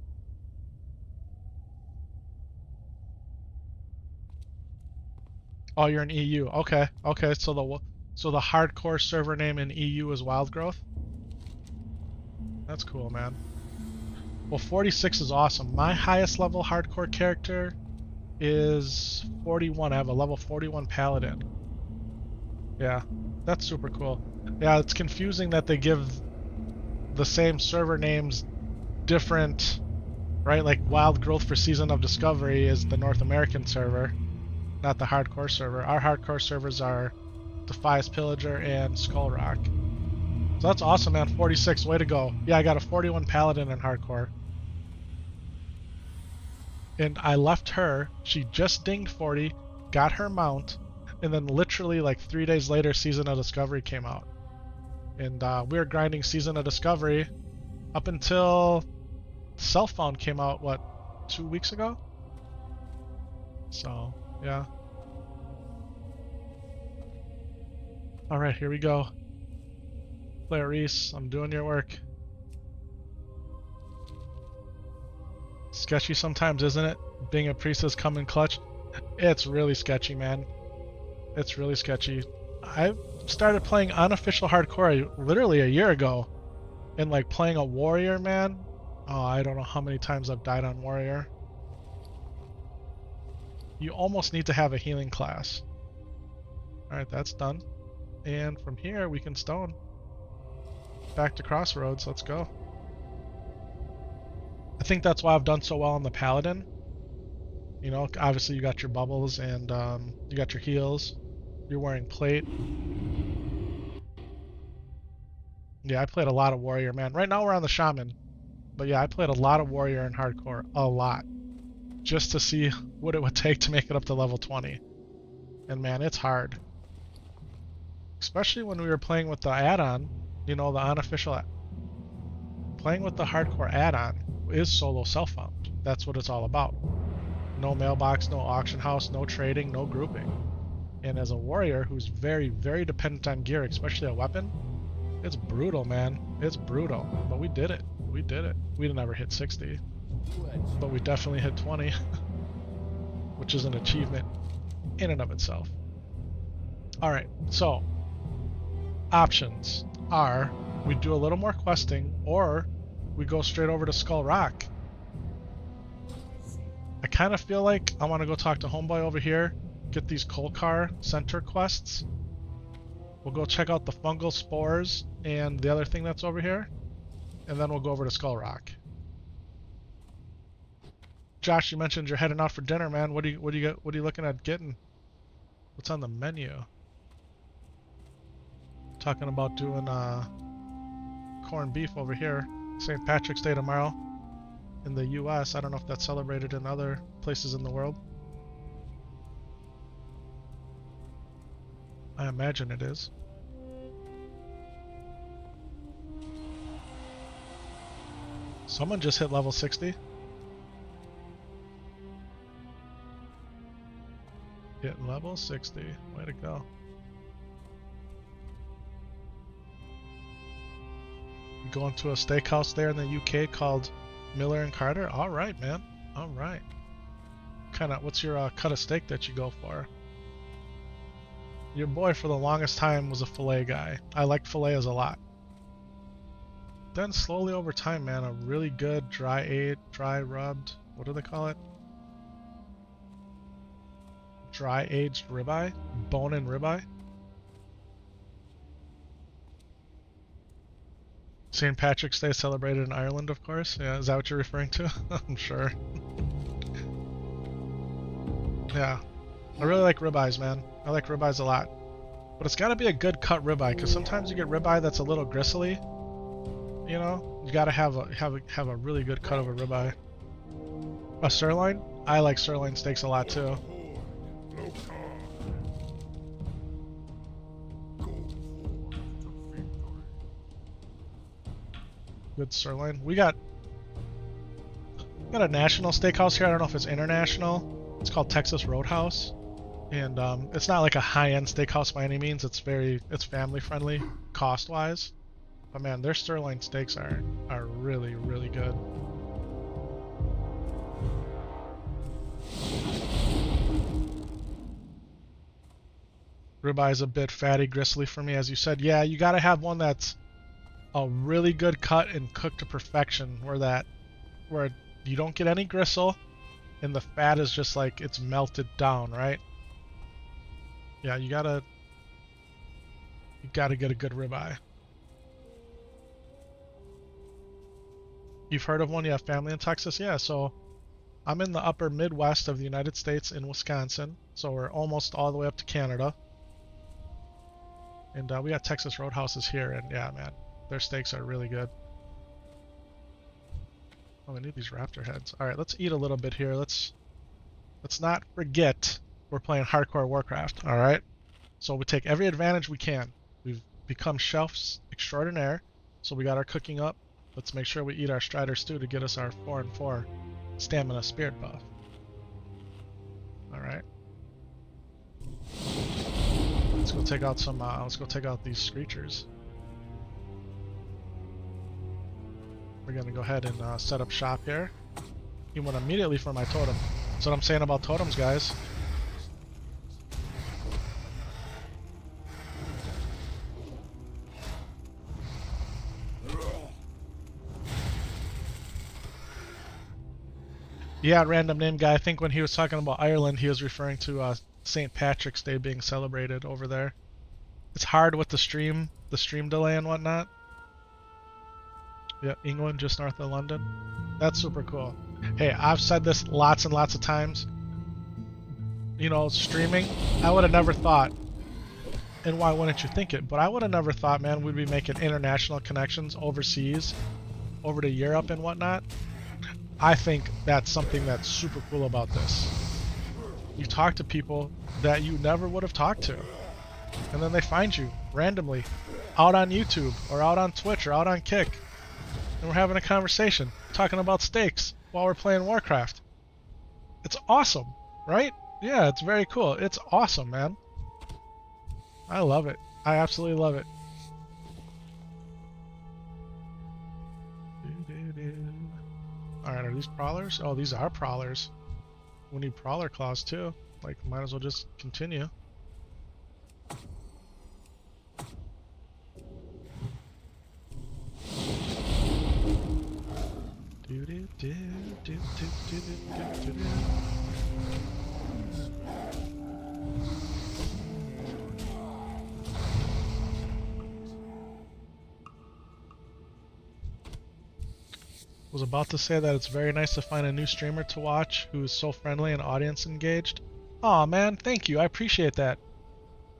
Oh, you're in EU. Okay, okay. So the hardcore server name in EU is Wild Growth. That's cool, man. Well, 46 is awesome. My highest level hardcore character is 41. I have a level 41 Paladin. Yeah, that's super cool. Yeah, it's confusing that they give the same server names different, right? Like Wild Growth for Season of Discovery is the North American server, not the hardcore server. Our hardcore servers are Defias Pillager and Skull Rock. So that's awesome, man. 46, way to go. Yeah, I got a 41 Paladin in hardcore. And I left her, she just dinged 40, got her mount, and then literally like 3 days later, Season of Discovery came out. And we were grinding Season of Discovery up until Self-Found came out, what, 2 weeks ago? So, yeah. Alright, here we go. Player Reese, I'm doing your work. Sketchy sometimes, isn't it? Being a priestess come in clutch. It's really sketchy, man. It's really sketchy. I started playing unofficial hardcore literally a year ago. And like playing a warrior, man. Oh, I don't know how many times I've died on warrior. You almost need to have a healing class. Alright, that's done. And from here, we can stone. Back to Crossroads, let's go. I think that's why I've done so well on the Paladin. You know, obviously you got your bubbles and you got your heals. You're wearing plate. Yeah, I played a lot of Warrior, man. Right now we're on the Shaman. But yeah, I played a lot of Warrior in Hardcore. A lot. Just to see what it would take to make it up to level 20. And man, it's hard. Especially when we were playing with the add-on. You know, the unofficial... Playing with the Hardcore add-on is solo self-found. That's what it's all about. No mailbox, no auction house, no trading, no grouping. And as a warrior who's very, very dependent on gear, especially a weapon, it's brutal, man. It's brutal. But we did it. We did it. We didn't ever hit 60. But we definitely hit 20. Which is an achievement in and of itself. Alright, so options are we do a little more questing or we go straight over to Skull Rock. I kind of feel like I want to go talk to Homeboy over here, get these coal car center quests. We'll go check out the fungal spores and the other thing that's over here, and then we'll go over to Skull Rock. Josh, you mentioned you're heading out for dinner, man. What are you looking at getting? What's on the menu? Talking about doing corned beef over here. St. Patrick's Day tomorrow in the US. I don't know if that's celebrated in other places in the world. I imagine it is. Someone just hit level 60. Hitting level 60. Way to go. Going to a steakhouse there in the UK called Miller and Carter. All right, man. All right. What's your cut of steak that you go for? Your boy for the longest time was a fillet guy. I liked fillets a lot. Then slowly over time, man, a really good dry rubbed, what do they call it? Dry aged ribeye? Bone-in ribeye? St. Patrick's Day celebrated in Ireland, of course. Yeah, is that what you're referring to? I'm sure. Yeah. I really like ribeyes, man. I like ribeyes a lot. But it's gotta be a good cut ribeye, because sometimes you get ribeye that's a little gristly. You know? You gotta have a really good cut of a ribeye. A sirloin? I like sirloin steaks a lot too. Good sirloin. We got a national steakhouse here. I don't know if it's international. It's called Texas Roadhouse, and it's not like a high-end steakhouse by any means. It's family friendly cost wise, but man, their sirloin steaks are really, really good. Ribeye is a bit fatty, gristly for me, as you said. Yeah, you gotta have one that's a really good cut and cooked to perfection, where you don't get any gristle and the fat is just like it's melted down, right? Yeah, you gotta get a good ribeye. You've heard of one? You have family in Texas? Yeah, so I'm in the upper Midwest of the United States in Wisconsin, so we're almost all the way up to Canada. And we got Texas Roadhouses here, and yeah, man, their steaks are really good. Oh, we need these raptor heads. Alright, let's eat a little bit here. Let's not forget we're playing hardcore Warcraft, alright? So we take every advantage we can. We've become chefs extraordinaire, so we got our cooking up. Let's make sure we eat our Strider stew to get us our 4 and 4 stamina spirit buff. Alright. Let's go take out some these screechers. We're gonna go ahead and set up shop here. He went immediately for my totem. That's what I'm saying about totems, guys. Yeah, random name guy. I think when he was talking about Ireland, he was referring to St. Patrick's Day being celebrated over there. It's hard with the stream delay and whatnot. Yeah, England, just north of London. That's super cool. Hey, I've said this lots and lots of times. You know, streaming, I would have never thought, and why wouldn't you think it, but I would have never thought, man, we'd be making international connections overseas, over to Europe and whatnot. I think that's something that's super cool about this. You talk to people that you never would have talked to, and then they find you randomly out on YouTube or out on Twitch or out on Kick, and we're having a conversation talking about steaks while we're playing Warcraft. It's awesome, right? Yeah, it's very cool. It's awesome, man. I love it. I absolutely love it. Alright, are these prowlers? Oh, these are prowlers. We need prowler claws too. Like, might as well just continue. Was about to say that it's very nice to find a new streamer to watch who is so friendly and audience engaged. Aw, man, thank you. I appreciate that.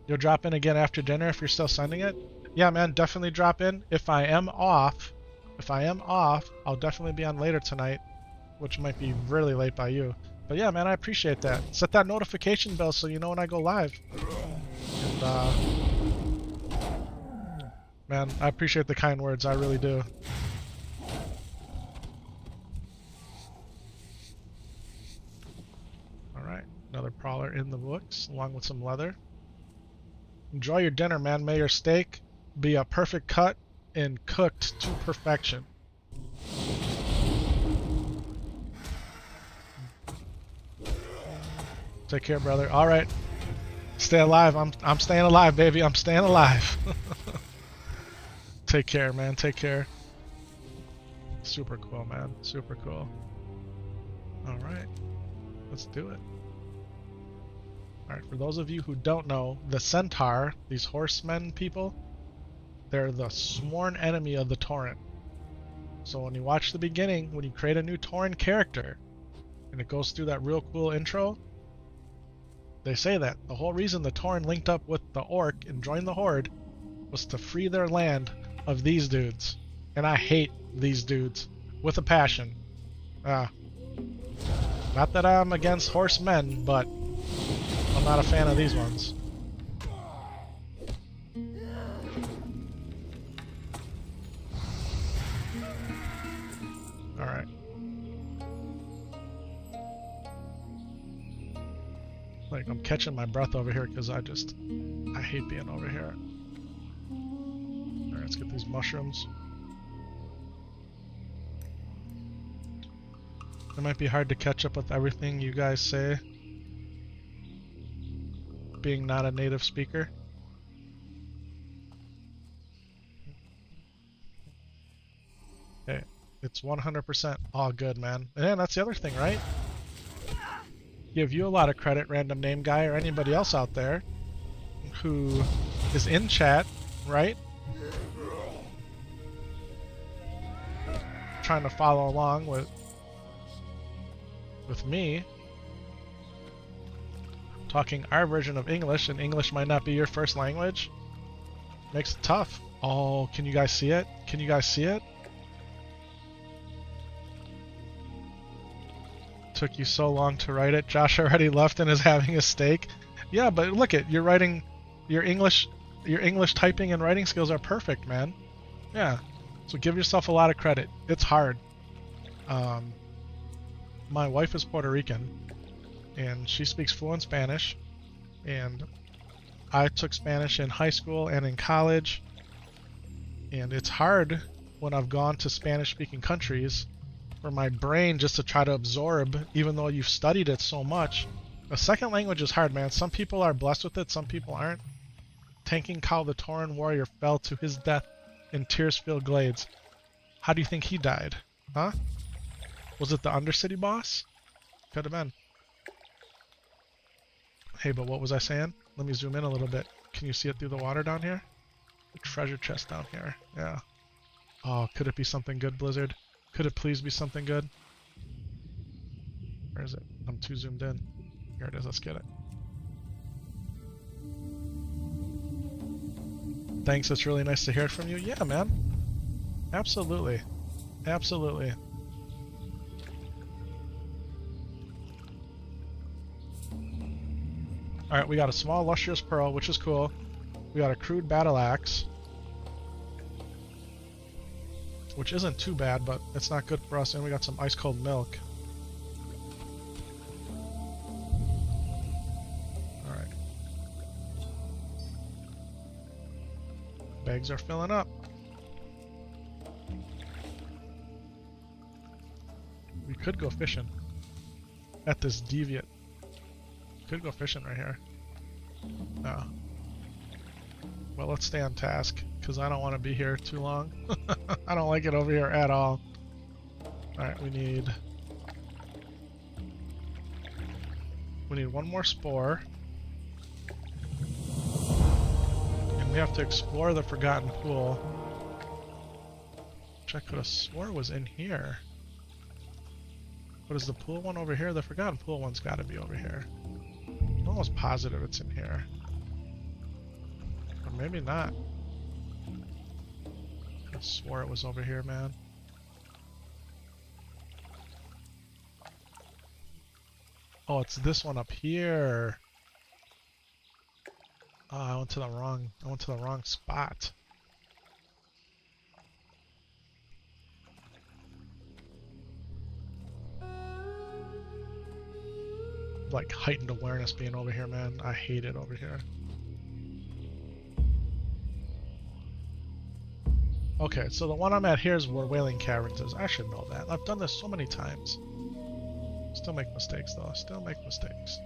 You'll drop in again after dinner if you're still sending it? Yeah, man, definitely drop in. If I am off, I'll definitely be on later tonight, which might be really late by you. But yeah, man, I appreciate that. Set that notification bell so you know when I go live. And, man, I appreciate the kind words. I really do. Alright, another prowler in the books, along with some leather. Enjoy your dinner, man. May your steak be a perfect cut and cooked to perfection. Take care, brother. Alright. Stay alive. I'm staying alive, baby. I'm staying alive. Take care, man. Take care. Super cool, man. Super cool. Alright. Let's do it. Alright, for those of you who don't know, the Centaur, these horsemen people, they're the sworn enemy of the Torrent. So when you watch the beginning, when you create a new Torrent character, and it goes through that real cool intro, they say that the whole reason the Torrent linked up with the Orc and joined the Horde was to free their land of these dudes. And I hate these dudes with a passion. Not that I'm against horsemen, but I'm not a fan of these ones. Alright. Like, I'm catching my breath over here because I hate being over here. Alright, let's get these mushrooms. It might be hard to catch up with everything you guys say, being not a native speaker. Okay, it's 100% all good, man. And that's the other thing, right? Give you a lot of credit, random name guy, or anybody else out there who is in chat, right? Trying to follow along with me talking our version of English, and English might not be your first language. Makes it tough. Oh, can you guys see it? Can you guys see it? Took you so long to write it. Josh already left and is having a steak. Yeah, but look at you're writing your English typing and writing skills are perfect, man. Yeah. So give yourself a lot of credit. It's hard. My wife is Puerto Rican, and she speaks fluent Spanish, and I took Spanish in high school and in college, and it's hard when I've gone to Spanish-speaking countries for my brain just to try to absorb, even though you've studied it so much. A second language is hard, man. Some people are blessed with it, some people aren't. Tanking Cow the Tauren warrior fell to his death in Tearsfield Glades. How do you think he died? Huh? Was it the Undercity boss? Could have been. Hey, but what was I saying? Let me zoom in a little bit. Can you see it through the water down here? The treasure chest down here. Yeah. Oh, could it be something good, Blizzard? Could it please be something good? Where is it? I'm too zoomed in. Here it is. Let's get it. Thanks. It's really nice to hear it from you. Yeah, man. Absolutely. Absolutely. Alright, we got a small lustrous pearl, which is cool. We got a crude battle axe, which isn't too bad, but it's not good for us. And we got some ice cold milk. Alright. Bags are filling up. We could go fishing at this deviant. Could go fishing right here. No. Well, let's stay on task, because I don't want to be here too long. I don't like it over here at all. Alright, we need one more spore. And we have to explore the Forgotten Pool. Which I could have swore was in here. What is the pool one over here? The Forgotten Pool one's got to be over here. I'm almost positive it's in here. Or maybe not. I swore it was over here, man. Oh, it's this one up here. Oh, I went to the wrong spot. Like heightened awareness being over here, man. I hate it over here. Okay, so the one I'm at here is where Wailing Caverns is. I should know that. I've done this so many times. Still make mistakes though. Still make mistakes.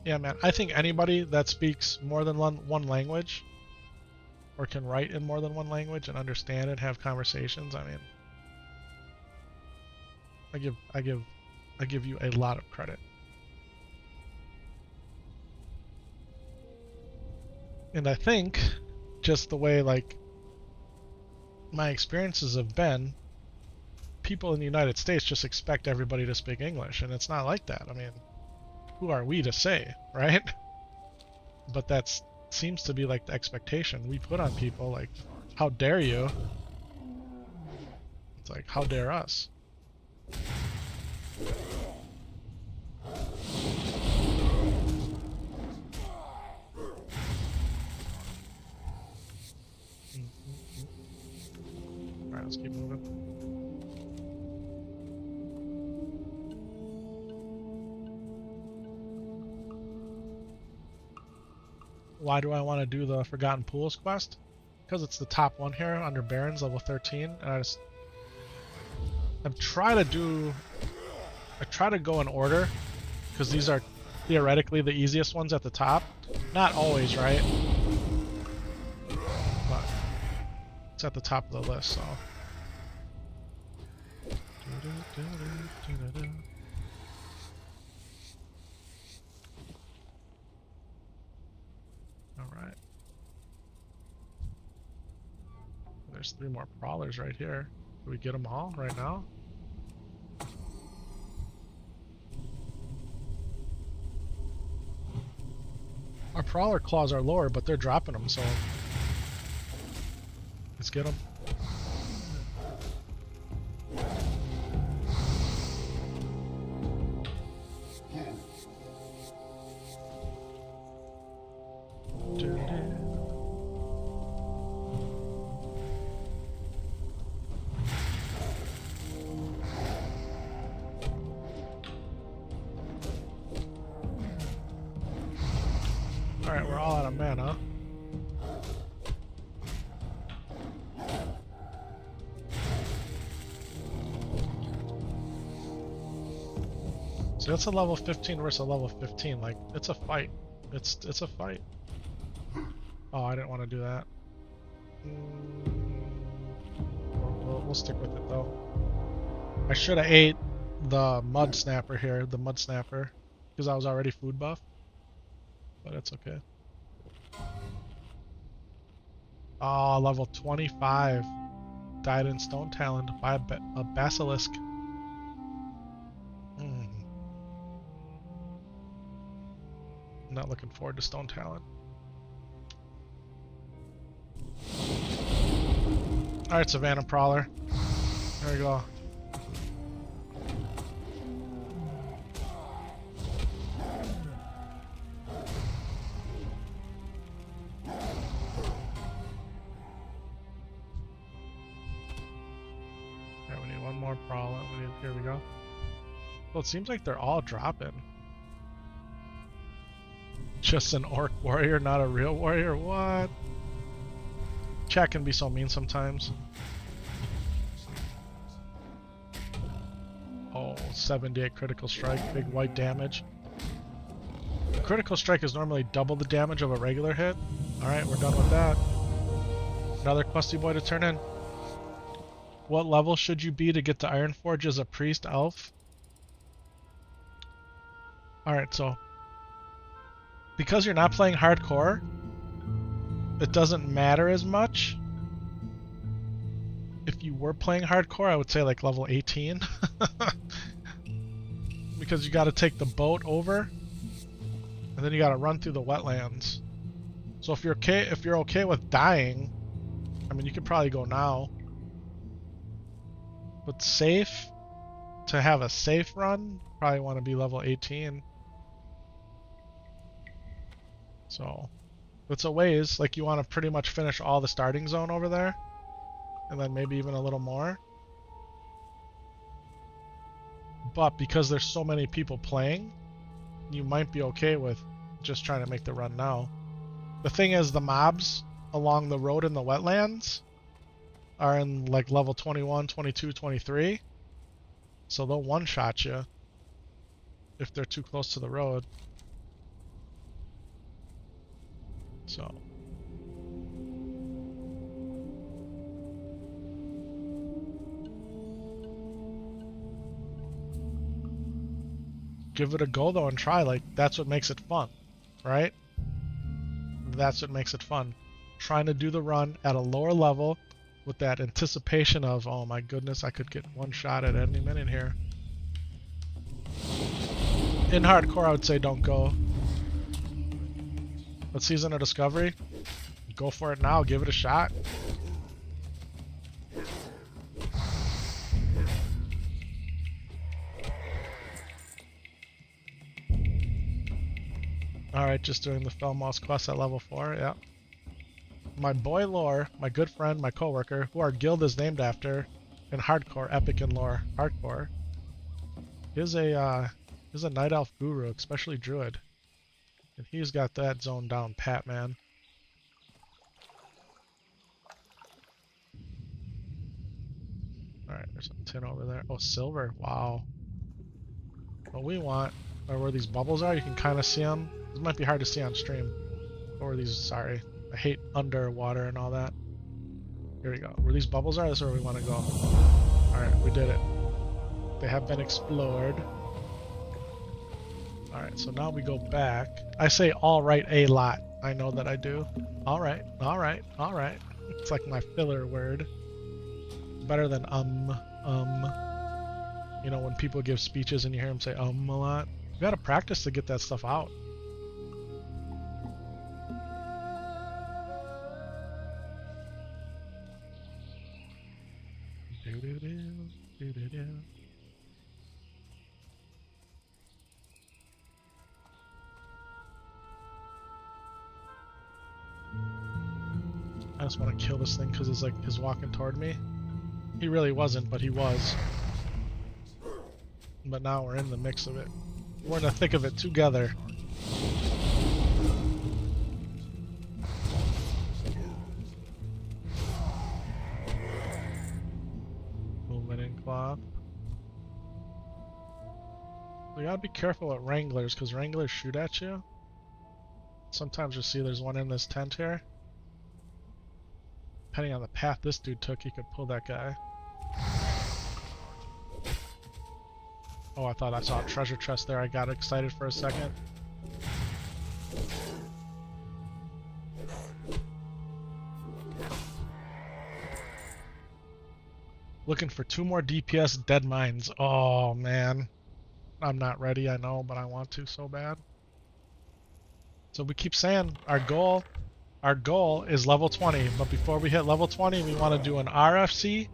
Yeah, man. I think anybody that speaks more than one language, or can write in more than one language and understand it, have conversations. I mean, I give you a lot of credit. And I think just the way like my experiences have been, people in the United States just expect everybody to speak English, and it's not like that. I mean, who are we to say, right? But that seems to be like the expectation we put on people, like, how dare you? It's like, how dare us? Alright, let's keep moving. Why do I want to do the Forgotten Pools quest? Because it's the top one here under Barons, level 13, and I try to go in order, because these are theoretically the easiest ones at the top. Not always, right? But it's at the top of the list, so. Alright. There's 3 more prowlers right here. Do we get them all right now? Our prowler claws are lower, but they're dropping them, so let's get them. Alright, we're all out of mana. So that's a level 15 versus a level 15. Like, it's a fight. It's a fight. Oh, I didn't want to do that. We'll stick with it though. I should have ate the mud snapper here, the mud snapper. because I was already food buff. But it's okay. Oh, level 25. Died in Stone Talon by a basilisk. Not looking forward to Stone Talon. Alright, Savannah Prowler. There we go. Okay, we need one more Prowler. Here we go. Well, it seems like they're all dropping. Just an orc warrior, not a real warrior? What? Chat can be so mean sometimes. Oh, 78 critical strike, big white damage. Critical strike is normally double the damage of a regular hit. Alright, we're done with that. Another questy boy to turn in. What level should you be to get to Ironforge as a priest elf? Alright, so because you're not playing hardcore, it doesn't matter as much. If you were playing hardcore, I would say like level 18. Because you gotta take the boat over, and then you gotta run through the wetlands. So if you're okay with dying, I mean, you could probably go now. But safe, to have a safe run, probably want to be level 18. So it's a ways, like you want to pretty much finish all the starting zone over there, and then maybe even a little more. But because there's so many people playing, you might be okay with just trying to make the run now. The thing is, the mobs along the road in the wetlands are in like level 21, 22, 23. So they'll one-shot you if they're too close to the road. So give it a go though and try. Like, that's what makes it fun, right? That's what makes it fun. Trying to do the run at a lower level with that anticipation of, oh my goodness, I could get one shot at any minute here. In hardcore, I would say don't go. But Season of Discovery, go for it now. Give it a shot. Alright, just doing the Felmoss quest at level 4, yeah. My boy Lore, my good friend, my coworker, who our guild is named after in hardcore, Epik and Lore, hardcore, is a night elf guru, especially druid. And he's got that zone down pat, man. Alright, there's a tin over there. Oh, silver. Wow. What we want are where these bubbles are. You can kind of see them. This might be hard to see on stream. Or these, sorry. I hate underwater and all that. Here we go. Where these bubbles are, this is where we want to go. Alright, we did it. They have been explored. Alright, so now we go back. I say alright a lot. I know that I do. Alright, alright, alright. It's like my filler word. Better than You know, when people give speeches and you hear them say a lot. You gotta practice to get that stuff out. I just want to kill this thing because it's like he's walking toward me. He really wasn't, but he was. But now we're in the mix of it. We're in the thick of it together. Movement in cloth. We gotta be careful with Wranglers, because Wranglers shoot at you. Sometimes you'll see there's one in this tent here. Depending on the path this dude took, he could pull that guy. Oh, I thought I saw a treasure chest there. I got excited for a second. Looking for 2 more DPS dead mines. Oh, man. I'm not ready, I know, but I want to so bad. So we keep saying our goal is level 20, but before we hit level 20, we want to do an RFC,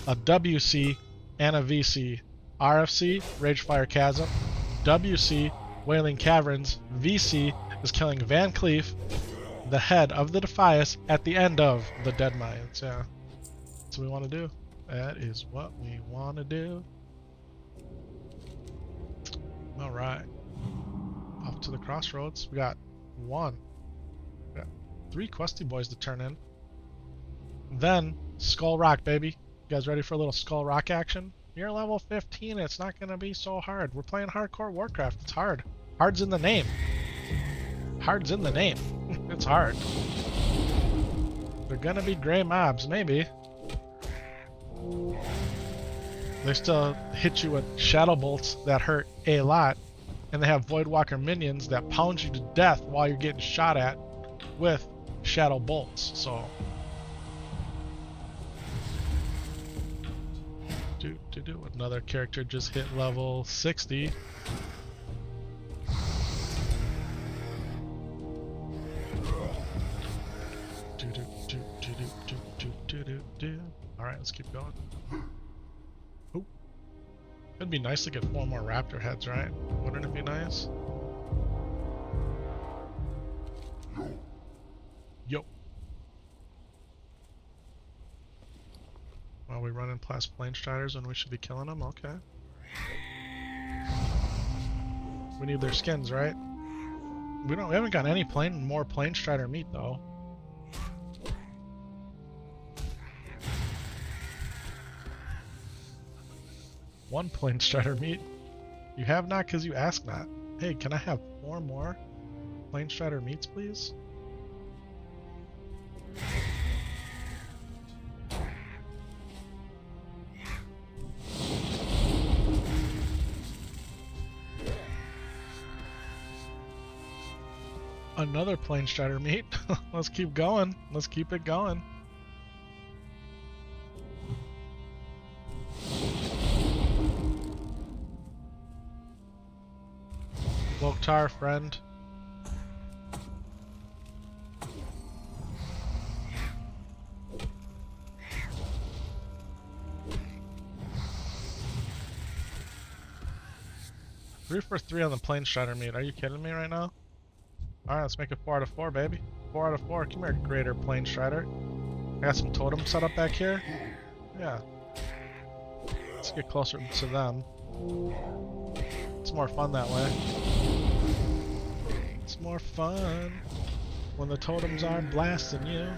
a WC, and a VC. RFC, Ragefire Chasm. WC, Wailing Caverns. VC is killing Van Cleef, the head of the Defias, at the end of the Dead Mines. Yeah, that's what we want to do. That is what we want to do. Alright. Off to the crossroads. We got 3 questy boys to turn in. Then, Skull Rock, baby. You guys ready for a little Skull Rock action? You're level 15, it's not going to be so hard. We're playing hardcore Warcraft, it's hard. Hard's in the name. Hard's in the name. It's hard. They're going to be gray mobs, maybe. They still hit you with shadow bolts that hurt a lot. And they have Voidwalker minions that pound you to death while you're getting shot at with shadow bolts. So... Another character just hit level 60. Alright, let's keep going. Oh. It'd be nice to get 4 more raptor heads, right? Wouldn't it be nice? Yo. While we running past plane striders when we should be killing them? Okay. We need their skins, right? We haven't got any more plane strider meat though. One plane strider meat. You have not because you ask not. Hey, can I have 4 more plane strider meats, please? Another plane strider meat. Let's keep going. Let's keep it going. Loktar, friend. Three for 3 on the plane strider meat. Are you kidding me right now? Alright, let's make it 4 out of 4, baby. 4 out of 4. Come here, greater plane strider. I got some totems set up back here. Yeah. Let's get closer to them. It's more fun that way. It's more fun when the totems are blasting you.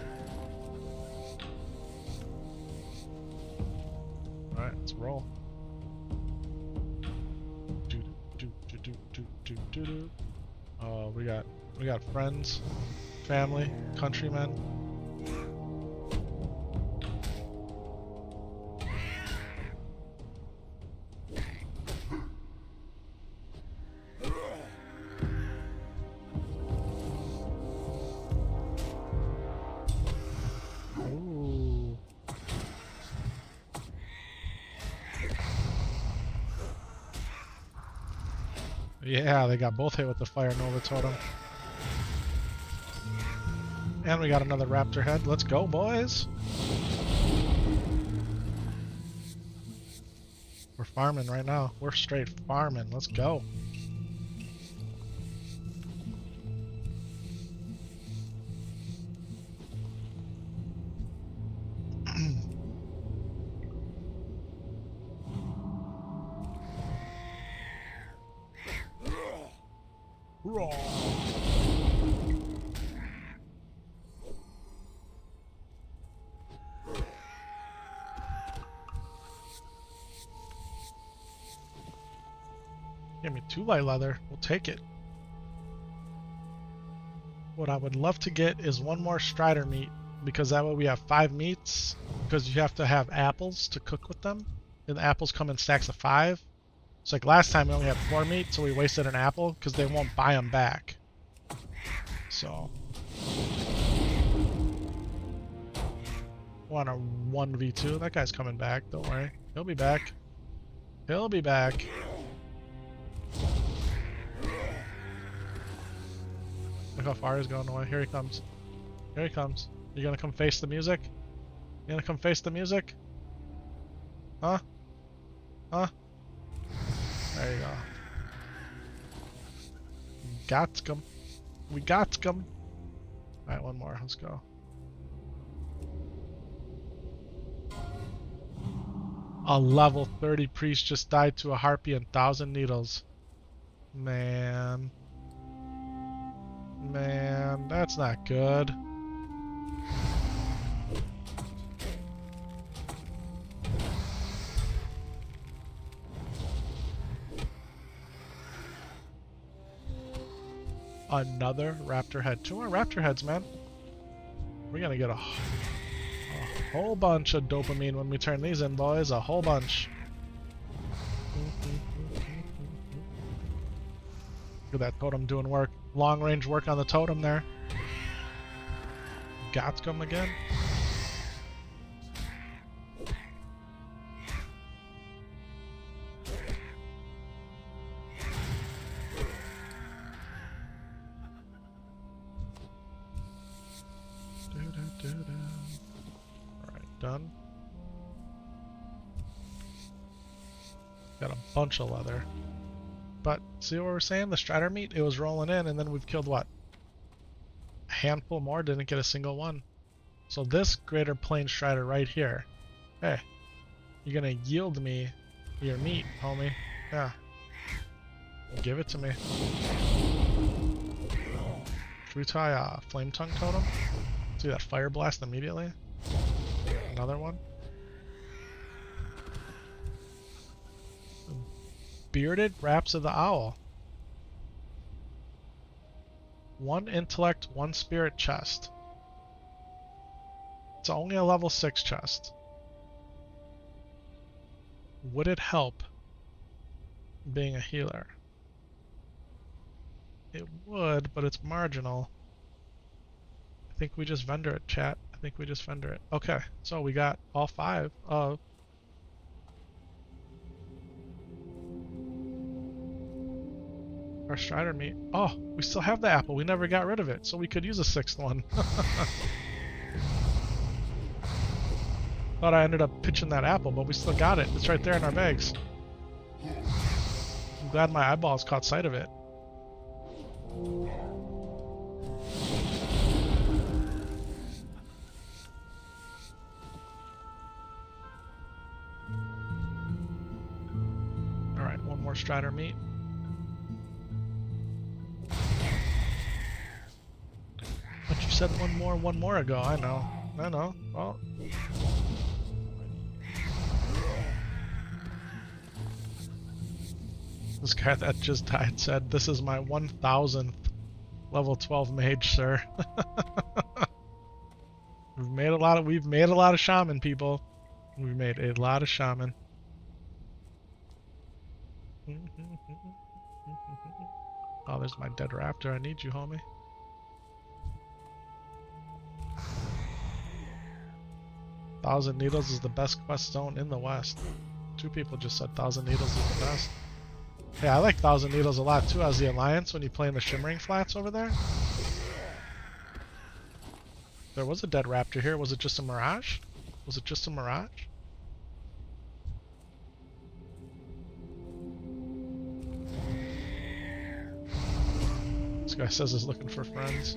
Alright, let's roll. Oh, we got friends, family, countrymen. Ooh. Yeah, they got both hit with the Fire Nova Totem. And we got another raptor head. Let's go, boys! We're farming right now. We're straight farming. Let's go. Raw. Give me 2 light leather. We'll take it. What I would love to get is 1 more strider meat, because that way we have 5 meats, because you have to have apples to cook with them, and the apples come in stacks of 5. It's like last time we only had 4 meat, so we wasted an apple because they won't buy them back. So want a 1v2? That guy's coming back. Don't worry, he'll be back. He'll be back. Look how far he's going away. Here he comes. Here he comes. You gonna come face the music? You gonna come face the music? Huh? Huh? There you go. Got him. We got him. Alright, one more. Let's go. A level 30 priest just died to a harpy and 1,000 needles. Man. Man, that's not good. Another raptor head. 2 more raptor heads, man. We're gonna get a whole bunch of dopamine when we turn these in, boys. A whole bunch. Look at that totem doing work. Long range work on the totem there. Got him again. Alright, done. Got a bunch of leather. But see what we're saying? The strider meat, it was rolling in, and then we've killed what? A handful more, didn't get a single one. So this greater plane strider right here. Hey, you're gonna yield me your meat, homie. Yeah. Give it to me. Should we try a flame tongue totem? See that fire blast immediately? Another one. Bearded Raps of the Owl. 1 intellect, 1 spirit chest. It's only a level 6 chest. Would it help being a healer? It would, but it's marginal. I think we just vendor it, chat. I think we just vendor it. Okay, so we got all 5 of our strider meat. Oh, we still have the apple. We never got rid of it, so we could use a 6th one. Thought I ended up pitching that apple, but we still got it. It's right there in our bags. I'm glad my eyeballs caught sight of it. Alright, one more strider meat. But you said one more ago. I know. I know. Well. This guy that just died said, "This is my 1,000th level 12 mage, sir." We've made a lot of shaman, people. We've made a lot of shaman. Oh, there's my dead raptor. I need you, homie. Thousand Needles is the best quest zone in the West. 2 people just said 1,000 Needles is the best. Hey, I like 1,000 Needles a lot too as the Alliance when you play in the Shimmering Flats over there. There was a dead raptor here. Was it just a mirage? Was it just a mirage? This guy says he's looking for friends.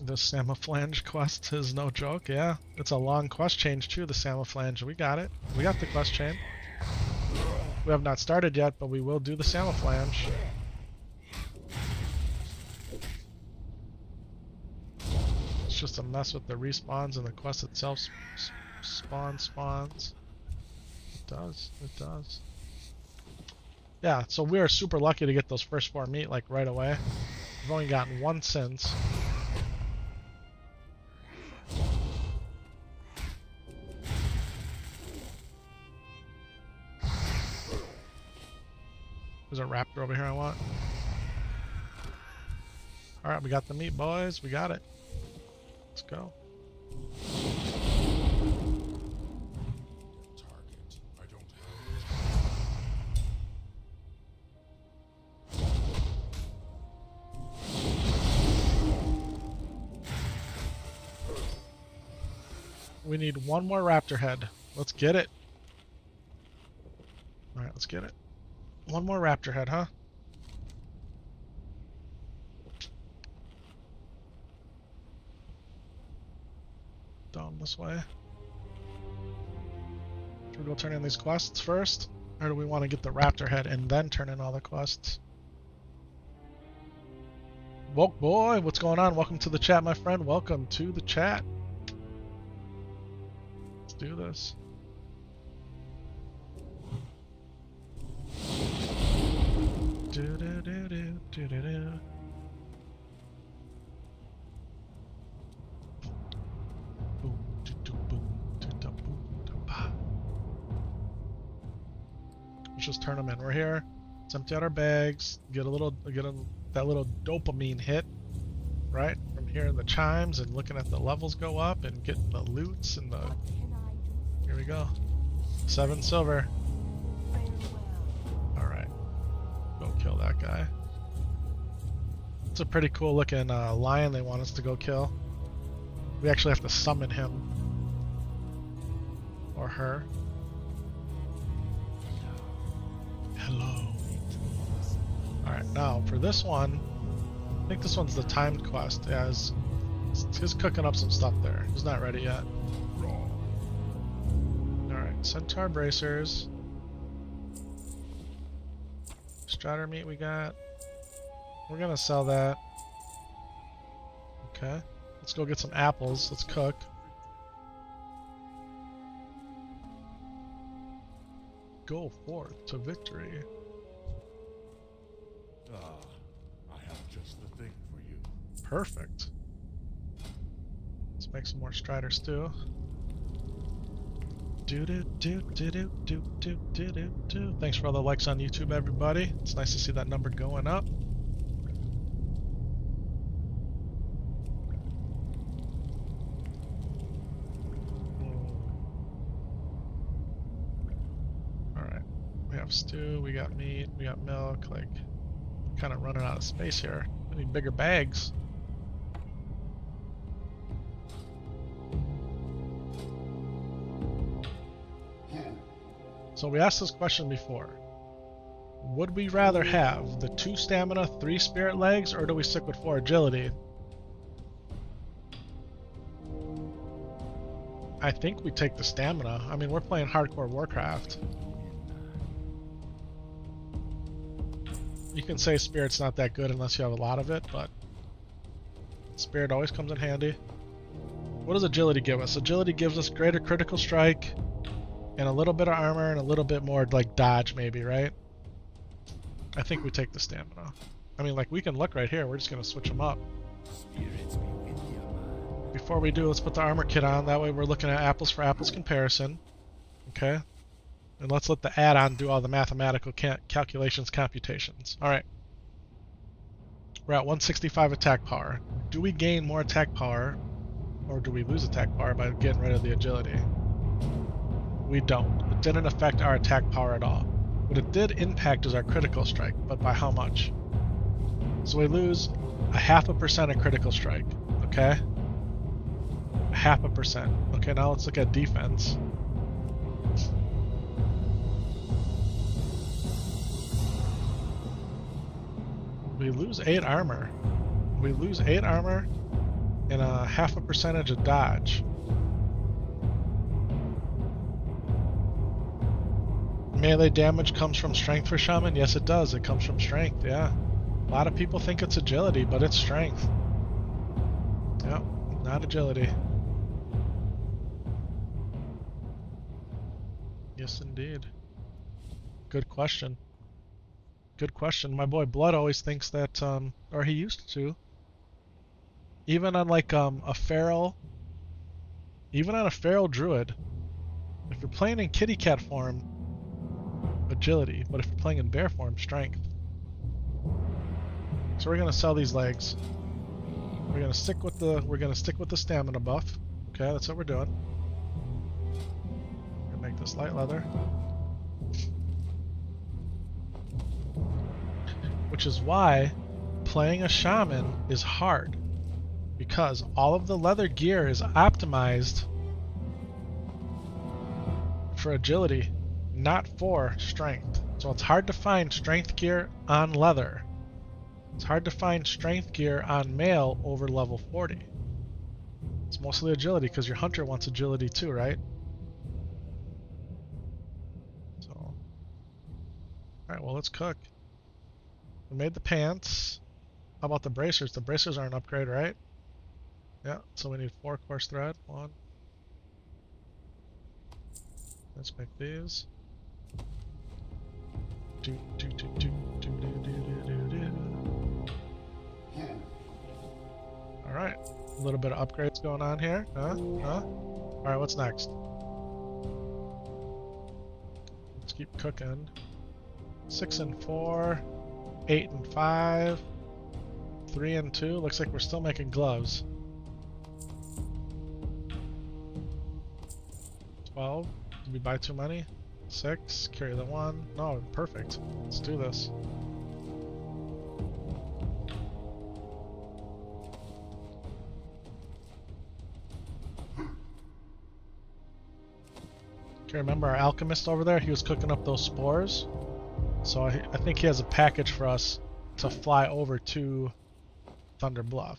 The Samaflange quest is no joke, yeah. It's a long quest change too, the Samaflange. We got it. We got the quest chain. We have not started yet, but we will do the Samaflange. just a mess with the respawns and the quest itself spawns. It does. Yeah, so we are super lucky to get those first 4 meat like right away. We've only gotten 1 since. There's a raptor over here I want. Alright, we got the meat, boys. We got it. Let's go. Target. I don't have. We need 1 more raptor head. Let's get it. Alright, let's get it. 1 more raptor head, huh? Down this way. Should we go turn in these quests first? Or do we want to get the raptor head and then turn in all the quests? Woke boy, what's going on? Welcome to the chat, my friend. Welcome to the chat. Let's do this. Let's just turn them in. We're here. Let's empty out our bags. Get that little dopamine hit, right? From hearing the chimes and looking at the levels go up and getting the loots and the. Here we go. 7 silver. All right. Go kill that guy. It's a pretty cool looking lion they want us to go kill. We actually have to summon him. Or her. Hello. Alright, now for this one, I think this one's the timed quest. Yeah, he's cooking up some stuff there. He's not ready yet. Alright, centaur bracers. Strider meat we got. We're gonna sell that. Okay. Let's go get some apples. Let's cook. Go forth to victory. I have just the thing for you. Perfect. Let's make some more Strider stew. Thanks for all the likes on YouTube, everybody. It's nice to see that number going up. Alright. We have stew, we got meat, we got milk. Like, kind of running out of space here. We need bigger bags. So we asked this question before. Would we rather have the 2 stamina, 3 spirit legs, or do we stick with 4 agility? I think we take the stamina. I mean, we're playing hardcore Warcraft. You can say spirit's not that good unless you have a lot of it, but spirit always comes in handy. What does agility give us? Agility gives us greater critical strike, and a little bit of armor, and a little bit more like dodge maybe, right? I think we take the stamina. I mean, like, we can look right here. We're just gonna switch them up. Before we do, let's put the armor kit on. That way we're looking at apples for apples comparison. Okay? And let's let the add-on do all the mathematical calculations, computations. Alright. We're at 165 attack power. Do we gain more attack power, or do we lose attack power by getting rid of the agility? We don't. It didn't affect our attack power at all. What it did impact is our critical strike, but by how much? So we lose 0.5% of critical strike, okay? 0.5%. Okay, now let's look at defense. We lose 8 armor. We lose 8 armor and 0.5% of dodge. Melee damage comes from strength for Shaman? Yes, it does. It comes from strength, yeah. A lot of people think it's agility, but it's strength. Yeah. Not agility. Yes, indeed. Good question. Good question. My boy Blood always thinks that, or he used to, even on like a feral, even on a feral druid, if you're playing in kitty cat form, agility, but if you're playing in bear form, strength. So we're gonna sell these legs. We're gonna stick with the stamina buff. Okay, that's what we're doing. We're gonna make this light leather. Which is why playing a shaman is hard, because all of the leather gear is optimized for agility, not for strength. So it's hard to find strength gear on leather. It's hard to find strength gear on male over level 40. It's mostly agility because your hunter wants agility too, right? So, alright, well, let's cook. We made the pants. How about the bracers? The bracers are an upgrade, right? Yeah, so we need 4 coarse thread. 1. Let's make these. Alright, a little bit of upgrades going on here. Alright, what's next? Let's keep cooking. 6 and 4, 8 and 5, 3 and 2. Looks like we're still making gloves. 12. Did we buy too many? 6. Carry the 1. No, perfect. Let's do this. Okay, remember our alchemist over there? He was cooking up those spores. So I think he has a package for us to fly over to Thunder Bluff.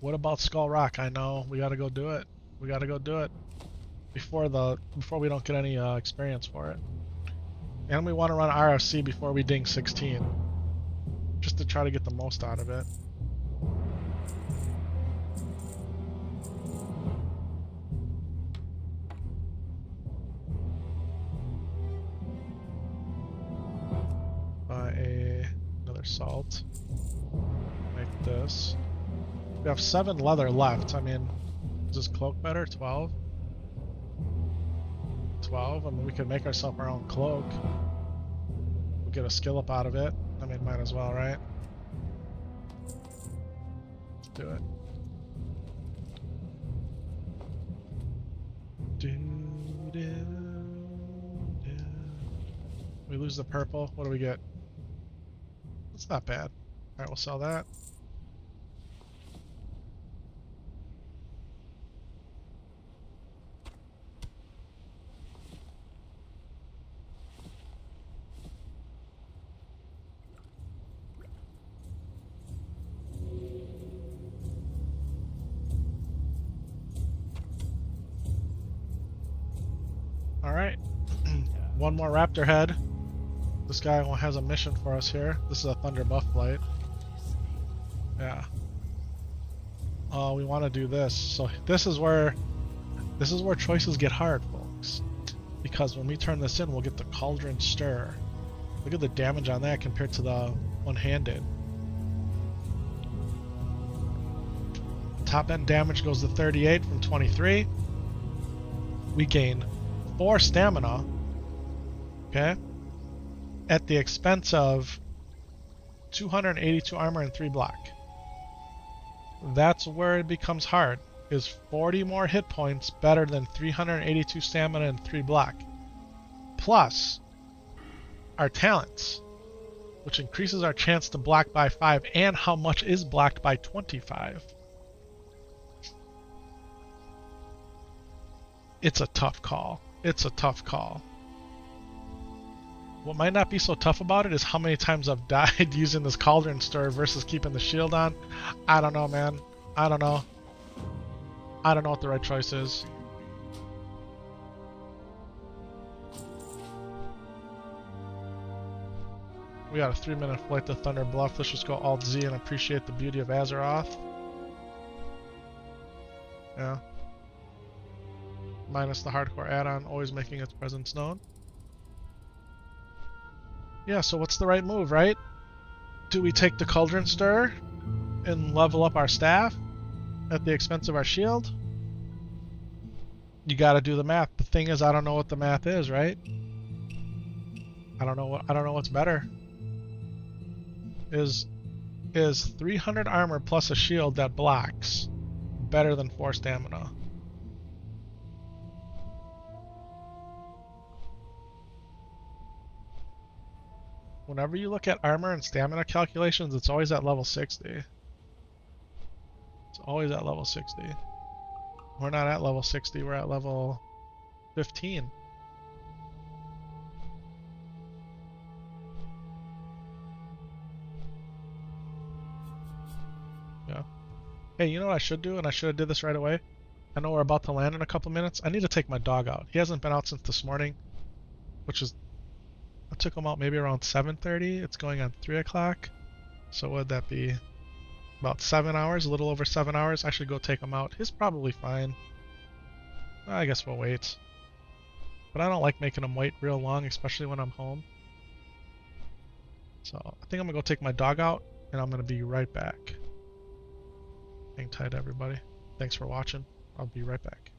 What about Skull Rock? I know, we gotta go do it. We gotta go do it before we don't get any experience for it. And we want to run RFC before we ding 16, just to try to get the most out of it. Another salt. Make this. We have 7 leather left. I mean, is this cloak better? 12? 12? I mean, we could make ourselves our own cloak. We'll get a skill up out of it. I mean, might as well, right? Let's do it. We lose the purple. What do we get? That's not bad. Alright, we'll sell that. Alright. One more raptor head. This guy has a mission for us here. This is a thunder buff flight. Yeah. Oh, we want to do this. So this is where choices get hard, folks. Because when we turn this in, we'll get the Cauldron Stir. Look at the damage on that compared to the one-handed. Top end damage goes to 38 from 23. We gain 4 stamina. Okay? At the expense of 282 armor and 3 block. That's where it becomes hard. Is 40 more hit points better than 382 stamina and 3 block? Plus our talents, which increases our chance to block by 5, and how much is blocked by 25. It's a tough call. It's a tough call. What might not be so tough about it is how many times I've died using this Cauldron Stir versus keeping the shield on. I don't know, man. I don't know. I don't know what the right choice is. We got a 3-minute flight to Thunder Bluff. Let's just go Alt Z and appreciate the beauty of Azeroth. Yeah. Minus the hardcore add-on, always making its presence known. Yeah, so what's the right move, right? Do we take the Cauldron Stir and level up our staff at the expense of our shield? You gotta do the math. The thing is, I don't know what the math is, right? I don't know what's better. Is 300 armor plus a shield that blocks better than 4 stamina? Whenever you look at armor and stamina calculations, it's always at level 60. It's always at level 60. We're not at level 60, we're at level 15. Yeah. Hey, you know what I should do? And I should have did this right away. I know we're about to land in a couple minutes. I need to take my dog out. He hasn't been out since this morning, which is... I took him out maybe around 7:30. It's going on 3 o'clock. So would that be about 7 hours? A little over 7 hours. I should go take him out. He's probably fine. I guess we'll wait. But I don't like making him wait real long, especially when I'm home. So I think I'm gonna go take my dog out, and I'm gonna be right back. Hang tight, everybody. Thanks for watching. I'll be right back.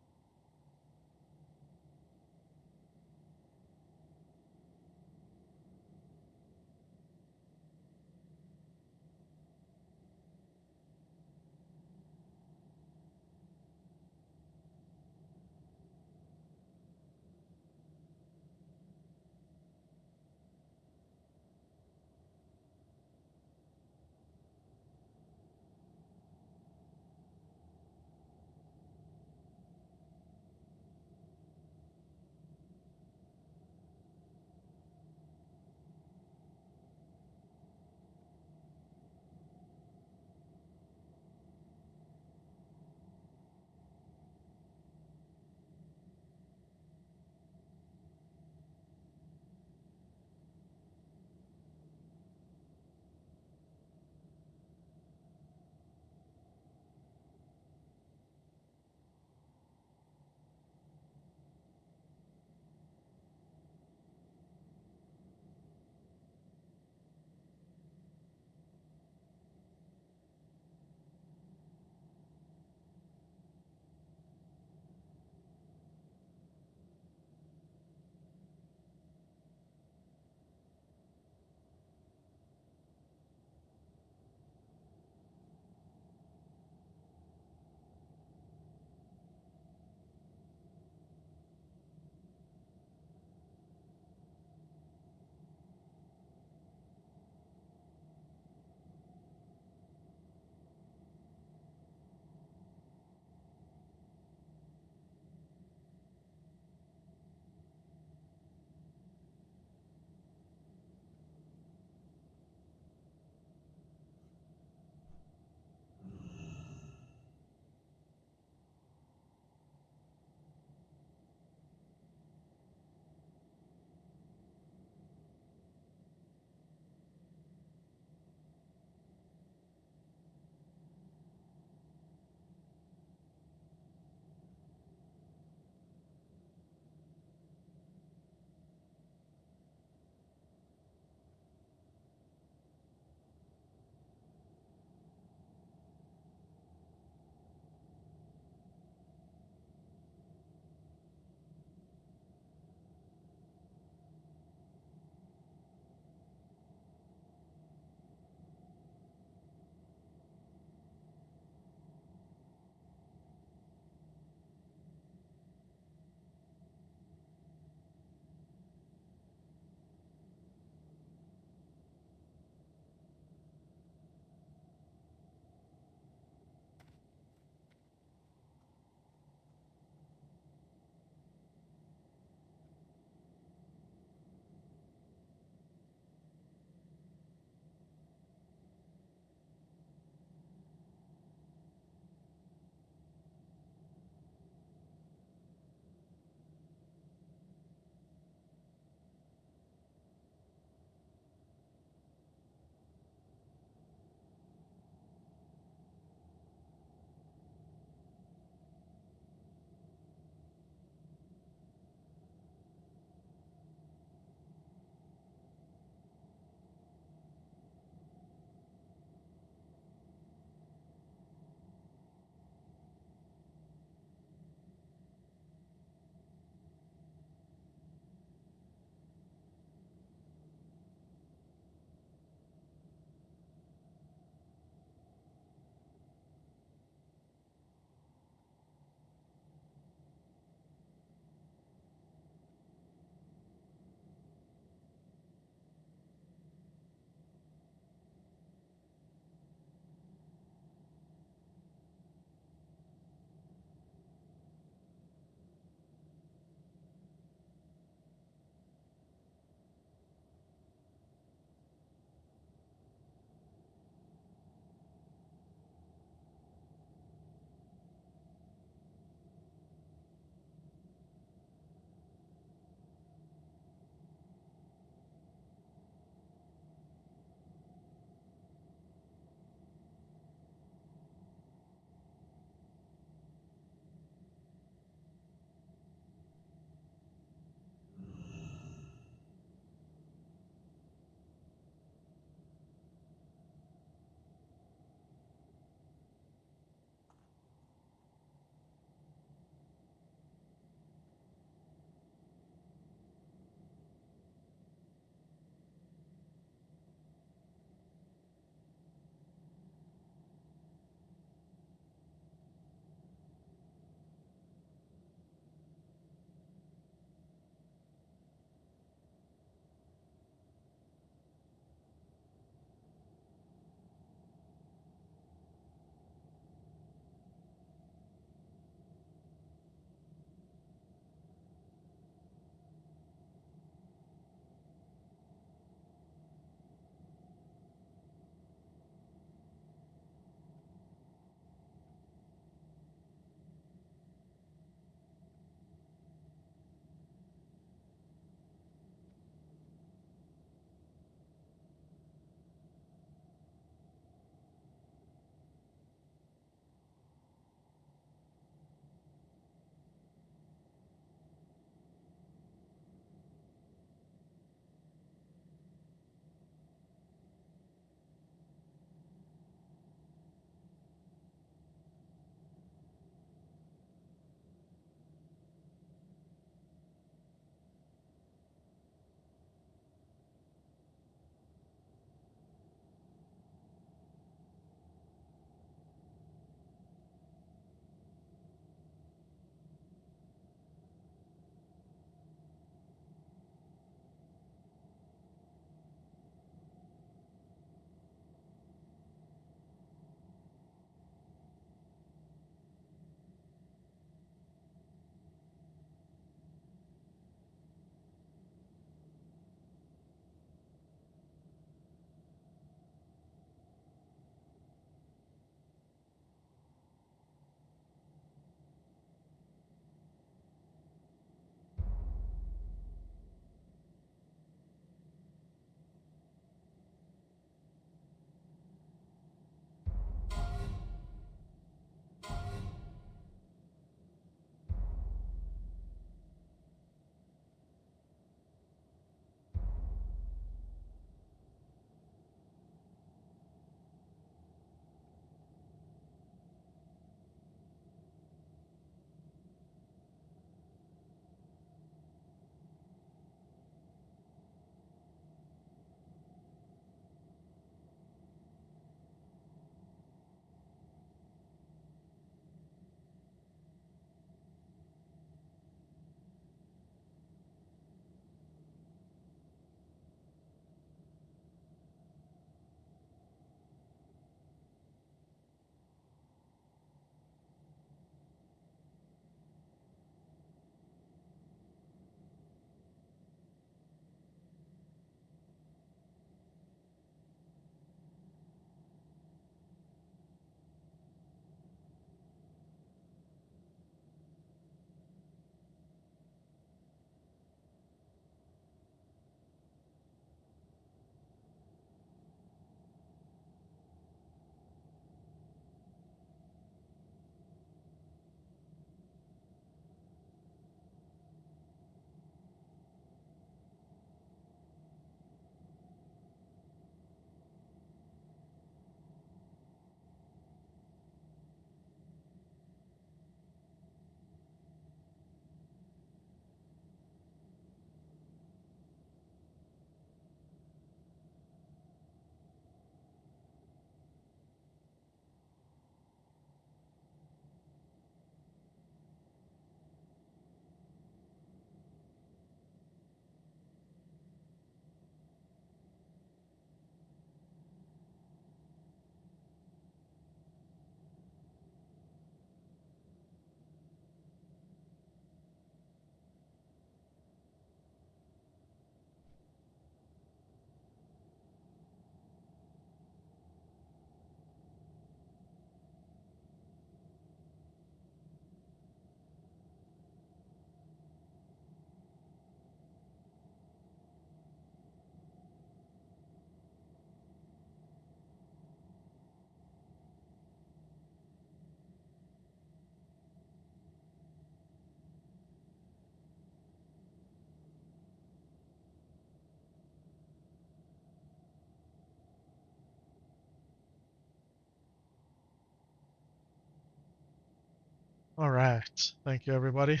Alright, thank you everybody.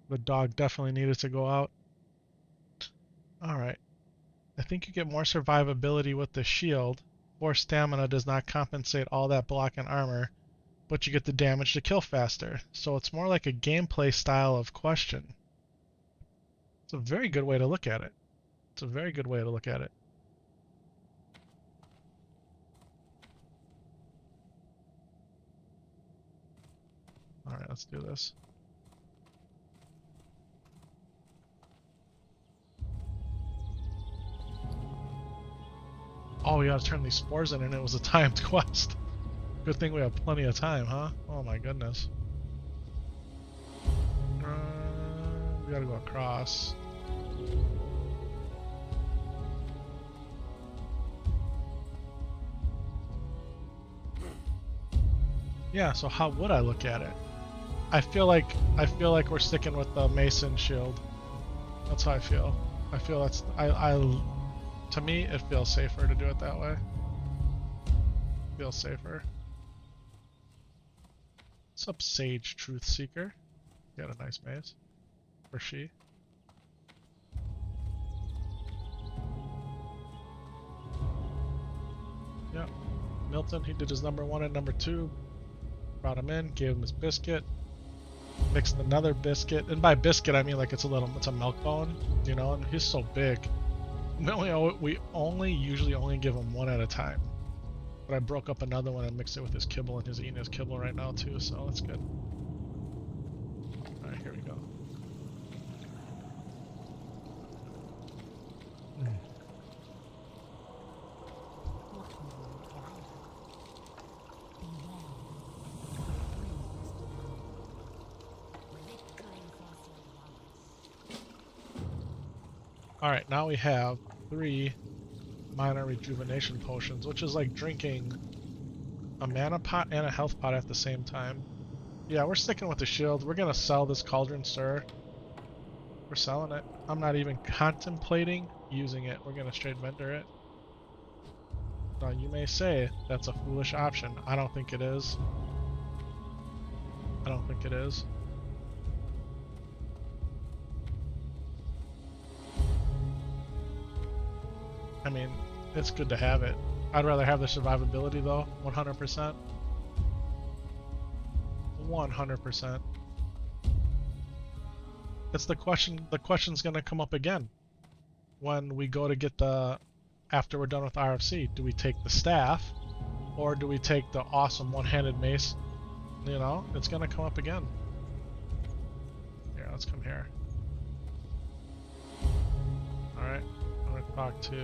The dog definitely needed to go out. Alright, I think you get more survivability with the shield. 4 stamina does not compensate all that block and armor, but you get the damage to kill faster. So it's more like a gameplay style of question. It's a very good way to look at it. It's a very good way to look at it. Alright, let's do this. Oh, we gotta turn these spores in, and it was a timed quest. Good thing we have plenty of time, huh? Oh my goodness. We gotta go across. Yeah, so how would I look at it? I feel like we're sticking with the Mason shield. That's how I feel. I feel that's to me it feels safer to do it that way. Feels safer. What's up, Sage Truth Seeker? Got a nice maze. Or she. Yeah. Milton, he did his number 1 and number 2. Brought him in, gave him his biscuit. Mixed another biscuit. And by biscuit I mean like it's a milk bone, you know, and he's so big. We usually only give him 1 at a time. But I broke up another one and mixed it with his kibble, and he's eating his kibble right now too, so that's good. Alright, here we go. Alright, now we have 3 minor rejuvenation potions, which is like drinking a mana pot and a health pot at the same time. Yeah, we're sticking with the shield. We're gonna sell this Cauldron Sir. We're selling it. I'm not even contemplating using it. We're gonna straight vendor it. Now you may say that's a foolish option. I don't think it is. I don't think it is. I mean, it's good to have it. I'd rather have the survivability though, 100%. 100%. It's the question's gonna come up again when we go to get after we're done with RFC. Do we take the staff or do we take the awesome one-handed mace? You know, it's gonna come up again. Here, let's come here. Alright, I'm gonna talk to...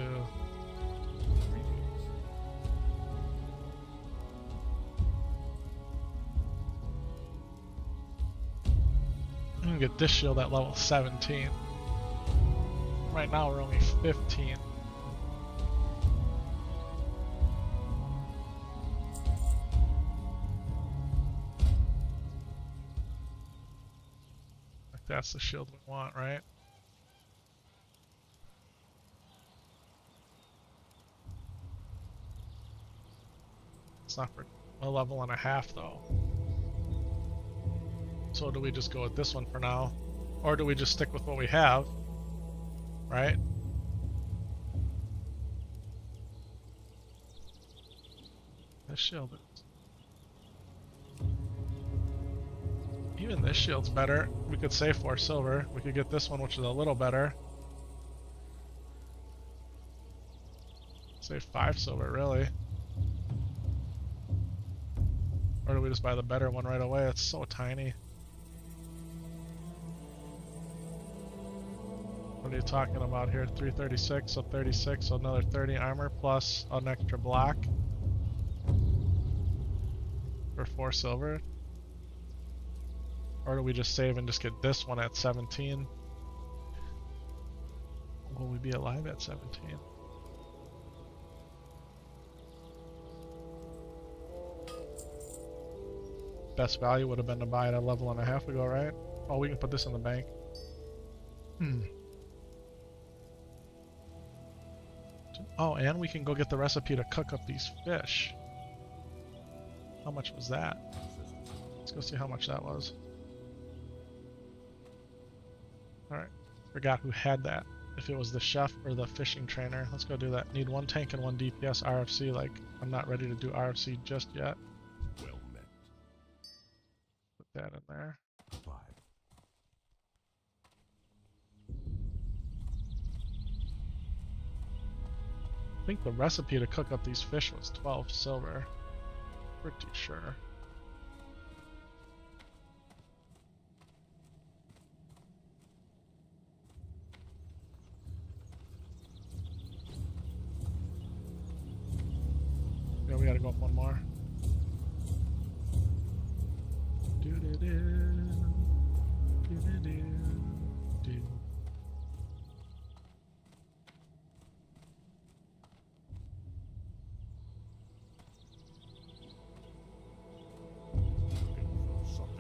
I'm gonna get this shield at level 17. Right now we're only 15. Like that's the shield we want, right? It's not for a level and a half though. So do we just go with this one for now? Or do we just stick with what we have? Right? This shield is... Even this shield's better. We could save 4 silver. We could get this one, which is a little better. Save 5 silver, really. Or do we just buy the better one right away? It's so tiny. What are you talking about here? 336, so 36, so another 30 armor plus an extra block for 4 silver. Or do we just save and just get this one at 17? Will we be alive at 17? Best value would have been to buy it a level and a half ago, right? Oh, we can put this in the bank. Oh, and we can go get the recipe to cook up these fish. How much was that? Let's go see how much that was. Alright. Forgot who had that. If it was the chef or the fishing trainer. Let's go do that. Need 1 tank and 1 DPS RFC. Like, I'm not ready to do RFC just yet. Well met. Put that in there. 5. I think the recipe to cook up these fish was 12 silver. Pretty sure. Yeah, we gotta go up 1 more. Do-do-do.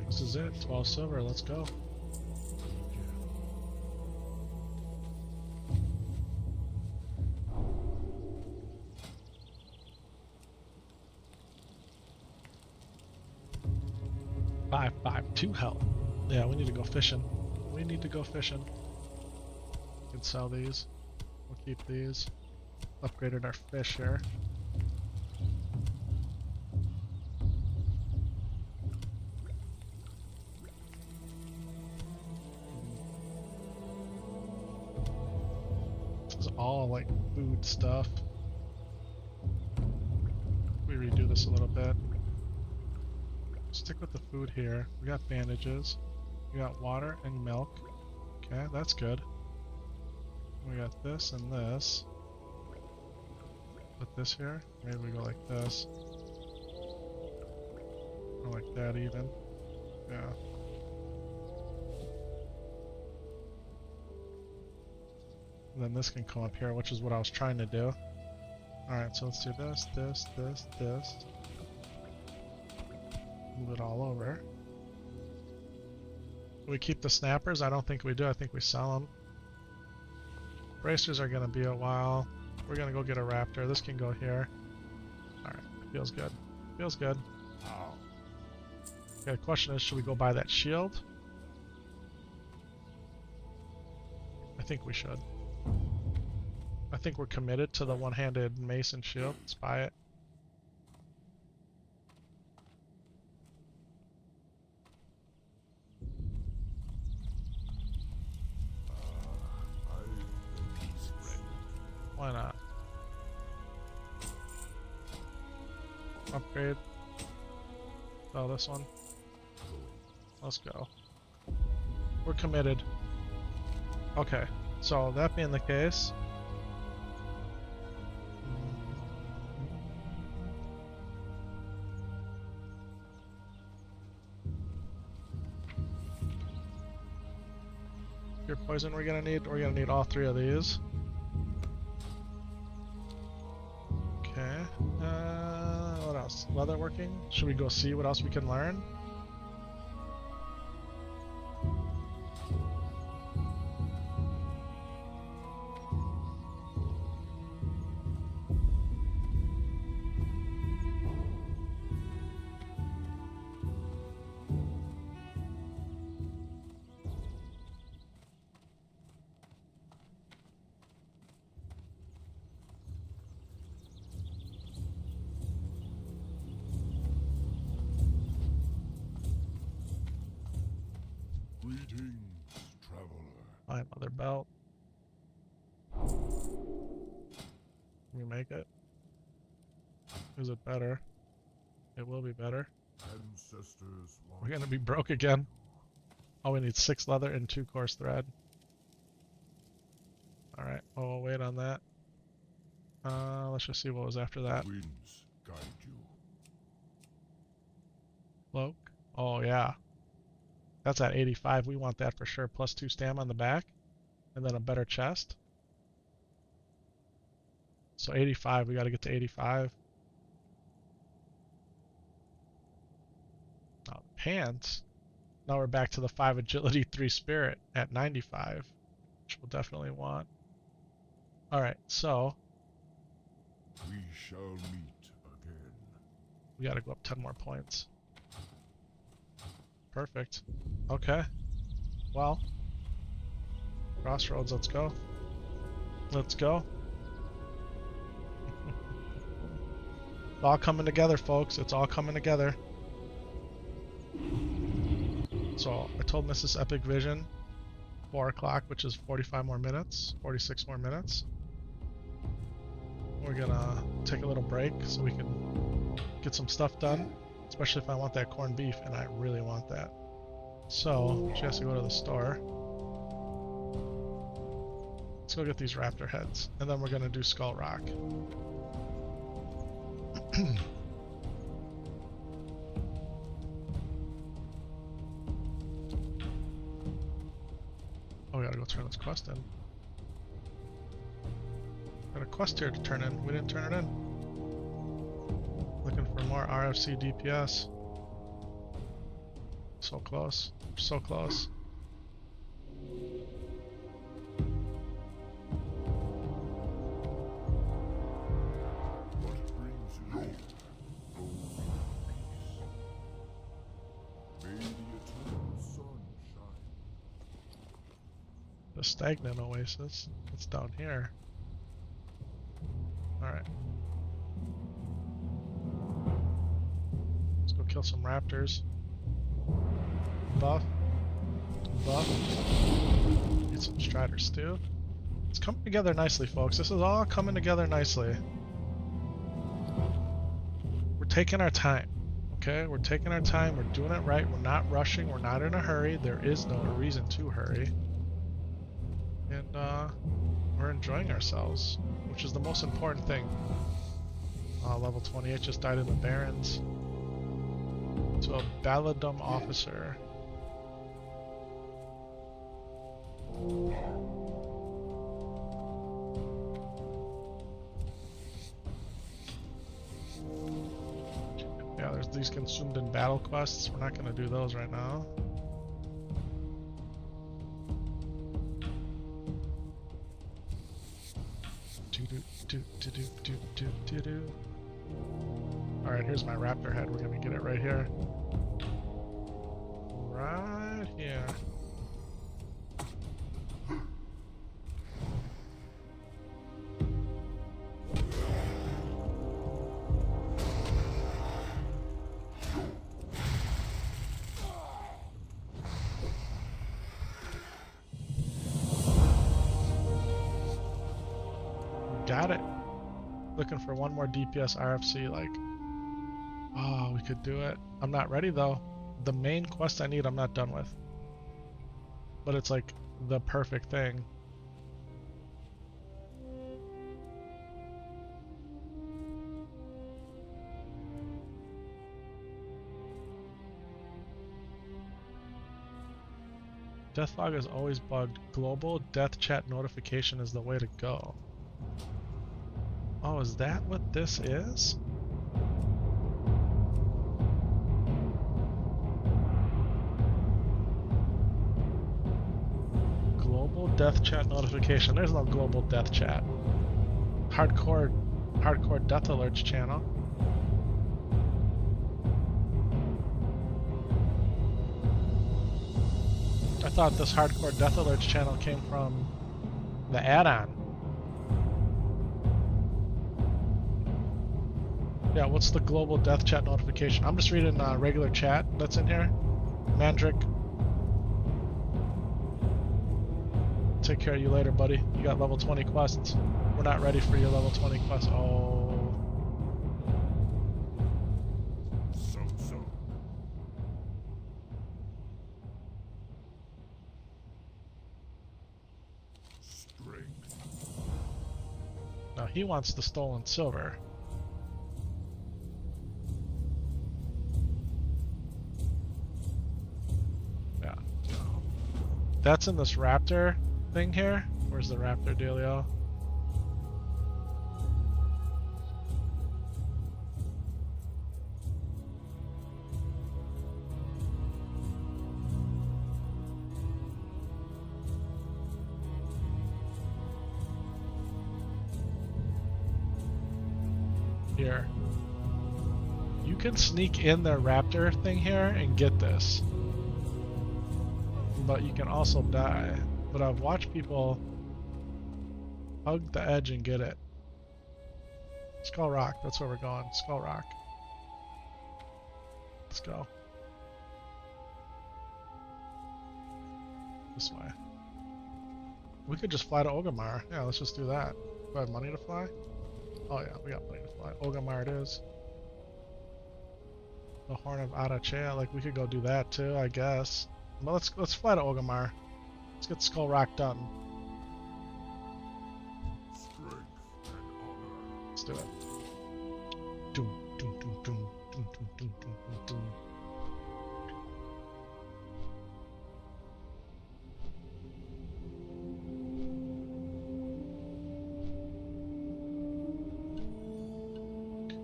This is it. 12 silver. Let's go. Five, 2 health. Yeah, we need to go fishing. We need to go fishing. We can sell these. We'll keep these. Upgraded our fish here. This is all like food stuff. We redo this a little bit. Stick with the food here. We got bandages. We got water and milk. Okay, that's good. We got this and this. Put this here. Maybe we go like this. Or like that even. Yeah. And then this can come up here, which is what I was trying to do. Alright, so let's do this, this, this, this. Move it all over. Do we keep the snappers? I don't think we do. I think we sell them. Bracers are going to be a while. We're going to go get a raptor. This can go here. Alright. Feels good. Feels good. Okay, the question is, should we go buy that shield? I think we should. I think we're committed to the one-handed mace and shield. Let's buy it. Why not? Upgrade. Oh, this one. Let's go. We're committed. Okay, so that being the case, your poison we're gonna need all 3 of these. Okay. What else? Leather working? Should we go see what else we can learn? Greetings, traveler. My mother belt. Can we make it? Is it better? It will be better. Ancestors want We're gonna be broke again. Oh, we need 6 leather and 2 coarse thread. Alright, oh, we'll wait on that. Let's just see what was after that. winds guide you. Cloak. Oh, yeah. That's at 85. We want that for sure. Plus 2 stam on the back. And then a better chest. So 85. We gotta get to 85. Now, pants. Now we're back to the 5 agility, 3 spirit at 95. Which we'll definitely want. Alright, so We shall meet again. we gotta go up 10 more points. Perfect. Okay. Well, Crossroads, let's go. Let's go. It's all coming together, folks. It's all coming together. So I told Mrs. Epik Vision 4 o'clock, which is 45 more minutes, 46 more minutes. We're gonna take a little break so we can get some stuff done, especially if I want that corned beef, and I really want that. So she has to go to the store. Let's go get these raptor heads, and then we're gonna do Skull Rock. Oh, we gotta go turn this quest in. Got a quest here to turn in. We didn't turn it in. Looking for more RFC DPS. So close. So close. What brings you here? May the eternal sun shine. The stagnant oasis. It's down here. Alright. Let's go kill some raptors. Buff. Buff. Get some striders stew. It's coming together nicely, folks. This is all coming together nicely. We're taking our time. Okay? We're taking our time. We're doing it right. We're not rushing. We're not in a hurry. There is no reason to hurry. And, we're enjoying ourselves, which is the most important thing. Level 28 just died in the Barrens. To a Balladum officer. Yeah, there's these consumed in battle quests. We're not going to do those right now. Alright, here's my raptor head. We're gonna get it right here. Right here. Got it. Looking for one more DPS RFC, like, oh, we could do it. I'm not ready though. The main quest I need, I'm not done with. But it's like the perfect thing. Deathlog is always bugged. Global death chat notification is the way to go. Oh, is that what this is? Global death chat notification. There's no global death chat. Hardcore death alerts channel. I thought this hardcore death alerts channel came from the add-on. Yeah, what's the global death chat notification? I'm just reading regular chat that's in here. Mandrick. Take care of you later, buddy. You got level 20 quests. We're not ready for your level 20 quests. Oh. So. Strength. Now he wants the stolen silver. Yeah. That's in this raptor thing here. Where's the raptor dealio? Here. You can sneak in the raptor thing here and get this. But you can also die. but I've watched people hug the edge and get it. Skull Rock, that's where we're going. Skull Rock. Let's go. This way. We could just fly to Ogamar. Yeah, let's just do that. Do I have money to fly? Oh yeah, we got money to fly. Ogamar it is. The Horn of Arachea, like we could go do that too, I guess. But let's fly to Ogamar. Let's get Skull Rock done. Strength and honor. Let's do it. Doom, doom, doom, doom, doom, doom, doom, doom, doom, doom.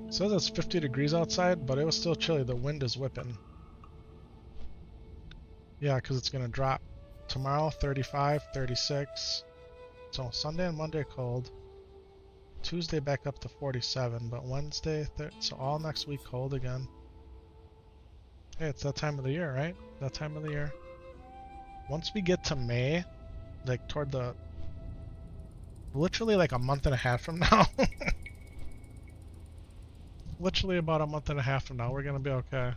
It says it's 50 degrees outside, but it was still chilly. The wind is whipping. Yeah, because it's going to drop. Tomorrow, 35, 36. So Sunday and Monday cold. Tuesday back up to 47, but Wednesday, so all next week cold again. Hey, it's that time of the year, right? That time of the year. Once we get to May, like toward the... literally like a month and a half from now. Literally about a month and a half from now, we're gonna be okay.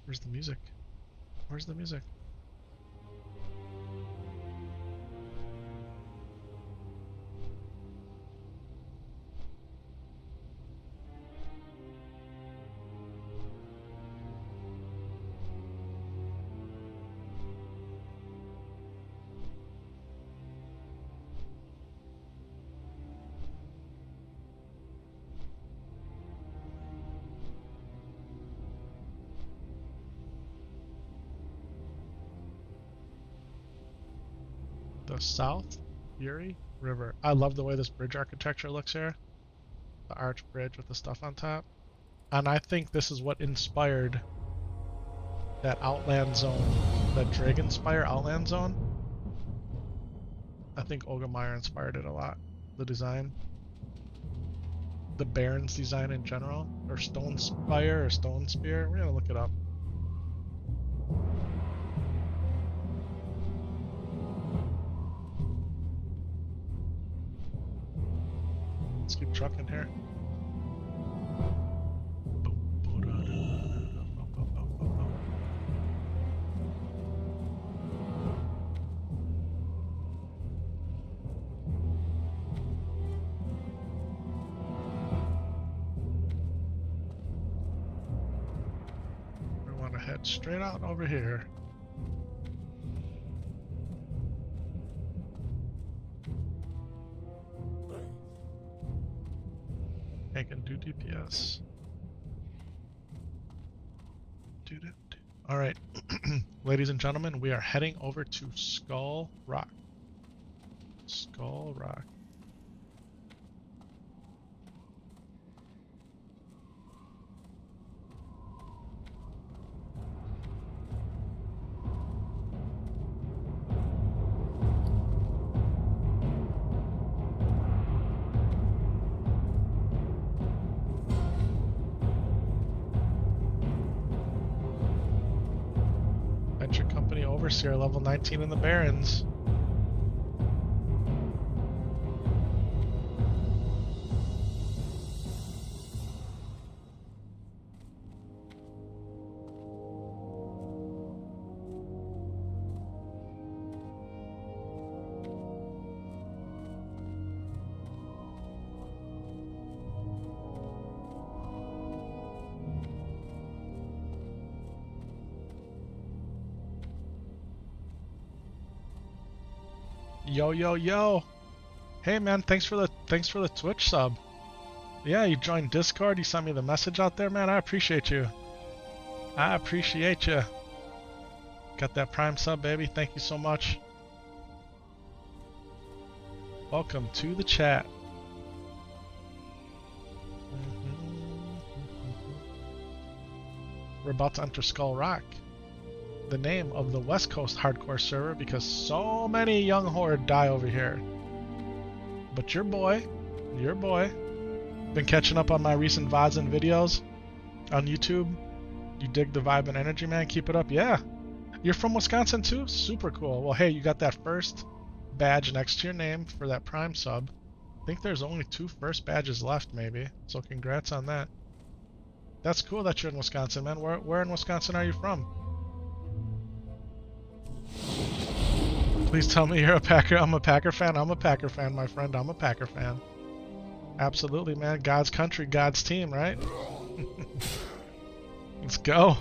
Where's the music? Where's the music? The South Uri River. I love the way this bridge architecture looks here. The arch bridge with the stuff on top. And I think this is what inspired that Outland Zone, that Dragonspire Outland Zone. I think Ogamire inspired it a lot. The design. The Baron's design in general. Or Stone Spire or Stone Spear. We're gonna look it up. Let's keep trucking here. We want to head straight out over here. I can do DPS. Alright, ladies and gentlemen, we are heading over to Skull Rock. Skull Rock. Overseer, level 19 in the Barrens. Yo yo yo! Hey man, thanks for the Twitch sub. Yeah, you joined Discord. You sent me the message out there, man. I appreciate you. I appreciate you. Got that Prime sub, baby. Thank you so much. Welcome to the chat. We're about to enter Skull Rock, the name of the West Coast hardcore server because so many young horde die over here. But your boy, been catching up on my recent VODs and videos on YouTube. You dig the vibe and energy, man? Keep it up. Yeah. You're from Wisconsin too? Super cool. Well, hey, you got that first badge next to your name for that Prime sub. I think there's only 2 first badges left, maybe. So congrats on that. That's cool that you're in Wisconsin, man. Where in Wisconsin are you from? Please tell me you're a Packer. I'm a Packer fan. I'm a Packer fan, my friend. I'm a Packer fan. Absolutely, man. God's country, God's team, right? Let's go.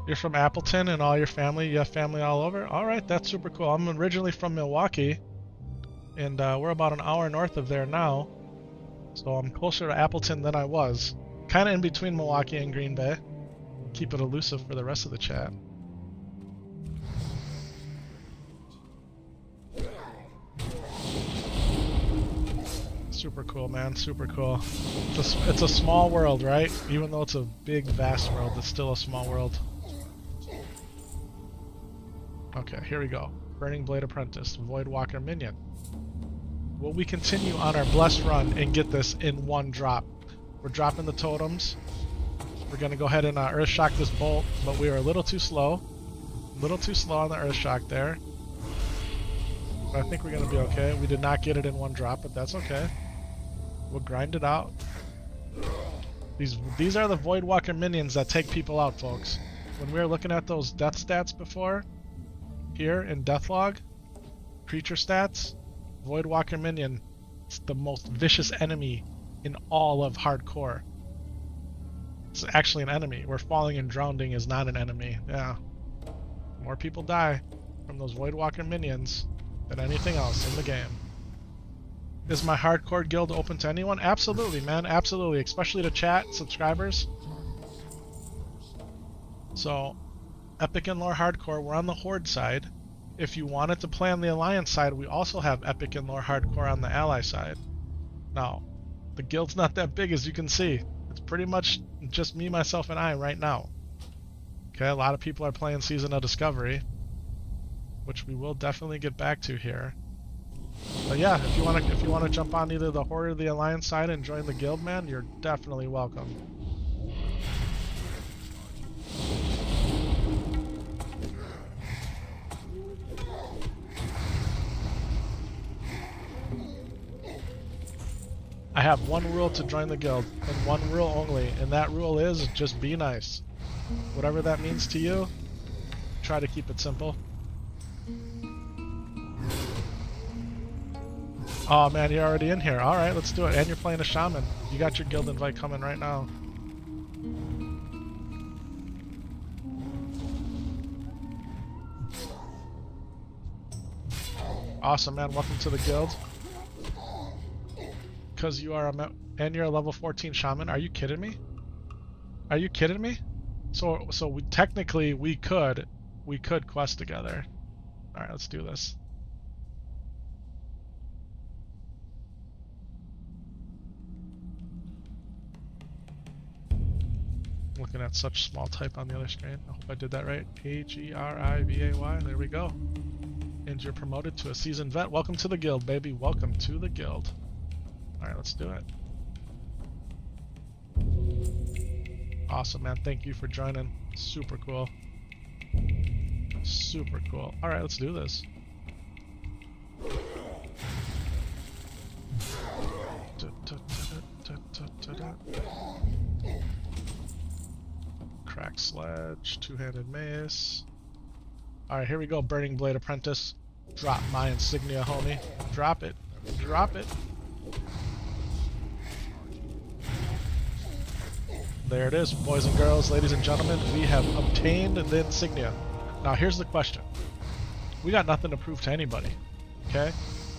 You're from Appleton and all your family, you have family all over? Alright, that's super cool. I'm originally from Milwaukee, and we're about an hour north of there now. So I'm closer to Appleton than I was. Kind of in between Milwaukee and Green Bay. Keep it elusive for the rest of the chat. Super cool, man. Super cool. It's a small world, right? Even though it's a big, vast world, it's still a small world. Okay, here we go. Burning Blade Apprentice, Void Walker Minion. Will we continue on our blessed run and get this in one drop? We're dropping the totems. We're going to go ahead and Earth Shock this bolt, but we were a little too slow. A little too slow on the Earth Shock there. But I think we're going to be okay. We did not get it in one drop, but that's okay. We'll grind it out. These are the Void Walker minions that take people out, folks. When we were looking at those death stats before, here in Deathlog, creature stats, Void Walker minion is the most vicious enemy in all of hardcore. It's actually an enemy, where falling and drowning is not an enemy. Yeah. More people die from those Void Walker minions than anything else in the game. Is my hardcore guild open to anyone? Absolutely, man. Absolutely. Especially to chat, subscribers. So, Epic and Lore Hardcore, we're on the Horde side. If you wanted to play on the Alliance side, we also have Epic and Lore Hardcore on the Ally side. Now, the guild's not that big, as you can see. It's pretty much just me, myself, and I right now. Okay, a lot of people are playing Season of Discovery, which we will definitely get back to here. But yeah, if you want to jump on either the Horde or the Alliance side and join the guild, man, you're definitely welcome. I have one rule to join the guild, and one rule only, and that rule is just be nice. Whatever that means to you, try to keep it simple. Oh man, you're already in here. Alright, let's do it. And you're playing a shaman. You got your guild invite coming right now. Awesome, man. Welcome to the guild. Because you are and you're a level 14 shaman. Are you kidding me? Are you kidding me? So we technically we could quest together. All right, let's do this. Looking at such small type on the other screen. I hope I did that right. A-G-R-I-V-A-Y. There we go. And you're promoted to a seasoned vet. Welcome to the guild, baby. Welcome to the guild. Alright, let's do it. Awesome, man. Thank you for joining. Super cool. Super cool. Alright, let's do this. Crack sledge, two-handed mace. Alright, here we go. Burning Blade Apprentice. Drop my insignia, homie. Drop it. Drop it. There it is, boys and girls, ladies and gentlemen. We have obtained the insignia. Now here's the question. We got nothing to prove to anybody. Okay?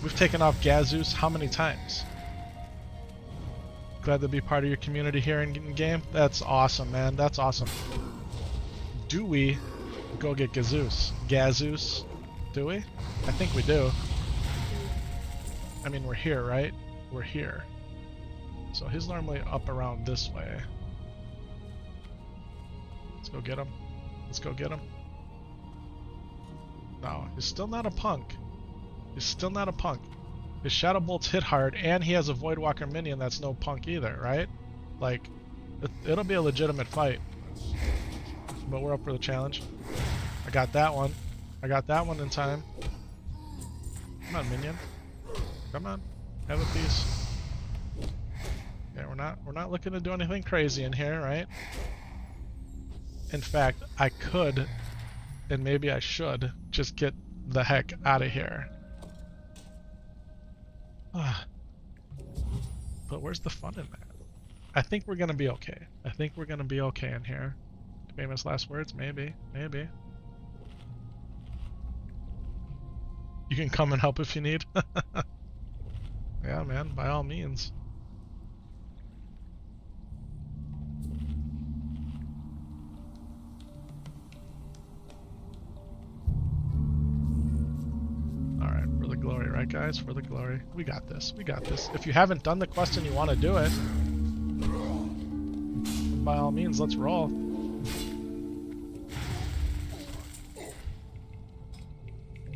We've taken off Gazus how many times? Glad to be part of your community here in game. That's awesome, man. That's awesome. Do we go get Gazus? Do we? I think we do. I mean, we're here, right? We're here. So he's normally up around this way. Let's go get him. Let's go get him. No, he's still not a punk. He's still not a punk. His Shadow Bolts hit hard, and he has a Voidwalker minion that's no punk either, right? Like, it'll be a legitimate fight. But we're up for the challenge. I got that one. I got that one in time. Come on, minion. Come on. Have a piece. Yeah, we're not looking to do anything crazy in here, right? In fact, I could, and maybe I should, just get the heck out of here. But where's the fun in that? I think we're gonna be okay. I think we're gonna be okay in here. Famous last words? Maybe. Maybe. You can come and help if you need. Yeah, man, by all means. Alright, for the glory, right guys? For the glory. We got this. We got this. If you haven't done the quest and you want to do it, by all means, let's roll.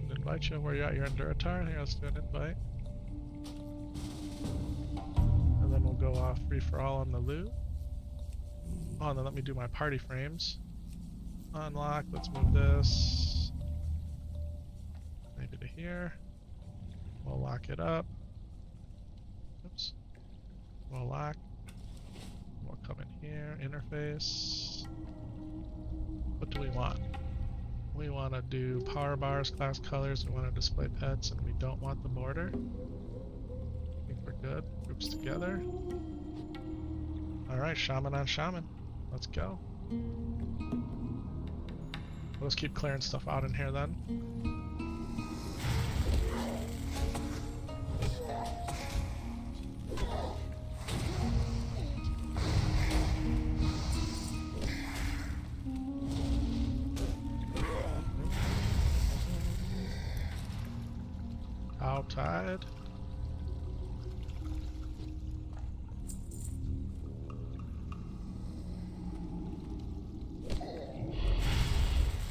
Invite you where you're at. You're in Duratar. Here, let's do an invite. And then we'll go off free for all on the loot. Oh, and then let me do my party frames. Unlock. Let's move this. Maybe to here. We'll lock it up. Oops. We'll lock. We'll come in here. Interface. What do we want? We want to do power bars, class colors, we want to display pets, and we don't want the border. I think we're good. Groups together. Alright, shaman on shaman. Let's go. Let's keep clearing stuff out in here then. Tide.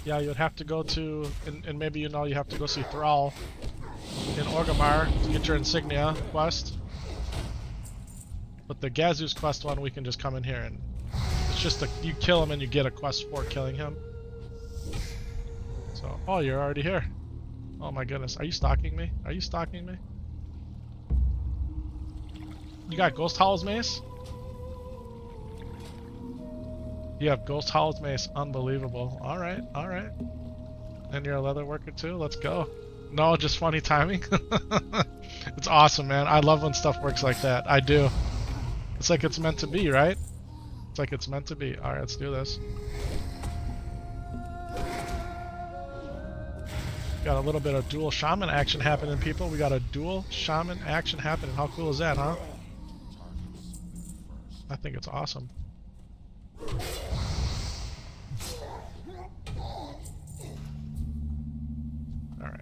Yeah, you'd have to go to, and maybe you know you have to go see Thrall in Orgrimmar to get your insignia quest. But the Gazu's quest one, we can just come in here and it's just you kill him and you get a quest for killing him. So, oh, you're already here. Oh my goodness, are you stalking me? Are you stalking me? You got Ghost Howl's mace? You have Ghost Howl's mace, unbelievable. Alright, alright. And you're a leather worker too? Let's go. No, just funny timing. It's awesome, man. I love when stuff works like that. I do. It's like it's meant to be, right? It's like it's meant to be. Alright, let's do this. Got a little bit of dual shaman action happening, people. We got a dual shaman action happening. How cool is that, huh? I think it's awesome. Alright.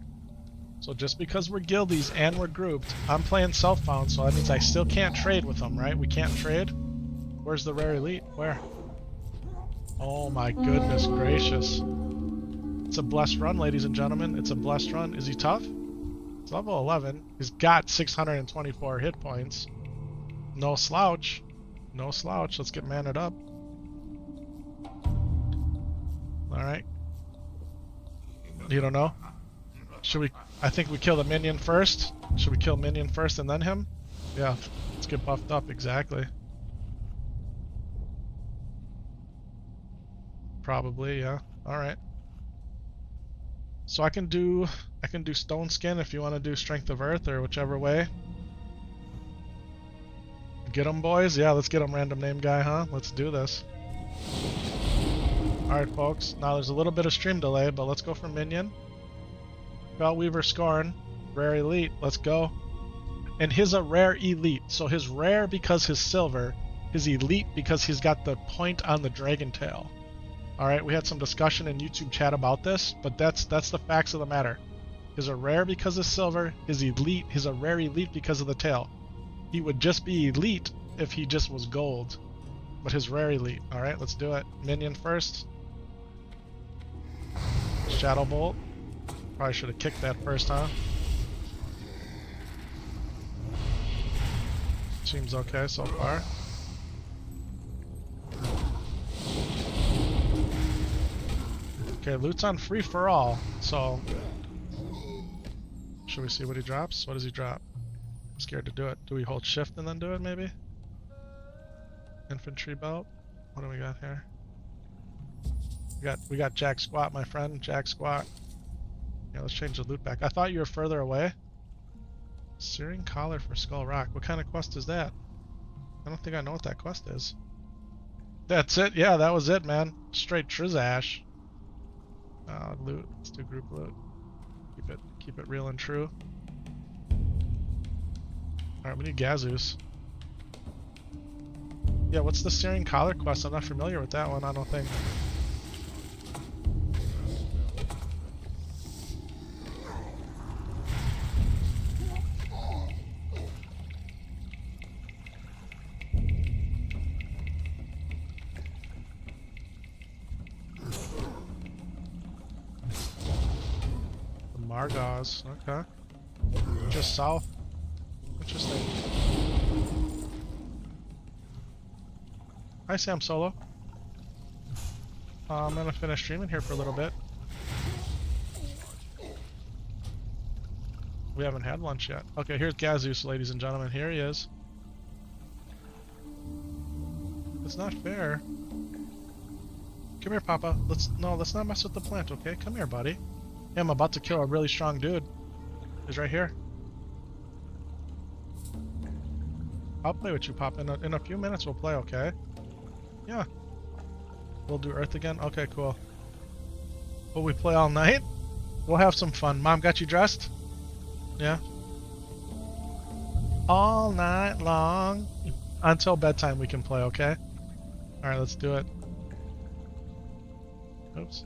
So just because we're guildies and we're grouped, I'm playing self-found, so that means I still can't trade with them, right? We can't trade? Where's the rare elite? Where? Oh my goodness gracious. It's a blessed run, ladies and gentlemen. It's a blessed run. Is he tough? It's level 11. He's got 624 hit points. No slouch. No slouch. Let's get manned up. Alright. You don't know? Should we... I think we kill the minion first. Should we kill minion first and then him? Yeah. Let's get buffed up. Exactly. Probably, yeah. Alright. So I can do Stone Skin if you want to do Strength of Earth or whichever way. Get them, boys? Yeah, let's get them, random name guy, huh? Let's do this. Alright, folks. Now there's a little bit of stream delay, but let's go for Minion. Bellweaver Scorn. Rare Elite. Let's go. And his a rare Elite. So his rare because his silver. His Elite because he's got the point on the Dragon Tail. Alright, we had some discussion in YouTube chat about this, but that's the facts of the matter. His a rare because of silver. His elite. His a rare elite because of the tail. He would just be elite if he just was gold. But his rare elite. Alright, let's do it. Minion first. Shadow Bolt. Probably should have kicked that first, huh? Seems okay so far. Okay, loot's on free for all, so should we see what he drops? What does he drop? I'm scared to do it. Do we hold shift and then do it maybe? Infantry belt. What do we got here? We got Jack Squat, my friend. Jack Squat. Yeah, let's change the loot back. I thought you were further away. Searing collar for Skull Rock. What kind of quest is that? I don't think I know what that quest is. That's it. Yeah, that was it, man. Straight Trizash. Loot. Let's do group loot. Keep it real and true. Alright, we need Gazus. Yeah, what's the Searing Collar quest? I'm not familiar with that one, I don't think. Margaz, okay. Just south. Interesting. Hi Sam Solo. I'm gonna finish streaming here for a little bit. We haven't had lunch yet. Okay, here's Gazus, ladies and gentlemen. Here he is. It's not fair. Come here, Papa. Let's not mess with the plant, okay? Come here, buddy. Yeah, I'm about to kill a really strong dude. He's right here. I'll play with you, Pop. In a few minutes we'll play, okay? Yeah. We'll do Earth again? Okay, cool. Will we play all night? We'll have some fun. Mom got you dressed? Yeah? All night long. Until bedtime we can play, okay? Alright, let's do it. Oops.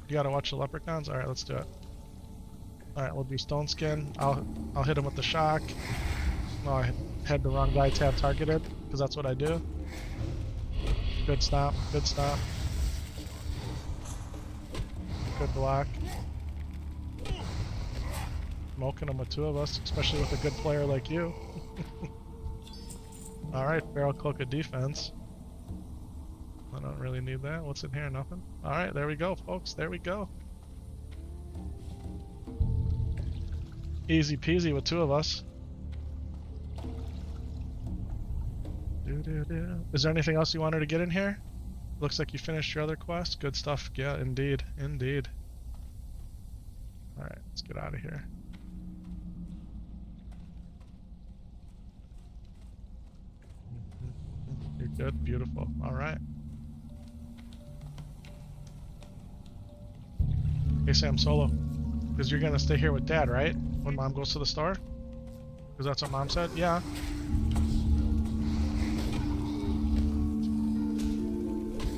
You gotta watch the leprechauns? Alright, let's do it. Alright, we'll do Stone Skin. I'll hit him with the shock. No, I had the wrong guy tab targeted, because that's what I do. Good stop, good stop. Good block. Smoking him with two of us, especially with a good player like you. Alright, Feral Cloak of Defense. I don't really need that. What's in here? Nothing? Alright, there we go, folks. There we go. Easy peasy with two of us. Is there anything else you wanted to get in here? Looks like you finished your other quest. Good stuff. Yeah, indeed. Indeed. Alright, let's get out of here. You're good. Beautiful. Alright. Hey Sam Solo, because you're gonna stay here with Dad, right? When Mom goes to the store? Because that's what Mom said? Yeah.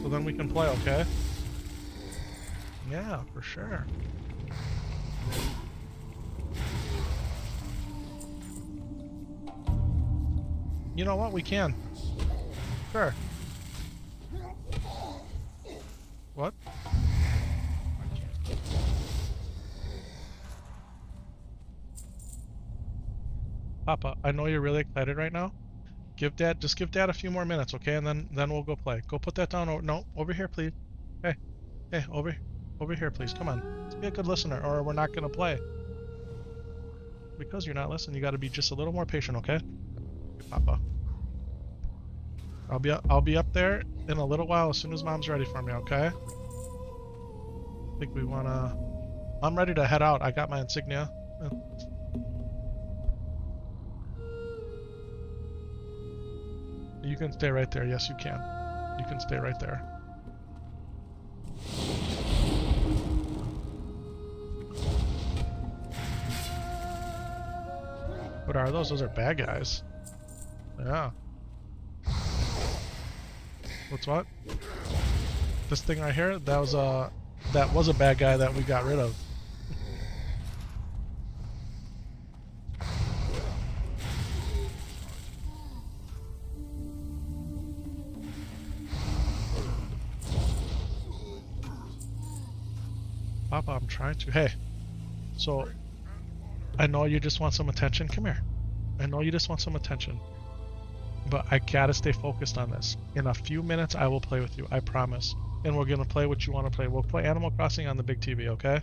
So then we can play, okay? Yeah, for sure. You know what? We can. Sure. What? Papa, I know you're really excited right now. Just give Dad a few more minutes, okay? And then we'll go play. Go put that down. No, over here, please. Hey, over here, please. Come on. Let's be a good listener, or we're not gonna play. Because you're not listening, you got to be just a little more patient, okay? Hey, Papa. I'll be up there in a little while as soon as Mom's ready for me, okay? I think we wanna. I'm ready to head out. I got my insignia. You can stay right there. Yes, you can. You can stay right there. What are those? Those are bad guys. Yeah. What's what? This thing right here, that was a bad guy that we got rid of. Papa, I'm trying to. Hey, so I know you just want some attention. Come here. I know you just want some attention. But I gotta stay focused on this. In a few minutes, I will play with you. I promise. And we're gonna play what you want to play. We'll play Animal Crossing on the big TV, okay?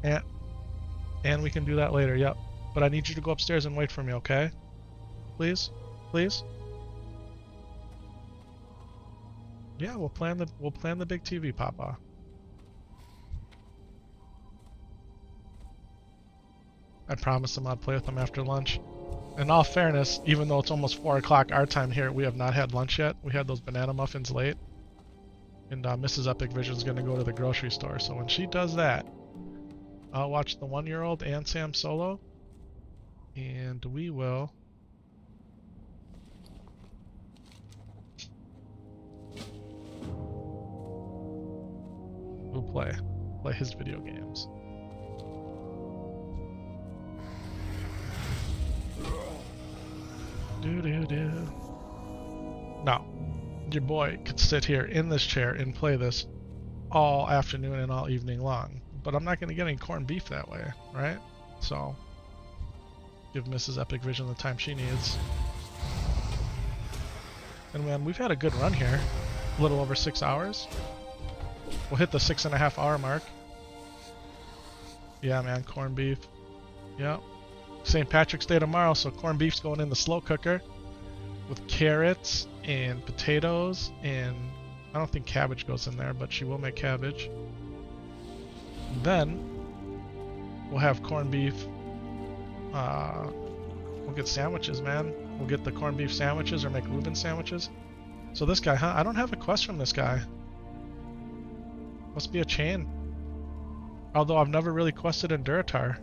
And we can do that later. Yep. But I need you to go upstairs and wait for me, okay? Please, please. Yeah, we'll plan the big TV, Papa. I promised him I'd play with him after lunch. In all fairness, even though it's almost 4 o'clock our time here, we have not had lunch yet. We had those banana muffins late. And Mrs. Epik Vision's going to go to the grocery store. So when she does that, I'll watch the 1-year-old and Sam Solo. And we will... we'll play his video games. Now, your boy could sit here in this chair and play this all afternoon and all evening long, but I'm not going to get any corned beef that way, right? So, give Mrs. Epik Vision the time she needs. And man, we've had a good run here. A little over 6 hours. We'll hit the 6.5 hour mark. Yeah, man, corned beef. Yep. St. Patrick's Day tomorrow, so corned beef's going in the slow cooker with carrots and potatoes, and I don't think cabbage goes in there, but she will make cabbage. And then we'll have corned beef. We'll get sandwiches, man. We'll get the corned beef sandwiches or make Reuben sandwiches. So this guy, huh? I don't have a quest from this guy. Must be a chain. Although I've never really quested in Duratar.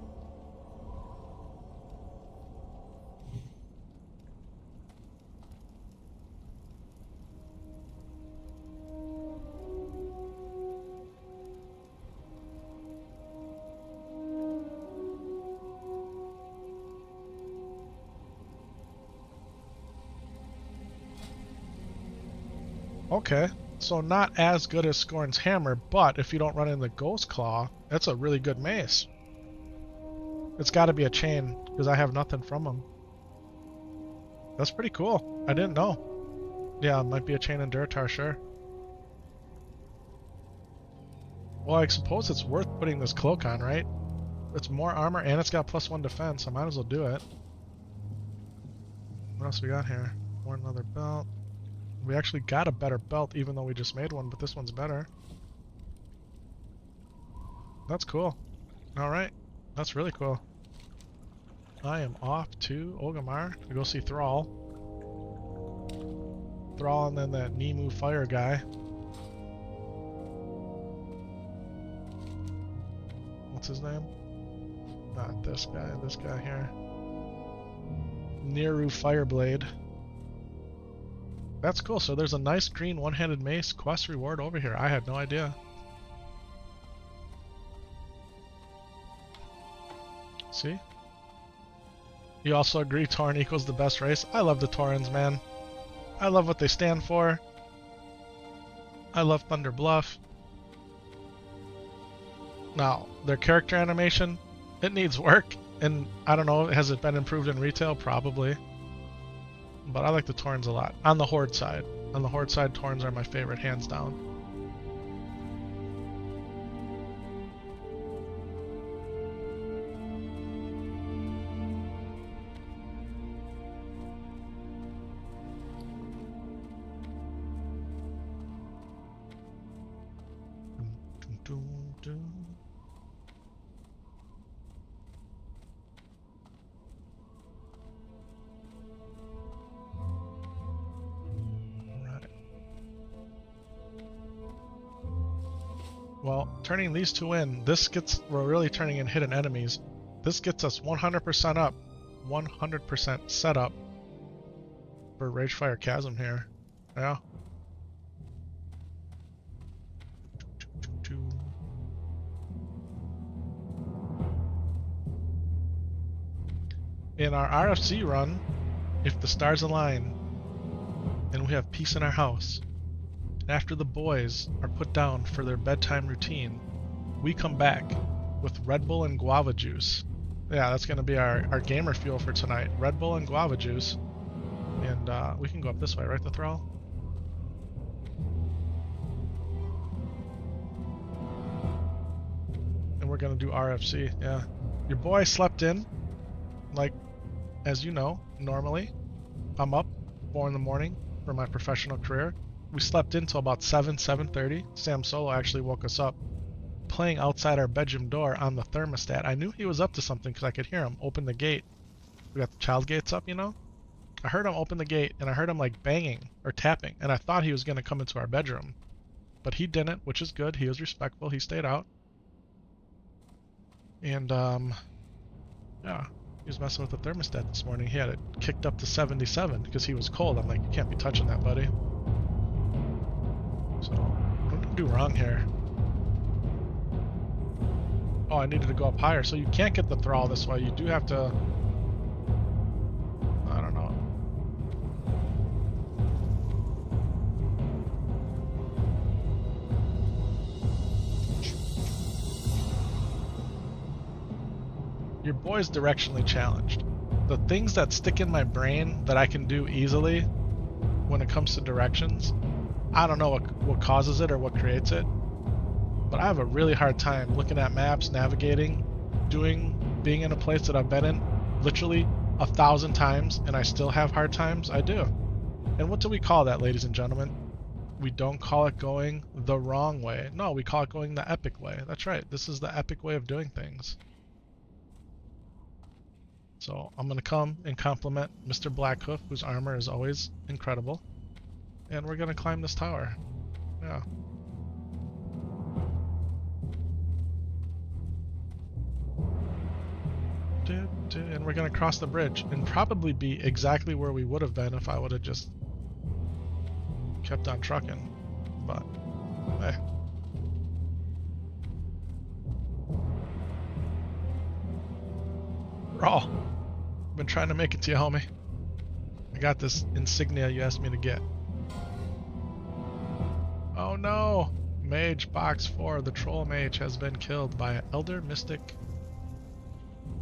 Okay, so not as good as Scorn's Hammer, but if you don't run in the Ghost Claw, that's a really good mace. It's got to be a chain, because I have nothing from him. That's pretty cool. I didn't know. Yeah, it might be a chain in Duratar, sure. Well, I suppose it's worth putting this cloak on, right? It's more armor, and it's got +1 defense. I might as well do it. What else we got here? More another belt. We actually got a better belt, even though we just made one, but this one's better. That's cool. Alright. That's really cool. I am off to Orgrimmar to go see Thrall. Thrall and then that Nemu fire guy. What's his name? Not this guy here. Neru Fireblade. That's cool. So there's a nice green one-handed mace quest reward over here. I had no idea. See? You also agree Tauren equals the best race? I love the Taurens, man. I love what they stand for. I love Thunder Bluff. Now, their character animation, it needs work. And I don't know, has it been improved in retail? Probably. But I like the Taurens a lot. On the Horde side. On the Horde side, Taurens are my favorite, hands down. Well, turning these two in, we're really turning in hidden enemies. This gets us 100% up, 100% set up for Ragefire Chasm here. Yeah. In our RFC run, if the stars align and we have peace in our house, and after the boys are put down for their bedtime routine, we come back with Red Bull and guava juice. Yeah, that's going to be our gamer fuel for tonight. Red Bull and guava juice. And we can go up this way, right, the Thrall? And we're going to do RFC, yeah. Your boy slept in, like, as you know, normally. I'm up 4 in the morning for my professional career. We slept in till about 7:30. Sam Solo actually woke us up playing outside our bedroom door on the thermostat. I knew he was up to something because I could hear him open the gate. We got the child gates up, you know? I heard him open the gate and I heard him like banging or tapping, and I thought he was going to come into our bedroom. But he didn't, which is good. He was respectful. He stayed out. And yeah, he was messing with the thermostat this morning. He had it kicked up to 77 because he was cold. I'm like, you can't be touching that, buddy. So, what did I do wrong here? Oh, I needed to go up higher. So you can't get the Thrall this way. You do have to... I don't know. Your boy's directionally challenged. The things that stick in my brain that I can do easily when it comes to directions, I don't know what causes it or what creates it, but I have a really hard time looking at maps, navigating, being in a place that I've been in literally 1,000 times and I still have hard times. I do. And what do we call that, ladies and gentlemen? We don't call it going the wrong way. No, we call it going the Epik way. That's right. This is the Epik way of doing things. So I'm going to come and compliment Mr. Blackhoof, whose armor is always incredible. And we're going to climb this tower. Yeah. And we're going to cross the bridge and probably be exactly where we would have been if I would have just kept on trucking. But, hey. Raw. Been trying to make it to you, homie. I got this insignia you asked me to get. Oh no! Mage box 4, the troll mage, has been killed by an elder mystic.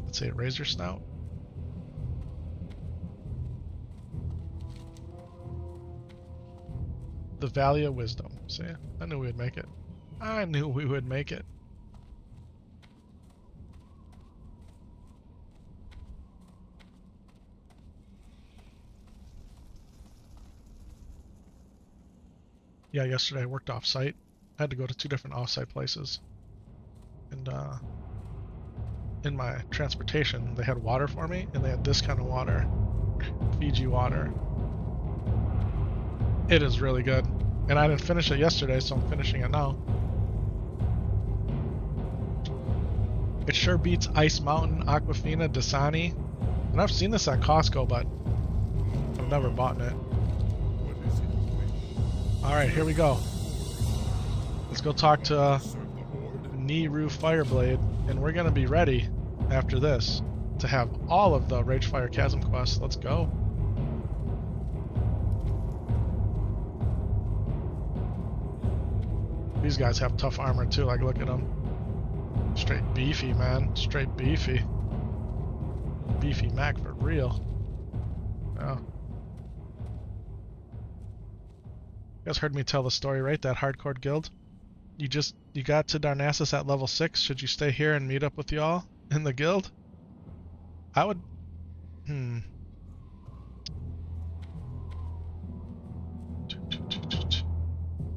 Let's say razor snout. The Valley of Wisdom. See, I knew we would make it. I knew we would make it. Yeah, yesterday I worked off-site. I had to go to 2 different off-site places. And in my transportation, they had water for me, and they had this kind of water. Fiji water. It is really good. And I didn't finish it yesterday, so I'm finishing it now. It sure beats Ice Mountain, Aquafina, Dasani. And I've seen this at Costco, but I've never bought it. Alright, here we go. Let's go talk to Niru Fireblade, and we're going to be ready after this to have all of the Ragefire Chasm quests. Let's go. These guys have tough armor too, like look at them. Straight beefy, man. Straight beefy. Beefy Mac for real. Yeah. You guys heard me tell the story, right? That hardcore guild. You got to Darnassus at level 6. Should you stay here and meet up with y'all in the guild? I would.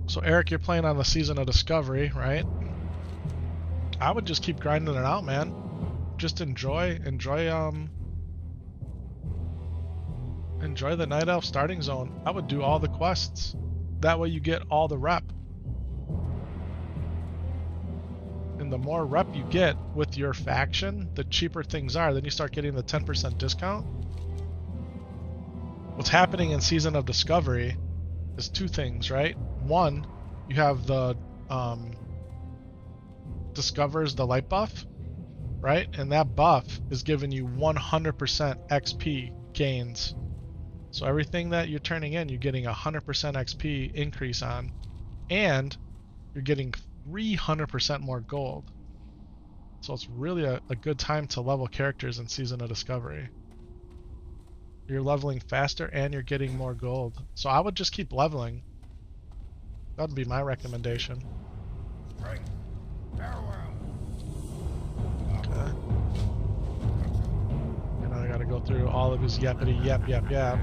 So Eric, you're playing on the Season of Discovery, right? I would just keep grinding it out, man. Just enjoy the Night Elf starting zone. I would do all the quests. That way you get all the rep. And the more rep you get with your faction, the cheaper things are. Then you start getting the 10% discount. What's happening in Season of Discovery is 2 things, right? One, you have the Discovers the light buff. right? And that buff is giving you 100% XP gains. So everything that you're turning in, you're getting 100% XP increase on, and you're getting 300% more gold. So it's really a good time to level characters in Season of Discovery. You're leveling faster and you're getting more gold. So I would just keep leveling. That would be my recommendation. Strength. Farewell. Okay. And I gotta go through all of his yappity yap yap yap.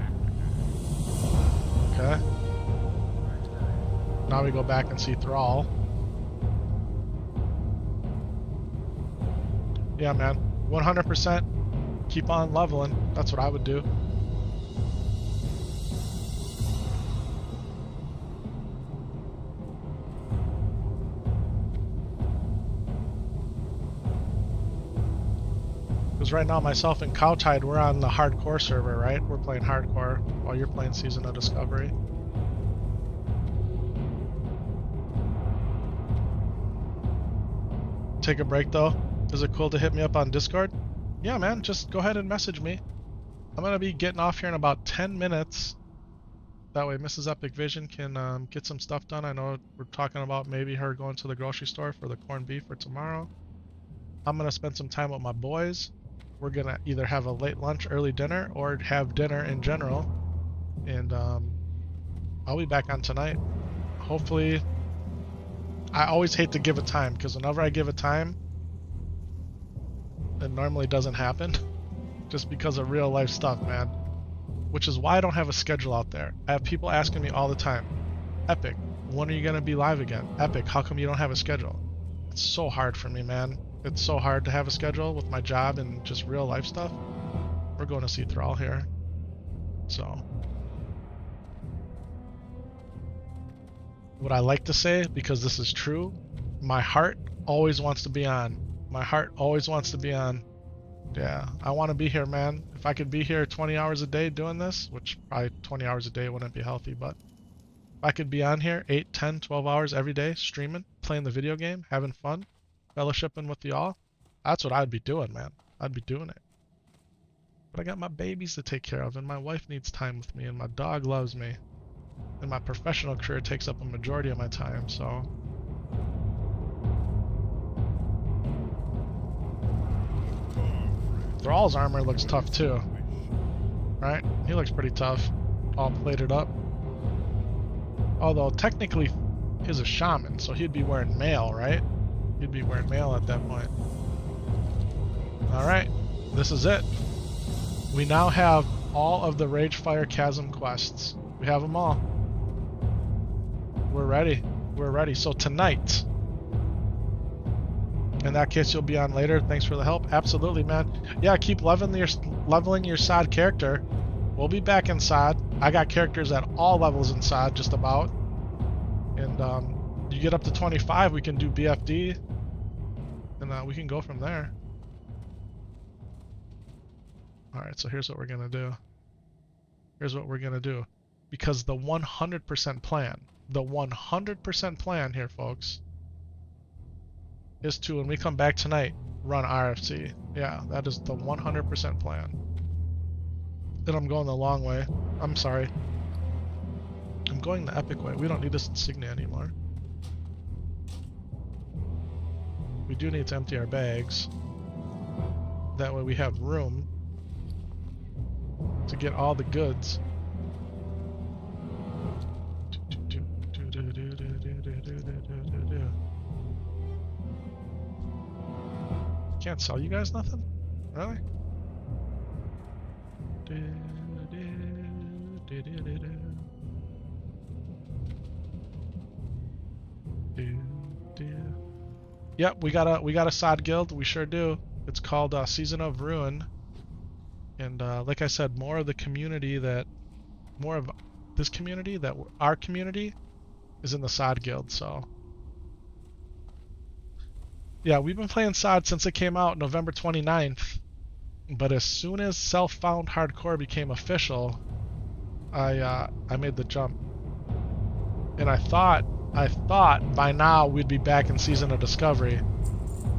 Okay. Now we go back and see Thrall. Yeah, man. 100% keep on leveling. That's what I would do. Because right now, myself and Cowtide, we're on the hardcore server, right? We're playing hardcore while you're playing Season of Discovery. Take a break though. Is it cool to hit me up on Discord? Yeah, man, just go ahead and message me. I'm gonna be getting off here in about 10 minutes. That way Mrs. Epik Vision can get some stuff done. I know we're talking about maybe her going to the grocery store for the corned beef for tomorrow. I'm gonna spend some time with my boys. We're gonna either have a late lunch, early dinner, or have dinner in general. And I'll be back on tonight. Hopefully, I always hate to give a time, because whenever I give a time, it normally doesn't happen. Just because of real life stuff, man. Which is why I don't have a schedule out there. I have people asking me all the time, Epik, when are you gonna be live again? Epik, how come you don't have a schedule? It's so hard for me, man. It's so hard to have a schedule with my job and just real life stuff. We're going to see Thrall here. So. What I like to say, because this is true, my heart always wants to be on. My heart always wants to be on. Yeah, I want to be here, man. If I could be here 20 hours a day doing this, which probably 20 hours a day wouldn't be healthy, but if I could be on here 8, 10, 12 hours every day, streaming, playing the video game, having fun, fellowshipping with y'all, that's what I'd be doing, man. I'd be doing it. But I got my babies to take care of, and my wife needs time with me, and my dog loves me. And my professional career takes up a majority of my time, so... Thrall's armor looks tough too. Right? He looks pretty tough. All plated up. Although, technically, he's a shaman, so he'd be wearing mail, right? He'd be wearing mail at that point. Alright, this is it. We now have all of the Ragefire Chasm quests. We have them all. We're ready. We're ready. So tonight, in that case, you'll be on later. Thanks for the help. Absolutely, man. Yeah, keep leveling your SOD character. We'll be back in SOD. I got characters at all levels in SOD, just about. And you get up to 25, we can do BFD. And we can go from there. Alright, so here's what we're going to do. Here's what we're going to do. Because the 100% plan, the 100% plan here, folks, is to, when we come back tonight, run RFC. Yeah, that is the 100% plan. Then I'm going the long way. I'm sorry. I'm going the Epik way. We don't need this insignia anymore. We do need to empty our bags. That way we have room to get all the goods. Can't sell you guys nothing? Really? Yep, we got a SOD guild. We sure do. It's called Season of Ruin. And like I said, more of this community that our community is in the SOD guild, so. Yeah, we've been playing SOD since it came out November 29th. But as soon as Self-Found Hardcore became official, I made the jump. And I thought by now we'd be back in Season of Discovery.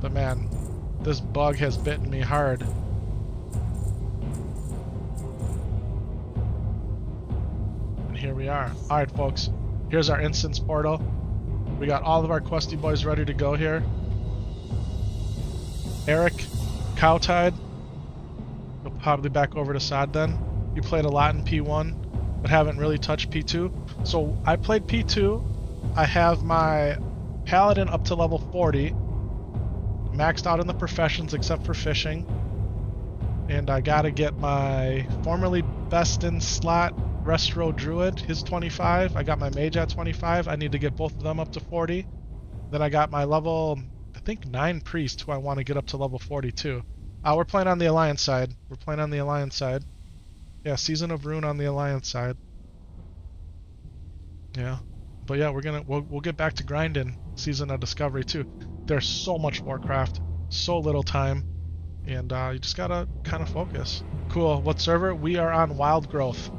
But man, This bug has bitten me hard. And here we are. Alright, folks. Here's our instance portal. We got all of our questy boys ready to go here. Eric, Cowtide. We'll probably back over to Sod then. You played a lot in P1, but haven't really touched P2. So I played P2. I have my Paladin up to level 40. Maxed out in the professions except for fishing. And I gotta get my formerly best in slot Restro Druid, his 25. I got my Mage at 25. I need to get both of them up to 40. Then I got my level, I think 9 Priest, who I want to get up to level 42. We're playing on the Alliance side. We're playing on the Alliance side. Yeah, Season of Ruin on the Alliance side. Yeah. But yeah, we'll get back to grinding Season of Discovery too. There's so much Warcraft, so little time, and you just gotta kind of focus. Cool. What server? We are on Wild Growth.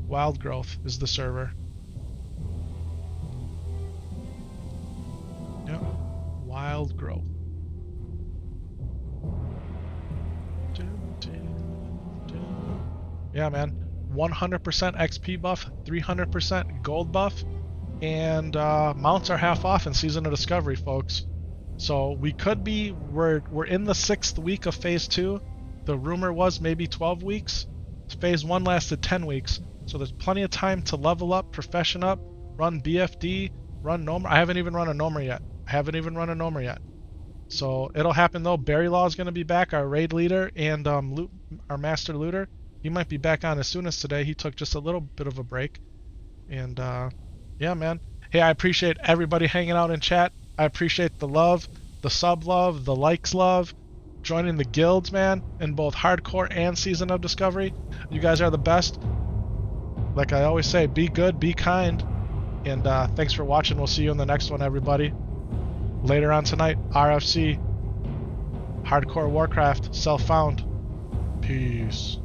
Wild Growth is the server. Yep. Wild Growth. Yeah, man. 100% XP buff, 300% gold buff, and mounts are half off in Season of Discovery, folks. So we could be, we're in the 6th week of Phase 2. The rumor was maybe 12 weeks. Phase 1 lasted 10 weeks. So there's plenty of time to level up, profession up, run BFD, run Nomer. I haven't even run a Nomer yet. So it'll happen though. Barry Law is going to be back, our raid leader, and our master looter. He might be back on as soon as today. He took just a little bit of a break. And yeah, man. Hey, I appreciate everybody hanging out in chat. I appreciate the love, the sub love, the likes love, joining the guilds, man, in both hardcore and Season of Discovery. You guys are the best. Like I always say, be good, be kind. And thanks for watching. We'll see you in the next one, everybody. Later on tonight, RFC, Hardcore Warcraft, self-found. Peace.